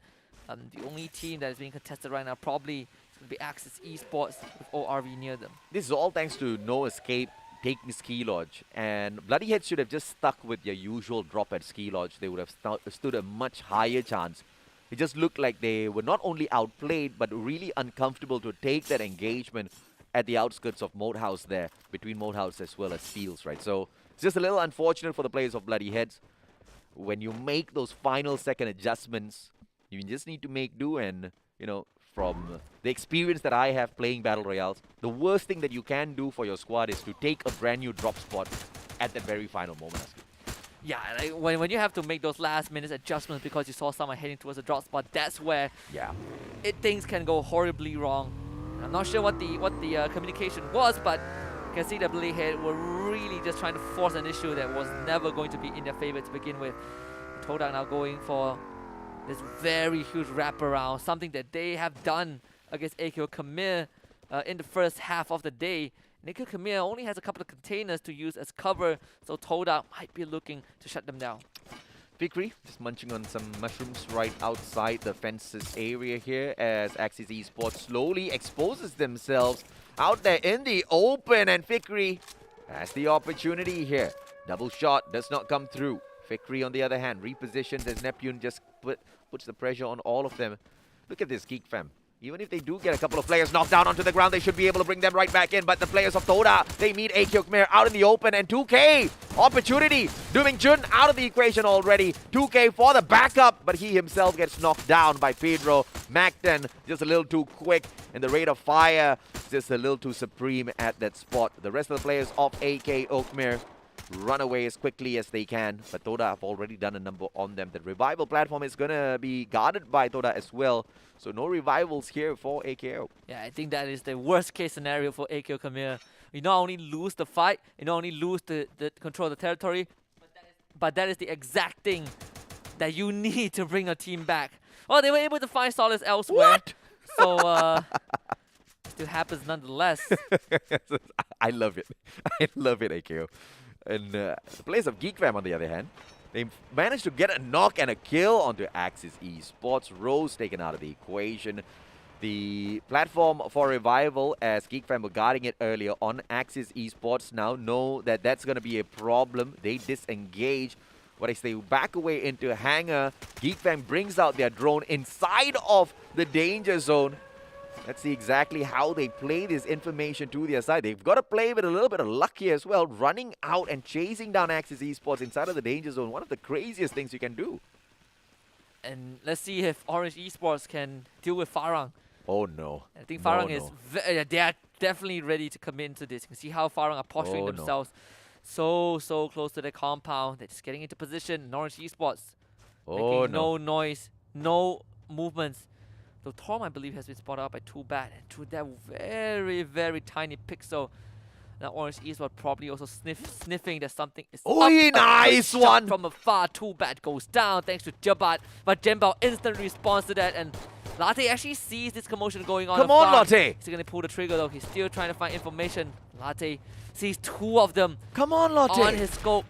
The only team that is being contested right now probably is going to be Axis Esports with ORV near them. This is all thanks to No Escape taking Ski Lodge, and Bloody Head should have just stuck with their usual drop at Ski Lodge. They would have stood a much higher chance. It just looked like they were not only outplayed, but really uncomfortable to take that engagement at the outskirts of Moat House there, between Moat House as well as Steels, right? So it's just a little unfortunate for the players of Bloody Heads. When you make those final second adjustments, you just need to make do, and, you know, from the experience that I have playing Battle Royales, the worst thing that you can do for your squad is to take a brand new drop spot at that very final moment. Yeah, like when you have to make those last minute adjustments because you saw someone heading towards a drop spot, that's where things can go horribly wrong. And I'm not sure what the communication was, but you can see that Bloody Head were really just trying to force an issue that was never going to be in their favor to begin with. Todak now going for this very huge wraparound, something that they have done against AQ Khmer in the first half of the day. AQ Khmer only has a couple of containers to use as cover, so Todak might be looking to shut them down. Fikri just munching on some mushrooms right outside the fences area here as Axis Esports slowly exposes themselves out there in the open, and Fikri has the opportunity here. Double shot does not come through. Fikri, on the other hand, repositions as Neptune just puts the pressure on all of them. Look at this Geek Fam. Even if they do get a couple of players knocked down onto the ground, they should be able to bring them right back in. But the players of Toda, they meet AQ Khmer out in the open, and 2K, opportunity. Dooming Jun out of the equation already. 2K for the backup, but he himself gets knocked down by Pedro. Macton just a little too quick, and the rate of fire just a little too supreme at that spot. The rest of the players of AK Khmer run away as quickly as they can, but Toda have already done a number on them. The revival platform is gonna be guarded by Toda as well, so no revivals here for AKO. Yeah, I think that is the worst case scenario for AKO Khmer. You not only lose the fight, you not only lose the control of the territory, but that is the exact thing that you need to bring a team back. Well, they were able to find solace elsewhere. What? So, still happens nonetheless. I love it. I love it, AKO. And the players of Geek Fam, on the other hand, they managed to get a knock and a kill onto Axis Esports. Rose taken out of the equation. The platform for revival, as Geek Fam were guarding it earlier on, Axis Esports now know that that's going to be a problem. They disengage. But as they back away into a hangar, Geek Fam brings out their drone inside of the danger zone. Let's see exactly how they play this information to their side. They've got to play with a little bit of luck here as well, running out and chasing down Axis Esports inside of the danger zone. One of the craziest things you can do. And let's see if Orange Esports can deal with Farang. Oh no. I think Farang they are definitely ready to come into this. You can see how Farang are posturing themselves so close to the compound. They're just getting into position. And Orange Esports making no noise, no movements. So Torm, I believe, has been spotted out by Too Bad, and through that very tiny pixel, now Orange Esports probably also sniffing that something is up. Nice one! From afar, Too Bad goes down thanks to Jabat, but Jembao instantly responds to that, and Latte actually sees this commotion going on. Come on, Latte! He's gonna pull the trigger though. He's still trying to find information. Latte sees two of them. Come on, Latte! On his scope.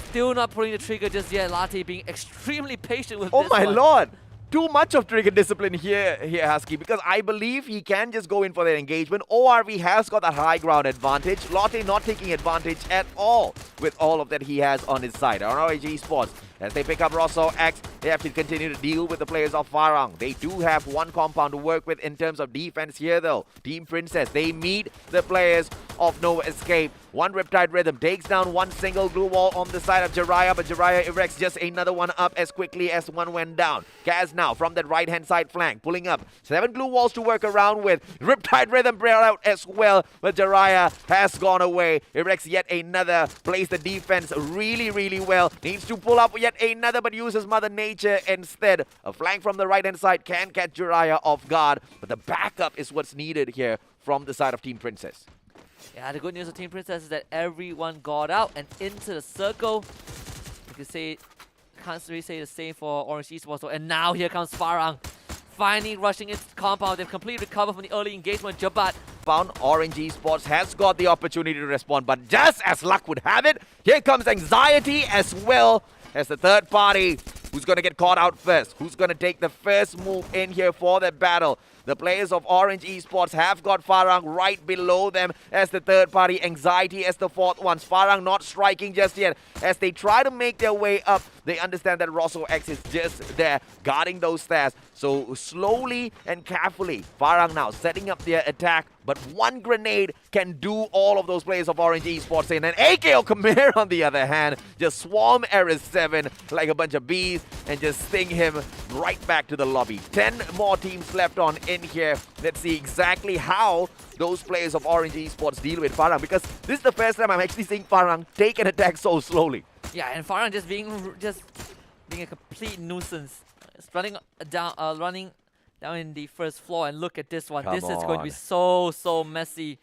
Still not pulling the trigger just yet. Latte being extremely patient with this this my one. lord! Too much of trigger discipline here, Husky, because I believe he can just go in for that engagement. ORV has got that high ground advantage. Lotte not taking advantage at all with all of that he has on his side. Orange Esports, as they pick up Rosso X, they have to continue to deal with the players of Farang. They do have one compound to work with in terms of defense here, though. Team Princess, they meet the players of No Escape. One Riptide Rhythm takes down one single glue wall on the side of Jiraiya, but Jiraiya erects just another one up as quickly as one went down. Kaz now from that right-hand side flank, pulling up 7 glue walls to work around with. Riptide Rhythm brought out as well, but Jiraiya has gone away. Erects yet another, plays the defense really well. Needs to pull up yet another, but uses Mother Nature instead. A flank from the right-hand side can catch Jiraiya off guard, but the backup is what's needed here from the side of Team Princess. Yeah, the good news of Team Princess is that everyone got out and into the circle. You can say, can't really say the same for Orange Esports. And now here comes Farang, finally rushing into the compound. They've completely recovered from the early engagement. Jabat. Orange Esports has got the opportunity to respond, but just as luck would have it, here comes Anxiety as well as the third party. Who's going to get caught out first? Who's going to take the first move in here for the battle? The players of Orange Esports have got Farang right below them as the third party, Anxiety as the fourth one. Farang not striking just yet. As they try to make their way up, they understand that Rosso X is just there, guarding those stairs. So slowly and carefully, Farang now setting up their attack. But one grenade can do all of those players of Orange Esports in. And AKO Khmer, on the other hand, just swarm Eris 7 like a bunch of bees and just sting him right back to the lobby. 10 more teams left on in here. Let's see exactly how those players of Orange Esports deal with Farang, because this is the first time I'm actually seeing Farang take an attack so slowly. Yeah, and Farang just being a complete nuisance. It's running down in the first floor, and look at this one. This is going to be so messy.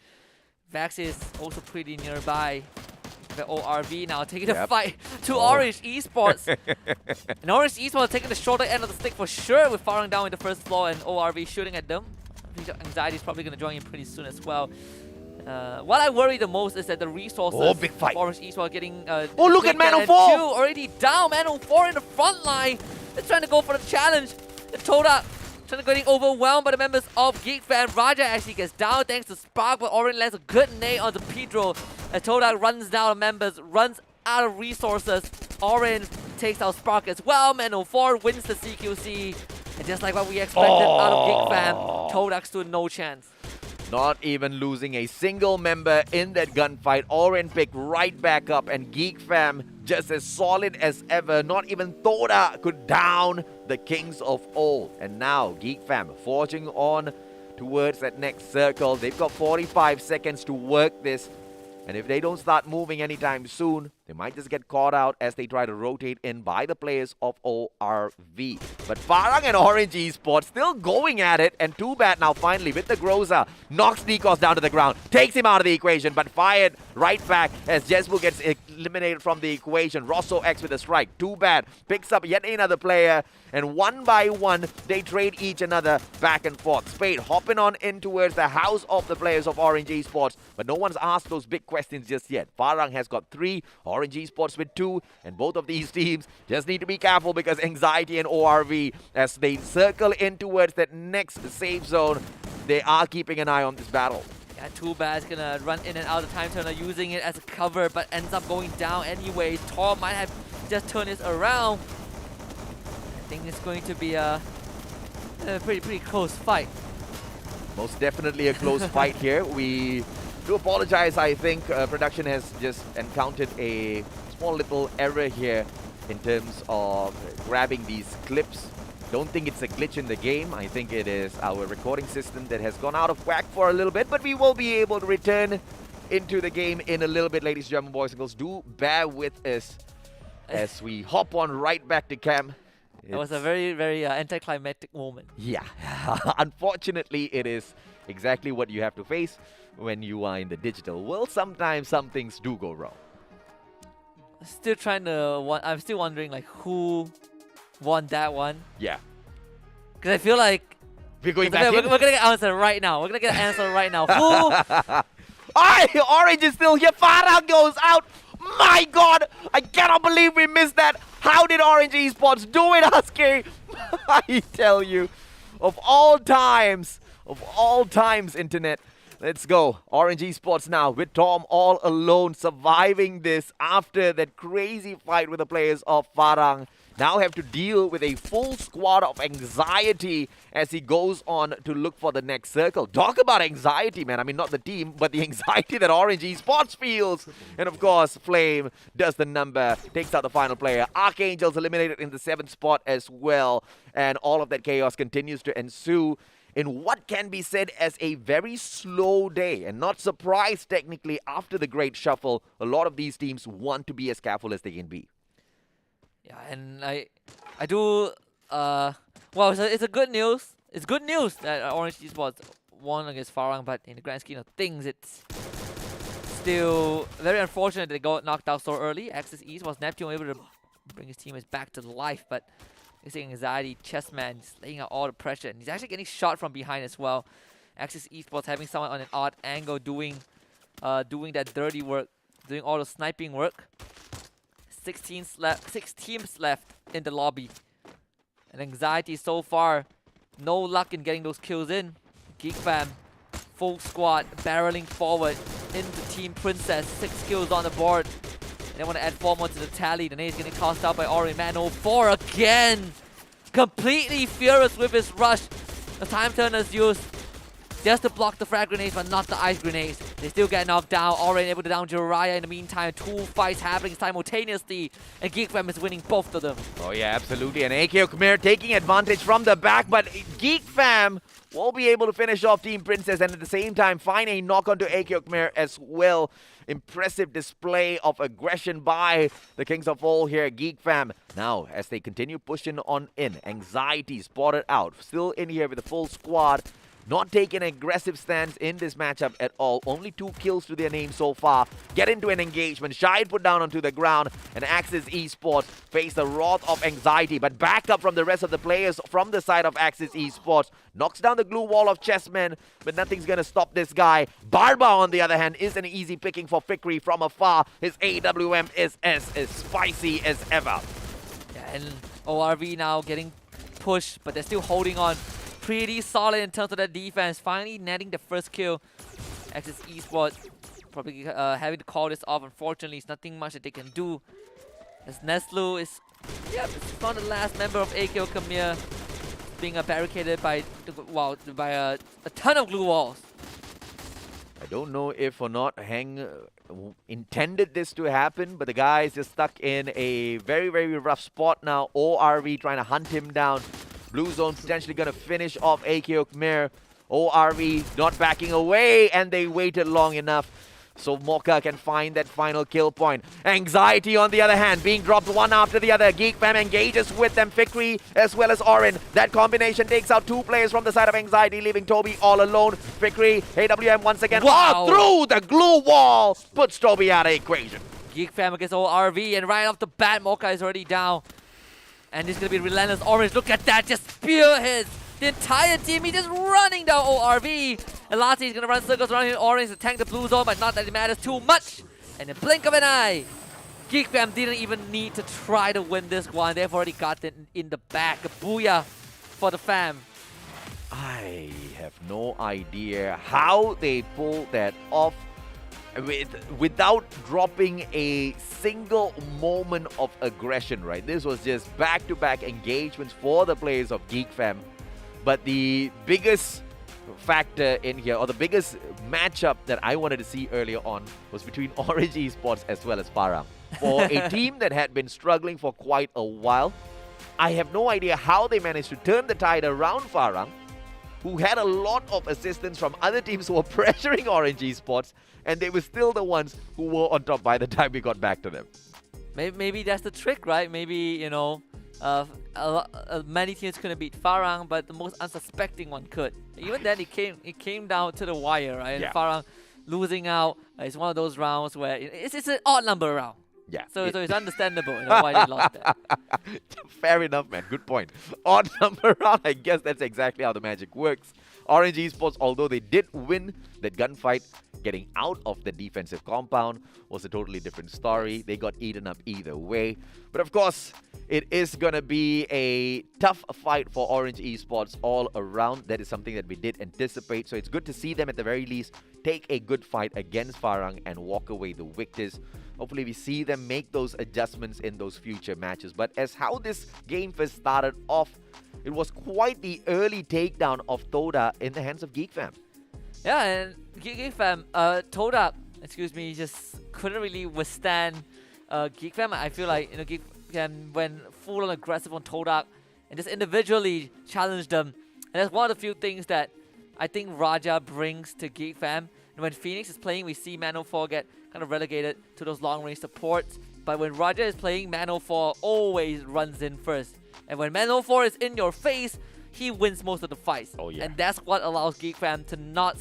Vax is also pretty nearby. The ORV now taking the fight to Orange Esports. And Orange Esports taking the shorter end of the stick for sure, with Farang down in the first floor and ORV shooting at them. I think Anxiety is probably going to join in pretty soon as well. What I worry the most is that the resources big fight. for Orange Esports getting... look at Man 04! Already down, Man 04 in the front line. They're trying to go for the challenge. The Toda getting overwhelmed by the members of Geek Fam. Raja actually gets down thanks to Spark, but Orin lands a good nade onto Pedro. As Todak runs down members, runs out of resources. Orin takes out Spark as well. Man04 wins the CQC. And just like what we expected out of Geek Fam, Todak stood no chance. Not even losing a single member in that gunfight. Oren picked right back up, and Geek Fam just as solid as ever. Not even Thoda could down the Kings of Old. And now Geek Fam forging on towards that next circle. They've got 45 seconds to work this. And if they don't start moving anytime soon, they might just get caught out as they try to rotate in by the players of ORV. But Farang and Orange Esports still going at it. And too bad now finally with the Groza. Knocks Nikos down to the ground. Takes him out of the equation. But fired right back as Jesbu gets eliminated from the equation. Rosso X with a strike. Too bad. Picks up yet another player. And one by one, they trade each another back and forth. Spade hopping on in towards the house of the players of Orange Esports. But no one's asked those big questions just yet. Farang has got 3. Orange Esports with 2, and both of these teams just need to be careful because Anxiety and ORV, as they circle in towards that next safe zone, they are keeping an eye on this battle. Yeah, too bad. It's gonna run in and out of time turner, using it as a cover, but ends up going down anyway. Tom might have just turned this around. I think it's going to be a pretty close fight. Most definitely a close fight here. We do apologize. I think production has just encountered a small little error here in terms of grabbing these clips. Don't think it's a glitch in the game. I think it is our recording system that has gone out of whack for a little bit, but we will be able to return into the game in a little bit, ladies and gentlemen, boys and girls. Do bear with us as we hop on right back to Cam. It was a very anticlimactic moment. Yeah. Unfortunately, it is exactly what you have to face when you are in the digital world. Sometimes some things do go wrong. Still trying to... I'm still wondering like who won that one. Yeah. Because I feel like... We're going back we're going to get an answer right now. We're going to get an answer right now. Who... Orange is still here. Farah goes out. My God, I cannot believe we missed that. How did Orange Esports do it, Husky? I tell you, of all times, internet. Let's go. Orange Esports now with Tom all alone, surviving this after that crazy fight with the players of Farang. Now have to deal with a full squad of Anxiety as he goes on to look for the next circle. Talk about anxiety, man. I mean, not the team, but the anxiety that Orange Esports feels. And of course, Flame does the number, takes out the final player. Archangels eliminated in the 7th spot as well. And all of that chaos continues to ensue in what can be said as a very slow day. And not surprised, technically, after the great shuffle, a lot of these teams want to be as careful as they can be. Yeah, and I do, well, it's a good news. It's good news that Orange Esports won against Farang, but in the grand scheme of things, it's still very unfortunate they got knocked out so early. Axis Esports, Neptune able to bring his teammates back to life, but you see Anxiety, Chessman, just laying out all the pressure, and he's actually getting shot from behind as well. Axis Esports having someone on an odd angle doing that dirty work, doing all the sniping work. 6 teams left in the lobby. And Anxiety so far, no luck in getting those kills in. Geek Fam, full squad, barreling forward into Team Princess. 6 kills on the board. They want to add 4 more to the tally. The nade is getting tossed out by Ori. Man04 again! Completely furious with his rush. The time turner's used just to block the frag grenades, but not the ice grenades. They still get knocked down. Already able to down Jiraiya in the meantime. 2 fights happening simultaneously, and Geek Fam is winning both of them. Oh yeah, absolutely. And AK Khmer taking advantage from the back, but Geek Fam will be able to finish off Team Princess and at the same time find a knock onto AK Khmer as well. Impressive display of aggression by the Kings of All here, Geek Fam. Now, as they continue pushing on in, Anxiety spotted out. Still in here with a full squad. Not taking an aggressive stance in this matchup at all. Only 2 kills to their name so far. Get into an engagement. Shide put down onto the ground. And Axis Esports face the wrath of Anxiety. But back up from the rest of the players from the side of Axis Esports. Knocks down the glue wall of Chessman. But nothing's going to stop this guy. Barba, on the other hand, is an easy picking for Fikri from afar. His AWM is as spicy as ever. Yeah, and ORV now getting pushed, but they're still holding on. pretty solid in terms of their defense. Finally netting the first kill. Axis Esports probably having to call this off. Unfortunately, it's nothing much that they can do. As Neslu is, it's not the last member of AKO Khmer being barricaded by a ton of glue walls. I don't know if or not Heng intended this to happen, but the guy is just stuck in a very, very rough spot now. ORV trying to hunt him down. Blue Zone potentially going to finish off AKO Khmer. ORV not backing away, and they waited long enough. So Mocha can find that final kill point. Anxiety, on the other hand, being dropped one after the other. Geek Fam engages with them. Fikri as well as Orin. That combination takes out 2 players from the side of Anxiety, leaving Toby all alone. Fikri, AWM once again. Wow. Through the glue wall. Puts Toby out of the equation. Geek Fam against ORV, and right off the bat, Mocha is already down. And this is going to be relentless. Orange, look at that, just spearheads the entire team. He's just running down ORV. And Lati is going to run circles around Orange to tank the blue zone, but not that it matters too much. In the blink of an eye, Geek Fam didn't even need to try to win this one. They've already got it in the back. Booyah for the fam. I have no idea how they pulled that off without dropping a single moment of aggression, right? This was just back-to-back engagements for the players of Geek Fam. But the biggest factor in here, or the biggest matchup that I wanted to see earlier on, was between Orange Esports as well as Farang. For a team that had been struggling for quite a while, I have no idea how they managed to turn the tide around Farang, who had a lot of assistance from other teams who were pressuring Orange Esports, and they were still the ones who were on top by the time we got back to them. Maybe that's the trick, right? Maybe, you know, many teams couldn't beat Farang, but the most unsuspecting one could. Even then, it came down to the wire, right? Yeah. And Farang losing out is one of those rounds where it's an odd number round. Yeah. So it's understandable, you know, why they lost that. Fair enough, man. Good point. Odd number round, I guess that's exactly how the magic works. Orange Esports, although they did win that gunfight, getting out of the defensive compound was a totally different story. They got eaten up either way. But of course, it is going to be a tough fight for Orange Esports all around. That is something that we did anticipate. So it's good to see them at the very least take a good fight against Farang and walk away the victors. Hopefully we see them make those adjustments in those future matches. But as how this game first started off, it was quite the early takedown of Toda in the hands of Geek Fam. Yeah, and Geek Fam, Toda, just couldn't really withstand Geek Fam. I feel like, you know, Geek Fam went full on aggressive on Toda and just individually challenged them. And that's one of the few things that I think Raja brings to Geek Fam. And when Phoenix is playing, we see Mano4 get kind of relegated to those long-range supports. But when Raja is playing, Mano4 always runs in first. And when Mano4 is in your face, he wins most of the fights. Oh, yeah. And that's what allows Geek Fam to not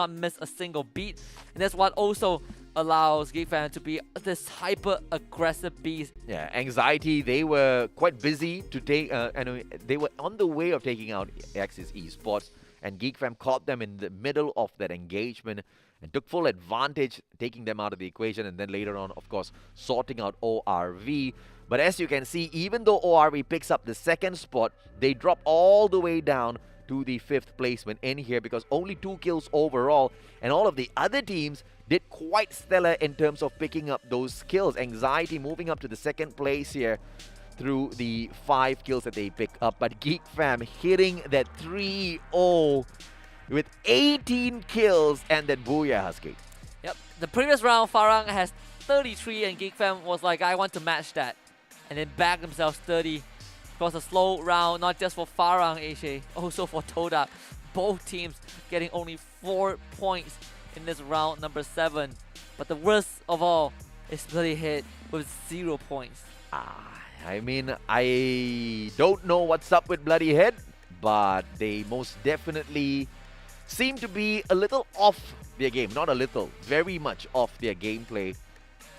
miss a single beat. And that's what also allows Geek Fam to be this hyper-aggressive beast. Yeah, Anxiety, they were quite busy to take, they were on the way of taking out Axis Esports, and Geek Fam caught them in the middle of that engagement and took full advantage, taking them out of the equation, and then later on, of course, sorting out ORV. But as you can see, even though ORV picks up the second spot, they drop all the way down to the 5th placement in here because only 2 kills overall, and all of the other teams did quite stellar in terms of picking up those kills. Anxiety moving up to the 2nd place here through the 5 kills that they pick up, but Geek Fam hitting that 3-0 with 18 kills and that Booyah Husky. Yep, the previous round, Farang has 33 and Geek Fam was like, I want to match that. And then back themselves 30. Of course, a slow round, not just for Farang, Aishe, also for Toda. Both teams getting only 4 points in this round number 7. But the worst of all is Bloody Head with 0 points. I mean, I don't know what's up with Bloody Head, but they most definitely seem to be a little off their game. Not a little, very much off their gameplay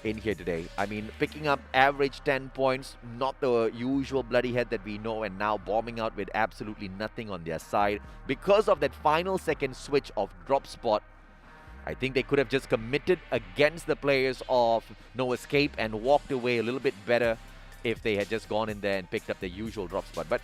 in here today. I mean, picking up average 10 points, not the usual Bloody Head that we know, and now bombing out with absolutely nothing on their side. Because of that final second switch of drop spot, I think they could have just committed against the players of No Escape and walked away a little bit better if they had just gone in there and picked up the usual drop spot. But,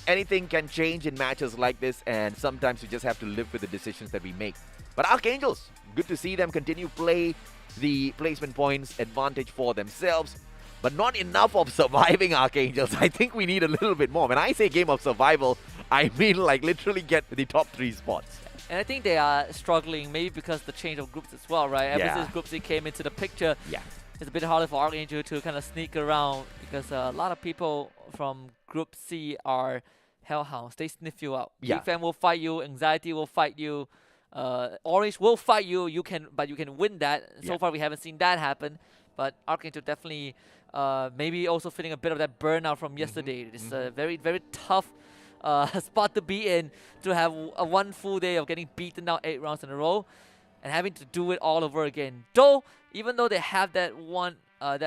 anything can change in matches like this, and sometimes you just have to live with the decisions that we make. But Archangels, good to see them continue play the placement points advantage for themselves. But not enough of surviving Archangels. I think we need a little bit more. When I say game of survival, I mean like literally get the top 3 spots. And I think they are struggling, maybe because the change of groups as well, right? Ever since Group C came into the picture, it's a bit harder for Archangel to kind of sneak around because a lot of people from Group C are hellhounds. They sniff you out. Yeah. Geek Fam will fight you, Anxiety will fight you, Orange will fight you. But you can win that. So far, we haven't seen that happen. But Archangel definitely maybe also feeling a bit of that burnout from yesterday. It's a very, very tough spot to be in, to have a 1 full day of getting beaten down 8 rounds in a row and having to do it all over again. Though, even though they have that one, I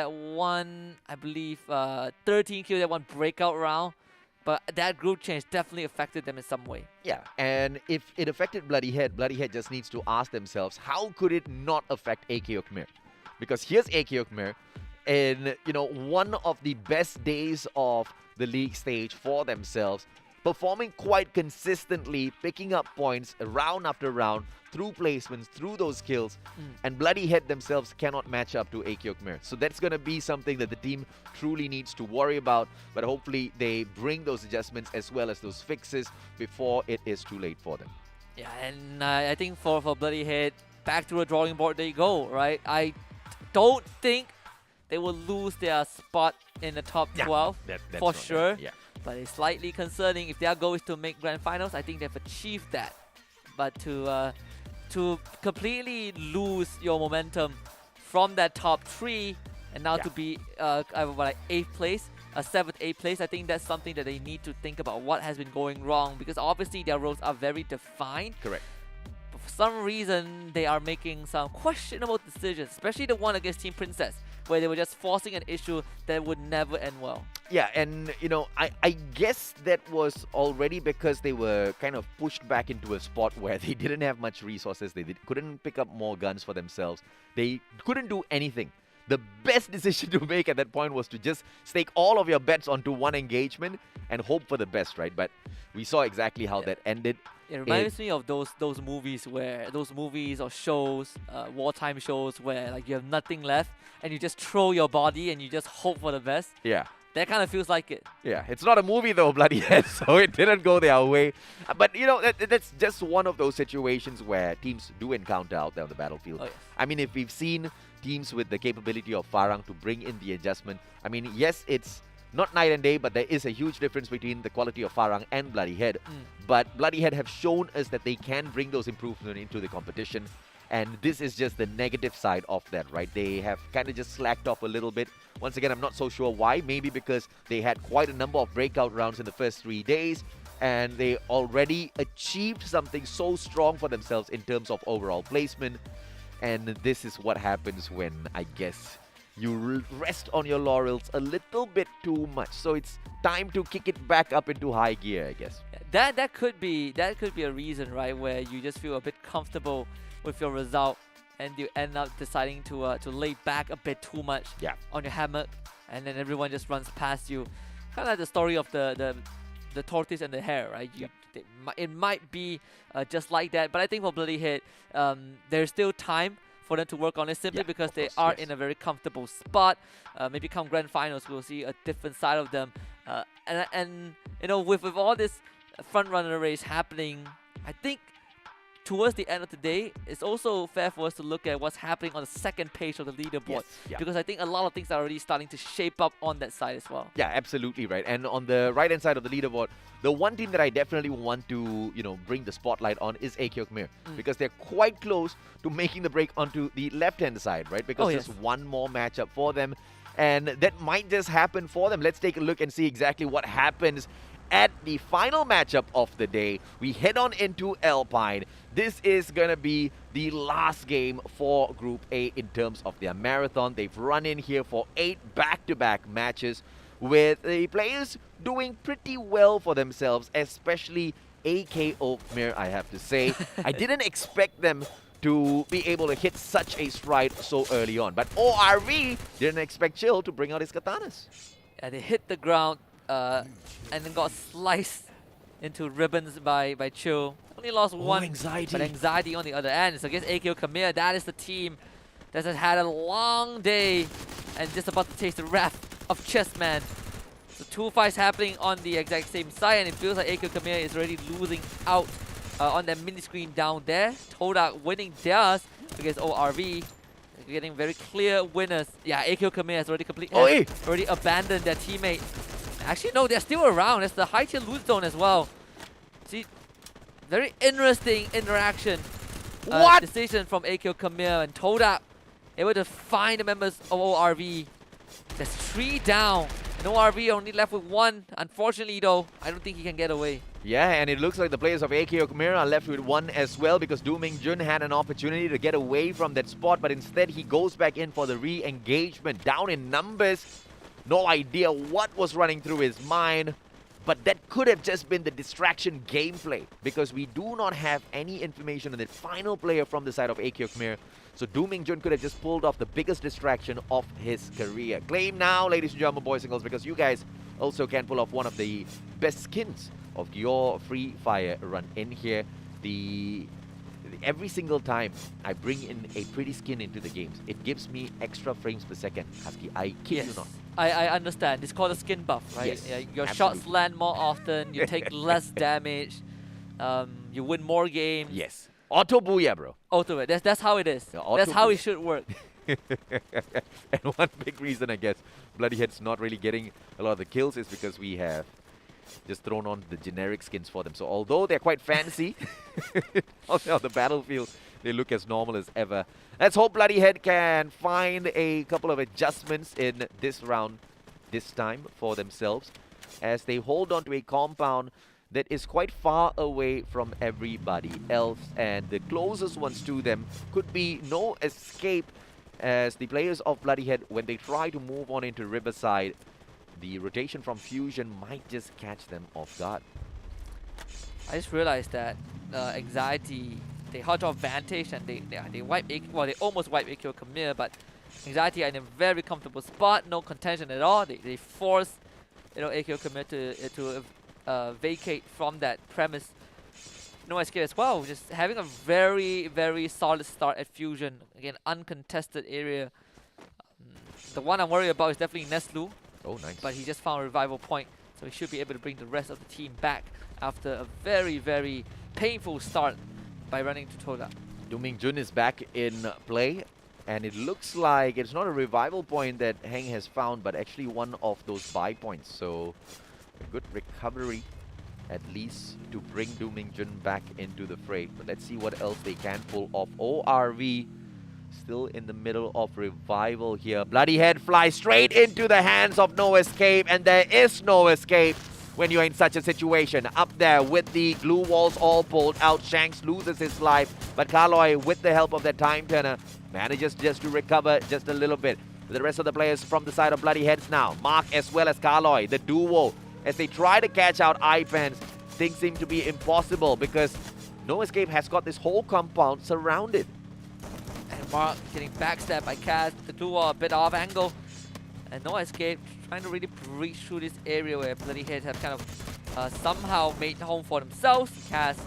believe, 13 kill, that one breakout round, but that group change definitely affected them in some way. Yeah, and if it affected Bloody Head just needs to ask themselves, how could it not affect AK Khmer? Because here's AK Khmer in, one of the best days of the league stage for themselves, performing quite consistently, picking up points round after round through placements, through those kills, and Bloody Head themselves cannot match up to AK Khmer. So that's going to be something that the team truly needs to worry about, but hopefully they bring those adjustments as well as those fixes before it is too late for them. Yeah, and I think for Bloody Head, back to the drawing board they go, right? I don't think they will lose their spot in the top 12 that's for right, sure. yeah. But it's slightly concerning. If their goal is to make grand finals, I think they've achieved that. But to completely lose your momentum from that top 3 and now to be like 8th place, 7th, 8th place, I think that's something that they need to think about what has been going wrong, because obviously their roles are very defined. Correct. But for some reason, they are making some questionable decisions, especially the one against Team Princess, where they were just forcing an issue that would never end well. Yeah, and I guess that was already because they were kind of pushed back into a spot where they didn't have much resources. They couldn't pick up more guns for themselves. They couldn't do anything. The best decision to make at that point was to just stake all of your bets onto one engagement and hope for the best, right? But we saw exactly how that ended. It reminds me of those movies or shows, wartime shows, where like you have nothing left and you just throw your body and you just hope for the best. Yeah. That kind of feels like it. Yeah, it's not a movie though, Bloody Head, so it didn't go their way. But that's just one of those situations where teams do encounter out there on the battlefield. Oh, yes. I mean, if we've seen teams with the capability of Farang to bring in the adjustment, I mean, yes, it's not night and day, but there is a huge difference between the quality of Farang and Bloody Head. But Bloody Head have shown us that they can bring those improvements into the competition. And this is just the negative side of that, right? They have kind of just slacked off a little bit. Once again, I'm not so sure why. Maybe because they had quite a number of breakout rounds in the first 3 days, and they already achieved something so strong for themselves in terms of overall placement. And this is what happens when, I guess, you rest on your laurels a little bit too much. So it's time to kick it back up into high gear, I guess. That could be a reason, right, where you just feel a bit comfortable with your result and you end up deciding to lay back a bit too much on your hammock, and then everyone just runs past you. Kind of like the story of the tortoise and the hare, right? It might be just like that, but I think for Bloody Head, there's still time for them to work on it, simply because they are in a very comfortable spot. Maybe come grand finals, we'll see a different side of them. And with all this front runner race happening, I think towards the end of the day, it's also fair for us to look at what's happening on the second page of the leaderboard. Because I think a lot of things are already starting to shape up on that side as well. Yeah, absolutely right. And on the right-hand side of the leaderboard, the one team that I definitely want to, bring the spotlight on is AK Khmer. Because they're quite close to making the break onto the left-hand side, right? Because there's one more matchup for them. And that might just happen for them. Let's take a look and see exactly what happens at the final matchup of the day. We head on into Alpine. This is going to be the last game for Group A in terms of their marathon. They've run in here for 8 back-to-back matches with the players doing pretty well for themselves, especially AKO Khmer, I have to say. I didn't expect them to be able to hit such a stride so early on. But ORV didn't expect Chill to bring out his katanas. Yeah, they hit the ground and then got sliced into ribbons by Chill. Only lost one, Anxiety. but Anxiety on the other end. So against AKO Khmer, that is the team that has had a long day and just about to taste the wrath of Chessman. So 2 fights happening on the exact same side, and it feels like AKO Khmer is already losing out on that mini screen down there. Todak winning theirs against ORV. Getting very clear winners. Yeah, AKO Khmer has already abandoned their teammate. Actually, no, they're still around. It's the high tier loot zone as well. See, very interesting interaction. Decision from AKO Khmer, and Todak able to find the members of ORV. There's 3 down, and ORV only left with 1. Unfortunately, though, I don't think he can get away. Yeah, and it looks like the players of AKO Khmer are left with 1 as well, because Do Ming Jun had an opportunity to get away from that spot, but instead he goes back in for the re-engagement. Down in numbers, no idea what was running through his mind, but that could have just been the distraction gameplay, because we do not have any information on the final player from the side of AKO Khmer. So Do Ming Jun could have just pulled off the biggest distraction of his career. Claim now, ladies and gentlemen, boys and girls, because you guys also can pull off one of the best skins of your Free Fire run in here. Every single time I bring in a pretty skin into the games, it gives me extra frames per second. Husky, I kid you not. I understand. It's called a skin buff, right? Yes, Yeah, your shots land more often, you take less damage, you win more games. Yes. Auto booyah, bro. Auto, that's how it is. Yeah, That's how it should work. And one big reason, I guess, Bloodyhead's not really getting a lot of the kills is because we have just thrown on the generic skins for them. So although they're quite fancy on the battlefield, they look as normal as ever. Let's hope Bloodyhead can find a couple of adjustments in this round, this time, for themselves, as they hold on to a compound that is quite far away from everybody else, and the closest ones to them could be No Escape, as the players of Bloodyhead, when they try to move on into Riverside, the rotation from Fusion might just catch them off guard. I just realized that Anxiety, they held off Vantage and they wipe they almost wipe AKO Khmer, but Anxiety are in a very comfortable spot, no contention at all. They force AKO Khmer to vacate from that premise. No Escape as well, just having a very, very solid start at Fusion. Again, uncontested area. The one I'm worried about is definitely Neslu. Oh, nice. But he just found a revival point, so he should be able to bring the rest of the team back after a very, very painful start by running to Toda. Do Ming Jun is back in play, and it looks like it's not a revival point that Heng has found, but actually one of those buy points. So a good recovery, at least, to bring Do Ming Jun back into the fray. But let's see what else they can pull off. ORV still in the middle of revival here. Bloodyhead flies straight into the hands of No Escape, and there is no escape when you're in such a situation. Up there with the glue walls all pulled out, Shanks loses his life, but Kaloy, with the help of that time turner, manages just to recover just a little bit. The rest of the players from the side of Bloodyheads now, Mark as well as Kaloy, the duo, as they try to catch out iPens, things seem to be impossible because No Escape has got this whole compound surrounded. And Mark getting backstabbed by Kaz, the duo a bit off angle. And No Escape trying to really breach through this area where Bloodyhead have kind of somehow made home for themselves. Kaz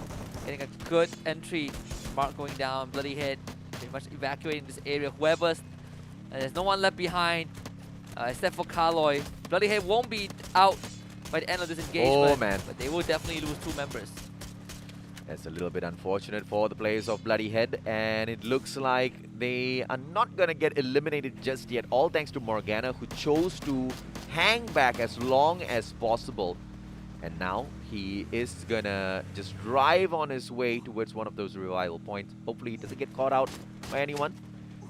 getting a good entry. Mark going down, Bloodyhead pretty much evacuating this area. Whoever's, there's no one left behind except for Kaloy. Bloodyhead won't be out by the end of this engagement. Oh man. But they will definitely lose 2 members. That's a little bit unfortunate for the players of Bloodyhead, and it looks like they are not going to get eliminated just yet, all thanks to Morgana, who chose to hang back as long as possible. And now he is going to just drive on his way towards one of those revival points. Hopefully he doesn't get caught out by anyone.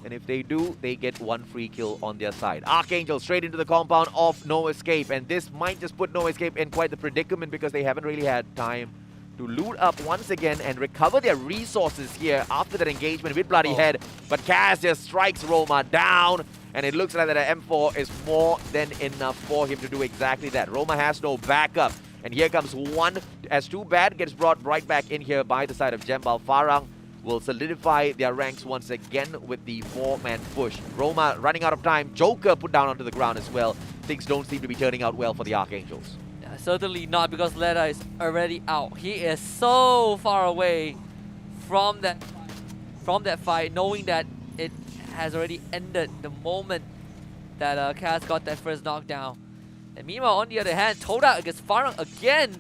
And if they do, they get 1 free kill on their side. Archangel straight into the compound of No Escape, and this might just put No Escape in quite the predicament because they haven't really had time to loot up once again and recover their resources here after that engagement with Bloodyhead. But Kaz just strikes Roma down, and it looks like that an M4 is more than enough for him to do exactly that. Roma has no backup, and here comes one as Too Bad gets brought right back in here by the side of Jembal. Farang will solidify their ranks once again with the 4-man push. Roma running out of time. Joker put down onto the ground as well. things don't seem to be turning out well for the Archangels. Yeah, certainly not, because Leda is already out. He is so far away from that fight, knowing that it has already ended the moment that Kaz got that first knockdown. And meanwhile, on the other hand, Todak against Farang again.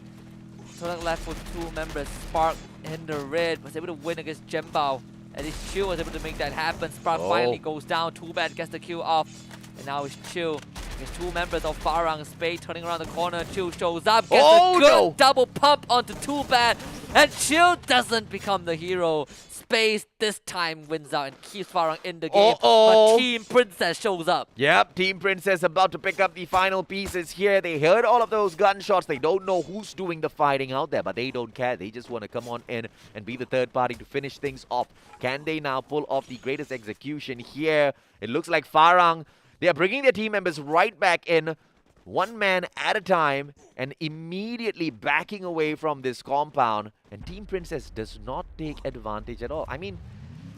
Todak left with 2 members. Spark in the red was able to win against Jembao. And his Chill was able to make that happen. Spark finally goes down. Too bad, gets the kill off. And now it's Chill. There's 2 members of Farang. Spade turning around the corner. Chill shows up. Gets a good double pump onto Too Bad. And Chill doesn't become the hero. Space this time wins out and keeps Farang in the game. But Team Princess shows up. Yep, Team Princess about to pick up the final pieces here. They heard all of those gunshots. They don't know who's doing the fighting out there, but they don't care. They just want to come on in and be the third party to finish things off. Can they now pull off the greatest execution here? It looks like Farang, they are bringing their team members right back in, 1 man at a time, and immediately backing away from this compound. And Team Princess does not take advantage at all. I mean,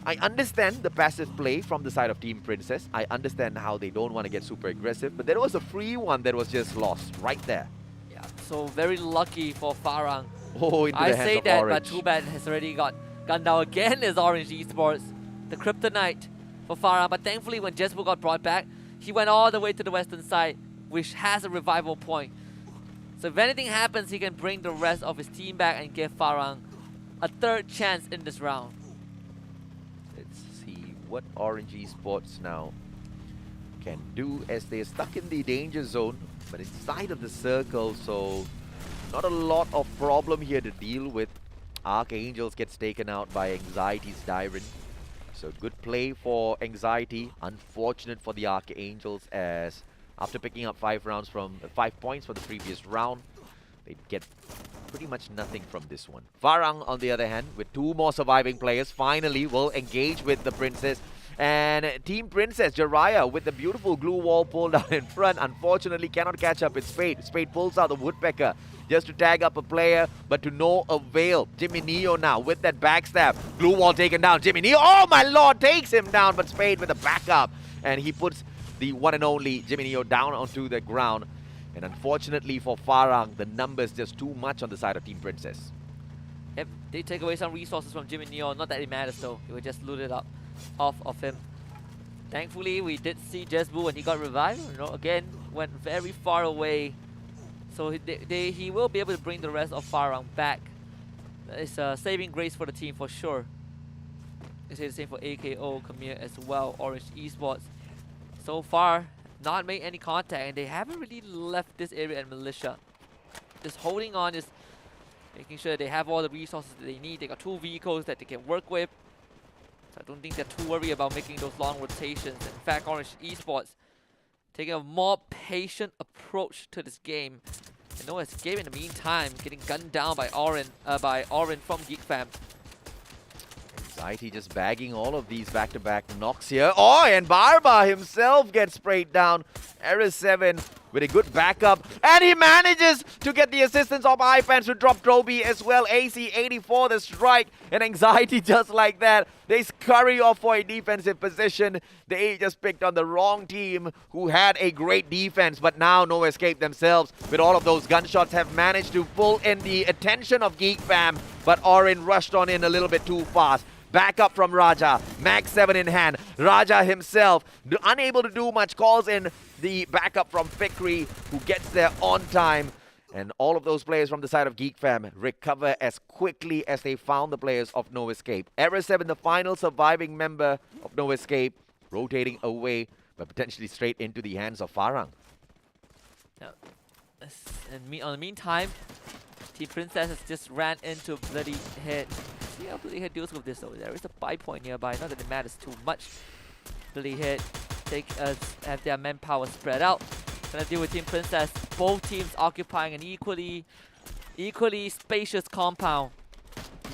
I understand the passive play from the side of Team Princess. I understand how they don't want to get super aggressive, but there was a free one that was just lost right there. Yeah, so very lucky for Farang. Oh, into the hands of Orange. But Too Bad has already got gunned down again as Orange Esports. The kryptonite for Farang. But thankfully, when Jesbo got brought back, he went all the way to the western side, which has a revival point. So if anything happens, he can bring the rest of his team back and give Farang a 3rd chance in this round. Let's see what Orange Esports now can do, as they're stuck in the danger zone, but inside of the circle, so not a lot of problem here to deal with. Archangels gets taken out by Anxiety's Dyren. So good play for Anxiety. Unfortunate for the Archangels, as after picking up 5 points from the previous round, they get pretty much nothing from this one. Farang, on the other hand, with 2 more surviving players, finally will engage with the Princess. And Team Princess, Jiraiya, with the beautiful glue wall pulled down in front, unfortunately cannot catch up with Spade. Spade pulls out the Woodpecker just to tag up a player, but to no avail. Jimmy Neo now with that backstab. Glue wall taken down. Jimmy Neo, oh my lord, takes him down, but Spade with a backup. And he puts the one and only Jimmy Neo down onto the ground. And unfortunately for Farang, the numbers just too much on the side of Team Princess. Yep, they take away some resources from Jimmy Neo. Not that it matters though. It will just loot it up off of him. Thankfully, we did see Jesbu when he got revived. You know, again, went very far away. So he will be able to bring the rest of Farang back. It's a saving grace for the team for sure. I say the same for AKO, Khmer as well, Orange Esports. So far, not made any contact, and they haven't really left this area in Militia. Just holding on, just making sure they have all the resources that they need. They got 2 vehicles that they can work with. So I don't think they're too worried about making those long rotations. In fact, Orange Esports taking a more patient approach to this game. And no escape in the meantime, getting gunned down by Orin from Geek Fam. Anxiety just bagging all of these back-to-back knocks here. Oh, and Barba himself gets sprayed down. Error 7 with a good backup. And he manages to get the assistance of iPants to drop Droby as well. AC 84 the strike. And Anxiety just like that. They scurry off for a defensive position. They just picked on the wrong team who had a great defense. But now no escape themselves. With all of those gunshots have managed to pull in the attention of Geek Fam. But Orin rushed on in a little bit too fast. Back up from Raja. Max 7 in hand. Raja himself unable to do much. Calls in the backup from Fikri, who gets there on time. And all of those players from the side of Geek Fam recover as quickly as they found the players of No Escape. Error 7, the final surviving member of No Escape, rotating away, but potentially straight into the hands of Farang. Yeah. And on the meantime, Team Princess has just ran into Bloody Head. See how Bloody Head deals with this though. There is a buy point nearby, not that it matters too much. Bloody Head have their manpower spread out. Gonna deal with Team Princess. Both teams occupying an equally spacious compound.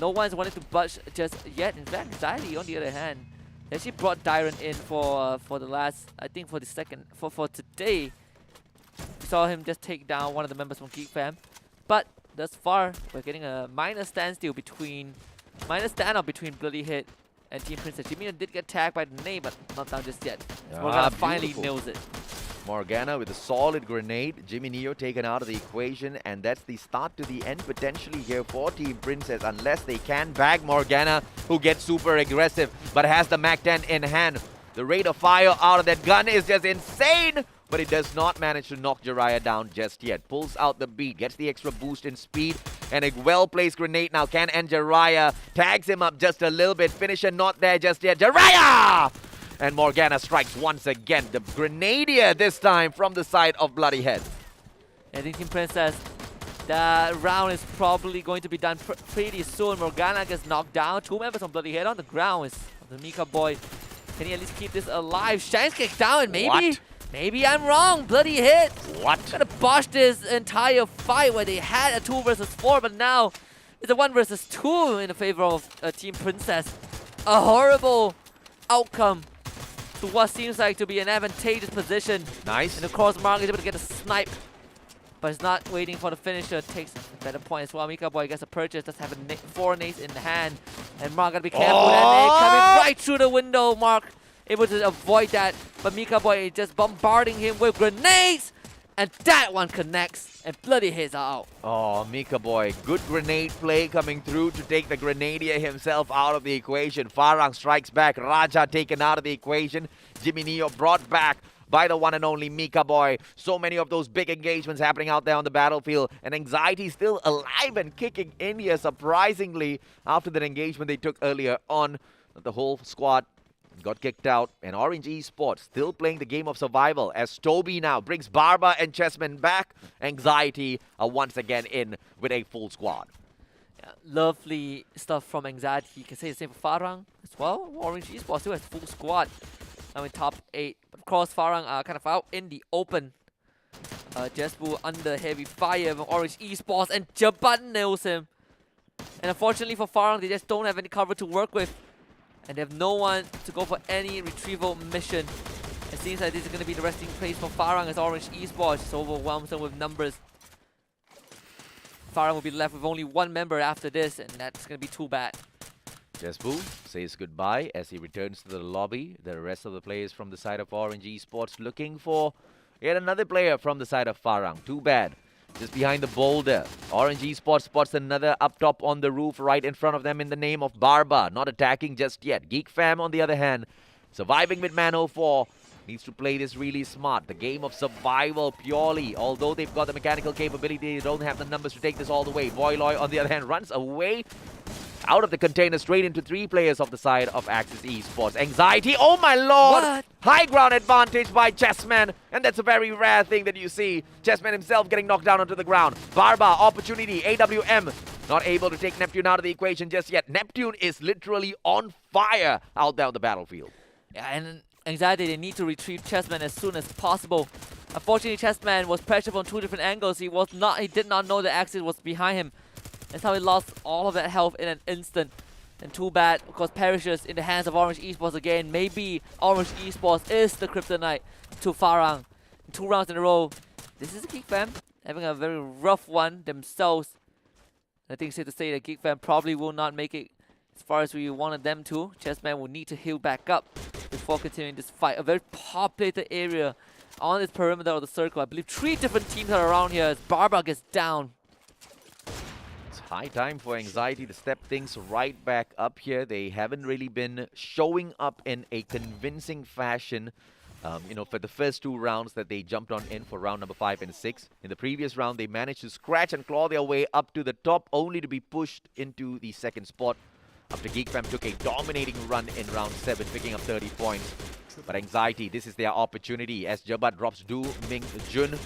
No one's wanted to budge just yet. In fact, Anxiety on the other hand, they actually brought Dyren in for the last, I think for the second, for today. We saw him just take down one of the members from Geek Fam. But thus far, we're getting a minor standoff between Bloody Head and Team Princess. Jimmy did get tagged by the name, but not down just yet. So Morgana finally nails it. Morgana with a solid grenade. Jimmy Neo taken out of the equation, and that's the start to the end potentially here for Team Princess, unless they can bag Morgana, who gets super aggressive but has the MAC-10 in hand. The rate of fire out of that gun is just insane, but it does not manage to knock Jiraiya down just yet. Pulls out the beat, gets the extra boost in speed, and a well-placed grenade now can end Jiraiya. Tags him up just a little bit. Finisher not there just yet. Jiraiya! And Morgana strikes once again. The Grenadier this time from the side of Bloody Head. I think Team Princess, the round is probably going to be done pretty soon. Morgana gets knocked down. 2 members on Bloody Head on the ground. Is the Mika boy. Can he at least keep this alive? Shanks kicked down, and maybe I'm wrong. Bloody Head. What? Gonna botch this entire fight where they had a 2 versus 4, but now it's a 1 versus 2 in the favor of Team Princess. A horrible outcome to what seems like to be an advantageous position. Nice. And of course, Mark is able to get a snipe, but it's not waiting for the finisher. Takes a better point as well. Mika boy gets a purchase. Does have a 4 nades in the hand, and Mark gotta be careful. That nade coming right through the window. Mark able to avoid that, but Mika boy is just bombarding him with grenades, and that one connects, and Bloody Heads are out. Oh, Mika boy, good grenade play coming through to take the Grenadier himself out of the equation. Farang strikes back, Raja taken out of the equation. Jimmy Neo brought back by the one and only Mika boy. So many of those big engagements happening out there on the battlefield, and Anxiety still alive and kicking in here, surprisingly, after that engagement they took earlier on. The whole squad got kicked out, and Orange Esports still playing the game of survival as Toby now brings Barba and Chessman back. Anxiety are once again in with a full squad. Yeah, lovely stuff from Anxiety. You can say the same for Farang as well. Orange Esports still has full squad. Now in top 8. But of course, Farang are kind of out in the open. Jesbu under heavy fire from Orange Esports, and Jabat nails him. And unfortunately for Farang, they just don't have any cover to work with. And they have no one to go for any retrieval mission. It seems like this is going to be the resting place for Farang as Orange Esports just overwhelms them with numbers. Farang will be left with only 1 member after this, and that's going to be too bad. Jesbu says goodbye as he returns to the lobby. The rest of the players from the side of Orange Esports looking for yet another player from the side of Farang. Too bad. Just behind the boulder, Orange Esports spots another up top on the roof right in front of them in the name of Barba. Not attacking just yet. Geek Fam, on the other hand, surviving with Man 04. Needs to play this really smart. The game of survival purely. Although they've got the mechanical capability, they don't have the numbers to take this all the way. Boyloy, on the other hand, runs away out of the container straight into 3 players of the side of Axis Esports. Anxiety, oh my lord! What? High ground advantage by Chessman, and that's a very rare thing that you see. Chessman himself getting knocked down onto the ground. Barba, opportunity, AWM, not able to take Neptune out of the equation just yet. Neptune is literally on fire out there on the battlefield. Yeah, and Anxiety, they need to retrieve Chessman as soon as possible. Unfortunately, Chessman was pressured from 2 different angles. He did not know the Axis was behind him. That's how he lost all of that health in an instant. And too bad, of course, perishes in the hands of Orange Esports again. Maybe Orange Esports is the kryptonite to Farang. 2 rounds in a row. This is a Geek Fam having a very rough one themselves. I think it's safe to say that Geek Fam probably will not make it as far as we wanted them to. Chessman will need to heal back up before continuing this fight. A very populated area on this perimeter of the circle. I believe 3 different teams are around here as Barba gets down. High time for Anxiety to step things right back up here. They haven't really been showing up in a convincing fashion, for the first 2 rounds that they jumped on in for round number 5 and 6. In the previous round, they managed to scratch and claw their way up to the top, only to be pushed into the 2nd spot after Geek Fam took a dominating run in round 7, picking up 30 points. But Anxiety, this is their opportunity as Jabat drops Du Ming Jun.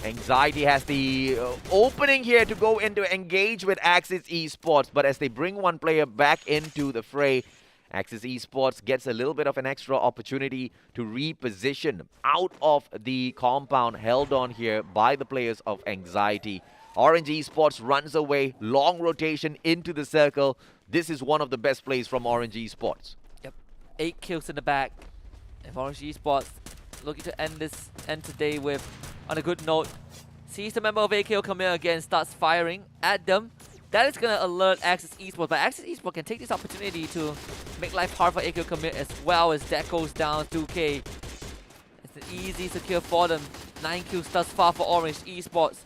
Anxiety has the opening here to go into engage with Axis Esports, but as they bring 1 player back into the fray, Axis Esports gets a little bit of an extra opportunity to reposition out of the compound held on here by the players of Anxiety. Orange Esports runs away, long rotation into the circle. This is one of the best plays from Orange Esports. Yep, 8 kills in the back. If Orange Esports looking to end today with on a good note, sees the member of AKO come in again, starts firing at them. That is going to alert Axis Esports, but Axis Esports can take this opportunity to make life hard for AKO Commit as well as that goes down 2K. It's an easy secure for them. 9 kills thus far for Orange Esports.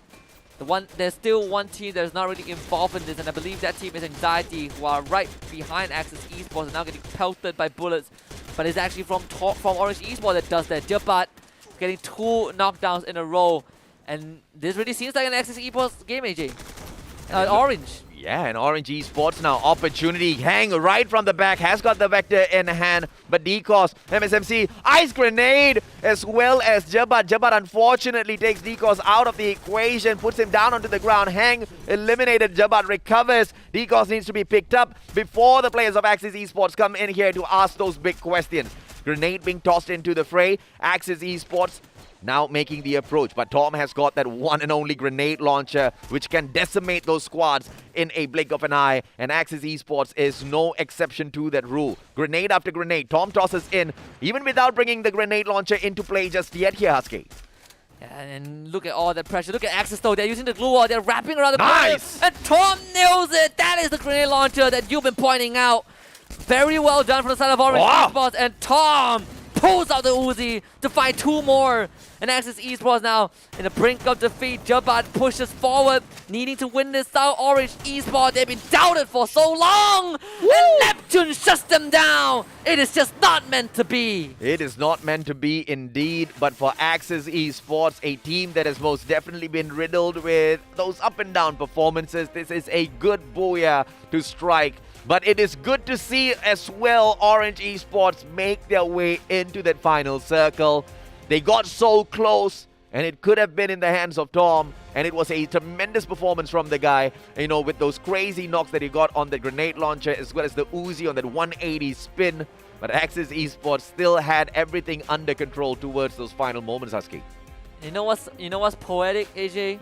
There's still one team that is not really involved in this, and I believe that team is Anxiety, who are right behind Axis Esports and now getting pelted by bullets. But it's actually from Orange Esports that does that. Jabat getting 2 knockdowns in a row. And this really seems like an Axis Esports game, AJ. Orange. Yeah, and Orange Esports now opportunity. Hang right from the back, has got the vector in hand, but DCOS, MSMC, Ice Grenade, as well as Jabat. Jabat unfortunately takes DCOS out of the equation, puts him down onto the ground. Hang eliminated, Jabat recovers. DCOS needs to be picked up before the players of Axis Esports come in here to ask those big questions. Grenade being tossed into the fray. Axis Esports now making the approach, but Tom has got that one and only grenade launcher which can decimate those squads in a blink of an eye, and Axis Esports is no exception to that rule. Grenade after grenade, Tom tosses in, even without bringing the grenade launcher into play just yet here, Husky. Yeah, and look at all that pressure. Look at Axis though, they're using the glue wall, they're wrapping around the nice! corner, and Tom nails it! That is the grenade launcher that you've been pointing out. Very well done from the side of Orange Esports, and Tom pulls out the Uzi to find 2 more. And Axis Esports now in the brink of defeat. Jabat pushes forward, needing to win this out. Orange Esports, they've been doubted for so long. Woo! And Neptune shuts them down. It is just not meant to be. It is not meant to be indeed, but for Axis Esports, a team that has most definitely been riddled with those up and down performances, this is a good booyah to strike. But it is good to see as well Orange Esports make their way into that final circle. They got so close, and it could have been in the hands of Tom, and it was a tremendous performance from the guy, you know, with those crazy knocks that he got on the grenade launcher as well as the Uzi on that 180 spin. But Axis Esports still had everything under control towards those final moments, Husky. You know what's poetic, AJ?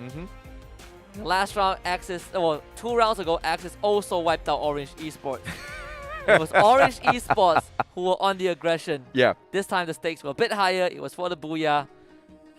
Last round, Axis, 2 rounds ago, Axis also wiped out Orange Esports. It was Orange Esports who were on the aggression. Yeah. This time the stakes were a bit higher. It was for the booyah.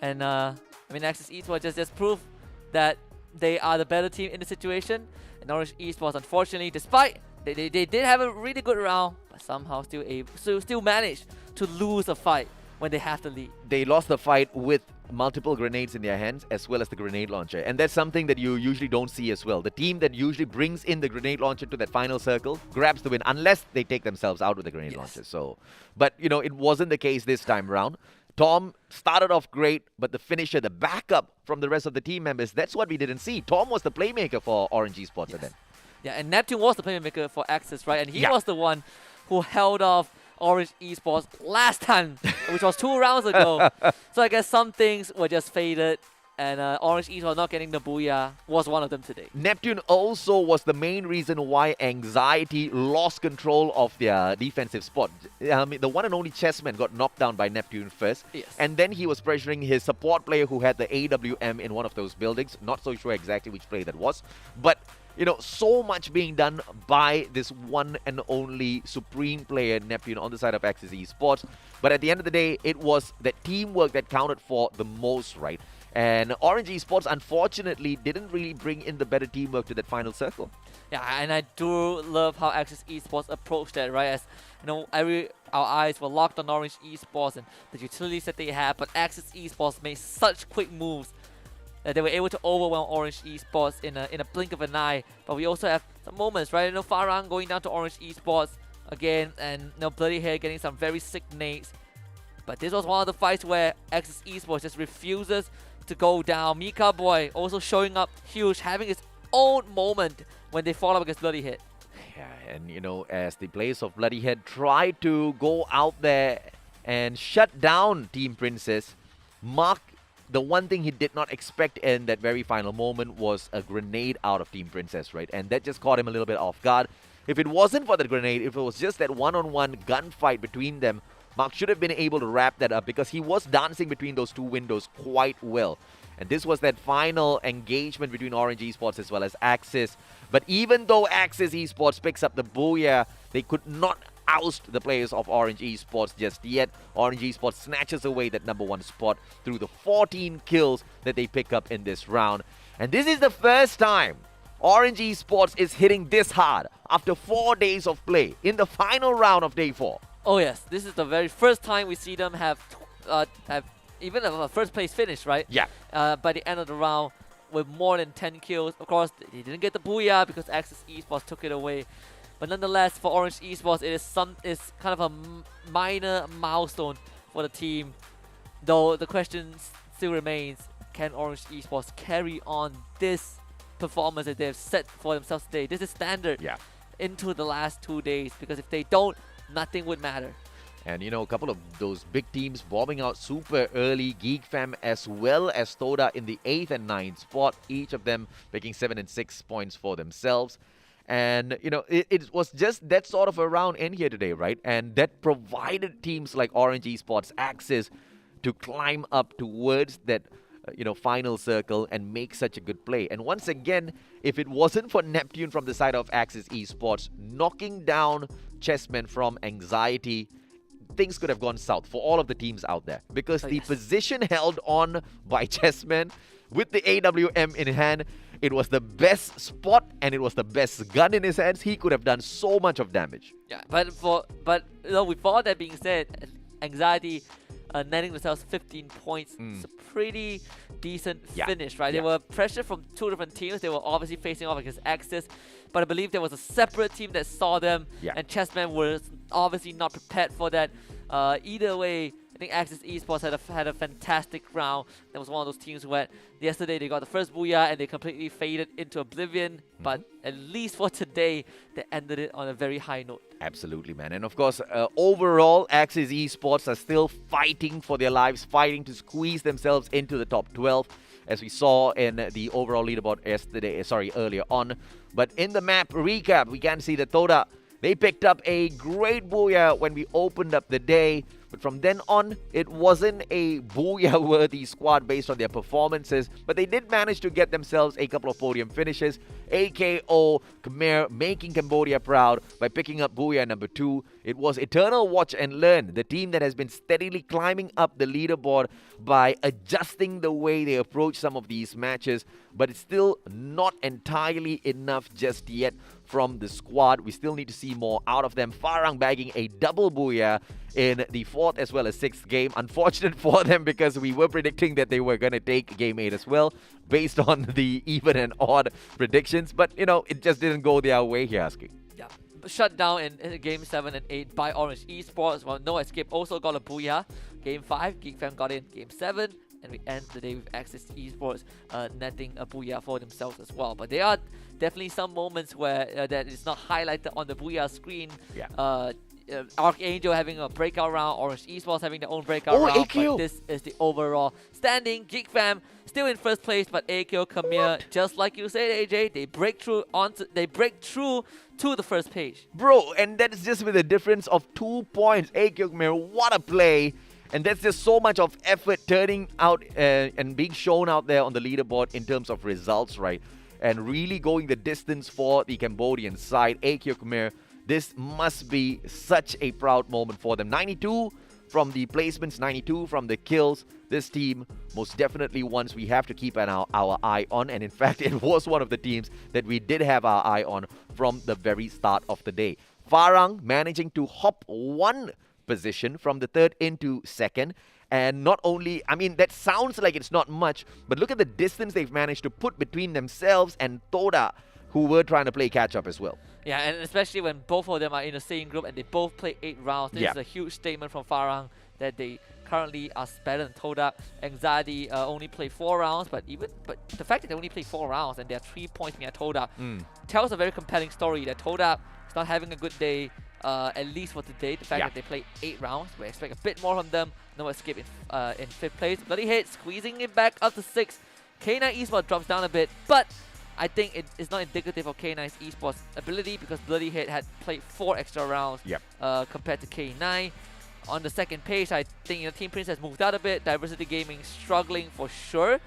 And Axis Esports just proved that they are the better team in the situation. And Orange Esports, unfortunately, despite they did have a really good round, but somehow still managed to lose a fight when they have to lead. They lost the fight with multiple grenades in their hands as well as the grenade launcher, and that's something that you usually don't see as well. The team that usually brings in the grenade launcher to that final circle grabs the win unless they take themselves out with the grenade launcher. So, but you know, it wasn't the case this time around. Tom started off great, but the finisher, the backup from the rest of the team members, that's what we didn't see. Tom was the playmaker for Orange Esports then. Yeah, and Neptune was the playmaker for Axis, right? And he was the one who held off Orange Esports last time, which was 2 rounds ago. So I guess some things were just faded, and Orange Esports not getting the booyah was one of them today. Neptune also was the main reason why Anxiety lost control of their defensive spot. The one and only Chessman got knocked down by Neptune first, and then he was pressuring his support player who had the AWM in one of those buildings. Not so sure exactly which player that was, but you know, so much being done by this one and only supreme player, Neptune, on the side of Axis Esports. But at the end of the day, it was that teamwork that counted for the most, right? And Orange Esports, unfortunately, didn't really bring in the better teamwork to that final circle. Yeah, and I do love how Axis Esports approached that, right? As you know, our eyes were locked on Orange Esports and the utilities that they had, but Axis Esports made such quick moves that they were able to overwhelm Orange Esports in a blink of an eye. But we also have some moments, right? You know, Farang going down to Orange Esports again, and you know, Bloody Hair getting some very sick nades. But this was one of the fights where Axis Esports just refuses to go down. Mika Boy also showing up huge, having his own moment when they fall up against Bloody Head. Yeah, and you know, as the players of Bloody Head try to go out there and shut down Team Princess, Mark, the one thing he did not expect in that very final moment was a grenade out of Team Princess, right? And that just caught him a little bit off guard. If it wasn't for that grenade, if it was just that one-on-one gunfight between them, Mark should have been able to wrap that up because he was dancing between those 2 windows quite well. And this was that final engagement between Orange Esports as well as Axis. But even though Axis Esports picks up the booyah, they could not oust the players of Orange Esports just yet. Orange Esports snatches away that #1 spot through the 14 kills that they pick up in this round. And this is the first time Orange Esports is hitting this hard after 4 days of play in the final round of day 4. Oh yes, this is the very first time we see them have even a first place finish, right? Yeah. By the end of the round with more than 10 kills. Of course, they didn't get the booyah because Axis Esports took it away. But nonetheless, for Orange Esports, it's kind of a minor milestone for the team. Though the question still remains, can Orange Esports carry on this performance that they've set for themselves today? This is standard into the last 2 days, because if they don't, nothing would matter. And you know, a couple of those big teams bombing out super early, Geek Fam as well as Toda in the 8th and 9th spot, each of them picking 7 and 6 points for themselves. And, you know, it was just that sort of a round in here today, right? And that provided teams like Orange Esports access to climb up towards that, final circle and make such a good play. And once again, if it wasn't for Neptune from the side of Axis Esports knocking down Chessmen from Anxiety, things could have gone south for all of the teams out there, because the position held on by Chessmen with the AWM in hand, it was the best spot and it was the best gun in his hands. He could have done so much of damage. Yeah, but with all that being said, Anxiety netting themselves 15 points. It's a pretty decent finish, right? They were pressured from 2 different teams. They were obviously facing off against Axis, but I believe there was a separate team that saw them, and Chessmen was obviously not prepared for that. Either way, I think Axis Esports had a fantastic round. That was one of those teams where yesterday they got the first booyah and they completely faded into oblivion. But at least for today, they ended it on a very high note. Absolutely, man. And of course, overall, Axis Esports are still fighting for their lives, fighting to squeeze themselves into the top 12, as we saw in the overall leaderboard earlier on. But in the map recap, we can see that Toda, they picked up a great booyah when we opened up the day. But from then on, it wasn't a booyah-worthy squad based on their performances. But they did manage to get themselves a couple of podium finishes. AKO Khmer making Cambodia proud by picking up booyah number 2. It was Eternal Watch and Learn, the team that has been steadily climbing up the leaderboard by adjusting the way they approach some of these matches. But it's still not entirely enough just yet from the squad. We still need to see more out of them. Farang bagging a double booyah in the 4th as well as 6th game. Unfortunate for them, because we were predicting that they were going to take game 8 as well, based on the even and odd predictions. But, it just didn't go their way here, Aski. Yeah, shut down in game 7 and 8 by Orange Esports. Well, No Escape also got a booyah. Game 5, Geek Fam got in game 7. And we end the day with Axis Esports netting a booyah for themselves as well. But there are definitely some moments where that is not highlighted on the booyah screen. Archangel having a breakout round, Orange Esports having their own breakout round. AQ. But this is the overall standing. Geek Fam still in first place, but AQ Khmer, just like you said, AJ, they break through to the first page. Bro, and that's just with a difference of 2 points. AQ Khmer, what a play. And that's just so much of effort turning out and being shown out there on the leaderboard in terms of results, right? And really going the distance for the Cambodian side. AQ Khmer, this must be such a proud moment for them. 92 from the placements, 92 from the kills. This team, most definitely ones we have to keep our eye on. And in fact, it was one of the teams that we did have our eye on from the very start of the day. Farang managing to hop one position from the 3rd into 2nd. And not only, that sounds like it's not much, but look at the distance they've managed to put between themselves and Toda, who were trying to play catch-up as well. Yeah, and especially when both of them are in the same group and they both play 8 rounds. This is a huge statement from Farang that they currently are better than Toda. Anxiety only play 4 rounds, but the fact that they only play 4 rounds and they're 3 points behind Toda tells a very compelling story that Toda is not having a good day. At least for today, the fact that they played 8 rounds, we expect a bit more from them. No Escape in 5th place. Bloody Head squeezing it back up to 6th. K9 Esports drops down a bit, but I think it is not indicative of K9's Esports ability, because Bloody Head had played 4 extra rounds compared to K9. On the 2nd page, I think Team Prince has moved out a bit. Diversity Gaming struggling for sure.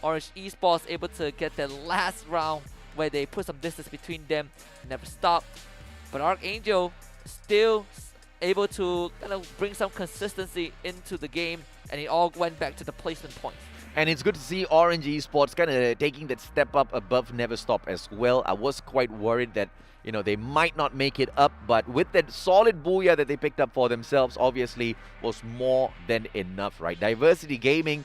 Orange Esports able to get their last round where they put some distance between them, never stopped. But Archangel still able to kind of bring some consistency into the game, and it all went back to the placement points. And it's good to see Orange Esports kind of taking that step up above Never Stop as well. I was quite worried that, they might not make it up, but with that solid booyah that they picked up for themselves, obviously was more than enough, right? Diversity Gaming,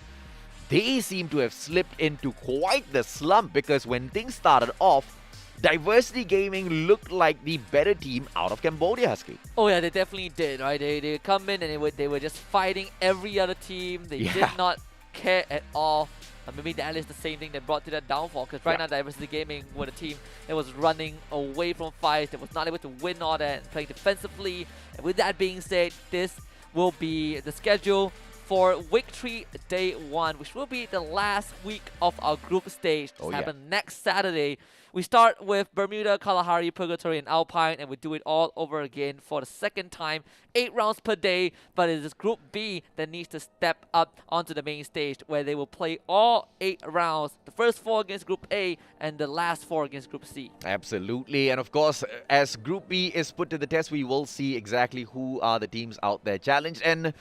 they seem to have slipped into quite the slump, because when things started off, Diversity Gaming looked like the better team out of Cambodia, Husky. Oh yeah, they definitely did, right? They come in and they were just fighting every other team. They did not care at all. Maybe that is the same thing that brought to that downfall, because right now Diversity Gaming were a team that was running away from fights, that was not able to win all that, and playing defensively. And with that being said, this will be the schedule for Week 3 Day 1, which will be the last week of our group stage. This happens next Saturday. We start with Bermuda, Kalahari, Purgatory, and Alpine, and we do it all over again for the second time. 8 rounds per day, but it is Group B that needs to step up onto the main stage, where they will play all 8 rounds. The first 4 against Group A, and the last 4 against Group C. Absolutely. And of course, as Group B is put to the test, we will see exactly who are the teams out there challenged. And,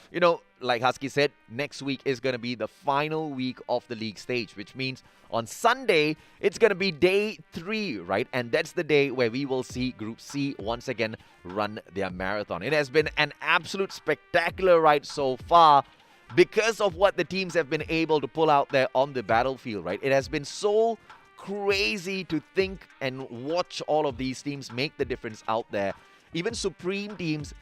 like Husky said, next week is going to be the final week of the league stage, which means on Sunday, it's going to be day 3, right? And that's the day where we will see Group C once again run their marathon. It has been an absolute spectacular ride so far because of what the teams have been able to pull out there on the battlefield, right? It has been so crazy to think and watch all of these teams make the difference out there. Even Supreme teams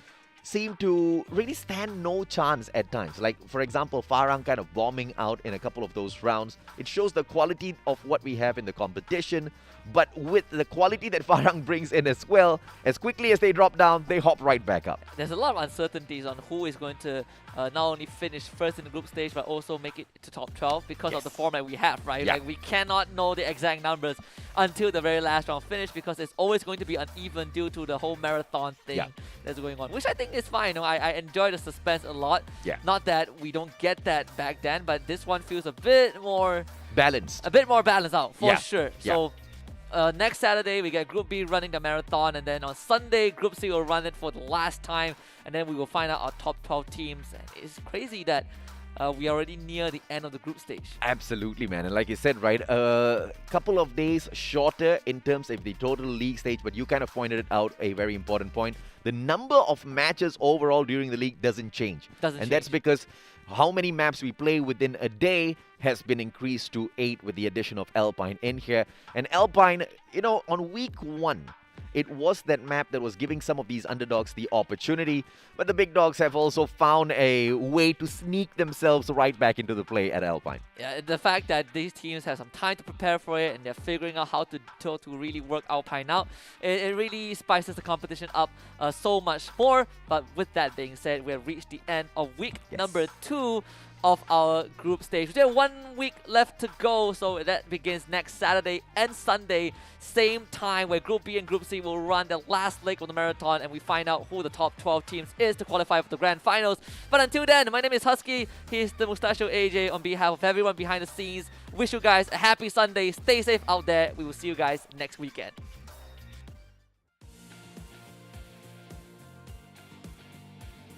seem to really stand no chance at times. Like, for example, Farang kind of bombing out in a couple of those rounds. It shows the quality of what we have in the competition, but with the quality that Farang brings in as well, as quickly as they drop down, they hop right back up. There's a lot of uncertainties on who is going to not only finish first in the group stage, but also make it to top 12 because of the format we have, right? Like, we cannot know the exact numbers until the very last round finish, because it's always going to be uneven due to the whole marathon thing that's going on, which I think is fine. I enjoy the suspense a lot. Not that we don't get that back then, but this one feels a bit more balanced. A bit more balanced out, for sure. So next Saturday, we get Group B running the marathon, and then on Sunday, Group C will run it for the last time, and then we will find out our top 12 teams. And it's crazy that we are already near the end of the group stage. Absolutely, man. And like you said, right, a couple of days shorter in terms of the total league stage, but you kind of pointed it out, a very important point. The number of matches overall during the league doesn't change. That's because how many maps we play within a day has been increased to 8 with the addition of Alpine in here. And Alpine, on week 1, it was that map that was giving some of these underdogs the opportunity, but the big dogs have also found a way to sneak themselves right back into the play at Alpine. Yeah, the fact that these teams have some time to prepare for it, and they're figuring out how to really work Alpine out, it really spices the competition up so much more. But with that being said, we have reached the end of week number 2 of our group stage. We have 1 week left to go, so that begins next Saturday and Sunday, same time, where Group B and Group C will run the last leg of the marathon, and we find out who the top 12 teams is to qualify for the grand finals. But until then, my name is Husky. He's the Mustachio AJ. On behalf of everyone behind the scenes, wish you guys a happy Sunday. Stay safe out there. We will see you guys next weekend.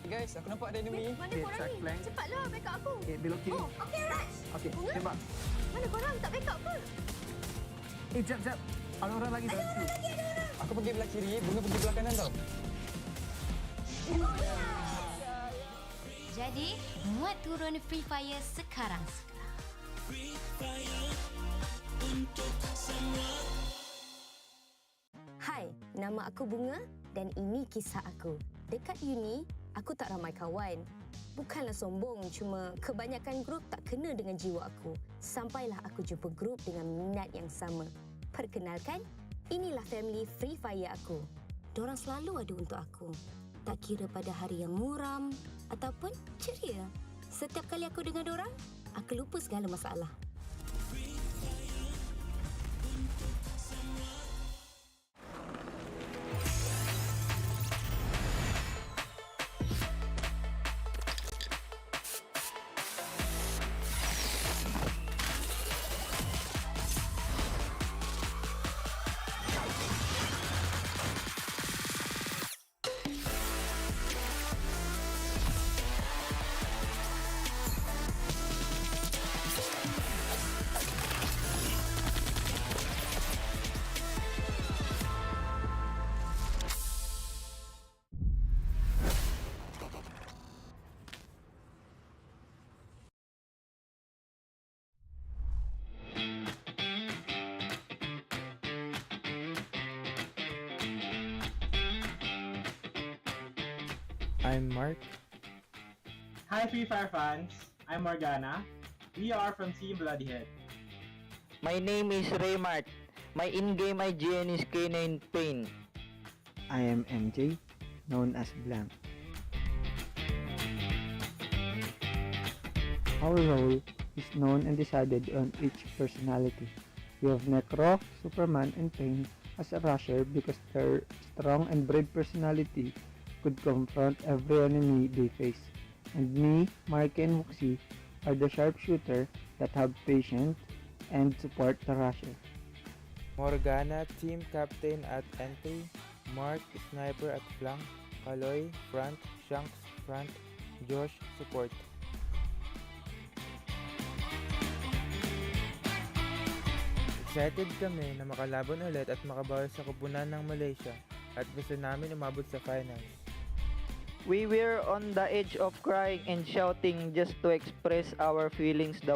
Guys, aku nampak ada enemy. Mana korang ni? Cepatlah backup aku. Belok kiri. Oh, okey, Raj. Okey, Bunga? tembak. Mana korang tak backup ke? Jap. Ada orang lagi Ada orang lagi. Aku pergi belah kiri, Bunga pergi belah kanan tau. Jadi, muat turun Free Fire sekarang. Hai, nama aku Bunga dan ini kisah aku. Dekat uni, aku tak ramai kawan. Bukanlah sombong, cuma kebanyakan grup tak kena dengan jiwa aku. Sampailah aku jumpa grup dengan minat yang sama. Perkenalkan, inilah family Free Fire aku. Dorang selalu ada untuk aku. Tak kira pada hari yang muram ataupun ceria. Setiap kali aku dengan dorang, aku lupa segala masalah. I'm Mark. Hi Free Fire fans, I'm Morgana. We are from Team Bloodyhead. My name is Raymart. My in-game IGN is K9 Pain. I am MJ, known as Blank. Our role is known and decided on each personality. We have Necro, Superman, and Pain as a rusher because their strong and brave personality could confront every enemy they face. And me, Mark, and Wuxi are the sharpshooter that have patience and support the rusher. Morgana, team captain at entry. Mark, sniper at flank. Kaloy, front. Shanks, front. Josh, support. Excited kami na makalaban ulit at makabawi sa kupunan ng Malaysia at gusto namin umabot sa finals. We were on the edge of crying and shouting just to express our feelings the